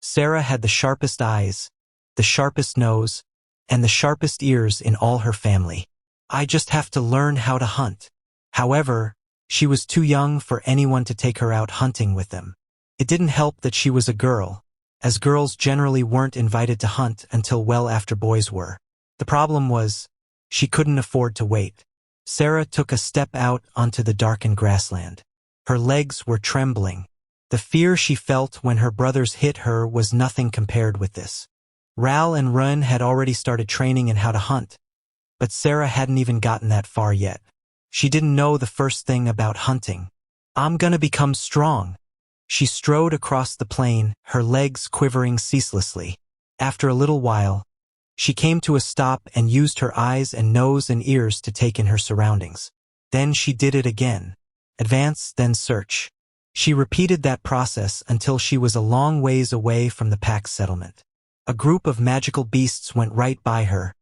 Sarah had the sharpest eyes, the sharpest nose, and the sharpest ears in all her family. I just have to learn how to hunt. However, she was too young for anyone to take her out hunting with them. It didn't help that she was a girl, as girls generally weren't invited to hunt until well after boys were. The problem was, she couldn't afford to wait. Sarah took a step out onto the darkened grassland. Her legs were trembling. The fear she felt when her brothers hit her was nothing compared with this. Ral and Run had already started training in how to hunt, but Sarah hadn't even gotten that far yet. She didn't know the first thing about hunting. I'm gonna become strong. She strode across the plain, her legs quivering ceaselessly. After a little while, She came to a stop and used her eyes and nose and ears to take in her surroundings. Then she did it again. Advance, then search. She repeated that process until she was a long ways away from the pack settlement. A group of magical beasts went right by her,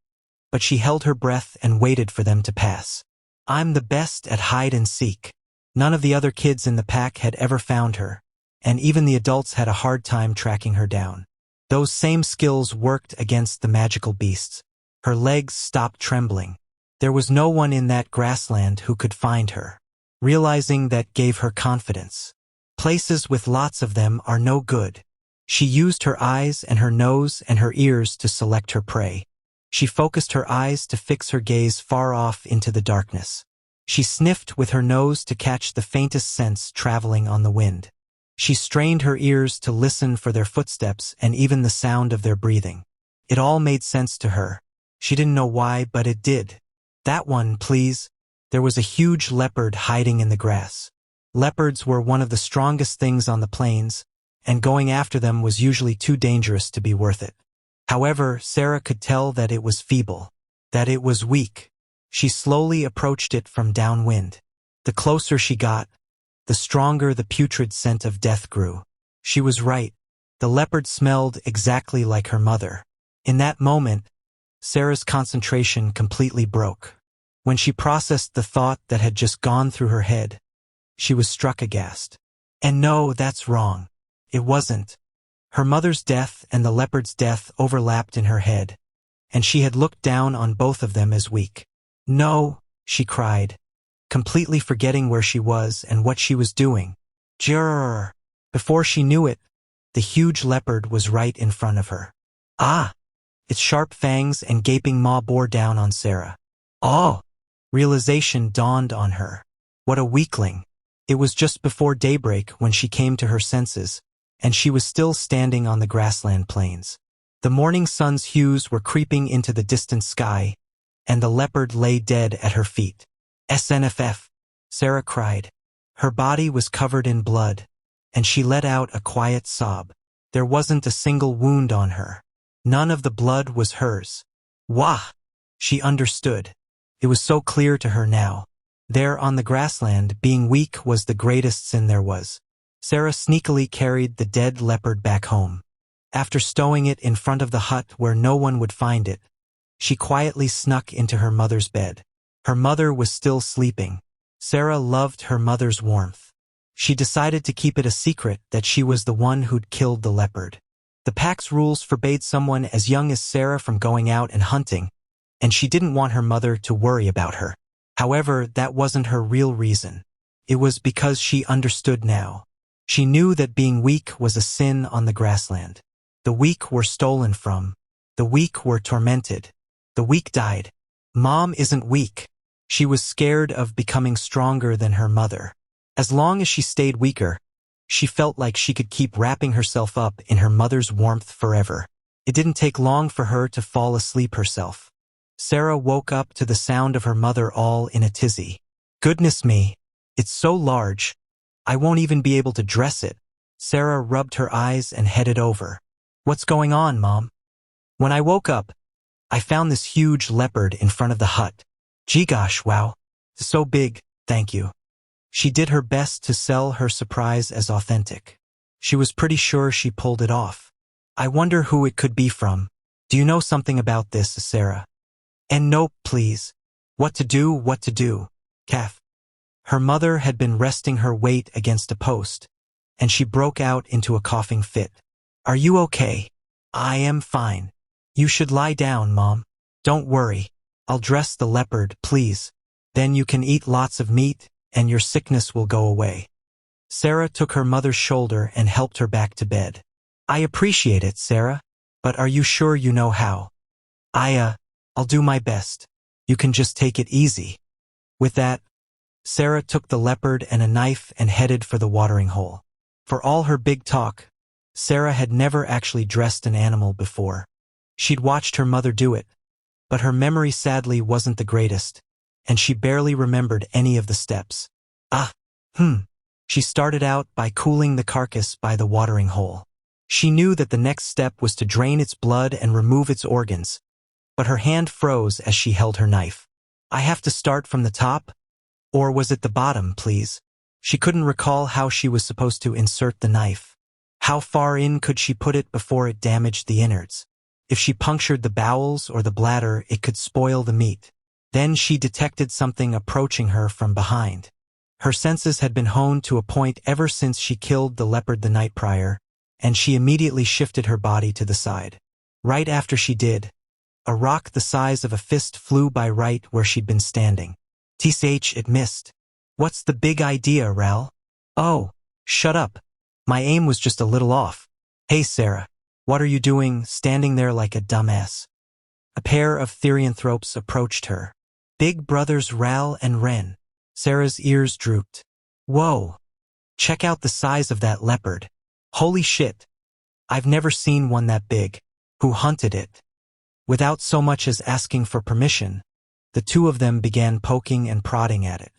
but she held her breath and waited for them to pass. I'm the best at hide and seek. None of the other kids in the pack had ever found her, and even the adults had a hard time tracking her down. Those same skills worked against the magical beasts. Her legs stopped trembling. There was no one in that grassland who could find her. Realizing that gave her confidence. Places with lots of them are no good. She used her eyes and her nose and her ears to select her prey. She focused her eyes to fix her gaze far off into the darkness. She sniffed with her nose to catch the faintest scents traveling on the wind. She strained her ears to listen for their footsteps and even the sound of their breathing. It all made sense to her. She didn't know why, but it did. That one, please. There was a huge leopard hiding in the grass. Leopards were one of the strongest things on the plains, and going after them was usually too dangerous to be worth it. However, Sarah could tell that it was feeble, that it was weak. She slowly approached it from downwind. The closer she got, the stronger the putrid scent of death grew. She was right. The leopard smelled exactly like her mother. In that moment, Sarah's concentration completely broke. When she processed the thought that had just gone through her head, she was struck aghast. And no, that's wrong. It wasn't. Her mother's death and the leopard's death overlapped in her head, and she had looked down on both of them as weak. No, she cried, completely forgetting where she was and what she was doing. Jurr! Before she knew it, the huge leopard was right in front of her. Ah! Its sharp fangs and gaping maw bore down on Sarah. Oh! Realization dawned on her. What a weakling. It was just before daybreak when she came to her senses, and she was still standing on the grassland plains. The morning sun's hues were creeping into the distant sky, and the leopard lay dead at her feet. SNFF, Sarah cried. Her body was covered in blood, and she let out a quiet sob. There wasn't a single wound on her. None of the blood was hers. Wah! She understood. It was so clear to her now. There on the grassland, being weak was the greatest sin there was. Sarah sneakily carried the dead leopard back home. After stowing it in front of the hut where no one would find it, she quietly snuck into her mother's bed. Her mother was still sleeping. Sarah loved her mother's warmth. She decided to keep it a secret that she was the one who'd killed the leopard. The pack's rules forbade someone as young as Sarah from going out and hunting, and she didn't want her mother to worry about her. However, that wasn't her real reason. It was because she understood now. She knew that being weak was a sin on the grassland. The weak were stolen from. The weak were tormented. The weak died. Mom isn't weak. She was scared of becoming stronger than her mother. As long as she stayed weaker, she felt like she could keep wrapping herself up in her mother's warmth forever. It didn't take long for her to fall asleep herself. Sarah woke up to the sound of her mother all in a tizzy. Goodness me, it's so large. I won't even be able to dress it. Sarah rubbed her eyes and headed over. What's going on, Mom? When I woke up, I found this huge leopard in front of the hut. Gee gosh, wow. It's so big, thank you. She did her best to sell her surprise as authentic. She was pretty sure she pulled it off. I wonder who it could be from. Do you know something about this, Sarah? And nope, please. What to do? Calf. Her mother had been resting her weight against a post, and she broke out into a coughing fit. Are you okay? I am fine. You should lie down, Mom. Don't worry. I'll dress the leopard, please. Then you can eat lots of meat, and your sickness will go away. Sarah took her mother's shoulder and helped her back to bed. I appreciate it, Sarah, but are you sure you know how? I'll do my best. You can just take it easy. With that, Sarah took the leopard and a knife and headed for the watering hole. For all her big talk, Sarah had never actually dressed an animal before. She'd watched her mother do it, but her memory sadly wasn't the greatest, and she barely remembered any of the steps. She started out by cooling the carcass by the watering hole. She knew that the next step was to drain its blood and remove its organs, but her hand froze as she held her knife. I have to start from the top? Or was it the bottom, please? She couldn't recall how she was supposed to insert the knife. How far in could she put it before it damaged the innards? If she punctured the bowels or the bladder, it could spoil the meat. Then she detected something approaching her from behind. Her senses had been honed to a point ever since she killed the leopard the night prior, and she immediately shifted her body to the side. Right after she did, a rock the size of a fist flew by right where she'd been standing. Tch, it missed. What's the big idea, Ral? Oh, shut up. My aim was just a little off. Hey, Sarah, what are you doing standing there like a dumbass? A pair of therianthropes approached her. Big brothers Ral and Ren. Sarah's ears drooped. Whoa. Check out the size of that leopard. Holy shit. I've never seen one that big. Who hunted it? Without so much as asking for permission, the two of them began poking and prodding at it.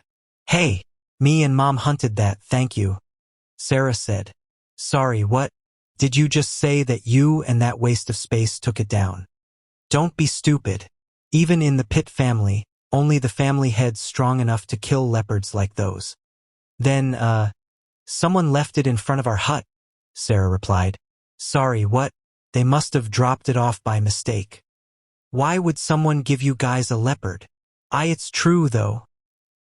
Hey, me and Mom hunted that, thank you, Sarah said. Sorry, what? Did you just say that you and that waste of space took it down? Don't be stupid. Even in the Pit family, only the family head's strong enough to kill leopards like those. Then, someone left it in front of our hut, Sarah replied. Sorry, what? They must have dropped it off by mistake. Why would someone give you guys a leopard? It's true, though,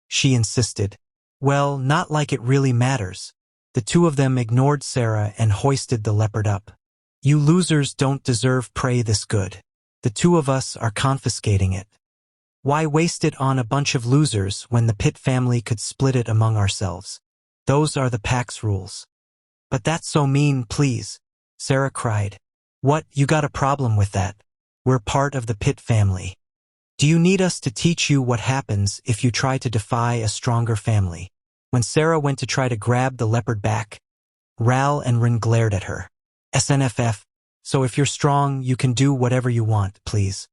she insisted. Well, not like it really matters. The two of them ignored Sarah and hoisted the leopard up. You losers don't deserve prey this good. The two of us are confiscating it. Why waste it on a bunch of losers when the Pit family could split it among ourselves? Those are the pack's rules. But that's so mean, please, Sarah cried. What, you got a problem with that? We're part of the Pit family. Do you need us to teach you what happens if you try to defy a stronger family? When Sarah went to try to grab the leopard back, Ral and Rin glared at her. SNFF, so if you're strong, you can do whatever you want, please.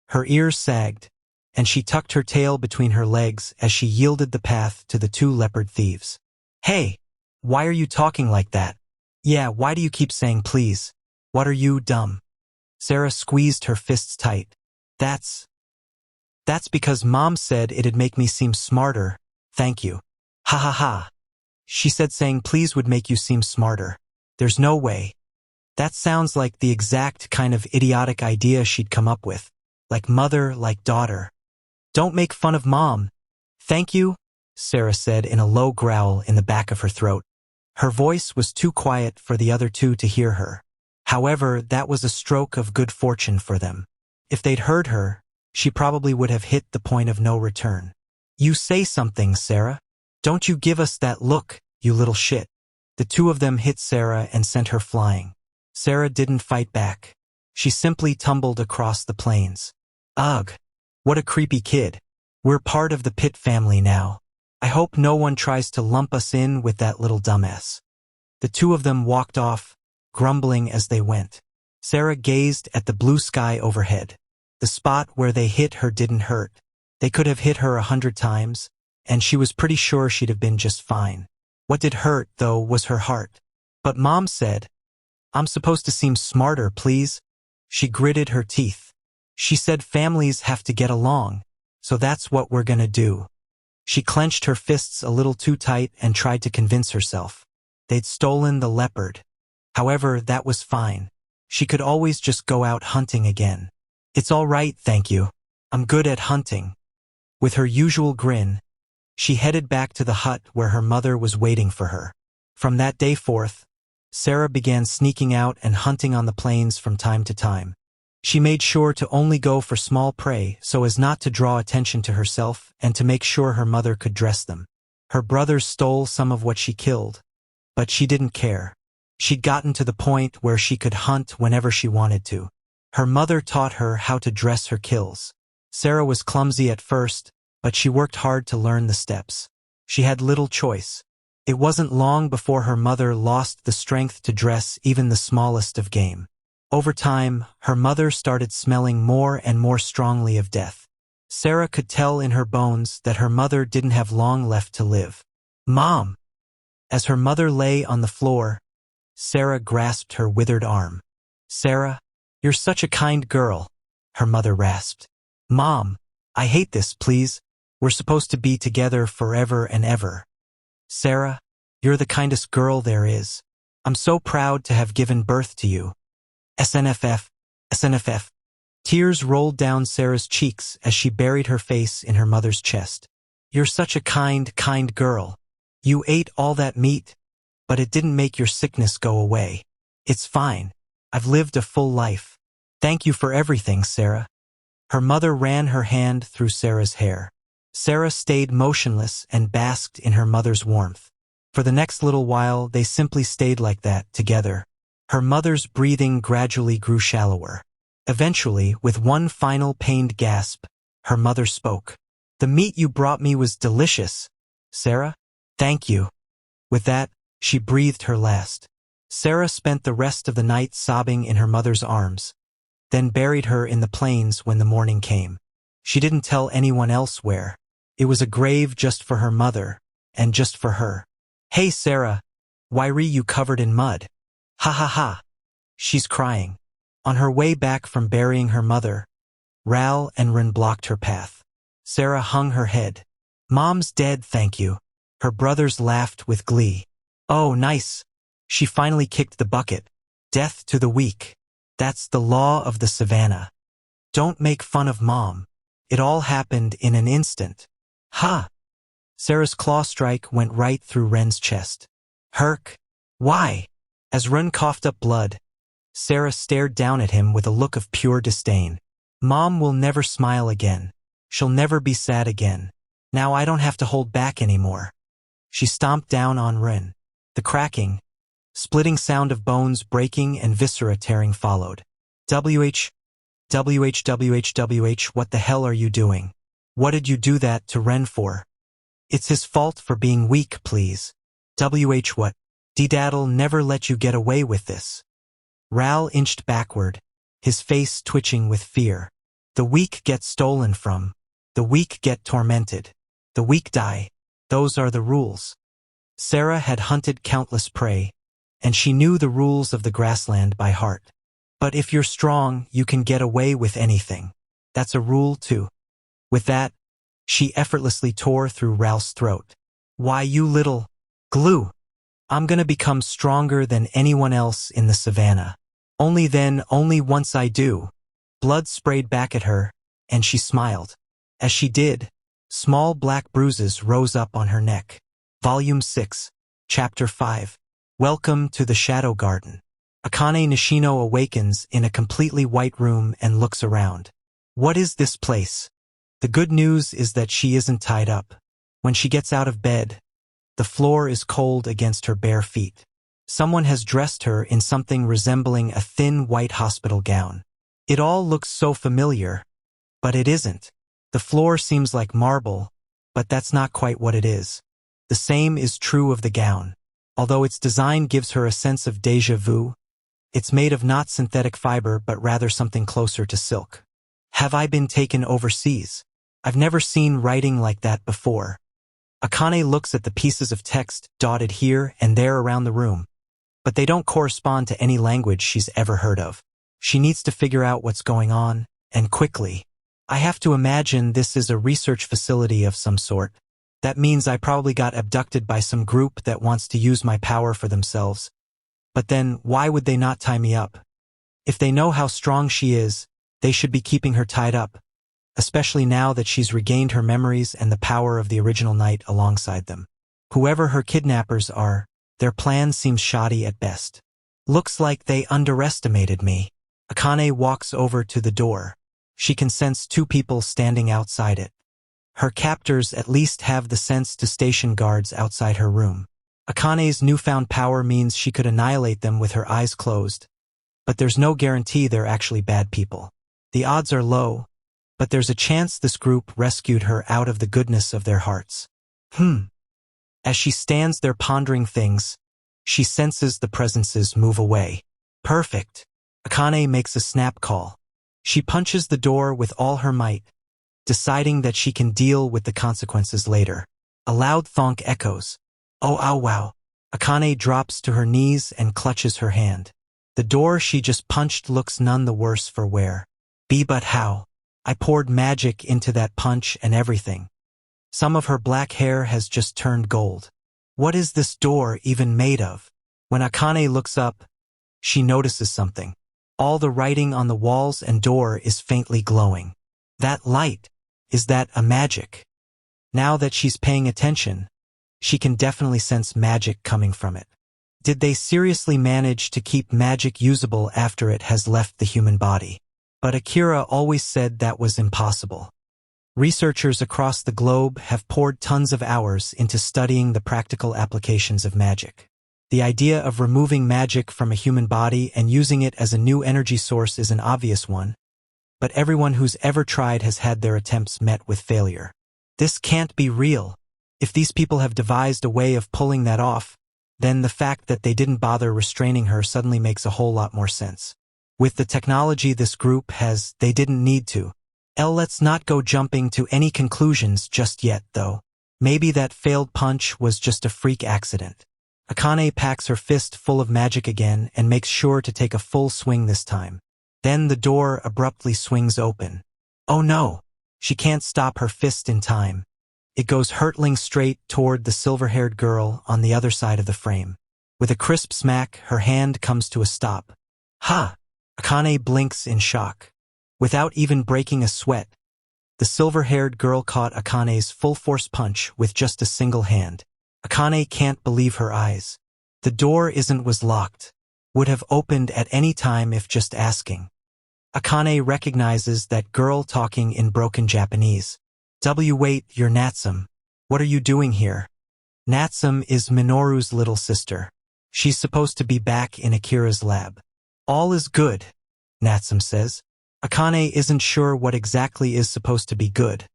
Her ears sagged, and she tucked her tail between her legs as she yielded the path to the two leopard thieves. Hey, why are you talking like that? Yeah, why do you keep saying please? What are you, dumb? Sarah squeezed her fists tight. That's because Mom said it'd make me seem smarter, thank you. Ha ha ha. She said saying please would make you seem smarter. There's no way. That sounds like the exact kind of idiotic idea she'd come up with. Like mother, like daughter. Don't make fun of Mom. Thank you, Sarah said in a low growl in the back of her throat. Her voice was too quiet for the other two to hear her. However, that was a stroke of good fortune for them. If they'd heard her, she probably would have hit the point of no return. You say something, Sarah. Don't you give us that look, you little shit. The two of them hit Sarah and sent her flying. Sarah didn't fight back. She simply tumbled across the plains. Ugh, what a creepy kid. We're part of the Pit family now. I hope no one tries to lump us in with that little dumbass. The two of them walked off, grumbling as they went. Sarah gazed at the blue sky overhead. The spot where they hit her didn't hurt. They could have hit her 100 times, and she was pretty sure she'd have been just fine. What did hurt, though, was her heart. But Mom said, I'm supposed to seem smarter, please. She gritted her teeth. She said families have to get along, so that's what we're gonna do. She clenched her fists a little too tight and tried to convince herself. They'd stolen the leopard. However, that was fine. She could always just go out hunting again. It's all right, thank you. I'm good at hunting. With her usual grin, she headed back to the hut where her mother was waiting for her. From that day forth, Sarah began sneaking out and hunting on the plains from time to time. She made sure to only go for small prey so as not to draw attention to herself and to make sure her mother could dress them. Her brothers stole some of what she killed, but she didn't care. She'd gotten to the point where she could hunt whenever she wanted to. Her mother taught her how to dress her kills. Sarah was clumsy at first, but she worked hard to learn the steps. She had little choice. It wasn't long before her mother lost the strength to dress even the smallest of game. Over time, her mother started smelling more and more strongly of death. Sarah could tell in her bones that her mother didn't have long left to live. Mom! As her mother lay on the floor, Sarah grasped her withered arm. Sarah, you're such a kind girl. her mother rasped. Mom, I hate this, please. We're supposed to be together forever and ever. Sarah, you're the kindest girl there is. I'm so proud to have given birth to you. SNFF, SNFF. Tears rolled down Sarah's cheeks as she buried her face in her mother's chest. You're such a kind, kind girl. You ate all that meat, but it didn't make your sickness go away. It's fine. I've lived a full life. Thank you for everything, Sarah. Her mother ran her hand through Sarah's hair. Sarah stayed motionless and basked in her mother's warmth. For the next little while, they simply stayed like that, together. Her mother's breathing gradually grew shallower. Eventually, with one final pained gasp, her mother spoke. The meat you brought me was delicious, Sarah. Thank you. With that, she breathed her last. Sarah spent the rest of the night sobbing in her mother's arms, then buried her in the plains when the morning came. She didn't tell anyone else where. It was a grave just for her mother, and just for her. Hey Sarah, why are you covered in mud? Ha ha ha. She's crying. On her way back from burying her mother, Ral and Rin blocked her path. Sarah hung her head. Mom's dead, thank you. Her brothers laughed with glee. Oh, nice. She finally kicked the bucket. Death to the weak. That's the law of the savannah. Don't make fun of Mom. It all happened in an instant. Ha! Sarah's claw strike went right through Ren's chest. Herc! Why? As Ren coughed up blood, Sarah stared down at him with a look of pure disdain. Mom will never smile again. She'll never be sad again. Now I don't have to hold back anymore. She stomped down on Ren. The cracking, splitting sound of bones breaking and viscera tearing followed. WH, what the hell are you doing? What did you do that to Ren for? It's his fault for being weak, please. What? D-Dad'll never let you get away with this. Ral inched backward, his face twitching with fear. The weak get stolen from. The weak get tormented. The weak die. Those are the rules. Sarah had hunted countless prey, and she knew the rules of the grassland by heart. But if you're strong, you can get away with anything. That's a rule too. With that, she effortlessly tore through Ral's throat. Why, you little glue. I'm gonna become stronger than anyone else in the savannah. Only then, only once I do. Blood sprayed back at her, and she smiled. As she did, small black bruises rose up on her neck. Volume 6, Chapter 5. Welcome to the Shadow Garden. Akane Nishino awakens in a completely white room and looks around. What is this place? The good news is that she isn't tied up. When she gets out of bed, the floor is cold against her bare feet. Someone has dressed her in something resembling a thin white hospital gown. It all looks so familiar, but it isn't. The floor seems like marble, but that's not quite what it is. The same is true of the gown. Although its design gives her a sense of déjà vu, it's made of not synthetic fiber but rather something closer to silk. Have I been taken overseas? I've never seen writing like that before. Akane looks at the pieces of text dotted here and there around the room, but they don't correspond to any language she's ever heard of. She needs to figure out what's going on, and quickly. I have to imagine this is a research facility of some sort. That means I probably got abducted by some group that wants to use my power for themselves. But then, why would they not tie me up? If they know how strong she is, they should be keeping her tied up, especially now that she's regained her memories and the power of the original knight alongside them. Whoever her kidnappers are, their plan seems shoddy at best. Looks like they underestimated me. Akane walks over to the door. She can sense two people standing outside it. Her captors at least have the sense to station guards outside her room. Akane's newfound power means she could annihilate them with her eyes closed. But there's no guarantee they're actually bad people. The odds are low, but there's a chance this group rescued her out of the goodness of their hearts. As she stands there pondering things, she senses the presences move away. Perfect. Akane makes a snap call. She punches the door with all her might, deciding that she can deal with the consequences later. A loud thonk echoes. Oh, ow, wow. Akane drops to her knees and clutches her hand. The door she just punched looks none the worse for wear. But how? I poured magic into that punch and everything. Some of her black hair has just turned gold. What is this door even made of? When Akane looks up, she notices something. All the writing on the walls and door is faintly glowing. That light, is that a magic? Now that she's paying attention, she can definitely sense magic coming from it. Did they seriously manage to keep magic usable after it has left the human body? But Akira always said that was impossible. Researchers across the globe have poured tons of hours into studying the practical applications of magic. The idea of removing magic from a human body and using it as a new energy source is an obvious one, but everyone who's ever tried has had their attempts met with failure. This can't be real. If these people have devised a way of pulling that off, then the fact that they didn't bother restraining her suddenly makes a whole lot more sense. With the technology this group has, they didn't need to. Let's not go jumping to any conclusions just yet, though. Maybe that failed punch was just a freak accident. Akane packs her fist full of magic again and makes sure to take a full swing this time. Then the door abruptly swings open. Oh no! She can't stop her fist in time. It goes hurtling straight toward the silver-haired girl on the other side of the frame. With a crisp smack, her hand comes to a stop. Ha! Akane blinks in shock. Without even breaking a sweat, the silver-haired girl caught Akane's full-force punch with just a single hand. Akane can't believe her eyes. The door was locked. Would have opened at any time if just asking. Akane recognizes that girl talking in broken Japanese. Wait, you're Natsum. What are you doing here? Natsum is Minoru's little sister. She's supposed to be back in Akira's lab. All is good, Natsum says. Akane isn't sure what exactly is supposed to be good,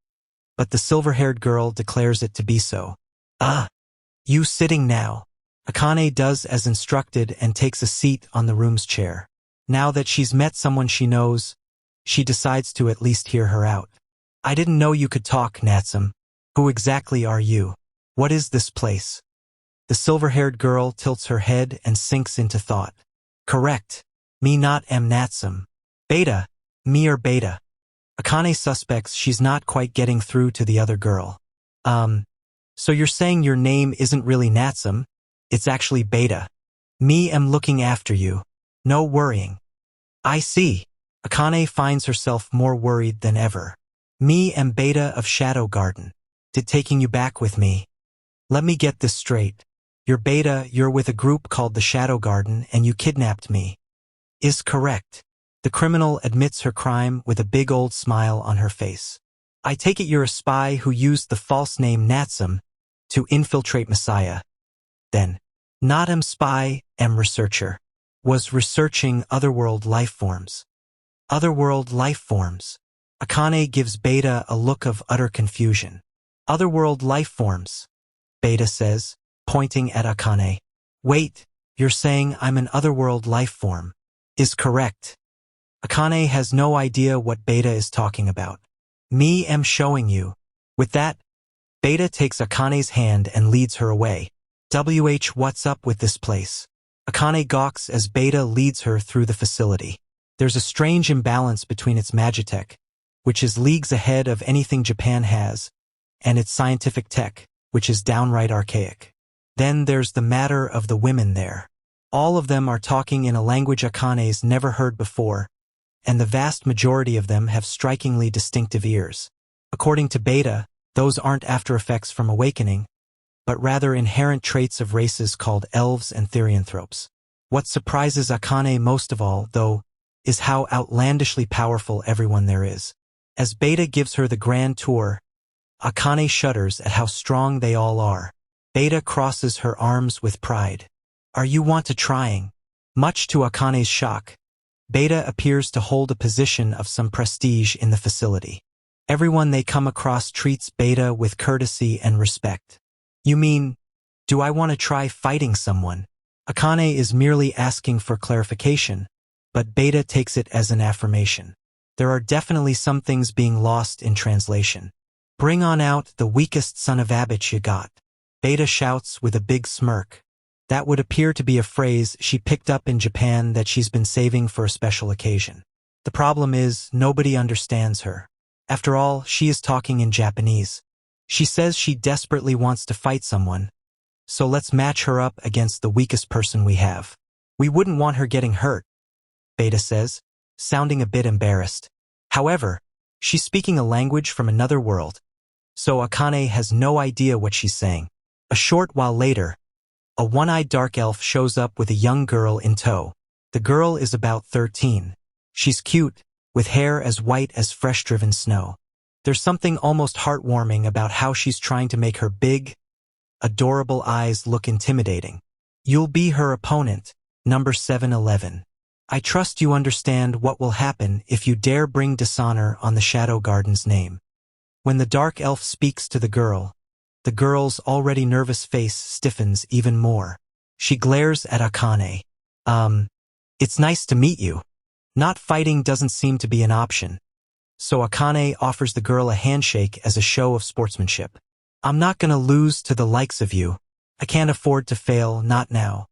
but the silver-haired girl declares it to be so. You sitting now. Akane does as instructed and takes a seat on the room's chair. Now that she's met someone she knows, she decides to at least hear her out. I didn't know you could talk, Natsum. Who exactly are you? What is this place? The silver-haired girl tilts her head and sinks into thought. Correct. Me not am Natsum. Beta. Me or Beta. Akane suspects she's not quite getting through to the other girl. So you're saying your name isn't really Natsum? It's actually Beta. Me am looking after you. No worrying. I see. Akane finds herself more worried than ever. Me am Beta of Shadow Garden. Did taking you back with me? Let me get this straight. You're Beta, you're with a group called the Shadow Garden, and you kidnapped me. Is correct. The criminal admits her crime with a big old smile on her face. I take it you're a spy who used the false name Natsum to infiltrate Messiah. Then, not am spy, am researcher. Was researching otherworld life forms. Otherworld life forms. Akane gives Beta a look of utter confusion. Otherworld life forms, Beta says, pointing at Akane. Wait, you're saying I'm an otherworld life form. Is correct. Akane has no idea what Beta is talking about. Me am showing you. With that, Beta takes Akane's hand and leads her away. What's up with this place? Akane gawks as Beta leads her through the facility. There's a strange imbalance between its magitech, which is leagues ahead of anything Japan has, and its scientific tech, which is downright archaic. Then there's the matter of the women there. All of them are talking in a language Akane's never heard before, and the vast majority of them have strikingly distinctive ears. According to Beta, those aren't after effects from awakening, but rather inherent traits of races called elves and therianthropes. What surprises Akane most of all, though, is how outlandishly powerful everyone there is. As Beta gives her the grand tour, Akane shudders at how strong they all are. Beta crosses her arms with pride. Are you want to trying? Much to Akane's shock, Beta appears to hold a position of some prestige in the facility. Everyone they come across treats Beta with courtesy and respect. You mean, do I want to try fighting someone? Akane is merely asking for clarification, but Beta takes it as an affirmation. There are definitely some things being lost in translation. Bring on out the weakest son of a bitch you got. Beta shouts with a big smirk. That would appear to be a phrase she picked up in Japan that she's been saving for a special occasion. The problem is, nobody understands her. After all, she is talking in Japanese. She says she desperately wants to fight someone, so let's match her up against the weakest person we have. We wouldn't want her getting hurt, Beta says, sounding a bit embarrassed. However, she's speaking a language from another world, so Akane has no idea what she's saying. A short while later, a one-eyed dark elf shows up with a young girl in tow. The girl is about 13. She's cute, with hair as white as fresh-driven snow. There's something almost heartwarming about how she's trying to make her big, adorable eyes look intimidating. You'll be her opponent, number 711. I trust you understand what will happen if you dare bring dishonor on the Shadow Garden's name. When the dark elf speaks to the girl's already nervous face stiffens even more. She glares at Akane. It's nice to meet you. Not fighting doesn't seem to be an option. So Akane offers the girl a handshake as a show of sportsmanship. I'm not gonna lose to the likes of you. I can't afford to fail, not now.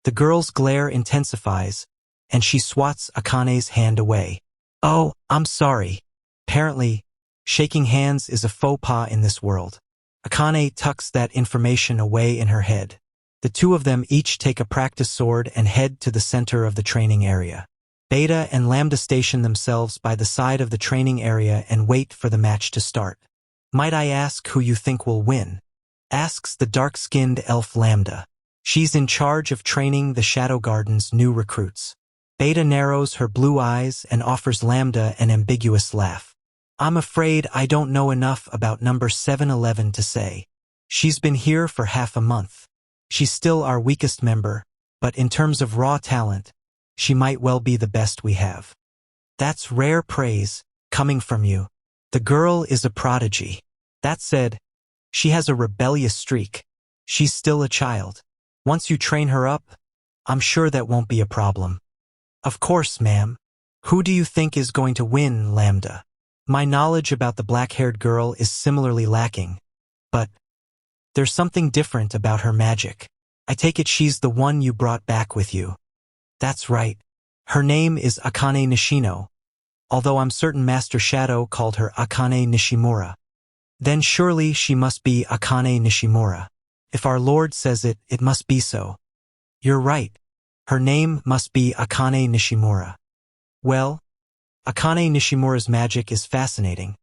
The girl's glare intensifies, and she swats Akane's hand away. Oh, I'm sorry. Apparently, shaking hands is a faux pas in this world. Akane tucks that information away in her head. The two of them each take a practice sword and head to the center of the training area. Beta and Lambda station themselves by the side of the training area and wait for the match to start. Might I ask who you think will win? Asks the dark-skinned elf Lambda. She's in charge of training the Shadow Garden's new recruits. Beta narrows her blue eyes and offers Lambda an ambiguous laugh. I'm afraid I don't know enough about number 711 to say. She's been here for half a month. She's still our weakest member, but in terms of raw talent, she might well be the best we have. That's rare praise, coming from you. The girl is a prodigy. That said, she has a rebellious streak. She's still a child. Once you train her up, I'm sure that won't be a problem. Of course, ma'am. Who do you think is going to win, Lambda? My knowledge about the black-haired girl is similarly lacking, but there's something different about her magic. I take it she's the one you brought back with you. That's right. Her name is Akane Nishino, although I'm certain Master Shadow called her Akane Nishimura. Then surely she must be Akane Nishimura. If our Lord says it, it must be so. You're right. Her name must be Akane Nishimura. Well, Akane Nishimura's magic is fascinating,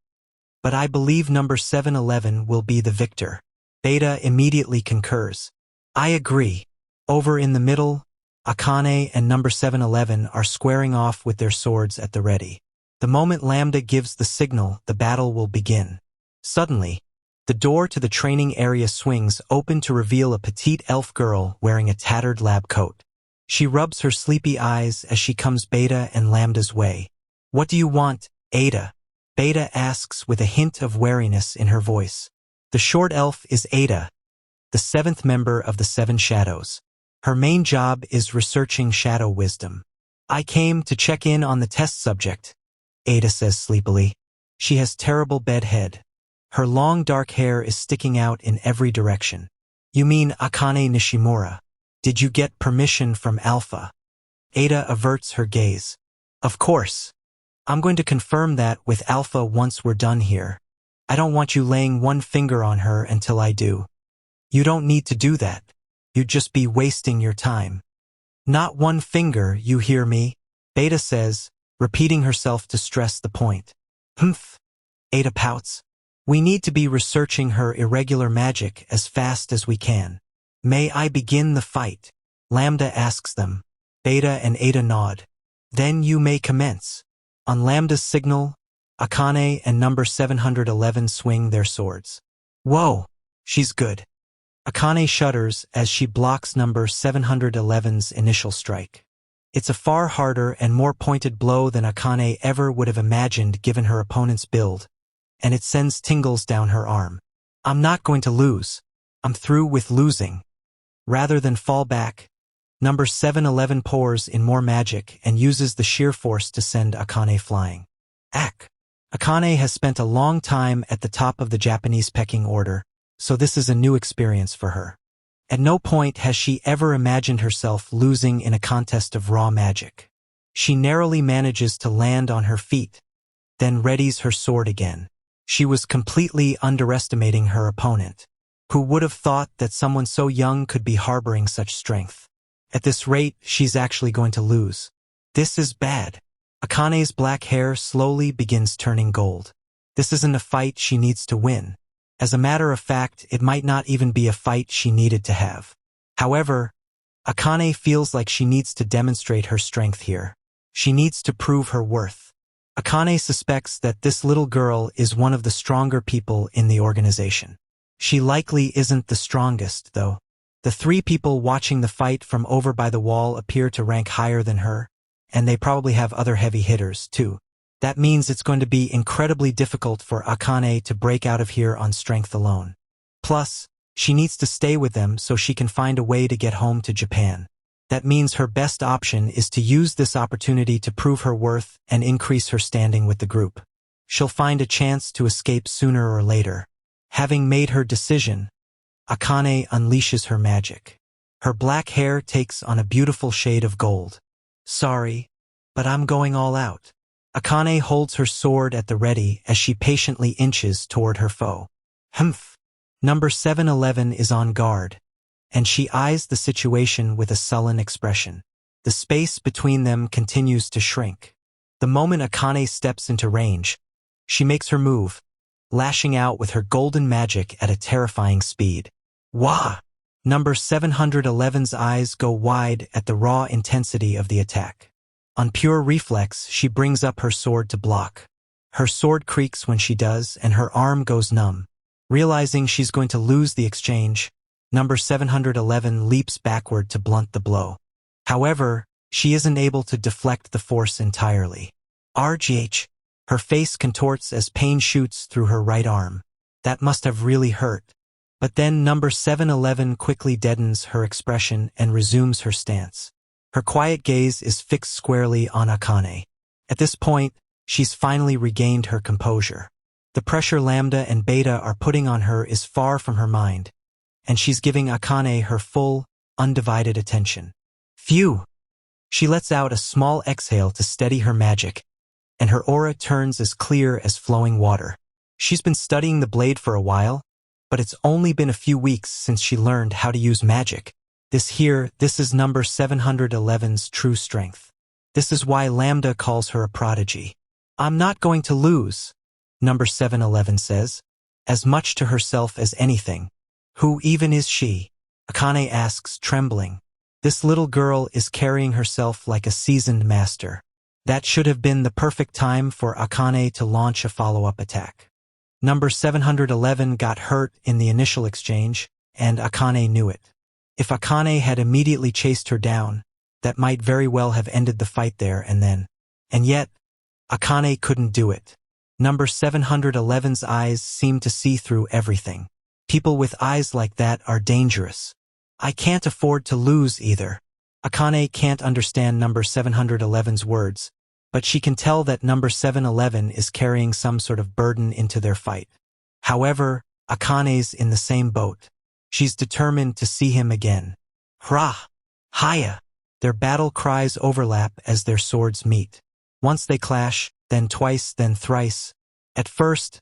but I believe number 711 will be the victor. Beta immediately concurs. I agree. Over in the middle, Akane and number 711 are squaring off with their swords at the ready. The moment Lambda gives the signal, the battle will begin. Suddenly, the door to the training area swings open to reveal a petite elf girl wearing a tattered lab coat. She rubs her sleepy eyes as she comes Beta and Lambda's way. What do you want, Ada? Beta asks with a hint of wariness in her voice. The short elf is Ada, the seventh member of the Seven Shadows. Her main job is researching shadow wisdom. I came to check in on the test subject, Ada says sleepily. She has terrible bedhead. Her long dark hair is sticking out in every direction. You mean Akane Nishimura? Did you get permission from Alpha? Ada averts her gaze. Of course. I'm going to confirm that with Alpha once we're done here. I don't want you laying one finger on her until I do. You don't need to do that. You'd just be wasting your time. Not one finger, you hear me? Beta says, repeating herself to stress the point. Humph. Ada pouts. We need to be researching her irregular magic as fast as we can. May I begin the fight? Lambda asks them. Beta and Ada nod. Then you may commence. On Lambda's signal, Akane and number 711 swing their swords. Whoa, she's good. Akane shudders as she blocks number 711's initial strike. It's a far harder and more pointed blow than Akane ever would have imagined given her opponent's build, and it sends tingles down her arm. I'm not going to lose. I'm through with losing. Rather than fall back, number 711 pours in more magic and uses the sheer force to send Akane flying. Ack! Akane has spent a long time at the top of the Japanese pecking order, so this is a new experience for her. At no point has she ever imagined herself losing in a contest of raw magic. She narrowly manages to land on her feet, then readies her sword again. She was completely underestimating her opponent. Who would have thought that someone so young could be harboring such strength? At this rate, she's actually going to lose. This is bad. Akane's black hair slowly begins turning gold. This isn't a fight she needs to win. As a matter of fact, it might not even be a fight she needed to have. However, Akane feels like she needs to demonstrate her strength here. She needs to prove her worth. Akane suspects that this little girl is one of the stronger people in the organization. She likely isn't the strongest, though. The three people watching the fight from over by the wall appear to rank higher than her, and they probably have other heavy hitters, too. That means it's going to be incredibly difficult for Akane to break out of here on strength alone. Plus, she needs to stay with them so she can find a way to get home to Japan. That means her best option is to use this opportunity to prove her worth and increase her standing with the group. She'll find a chance to escape sooner or later. Having made her decision, Akane unleashes her magic. Her black hair takes on a beautiful shade of gold. Sorry, but I'm going all out. Akane holds her sword at the ready as she patiently inches toward her foe. Humph. Number 711 is on guard, and she eyes the situation with a sullen expression. The space between them continues to shrink. The moment Akane steps into range, she makes her move, lashing out with her golden magic at a terrifying speed. Wah! Number 711's eyes go wide at the raw intensity of the attack. On pure reflex, she brings up her sword to block. Her sword creaks when she does, and her arm goes numb. Realizing she's going to lose the exchange, number 711 leaps backward to blunt the blow. However, she isn't able to deflect the force entirely. RGH. Her face contorts as pain shoots through her right arm. That must have really hurt. But then number 711 quickly deadens her expression and resumes her stance. Her quiet gaze is fixed squarely on Akane. At this point, she's finally regained her composure. The pressure Lambda and Beta are putting on her is far from her mind, and she's giving Akane her full, undivided attention. Phew! She lets out a small exhale to steady her magic, and her aura turns as clear as flowing water. She's been studying the blade for a while, but it's only been a few weeks since she learned how to use magic. This is number 711's true strength. This is why Lambda calls her a prodigy. I'm not going to lose, number 711 says, as much to herself as anything. Who even is she? Akane asks, trembling. This little girl is carrying herself like a seasoned master. That should have been the perfect time for Akane to launch a follow-up attack. Number 711 got hurt in the initial exchange, and Akane knew it. If Akane had immediately chased her down, that might very well have ended the fight there and then. And yet, Akane couldn't do it. Number 711's eyes seem to see through everything. People with eyes like that are dangerous. I can't afford to lose either. Akane can't understand number 711's words, but she can tell that number 711 is carrying some sort of burden into their fight. However, Akane's in the same boat. She's determined to see him again. Hra! Haya! Their battle cries overlap as their swords meet. Once they clash, then twice, then thrice. At first,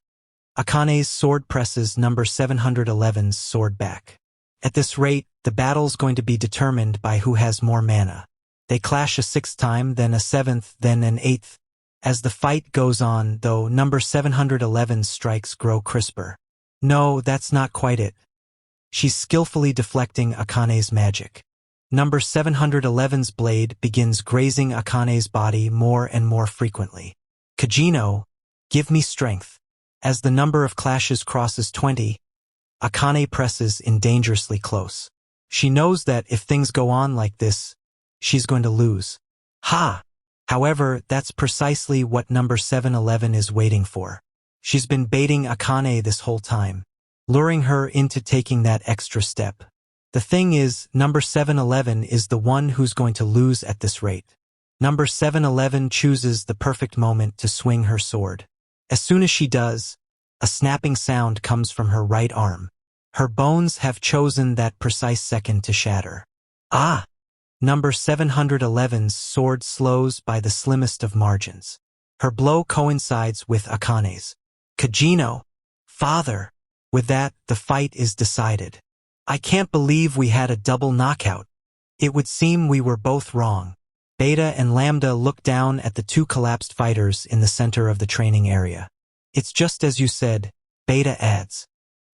Akane's sword presses number 711's sword back. At this rate, the battle's going to be determined by who has more mana. They clash a sixth time, then a seventh, then an eighth. As the fight goes on, though, number 711's strikes grow crisper. No, that's not quite it. She's skillfully deflecting Akane's magic. Number 711's blade begins grazing Akane's body more and more frequently. Kajino, give me strength. As the number of clashes crosses 20, Akane presses in dangerously close. She knows that if things go on like this, she's going to lose. Ha! However, that's precisely what number 711 is waiting for. She's been baiting Akane this whole time, luring her into taking that extra step. The thing is, number 711 is the one who's going to lose at this rate. Number 711 chooses the perfect moment to swing her sword. As soon as she does, a snapping sound comes from her right arm. Her bones have chosen that precise second to shatter. Ah! Number 711's sword slows by the slimmest of margins. Her blow coincides with Akane's. Kajino, father. With that, the fight is decided. I can't believe we had a double knockout. It would seem we were both wrong. Beta and Lambda look down at the two collapsed fighters in the center of the training area. It's just as you said, Beta adds.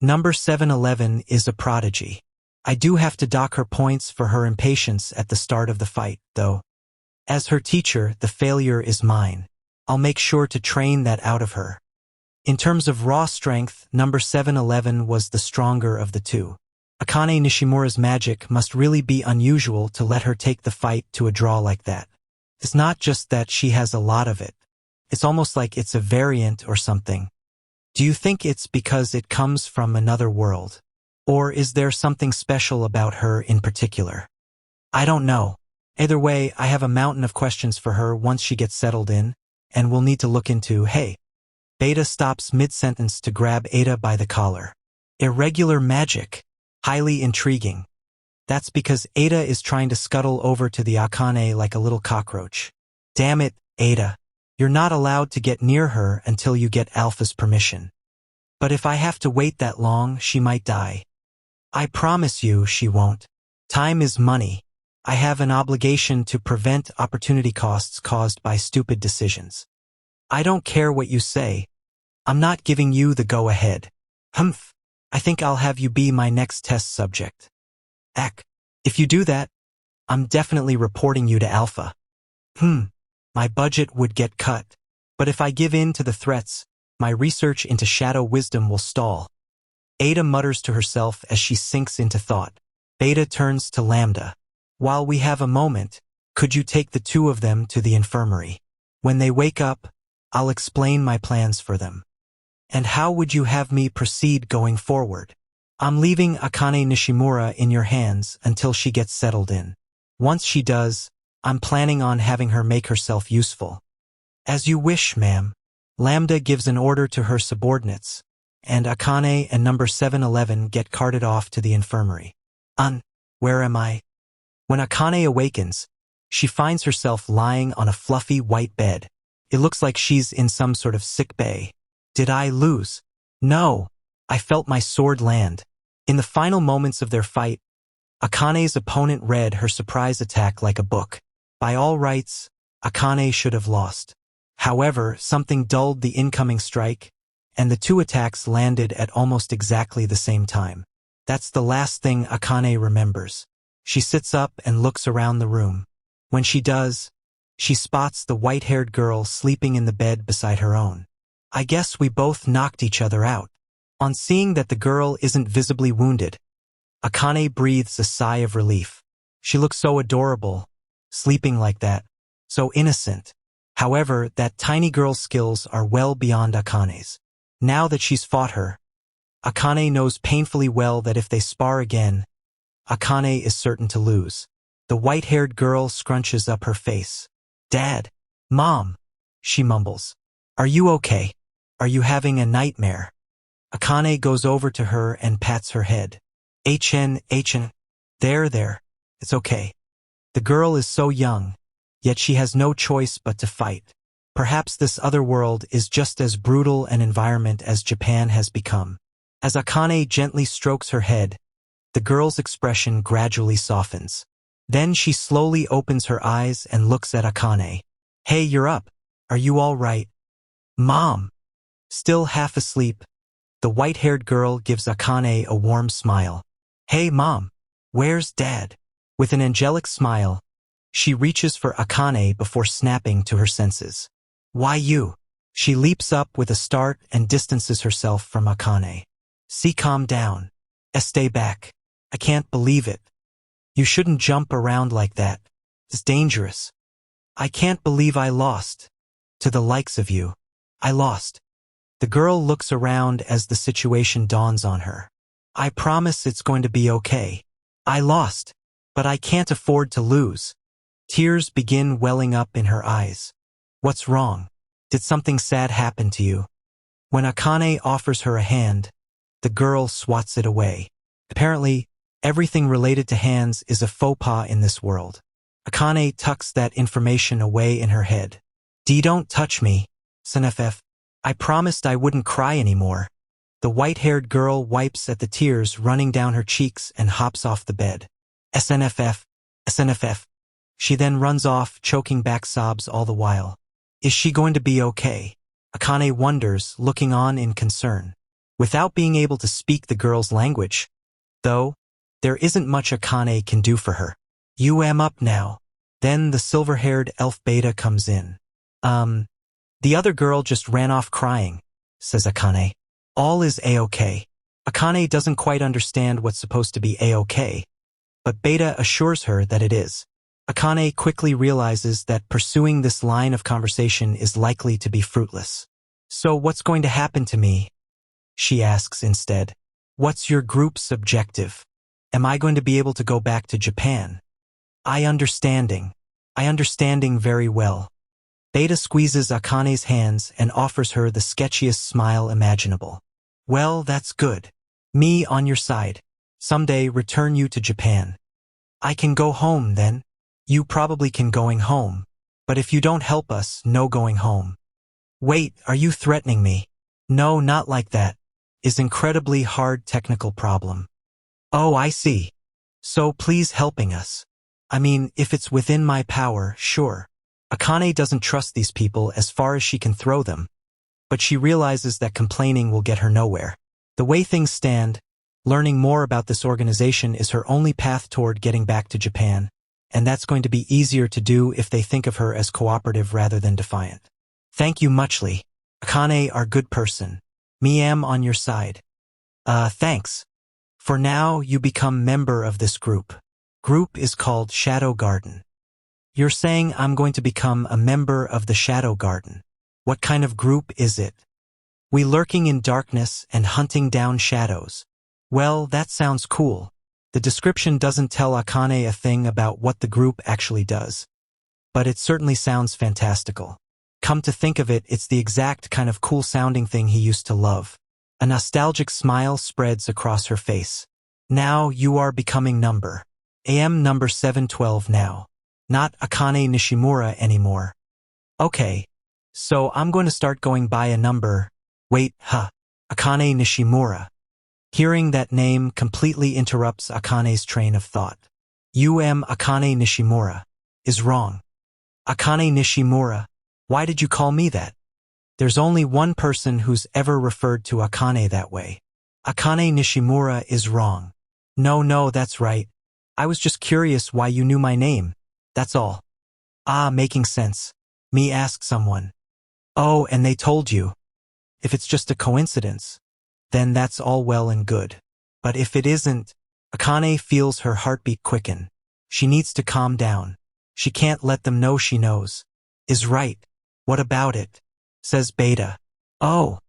Number 711 is a prodigy. I do have to dock her points for her impatience at the start of the fight, though. As her teacher, the failure is mine. I'll make sure to train that out of her. In terms of raw strength, number 711 was the stronger of the two. Akane Nishimura's magic must really be unusual to let her take the fight to a draw like that. It's not just that she has a lot of it. It's almost like it's a variant or something. Do you think it's because it comes from another world? Or is there something special about her in particular? I don't know. Either way, I have a mountain of questions for her once she gets settled in, and we'll need to look into. Hey. Beta stops mid-sentence to grab Ada by the collar. Irregular magic. Highly intriguing. That's because Ada is trying to scuttle over to the Akane like a little cockroach. Damn it, Ada. You're not allowed to get near her until you get Alpha's permission. But if I have to wait that long, she might die. I promise you she won't. Time is money. I have an obligation to prevent opportunity costs caused by stupid decisions. I don't care what you say. I'm not giving you the go-ahead. Humph. I think I'll have you be my next test subject. Eck. If you do that, I'm definitely reporting you to Alpha. My budget would get cut. But if I give in to the threats, my research into shadow wisdom will stall. Ada mutters to herself as she sinks into thought. Beta turns to Lambda. While we have a moment, could you take the two of them to the infirmary? When they wake up, I'll explain my plans for them. And how would you have me proceed going forward? I'm leaving Akane Nishimura in your hands until she gets settled in. Once she does, I'm planning on having her make herself useful. As you wish, ma'am. Lambda gives an order to her subordinates, and Akane and number 711 get carted off to the infirmary. Where am I? When Akane awakens, she finds herself lying on a fluffy white bed. It looks like she's in some sort of sick bay. Did I lose? No. I felt my sword land. In the final moments of their fight, Akane's opponent read her surprise attack like a book. By all rights, Akane should have lost. However, something dulled the incoming strike, and the two attacks landed at almost exactly the same time. That's the last thing Akane remembers. She sits up and looks around the room. When she does, she spots the white-haired girl sleeping in the bed beside her own. I guess we both knocked each other out. On seeing that the girl isn't visibly wounded, Akane breathes a sigh of relief. She looks so adorable, sleeping like that, so innocent. However, that tiny girl's skills are well beyond Akane's. Now that she's fought her, Akane knows painfully well that if they spar again, Akane is certain to lose. The white-haired girl scrunches up her face. Dad. Mom. She mumbles. Are you okay? Are you having a nightmare? Akane goes over to her and pats her head. HN. There. It's okay. The girl is so young, yet she has no choice but to fight. Perhaps this other world is just as brutal an environment as Japan has become. As Akane gently strokes her head, the girl's expression gradually softens. Then she slowly opens her eyes and looks at Akane. Hey, you're up. Are you all right? Mom. Still half asleep, the white-haired girl gives Akane a warm smile. Hey, Mom. Where's Dad? With an angelic smile, she reaches for Akane before snapping to her senses. Why you? She leaps up with a start and distances herself from Akane. See, calm down. Stay back. I can't believe it. You shouldn't jump around like that. It's dangerous. I can't believe I lost. To the likes of you. I lost. The girl looks around as the situation dawns on her. I promise it's going to be okay. I lost. But I can't afford to lose. Tears begin welling up in her eyes. What's wrong? Did something sad happen to you? When Akane offers her a hand, the girl swats it away. Apparently, everything related to hands is a faux pas in this world. Akane tucks that information away in her head. Don't touch me, SNFF. I promised I wouldn't cry anymore. The white-haired girl wipes at the tears running down her cheeks and hops off the bed. SNFF, SNFF. She then runs off, choking back sobs all the while. Is she going to be okay? Akane wonders, looking on in concern. Without being able to speak the girl's language, though, there isn't much Akane can do for her. You am up now. Then the silver-haired elf Beta comes in. The other girl just ran off crying, says Akane. All is A-okay. Akane doesn't quite understand what's supposed to be A-okay, but Beta assures her that it is. Akane quickly realizes that pursuing this line of conversation is likely to be fruitless. So what's going to happen to me? She asks instead. What's your group's objective? Am I going to be able to go back to Japan? I understanding very well. Beta squeezes Akane's hands and offers her the sketchiest smile imaginable. Well, that's good. Me on your side. Someday return you to Japan. I can go home then. You probably can going home. But if you don't help us, no going home. Wait, are you threatening me? No, not like that. Is incredibly hard technical problem. Oh, I see. So please helping us. I mean, if it's within my power, sure. Akane doesn't trust these people as far as she can throw them, but she realizes that complaining will get her nowhere. The way things stand, learning more about this organization is her only path toward getting back to Japan, and that's going to be easier to do if they think of her as cooperative rather than defiant. Thank you muchly. Akane are good person. Me am on your side. Thanks. For now, you become member of this group. Group is called Shadow Garden. You're saying I'm going to become a member of the Shadow Garden. What kind of group is it? We lurking in darkness and hunting down shadows. Well, that sounds cool. The description doesn't tell Akane a thing about what the group actually does. But it certainly sounds fantastical. Come to think of it, it's the exact kind of cool-sounding thing he used to love. A nostalgic smile spreads across her face. Now you are becoming number 712 now. Not Akane Nishimura anymore. Okay. So I'm going to start going by a number. Wait, Akane Nishimura. Hearing that name completely interrupts Akane's train of thought. Akane Nishimura. Is wrong. Akane Nishimura. Why did you call me that? There's only one person who's ever referred to Akane that way. Akane Nishimura is wrong. No, that's right. I was just curious why you knew my name. That's all. Making sense. Me ask someone. Oh, and they told you. If it's just a coincidence, then that's all well and good. But if it isn't, Akane feels her heartbeat quicken. She needs to calm down. She can't let them know she knows. Is right. What about it? Says Beta. Oh,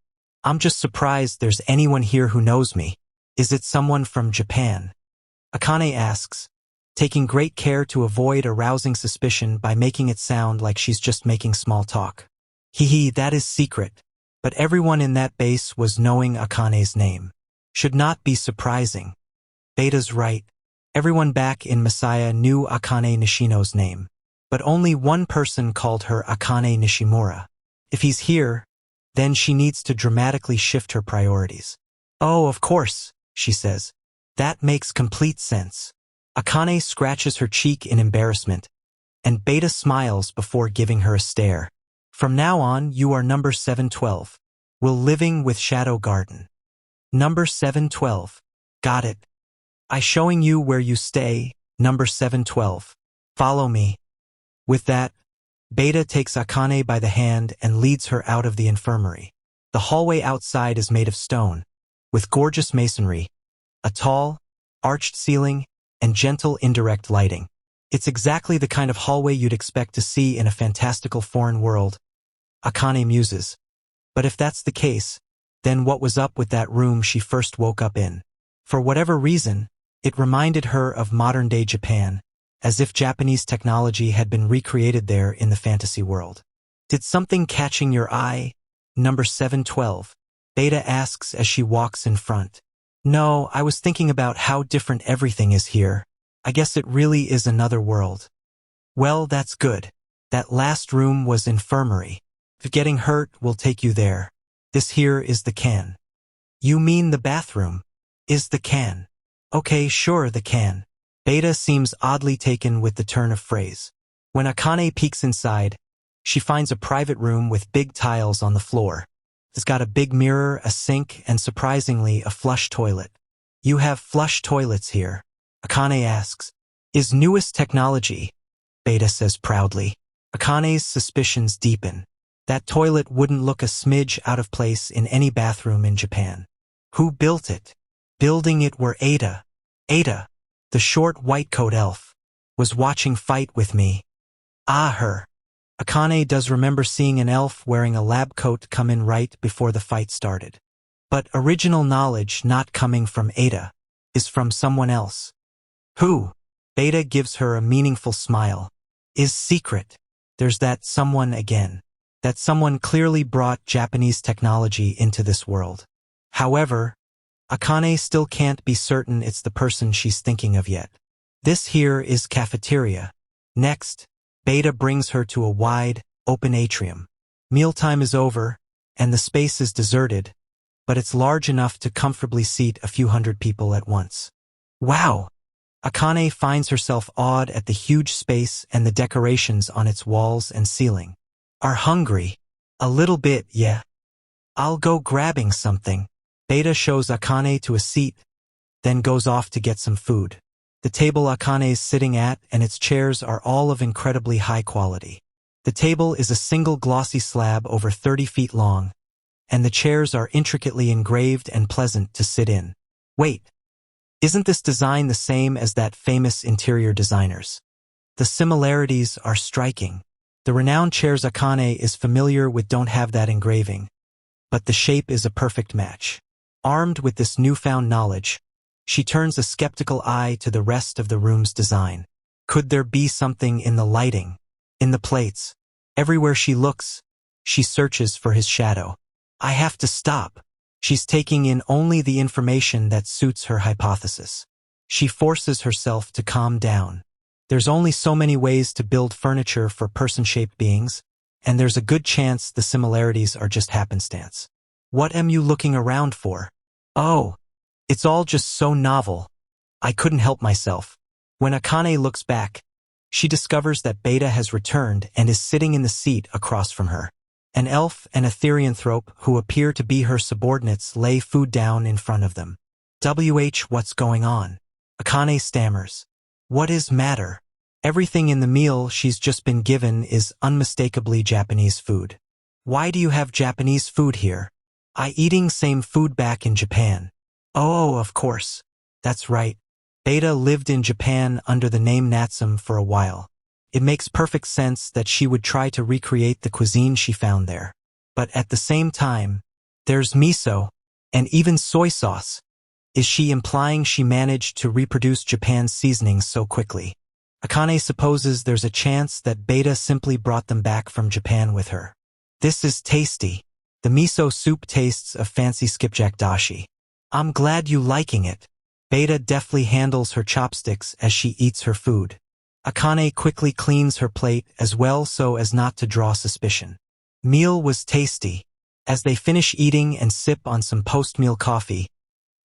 I'm just surprised there's anyone here who knows me. Is it someone from Japan? Akane asks, taking great care to avoid arousing suspicion by making it sound like she's just making small talk. That is secret. But everyone in that base was knowing Akane's name. Should not be surprising. Beta's right. Everyone back in Messiah knew Akane Nishino's name. But only one person called her Akane Nishimura. If he's here, then she needs to dramatically shift her priorities. Oh, of course, she says. That makes complete sense. Akane scratches her cheek in embarrassment, and Beta smiles before giving her a stare. From now on, you are number 712. Will living with Shadow Garden. Number 712. Got it. I showing you where you stay, number 712. Follow me. With that, Beta takes Akane by the hand and leads her out of the infirmary. The hallway outside is made of stone, with gorgeous masonry, a tall, arched ceiling, and gentle indirect lighting. It's exactly the kind of hallway you'd expect to see in a fantastical foreign world, Akane muses. But if that's the case, then what was up with that room she first woke up in? For whatever reason, it reminded her of modern-day Japan, as if Japanese technology had been recreated there in the fantasy world. Did something catching your eye? Number 712. Beta asks as she walks in front. No, I was thinking about how different everything is here. I guess it really is another world. Well, that's good. That last room was infirmary. If getting hurt will take you there. This here is the can. You mean the bathroom? Is the can? Okay, sure, the can. Beta seems oddly taken with the turn of phrase. When Akane peeks inside, she finds a private room with big tiles on the floor. It's got a big mirror, a sink, and surprisingly, a flush toilet. You have flush toilets here? Akane asks. Is newest technology, Beta says proudly. Akane's suspicions deepen. That toilet wouldn't look a smidge out of place in any bathroom in Japan. Who built it? Building it were Ada. Ada, the short white coat elf, was watching fight with me. Ah, her. Akane does remember seeing an elf wearing a lab coat come in right before the fight started. But original knowledge not coming from Ada, is from someone else. Who? Beta gives her a meaningful smile. Is secret. There's that someone again. That someone clearly brought Japanese technology into this world. However, Akane still can't be certain it's the person she's thinking of yet. This here is cafeteria. Next, Beta brings her to a wide, open atrium. Mealtime is over, and the space is deserted, but it's large enough to comfortably seat a few hundred people at once. Wow! Akane finds herself awed at the huge space and the decorations on its walls and ceiling. Are hungry? A little bit, yeah. I'll go grabbing something. Beta shows Akane to a seat, then goes off to get some food. The table Akane's sitting at and its chairs are all of incredibly high quality. The table is a single glossy slab over 30 feet long, and the chairs are intricately engraved and pleasant to sit in. Wait, isn't this design the same as that famous interior designers? The similarities are striking. The renowned chairs Akane is familiar with don't have that engraving, but the shape is a perfect match. Armed with this newfound knowledge, she turns a skeptical eye to the rest of the room's design. Could there be something in the lighting, in the plates? Everywhere she looks, she searches for his shadow. I have to stop. She's taking in only the information that suits her hypothesis. She forces herself to calm down. There's only so many ways to build furniture for person-shaped beings, and there's a good chance the similarities are just happenstance. What am you looking around for? Oh, it's all just so novel. I couldn't help myself. When Akane looks back, she discovers that Beta has returned and is sitting in the seat across from her. An elf and a therianthrope who appear to be her subordinates lay food down in front of them. What's going on? Akane stammers. What is matter? Everything in the meal she's just been given is unmistakably Japanese food. Why do you have Japanese food here? I eating same food back in Japan. Oh, of course. That's right. Beta lived in Japan under the name Natsum for a while. It makes perfect sense that she would try to recreate the cuisine she found there. But at the same time, there's miso, and even soy sauce. Is she implying she managed to reproduce Japan's seasonings so quickly? Akane supposes there's a chance that Beta simply brought them back from Japan with her. This is tasty. The miso soup tastes of fancy skipjack dashi. I'm glad you liking it. Beta deftly handles her chopsticks as she eats her food. Akane quickly cleans her plate as well so as not to draw suspicion. Meal was tasty. As they finish eating and sip on some post-meal coffee,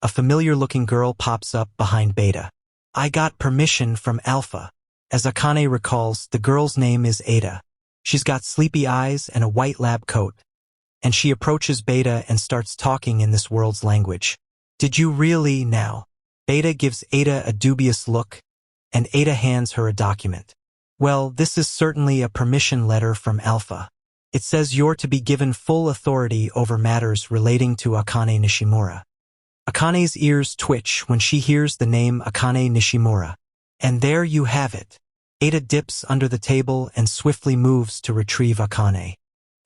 a familiar-looking girl pops up behind Beta. I got permission from Alpha. As Akane recalls, the girl's name is Ada. She's got sleepy eyes and a white lab coat, and she approaches Beta and starts talking in this world's language. Did you really now? Beta gives Ada a dubious look, and Ada hands her a document. Well, this is certainly a permission letter from Alpha. It says you're to be given full authority over matters relating to Akane Nishimura. Akane's ears twitch when she hears the name Akane Nishimura. And there you have it. Ada dips under the table and swiftly moves to retrieve Akane.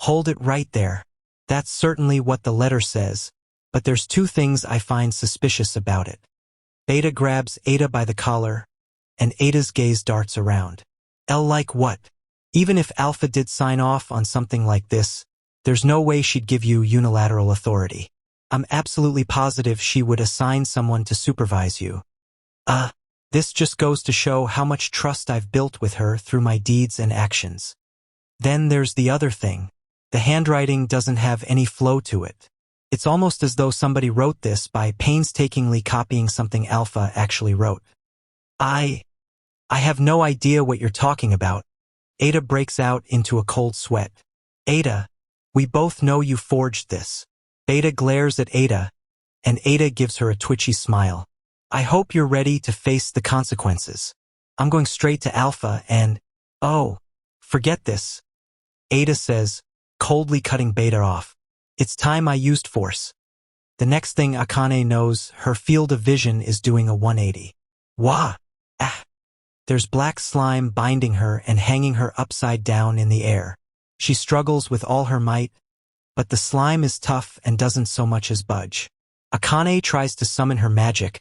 Hold it right there. That's certainly what the letter says, but there's two things I find suspicious about it. Beta grabs Ada by the collar, and Ada's gaze darts around. Like what? Even if Alpha did sign off on something like this, there's no way she'd give you unilateral authority. I'm absolutely positive she would assign someone to supervise you. This just goes to show how much trust I've built with her through my deeds and actions. Then there's the other thing. The handwriting doesn't have any flow to it. It's almost as though somebody wrote this by painstakingly copying something Alpha actually wrote. I have no idea what you're talking about. Ada breaks out into a cold sweat. Ada, we both know you forged this. Beta glares at Ada, and Ada gives her a twitchy smile. I hope you're ready to face the consequences. I'm going straight to Alpha and, oh, forget this. Ada says, coldly cutting Beta off. It's time I used force. The next thing Akane knows, her field of vision is doing a 180. Wah! Ah! There's black slime binding her and hanging her upside down in the air. She struggles with all her might, but the slime is tough and doesn't so much as budge. Akane tries to summon her magic,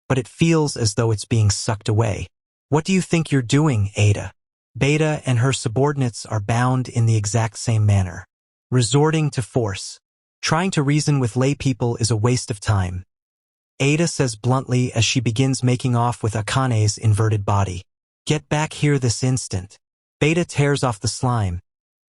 but it feels as though it's being sucked away. What do you think you're doing, Ada? Beta and her subordinates are bound in the exact same manner. Resorting to force. Trying to reason with lay people is a waste of time. Ada says bluntly as she begins making off with Akane's inverted body. Get back here this instant. Beta tears off the slime,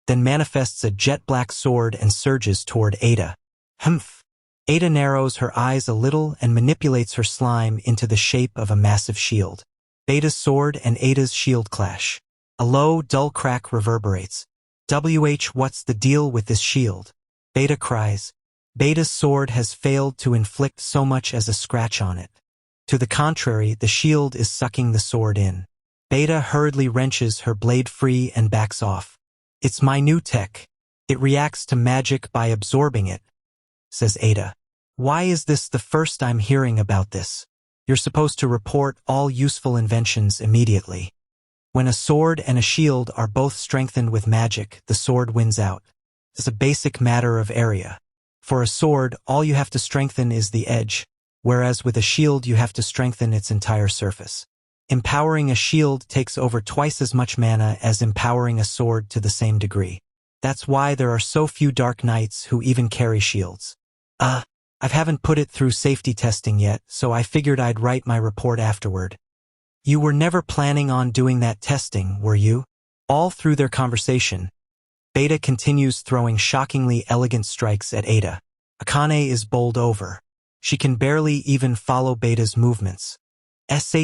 then manifests a jet-black sword and surges toward Ada. Humph. Ada narrows her eyes a little and manipulates her slime into the shape of a massive shield. Beta's sword and Ada's shield clash. A low, dull crack reverberates. What's the deal with this shield? Beta cries. Beta's sword has failed to inflict so much as a scratch on it. To the contrary, the shield is sucking the sword in. Beta hurriedly wrenches her blade free and backs off. It's my new tech. It reacts to magic by absorbing it, says Ada. Why is this the first I'm hearing about this? You're supposed to report all useful inventions immediately. When a sword and a shield are both strengthened with magic, the sword wins out. It's a basic matter of area. For a sword, all you have to strengthen is the edge, whereas with a shield you have to strengthen its entire surface. Empowering a shield takes over twice as much mana as empowering a sword to the same degree. That's why there are so few Dark Knights who even carry shields. I haven't put it through safety testing yet, so I figured I'd write my report afterward. You were never planning on doing that testing, were you? All through their conversation, Beta continues throwing shockingly elegant strikes at Ada. Akane is bowled over. She can barely even follow Beta's movements.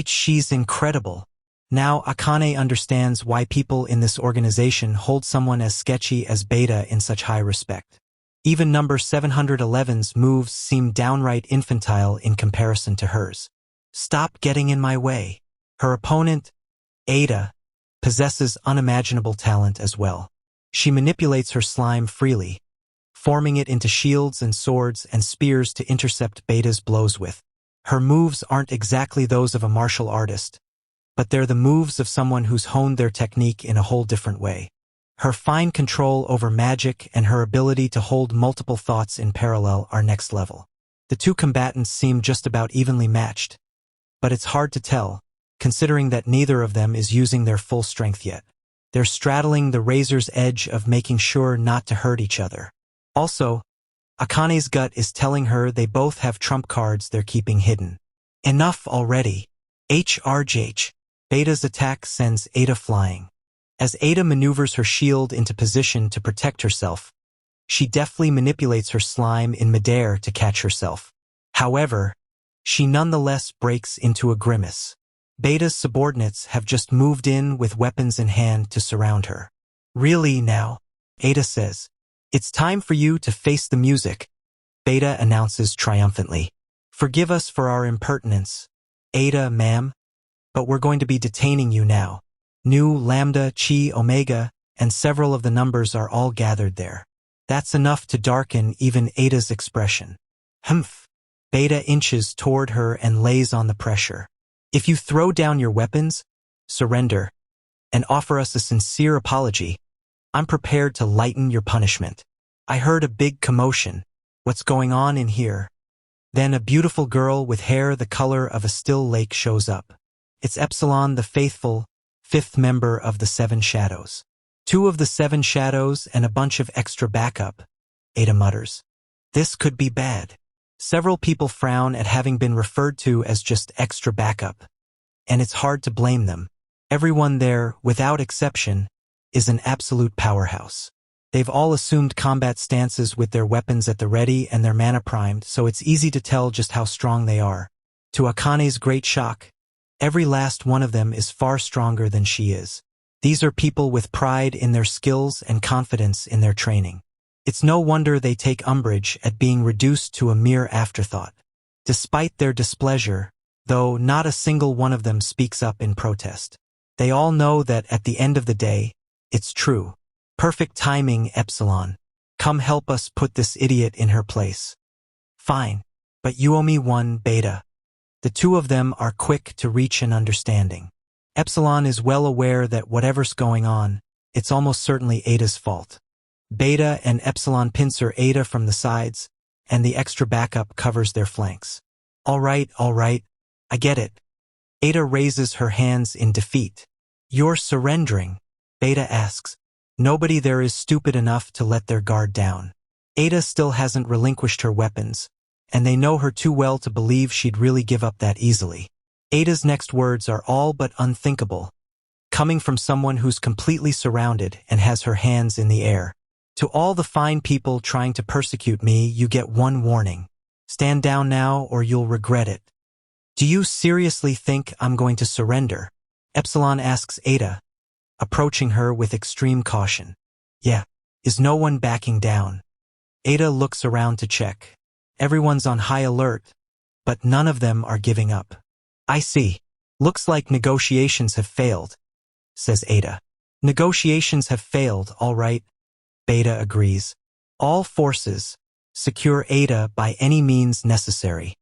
She's incredible. Now Akane understands why people in this organization hold someone as sketchy as Beta in such high respect. Even number 711's moves seem downright infantile in comparison to hers. Stop getting in my way. Her opponent, Ada, possesses unimaginable talent as well. She manipulates her slime freely, forming it into shields and swords and spears to intercept Beta's blows with. Her moves aren't exactly those of a martial artist, but they're the moves of someone who's honed their technique in a whole different way. Her fine control over magic and her ability to hold multiple thoughts in parallel are next level. The two combatants seem just about evenly matched, but it's hard to tell, considering that neither of them is using their full strength yet. They're straddling the razor's edge of making sure not to hurt each other. Also, Akane's gut is telling her they both have trump cards they're keeping hidden. Enough already. HRJH. Beta's attack sends Ada flying. As Ada maneuvers her shield into position to protect herself, she deftly manipulates her slime in midair to catch herself. However, she nonetheless breaks into a grimace. Beta's subordinates have just moved in with weapons in hand to surround her. Really now? Ada says. It's time for you to face the music, Beta announces triumphantly. Forgive us for our impertinence, Ada, ma'am, but we're going to be detaining you now. Nu, Lambda, Chi, Omega, and several of the numbers are all gathered there. That's enough to darken even Ada's expression. Humph. Beta inches toward her and lays on the pressure. If you throw down your weapons, surrender, and offer us a sincere apology, I'm prepared to lighten your punishment. I heard a big commotion. What's going on in here? Then a beautiful girl with hair the color of a still lake shows up. It's Epsilon the Faithful, fifth member of the Seven Shadows. 2 of the 7 Shadows and a bunch of extra backup, Ada mutters. This could be bad. Several people frown at having been referred to as just extra backup, and it's hard to blame them. Everyone there, without exception, is an absolute powerhouse. They've all assumed combat stances with their weapons at the ready and their mana primed, so it's easy to tell just how strong they are. To Akane's great shock, every last one of them is far stronger than she is. These are people with pride in their skills and confidence in their training. It's no wonder they take umbrage at being reduced to a mere afterthought. Despite their displeasure, though, not a single one of them speaks up in protest. They all know that at the end of the day, it's true. Perfect timing, Epsilon. Come help us put this idiot in her place. Fine, but you owe me one, Beta. The two of them are quick to reach an understanding. Epsilon is well aware that whatever's going on, it's almost certainly Ada's fault. Beta and Epsilon pincer Ada from the sides, and the extra backup covers their flanks. All right, I get it. Ada raises her hands in defeat. You're surrendering? Beta asks. Nobody there is stupid enough to let their guard down. Ada still hasn't relinquished her weapons, and they know her too well to believe she'd really give up that easily. Ada's next words are all but unthinkable, coming from someone who's completely surrounded and has her hands in the air. To all the fine people trying to persecute me, you get one warning. Stand down now or you'll regret it. Do you seriously think I'm going to surrender? Epsilon asks Ada, approaching her with extreme caution. Yeah. Is no one backing down? Ada looks around to check. Everyone's on high alert, but none of them are giving up. I see. Looks like negotiations have failed, says Ada. Negotiations have failed, all right. Beta agrees. All forces, secure Ada by any means necessary.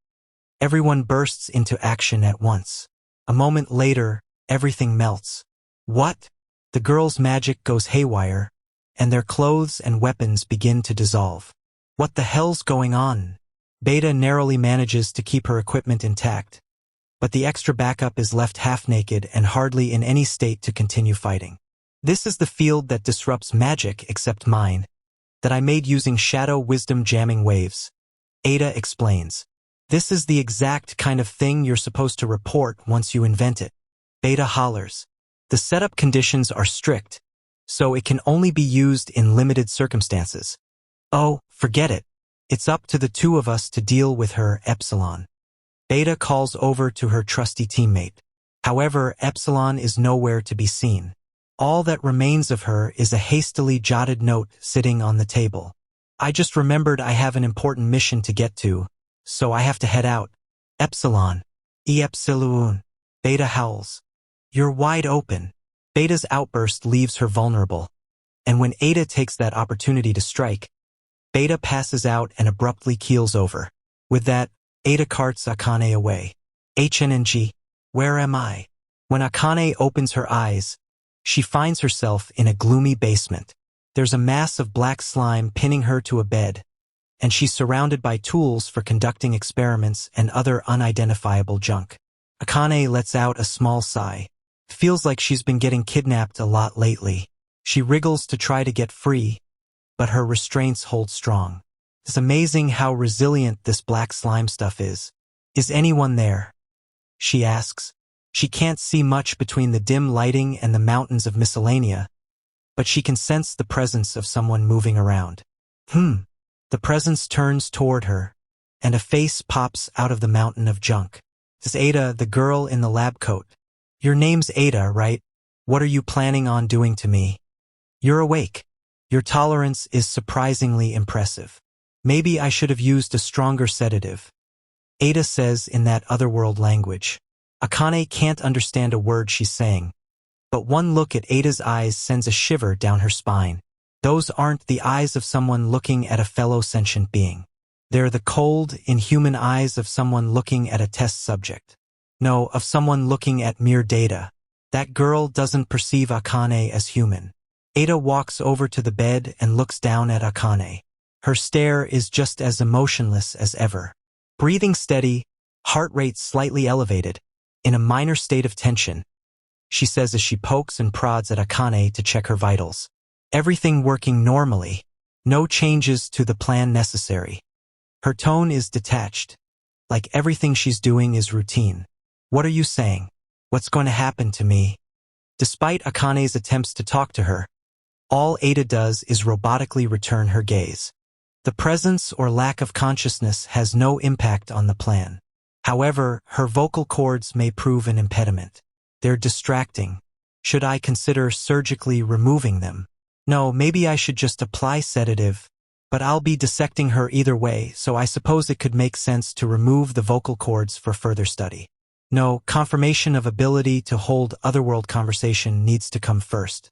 Everyone bursts into action at once. A moment later, everything melts. What? The girls' magic goes haywire, and their clothes and weapons begin to dissolve. What the hell's going on? Beta narrowly manages to keep her equipment intact, but the extra backup is left half-naked and hardly in any state to continue fighting. This is the field that disrupts magic except mine, that I made using shadow wisdom jamming waves. Ada explains. This is the exact kind of thing you're supposed to report once you invent it. Beta hollers. The setup conditions are strict, so it can only be used in limited circumstances. Oh, forget it. It's up to the two of us to deal with her, Epsilon. Beta calls over to her trusty teammate. However, Epsilon is nowhere to be seen. All that remains of her is a hastily jotted note sitting on the table. I just remembered I have an important mission to get to, so I have to head out. Epsilon. Epsilon. Beta howls. You're wide open. Beta's outburst leaves her vulnerable, and when Ada takes that opportunity to strike, Beta passes out and abruptly keels over. With that, Ada carts Akane away. HNNG. Where am I? When Akane opens her eyes, she finds herself in a gloomy basement. There's a mass of black slime pinning her to a bed, and she's surrounded by tools for conducting experiments and other unidentifiable junk. Akane lets out a small sigh. Feels like she's been getting kidnapped a lot lately. She wriggles to try to get free, but her restraints hold strong. It's amazing how resilient this black slime stuff is. Is anyone there? She asks. She can't see much between the dim lighting and the mountains of miscellanea, but she can sense the presence of someone moving around. The presence turns toward her, and a face pops out of the mountain of junk. It's Ada, the girl in the lab coat. Your name's Ada, right? What are you planning on doing to me? You're awake. Your tolerance is surprisingly impressive. Maybe I should have used a stronger sedative. Ada says in that otherworld language. Akane can't understand a word she's saying, but one look at Ada's eyes sends a shiver down her spine. Those aren't the eyes of someone looking at a fellow sentient being. They're the cold, inhuman eyes of someone looking at a test subject. No, of someone looking at mere data. That girl doesn't perceive Akane as human. Ada walks over to the bed and looks down at Akane. Her stare is just as emotionless as ever. Breathing steady, heart rate slightly elevated, in a minor state of tension, she says as she pokes and prods at Akane to check her vitals. Everything working normally. No changes to the plan necessary. Her tone is detached, like everything she's doing is routine. What are you saying? What's going to happen to me? Despite Akane's attempts to talk to her, all Ada does is robotically return her gaze. The presence or lack of consciousness has no impact on the plan. However, her vocal cords may prove an impediment. They're distracting. Should I consider surgically removing them? No, maybe I should just apply sedative. But I'll be dissecting her either way, so I suppose it could make sense to remove the vocal cords for further study. No, confirmation of ability to hold otherworld conversation needs to come first.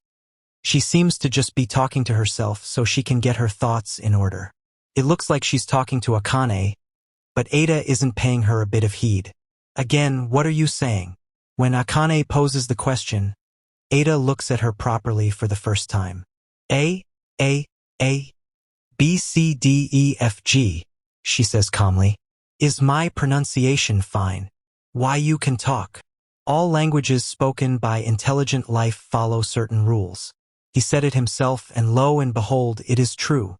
She seems to just be talking to herself so she can get her thoughts in order. It looks like she's talking to Akane, but Ada isn't paying her a bit of heed. Again, what are you saying? When Akane poses the question, Ada looks at her properly for the first time. A, B, C, D, E, F, G, she says calmly. Is my pronunciation fine? Why, you can talk. All languages spoken by intelligent life follow certain rules. He said it himself, and lo and behold, it is true.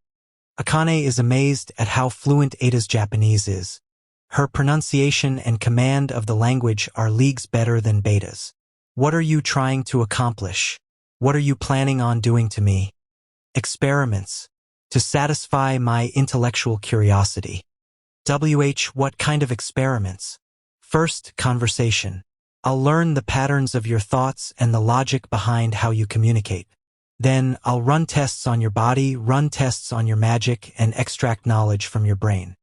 Akane is amazed at how fluent Ada's Japanese is. Her pronunciation and command of the language are leagues better than Beta's. What are you trying to accomplish? What are you planning on doing to me? Experiments. To satisfy my intellectual curiosity. What kind of experiments? First, conversation. I'll learn the patterns of your thoughts and the logic behind how you communicate. Then, I'll run tests on your body, run tests on your magic, and extract knowledge from your brain.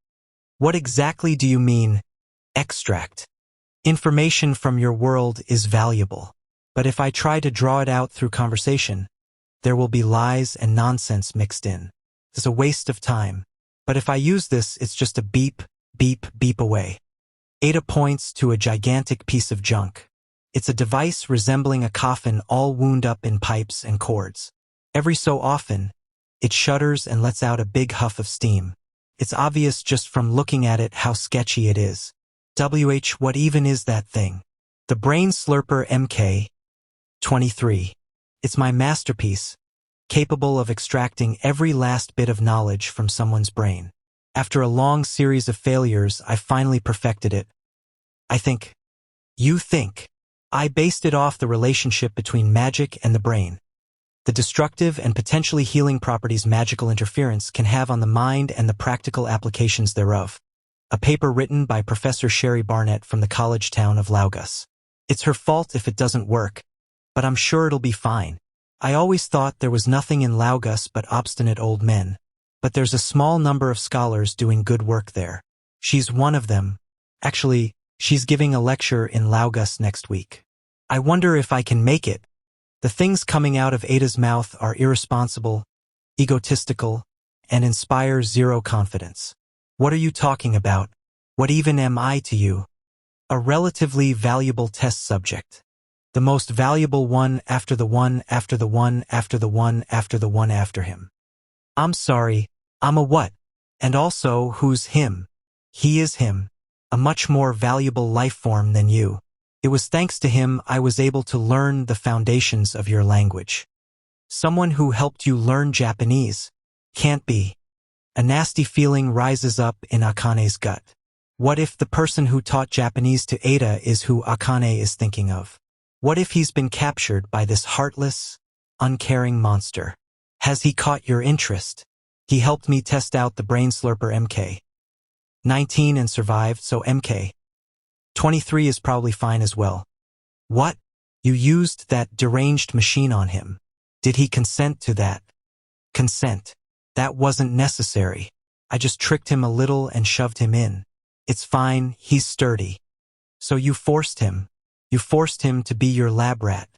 What exactly do you mean, extract? Information from your world is valuable. But if I try to draw it out through conversation, there will be lies and nonsense mixed in. It's a waste of time. But if I use this, it's just a beep, beep, beep away. Ada points to a gigantic piece of junk. It's a device resembling a coffin all wound up in pipes and cords. Every so often, it shudders and lets out a big huff of steam. It's obvious just from looking at it how sketchy it is. What even is that thing? The Brain Slurper MK 23. It's my masterpiece, capable of extracting every last bit of knowledge from someone's brain. After a long series of failures, I finally perfected it. I think. You think. I based it off the relationship between magic and the brain. The destructive and potentially healing properties magical interference can have on the mind and the practical applications thereof. A paper written by Professor Sherry Barnett from the college town of Laugus. It's her fault if it doesn't work, but I'm sure it'll be fine. I always thought there was nothing in Laugus but obstinate old men. But there's a small number of scholars doing good work there. She's one of them. Actually, she's giving a lecture in Laugus next week. I wonder if I can make it. The things coming out of Ada's mouth are irresponsible, egotistical, and inspire zero confidence. What are you talking about? What even am I to you? A relatively valuable test subject. The most valuable one after the one after the one after the one after the one after him. I'm sorry, I'm a what? And also, who's him? He is him. A much more valuable life form than you. It was thanks to him I was able to learn the foundations of your language. Someone who helped you learn Japanese. Can't be. A nasty feeling rises up in Akane's gut. What if the person who taught Japanese to Ada is who Akane is thinking of? What if he's been captured by this heartless, uncaring monster? Has he caught your interest? He helped me test out the Brain Slurper MK 19 and survived, so MK 23 is probably fine as well. What? You used that deranged machine on him. Did he consent to that? Consent. That wasn't necessary. I just tricked him a little and shoved him in. It's fine, he's sturdy. So you forced him. You forced him to be your lab rat.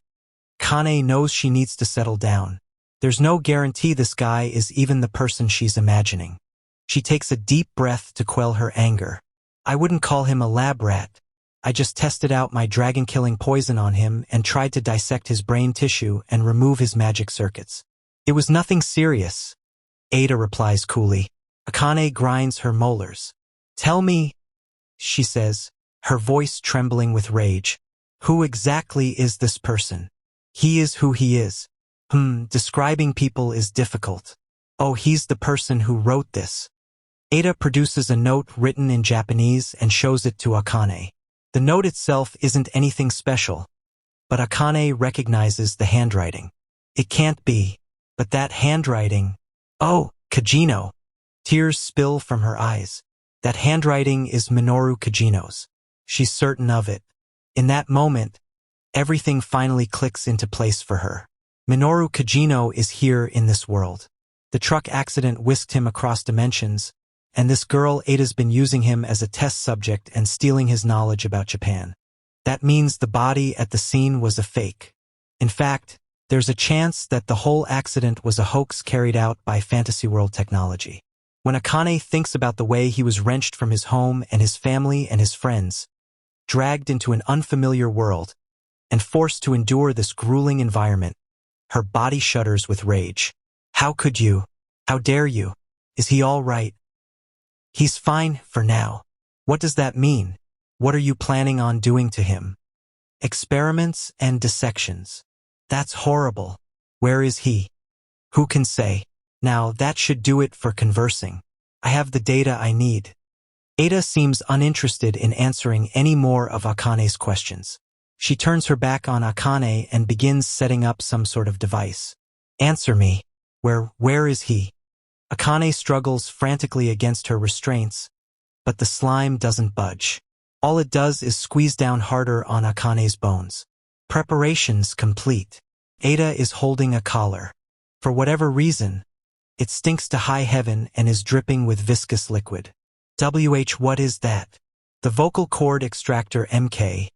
Kane knows she needs to settle down. There's no guarantee this guy is even the person she's imagining. She takes a deep breath to quell her anger. I wouldn't call him a lab rat. I just tested out my dragon-killing poison on him and tried to dissect his brain tissue and remove his magic circuits. It was nothing serious. Ada replies coolly. Akane grinds her molars. Tell me, she says, her voice trembling with rage. Who exactly is this person? He is who he is. Describing people is difficult. Oh, he's the person who wrote this. Ada produces a note written in Japanese and shows it to Akane. The note itself isn't anything special, but Akane recognizes the handwriting. It can't be, but that handwriting… Oh, Kajino! Tears spill from her eyes. That handwriting is Minoru Kajino's. She's certain of it. In that moment, everything finally clicks into place for her. Minoru Kajino is here in this world. The truck accident whisked him across dimensions, and this girl Ada's been using him as a test subject and stealing his knowledge about Japan. That means the body at the scene was a fake. In fact, there's a chance that the whole accident was a hoax carried out by Fantasy World technology. When Akane thinks about the way he was wrenched from his home and his family and his friends, dragged into an unfamiliar world, and forced to endure this grueling environment, her body shudders with rage. How could you? How dare you? Is he all right? He's fine for now. What does that mean? What are you planning on doing to him? Experiments and dissections. That's horrible. Where is he? Who can say? Now that should do it for conversing. I have the data I need. Ada seems uninterested in answering any more of Akane's questions. She turns her back on Akane and begins setting up some sort of device. Answer me. Where is he? Akane struggles frantically against her restraints, but the slime doesn't budge. All it does is squeeze down harder on Akane's bones. Preparations complete. Ada is holding a collar. For whatever reason, it stinks to high heaven and is dripping with viscous liquid. What is that? The vocal cord extractor MK1.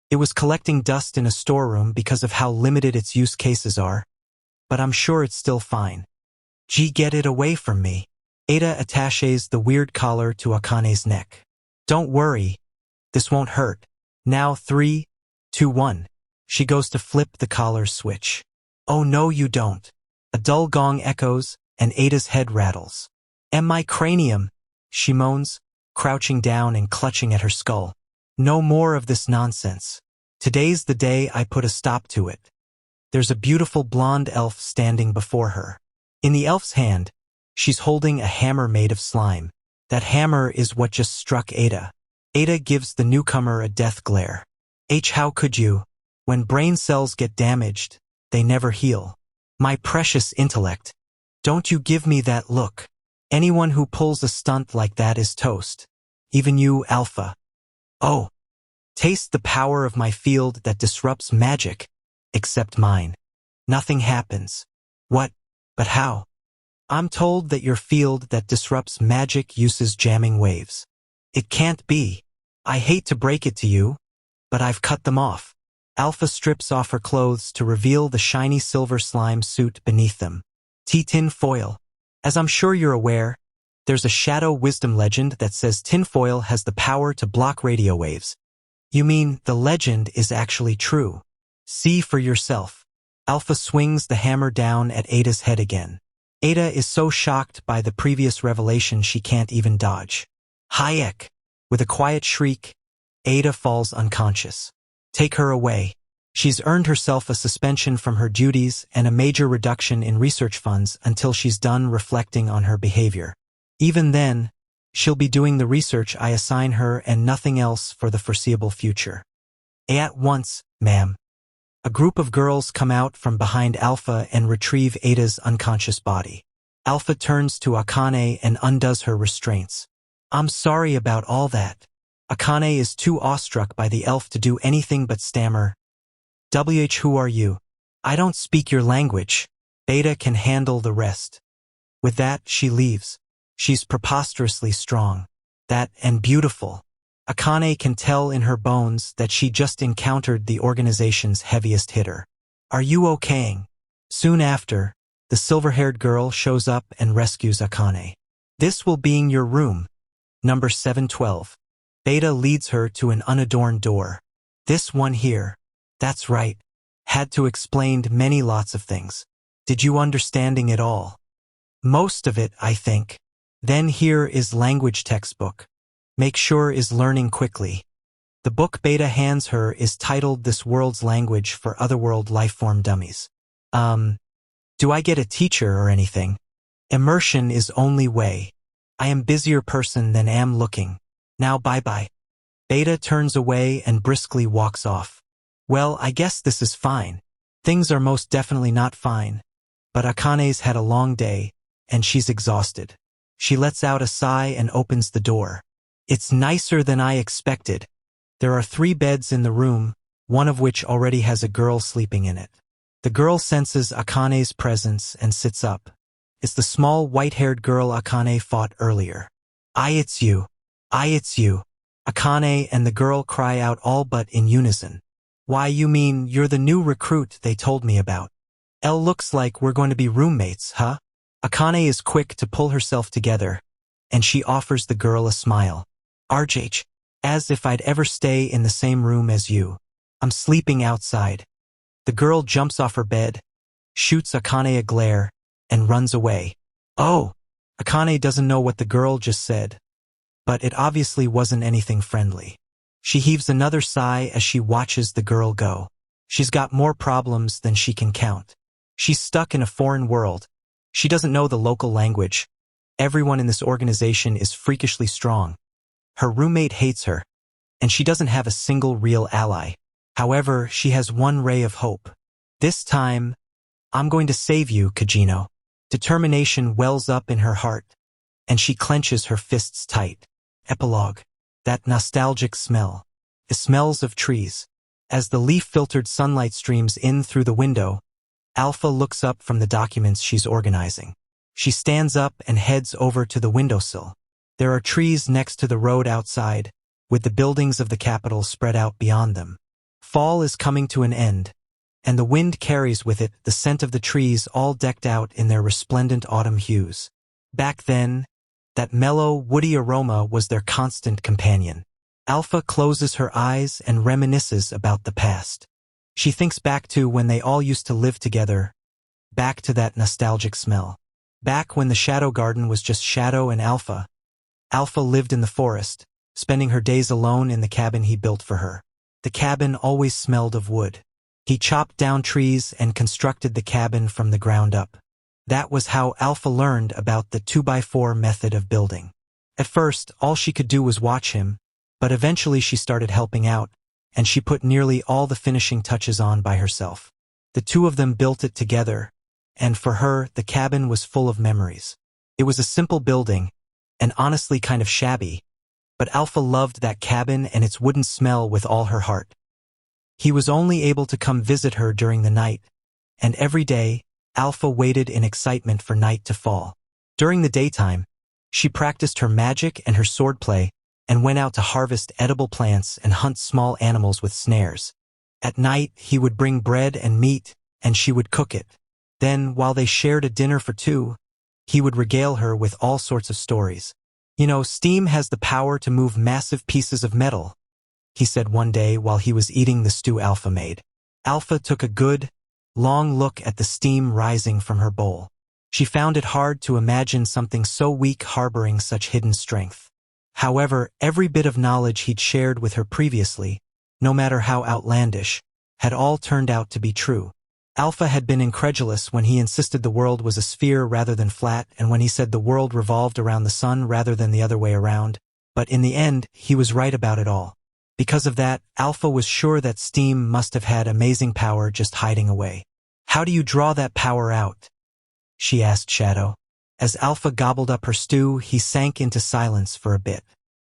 It was collecting dust in a storeroom because of how limited its use cases are, but I'm sure it's still fine. Get it away from me. Ada attaches the weird collar to Akane's neck. Don't worry. This won't hurt. Now 3, 2, 1. She goes to flip the collar's switch. Oh no you don't. A dull gong echoes, and Ada's head rattles. My cranium, she moans, crouching down and clutching at her skull. No more of this nonsense. Today's the day I put a stop to it. There's a beautiful blonde elf standing before her. In the elf's hand, she's holding a hammer made of slime. That hammer is what just struck Ada. Ada gives the newcomer a death glare. How could you? When brain cells get damaged, they never heal. My precious intellect. Don't you give me that look. Anyone who pulls a stunt like that is toast. Even you, Alpha. Oh. Taste the power of my field that disrupts magic. Except mine. Nothing happens. What? But how? I'm told that your field that disrupts magic uses jamming waves. It can't be. I hate to break it to you, but I've cut them off. Alpha strips off her clothes to reveal the shiny silver slime suit beneath them. Tin foil. As I'm sure you're aware, there's a shadow wisdom legend that says tinfoil has the power to block radio waves. You mean the legend is actually true? See for yourself. Alpha swings the hammer down at Ada's head again. Ada is so shocked by the previous revelation she can't even dodge. Hayek! With a quiet shriek, Ada falls unconscious. Take her away. She's earned herself a suspension from her duties and a major reduction in research funds until she's done reflecting on her behavior. Even then, she'll be doing the research I assign her and nothing else for the foreseeable future. At once, ma'am. A group of girls come out from behind Alpha and retrieve Ada's unconscious body. Alpha turns to Akane and undoes her restraints. I'm sorry about all that. Akane is too awestruck by the elf to do anything but stammer. Who are you? I don't speak your language. Beta can handle the rest. With that, she leaves. She's preposterously strong. That and beautiful. Akane can tell in her bones that she just encountered the organization's heaviest hitter. Are you okaying? Soon after, the silver-haired girl shows up and rescues Akane. This will be in your room. Number 712. Beta leads her to an unadorned door. This one here. That's right. Had to explain many lots of things. Did you understanding it all? Most of it, I think. Then here is language textbook. Make sure is learning quickly. The book Beta hands her is titled This World's Language for Otherworld Lifeform Dummies. Do I get a teacher or anything? Immersion is only way. I am busier person than am looking. Now bye-bye. Beta turns away and briskly walks off. Well, I guess this is fine. Things are most definitely not fine. But Akane's had a long day, and she's exhausted. She lets out a sigh and opens the door. It's nicer than I expected. There are 3 beds in the room, one of which already has a girl sleeping in it. The girl senses Akane's presence and sits up. It's the small white-haired girl Akane fought earlier. It's you. It's you. Akane and the girl cry out all but in unison. Why, you mean you're the new recruit they told me about? Looks like we're going to be roommates, huh? Akane is quick to pull herself together, and she offers the girl a smile. RJ, as if I'd ever stay in the same room as you. I'm sleeping outside. The girl jumps off her bed, shoots Akane a glare, and runs away. Oh! Akane doesn't know what the girl just said, but it obviously wasn't anything friendly. She heaves another sigh as she watches the girl go. She's got more problems than she can count. She's stuck in a foreign world. She doesn't know the local language. Everyone in this organization is freakishly strong. Her roommate hates her, and she doesn't have a single real ally. However, she has one ray of hope. This time, I'm going to save you, Kajino. Determination wells up in her heart, and she clenches her fists tight. Epilogue. That nostalgic smell. It smells of trees. As the leaf-filtered sunlight streams in through the window, Alpha looks up from the documents she's organizing. She stands up and heads over to the windowsill. There are trees next to the road outside, with the buildings of the capital spread out beyond them. Fall is coming to an end, and the wind carries with it the scent of the trees all decked out in their resplendent autumn hues. Back then, that mellow, woody aroma was their constant companion. Alpha closes her eyes and reminisces about the past. She thinks back to when they all used to live together, back to that nostalgic smell. Back when the Shadow Garden was just Shadow and Alpha. Alpha lived in the forest, spending her days alone in the cabin he built for her. The cabin always smelled of wood. He chopped down trees and constructed the cabin from the ground up. That was how Alpha learned about the 2x4 method of building. At first, all she could do was watch him, but eventually she started helping out, and she put nearly all the finishing touches on by herself. The 2 of them built it together, and for her, the cabin was full of memories. It was a simple building, and honestly kind of shabby, but Alpha loved that cabin and its wooden smell with all her heart. He was only able to come visit her during the night, and every day, Alpha waited in excitement for night to fall. During the daytime, she practiced her magic and her swordplay and went out to harvest edible plants and hunt small animals with snares. At night, he would bring bread and meat, and she would cook it. Then, while they shared a dinner for 2, he would regale her with all sorts of stories. You know, steam has the power to move massive pieces of metal, he said one day while he was eating the stew Alpha made. Alpha took a good, long look at the steam rising from her bowl. She found it hard to imagine something so weak harboring such hidden strength. However, every bit of knowledge he'd shared with her previously, no matter how outlandish, had all turned out to be true. Alpha had been incredulous when he insisted the world was a sphere rather than flat, and when he said the world revolved around the sun rather than the other way around, but in the end, he was right about it all. Because of that, Alpha was sure that steam must have had amazing power just hiding away. How do you draw that power out? She asked Shadow. As Alpha gobbled up her stew, he sank into silence for a bit.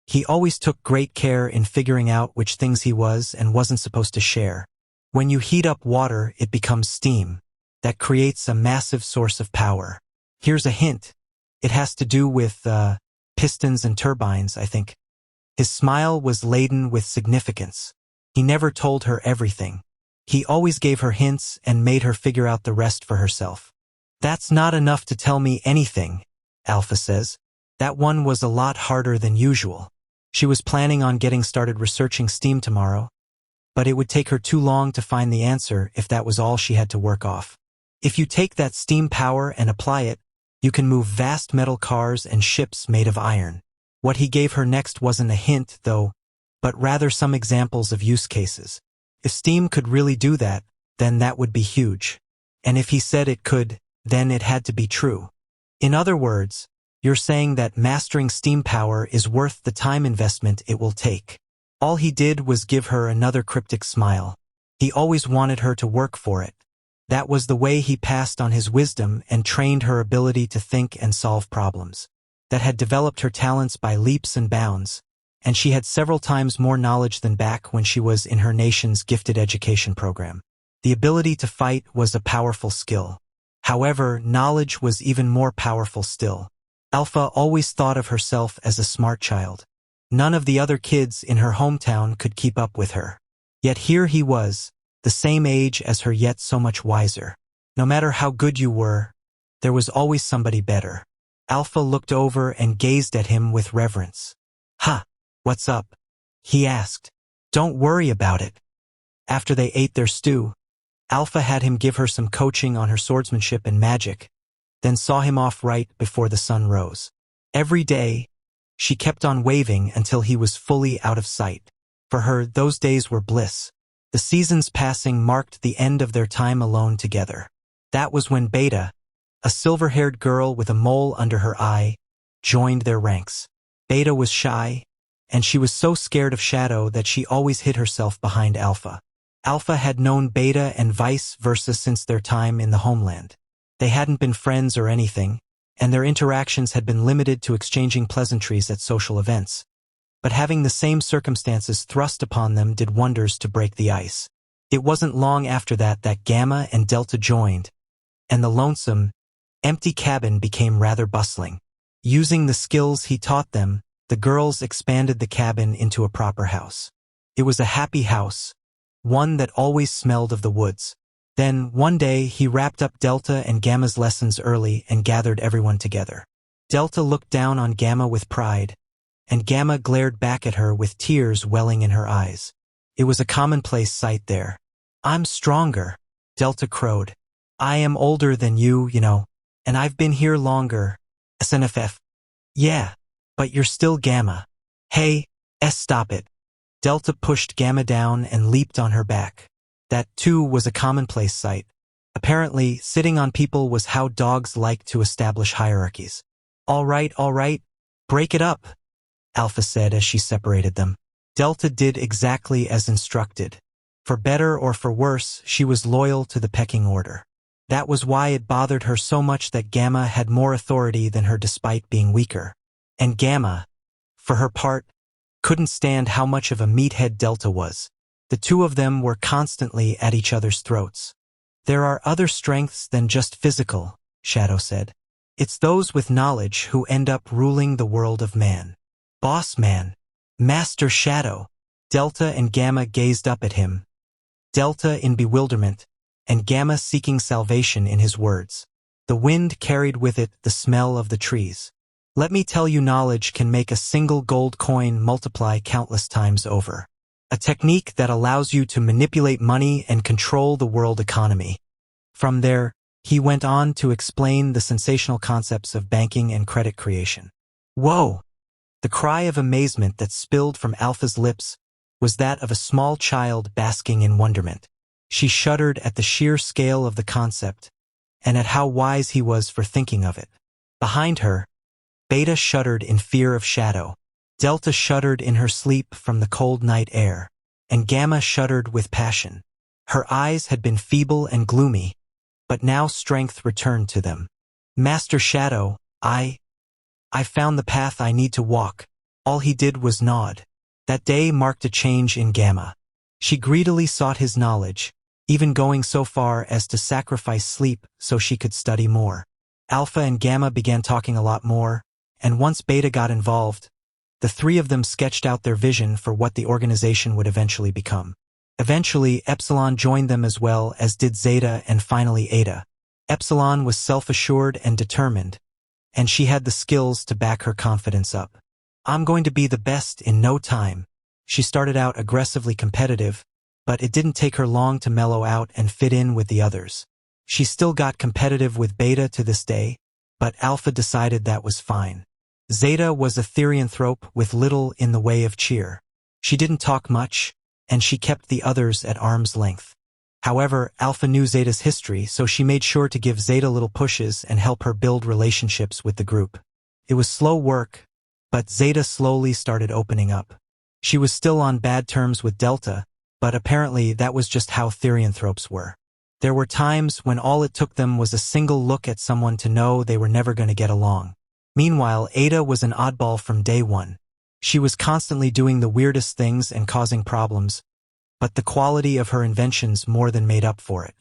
He always took great care in figuring out which things he was and wasn't supposed to share. When you heat up water, it becomes steam. That creates a massive source of power. Here's a hint. It has to do with, pistons and turbines, I think. His smile was laden with significance. He never told her everything. He always gave her hints and made her figure out the rest for herself. That's not enough to tell me anything, Alpha says. That one was a lot harder than usual. She was planning on getting started researching steam tomorrow, but it would take her too long to find the answer if that was all she had to work off. If you take that steam power and apply it, you can move vast metal cars and ships made of iron. What he gave her next wasn't a hint, though, but rather some examples of use cases. If steam could really do that, then that would be huge. And if he said it could, then it had to be true. In other words, you're saying that mastering steam power is worth the time investment it will take. All he did was give her another cryptic smile. He always wanted her to work for it. That was the way he passed on his wisdom and trained her ability to think and solve problems. That had developed her talents by leaps and bounds, and she had several times more knowledge than back when she was in her nation's gifted education program. The ability to fight was a powerful skill. However, knowledge was even more powerful still. Alpha always thought of herself as a smart child. None of the other kids in her hometown could keep up with her. Yet here he was, the same age as her yet so much wiser. No matter how good you were, there was always somebody better. Alpha looked over and gazed at him with reverence. "Ha, what's up?" he asked. "Don't worry about it." After they ate their stew, Alpha had him give her some coaching on her swordsmanship and magic, then saw him off right before the sun rose. Every day, she kept on waving until he was fully out of sight. For her, those days were bliss. The seasons passing marked the end of their time alone together. That was when Beta, a silver-haired girl with a mole under her eye, joined their ranks. Beta was shy, and she was so scared of Shadow that she always hid herself behind Alpha. Alpha had known Beta and vice versa since their time in the homeland. They hadn't been friends or anything, and their interactions had been limited to exchanging pleasantries at social events. But having the same circumstances thrust upon them did wonders to break the ice. It wasn't long after that Gamma and Delta joined, and the lonesome, empty cabin became rather bustling. Using the skills he taught them, the girls expanded the cabin into a proper house. It was a happy house, one that always smelled of the woods. Then, one day, he wrapped up Delta and Gamma's lessons early and gathered everyone together. Delta looked down on Gamma with pride, and Gamma glared back at her with tears welling in her eyes. It was a commonplace sight there. "I'm stronger," Delta crowed. "I am older than you know, and I've been here longer. SNFF. Yeah, but you're still Gamma." "Hey, stop it." Delta pushed Gamma down and leaped on her back. That, too, was a commonplace sight. Apparently, sitting on people was how dogs like to establish hierarchies. All right, break it up," Alpha said as she separated them. Delta did exactly as instructed. For better or for worse, she was loyal to the pecking order. That was why it bothered her so much that Gamma had more authority than her despite being weaker. And Gamma, for her part, couldn't stand how much of a meathead Delta was. The two of them were constantly at each other's throats. "There are other strengths than just physical," Shadow said. "It's those with knowledge who end up ruling the world of man." "Boss man. Master Shadow." Delta and Gamma gazed up at him. Delta in bewilderment, and Gamma seeking salvation in his words. The wind carried with it the smell of the trees. "Let me tell you, knowledge can make a single gold coin multiply countless times over. A technique that allows you to manipulate money and control the world economy." From there, he went on to explain the sensational concepts of banking and credit creation. "Whoa!" The cry of amazement that spilled from Alpha's lips was that of a small child basking in wonderment. She shuddered at the sheer scale of the concept, and at how wise he was for thinking of it. Behind her, Beta shuddered in fear of Shadow. Delta shuddered in her sleep from the cold night air, and Gamma shuddered with passion. Her eyes had been feeble and gloomy, but now strength returned to them. "Master Shadow, I found the path I need to walk." All he did was nod. That day marked a change in Gamma. She greedily sought his knowledge, even going so far as to sacrifice sleep so she could study more. Alpha and Gamma began talking a lot more, and once Beta got involved, the three of them sketched out their vision for what the organization would eventually become. Eventually, Epsilon joined them as well as did Zeta and finally Eta. Epsilon was self-assured and determined, and she had the skills to back her confidence up. "I'm going to be the best in no time." She started out aggressively competitive, but it didn't take her long to mellow out and fit in with the others. She still got competitive with Beta to this day, but Alpha decided that was fine. Zeta was a therianthrope with little in the way of cheer. She didn't talk much, and she kept the others at arm's length. However, Alpha knew Zeta's history, so she made sure to give Zeta little pushes and help her build relationships with the group. It was slow work, but Zeta slowly started opening up. She was still on bad terms with Delta, but apparently that was just how therianthropes were. There were times when all it took them was a single look at someone to know they were never going to get along. Meanwhile, Ada was an oddball from day one. She was constantly doing the weirdest things and causing problems, but the quality of her inventions more than made up for it.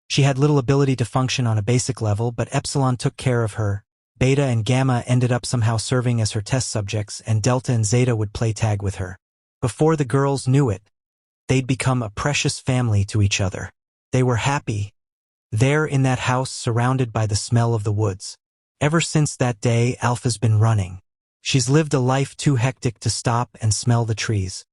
She had little ability to function on a basic level, but Epsilon took care of her. Beta and Gamma ended up somehow serving as her test subjects, and Delta and Zeta would play tag with her. Before the girls knew it, they'd become a precious family to each other. They were happy, there in that house surrounded by the smell of the woods. Ever since that day, Alpha's been running. She's lived a life too hectic to stop and smell the trees.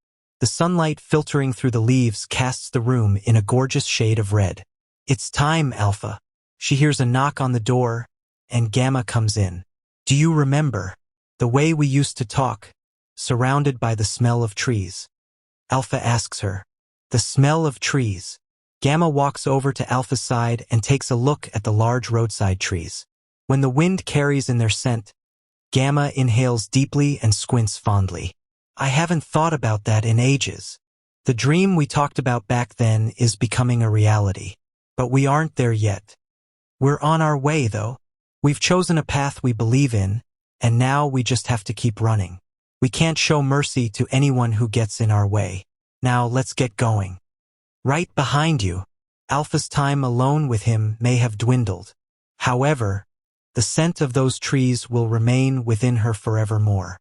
The sunlight filtering through the leaves casts the room in a gorgeous shade of red. It's time, Alpha. She hears a knock on the door, and Gamma comes in. Do you remember the way we used to talk, surrounded by the smell of trees? Alpha asks her. The smell of trees. Gamma walks over to Alpha's side and takes a look at the large roadside trees. When the wind carries in their scent, Gamma inhales deeply and squints fondly. I haven't thought about that in ages. The dream we talked about back then is becoming a reality. But we aren't there yet. We're on our way, though. We've chosen a path we believe in, and now we just have to keep running. We can't show mercy to anyone who gets in our way. Now let's get going. Right behind you. Alpha's time alone with him may have dwindled. However, the scent of those trees will remain within her forevermore.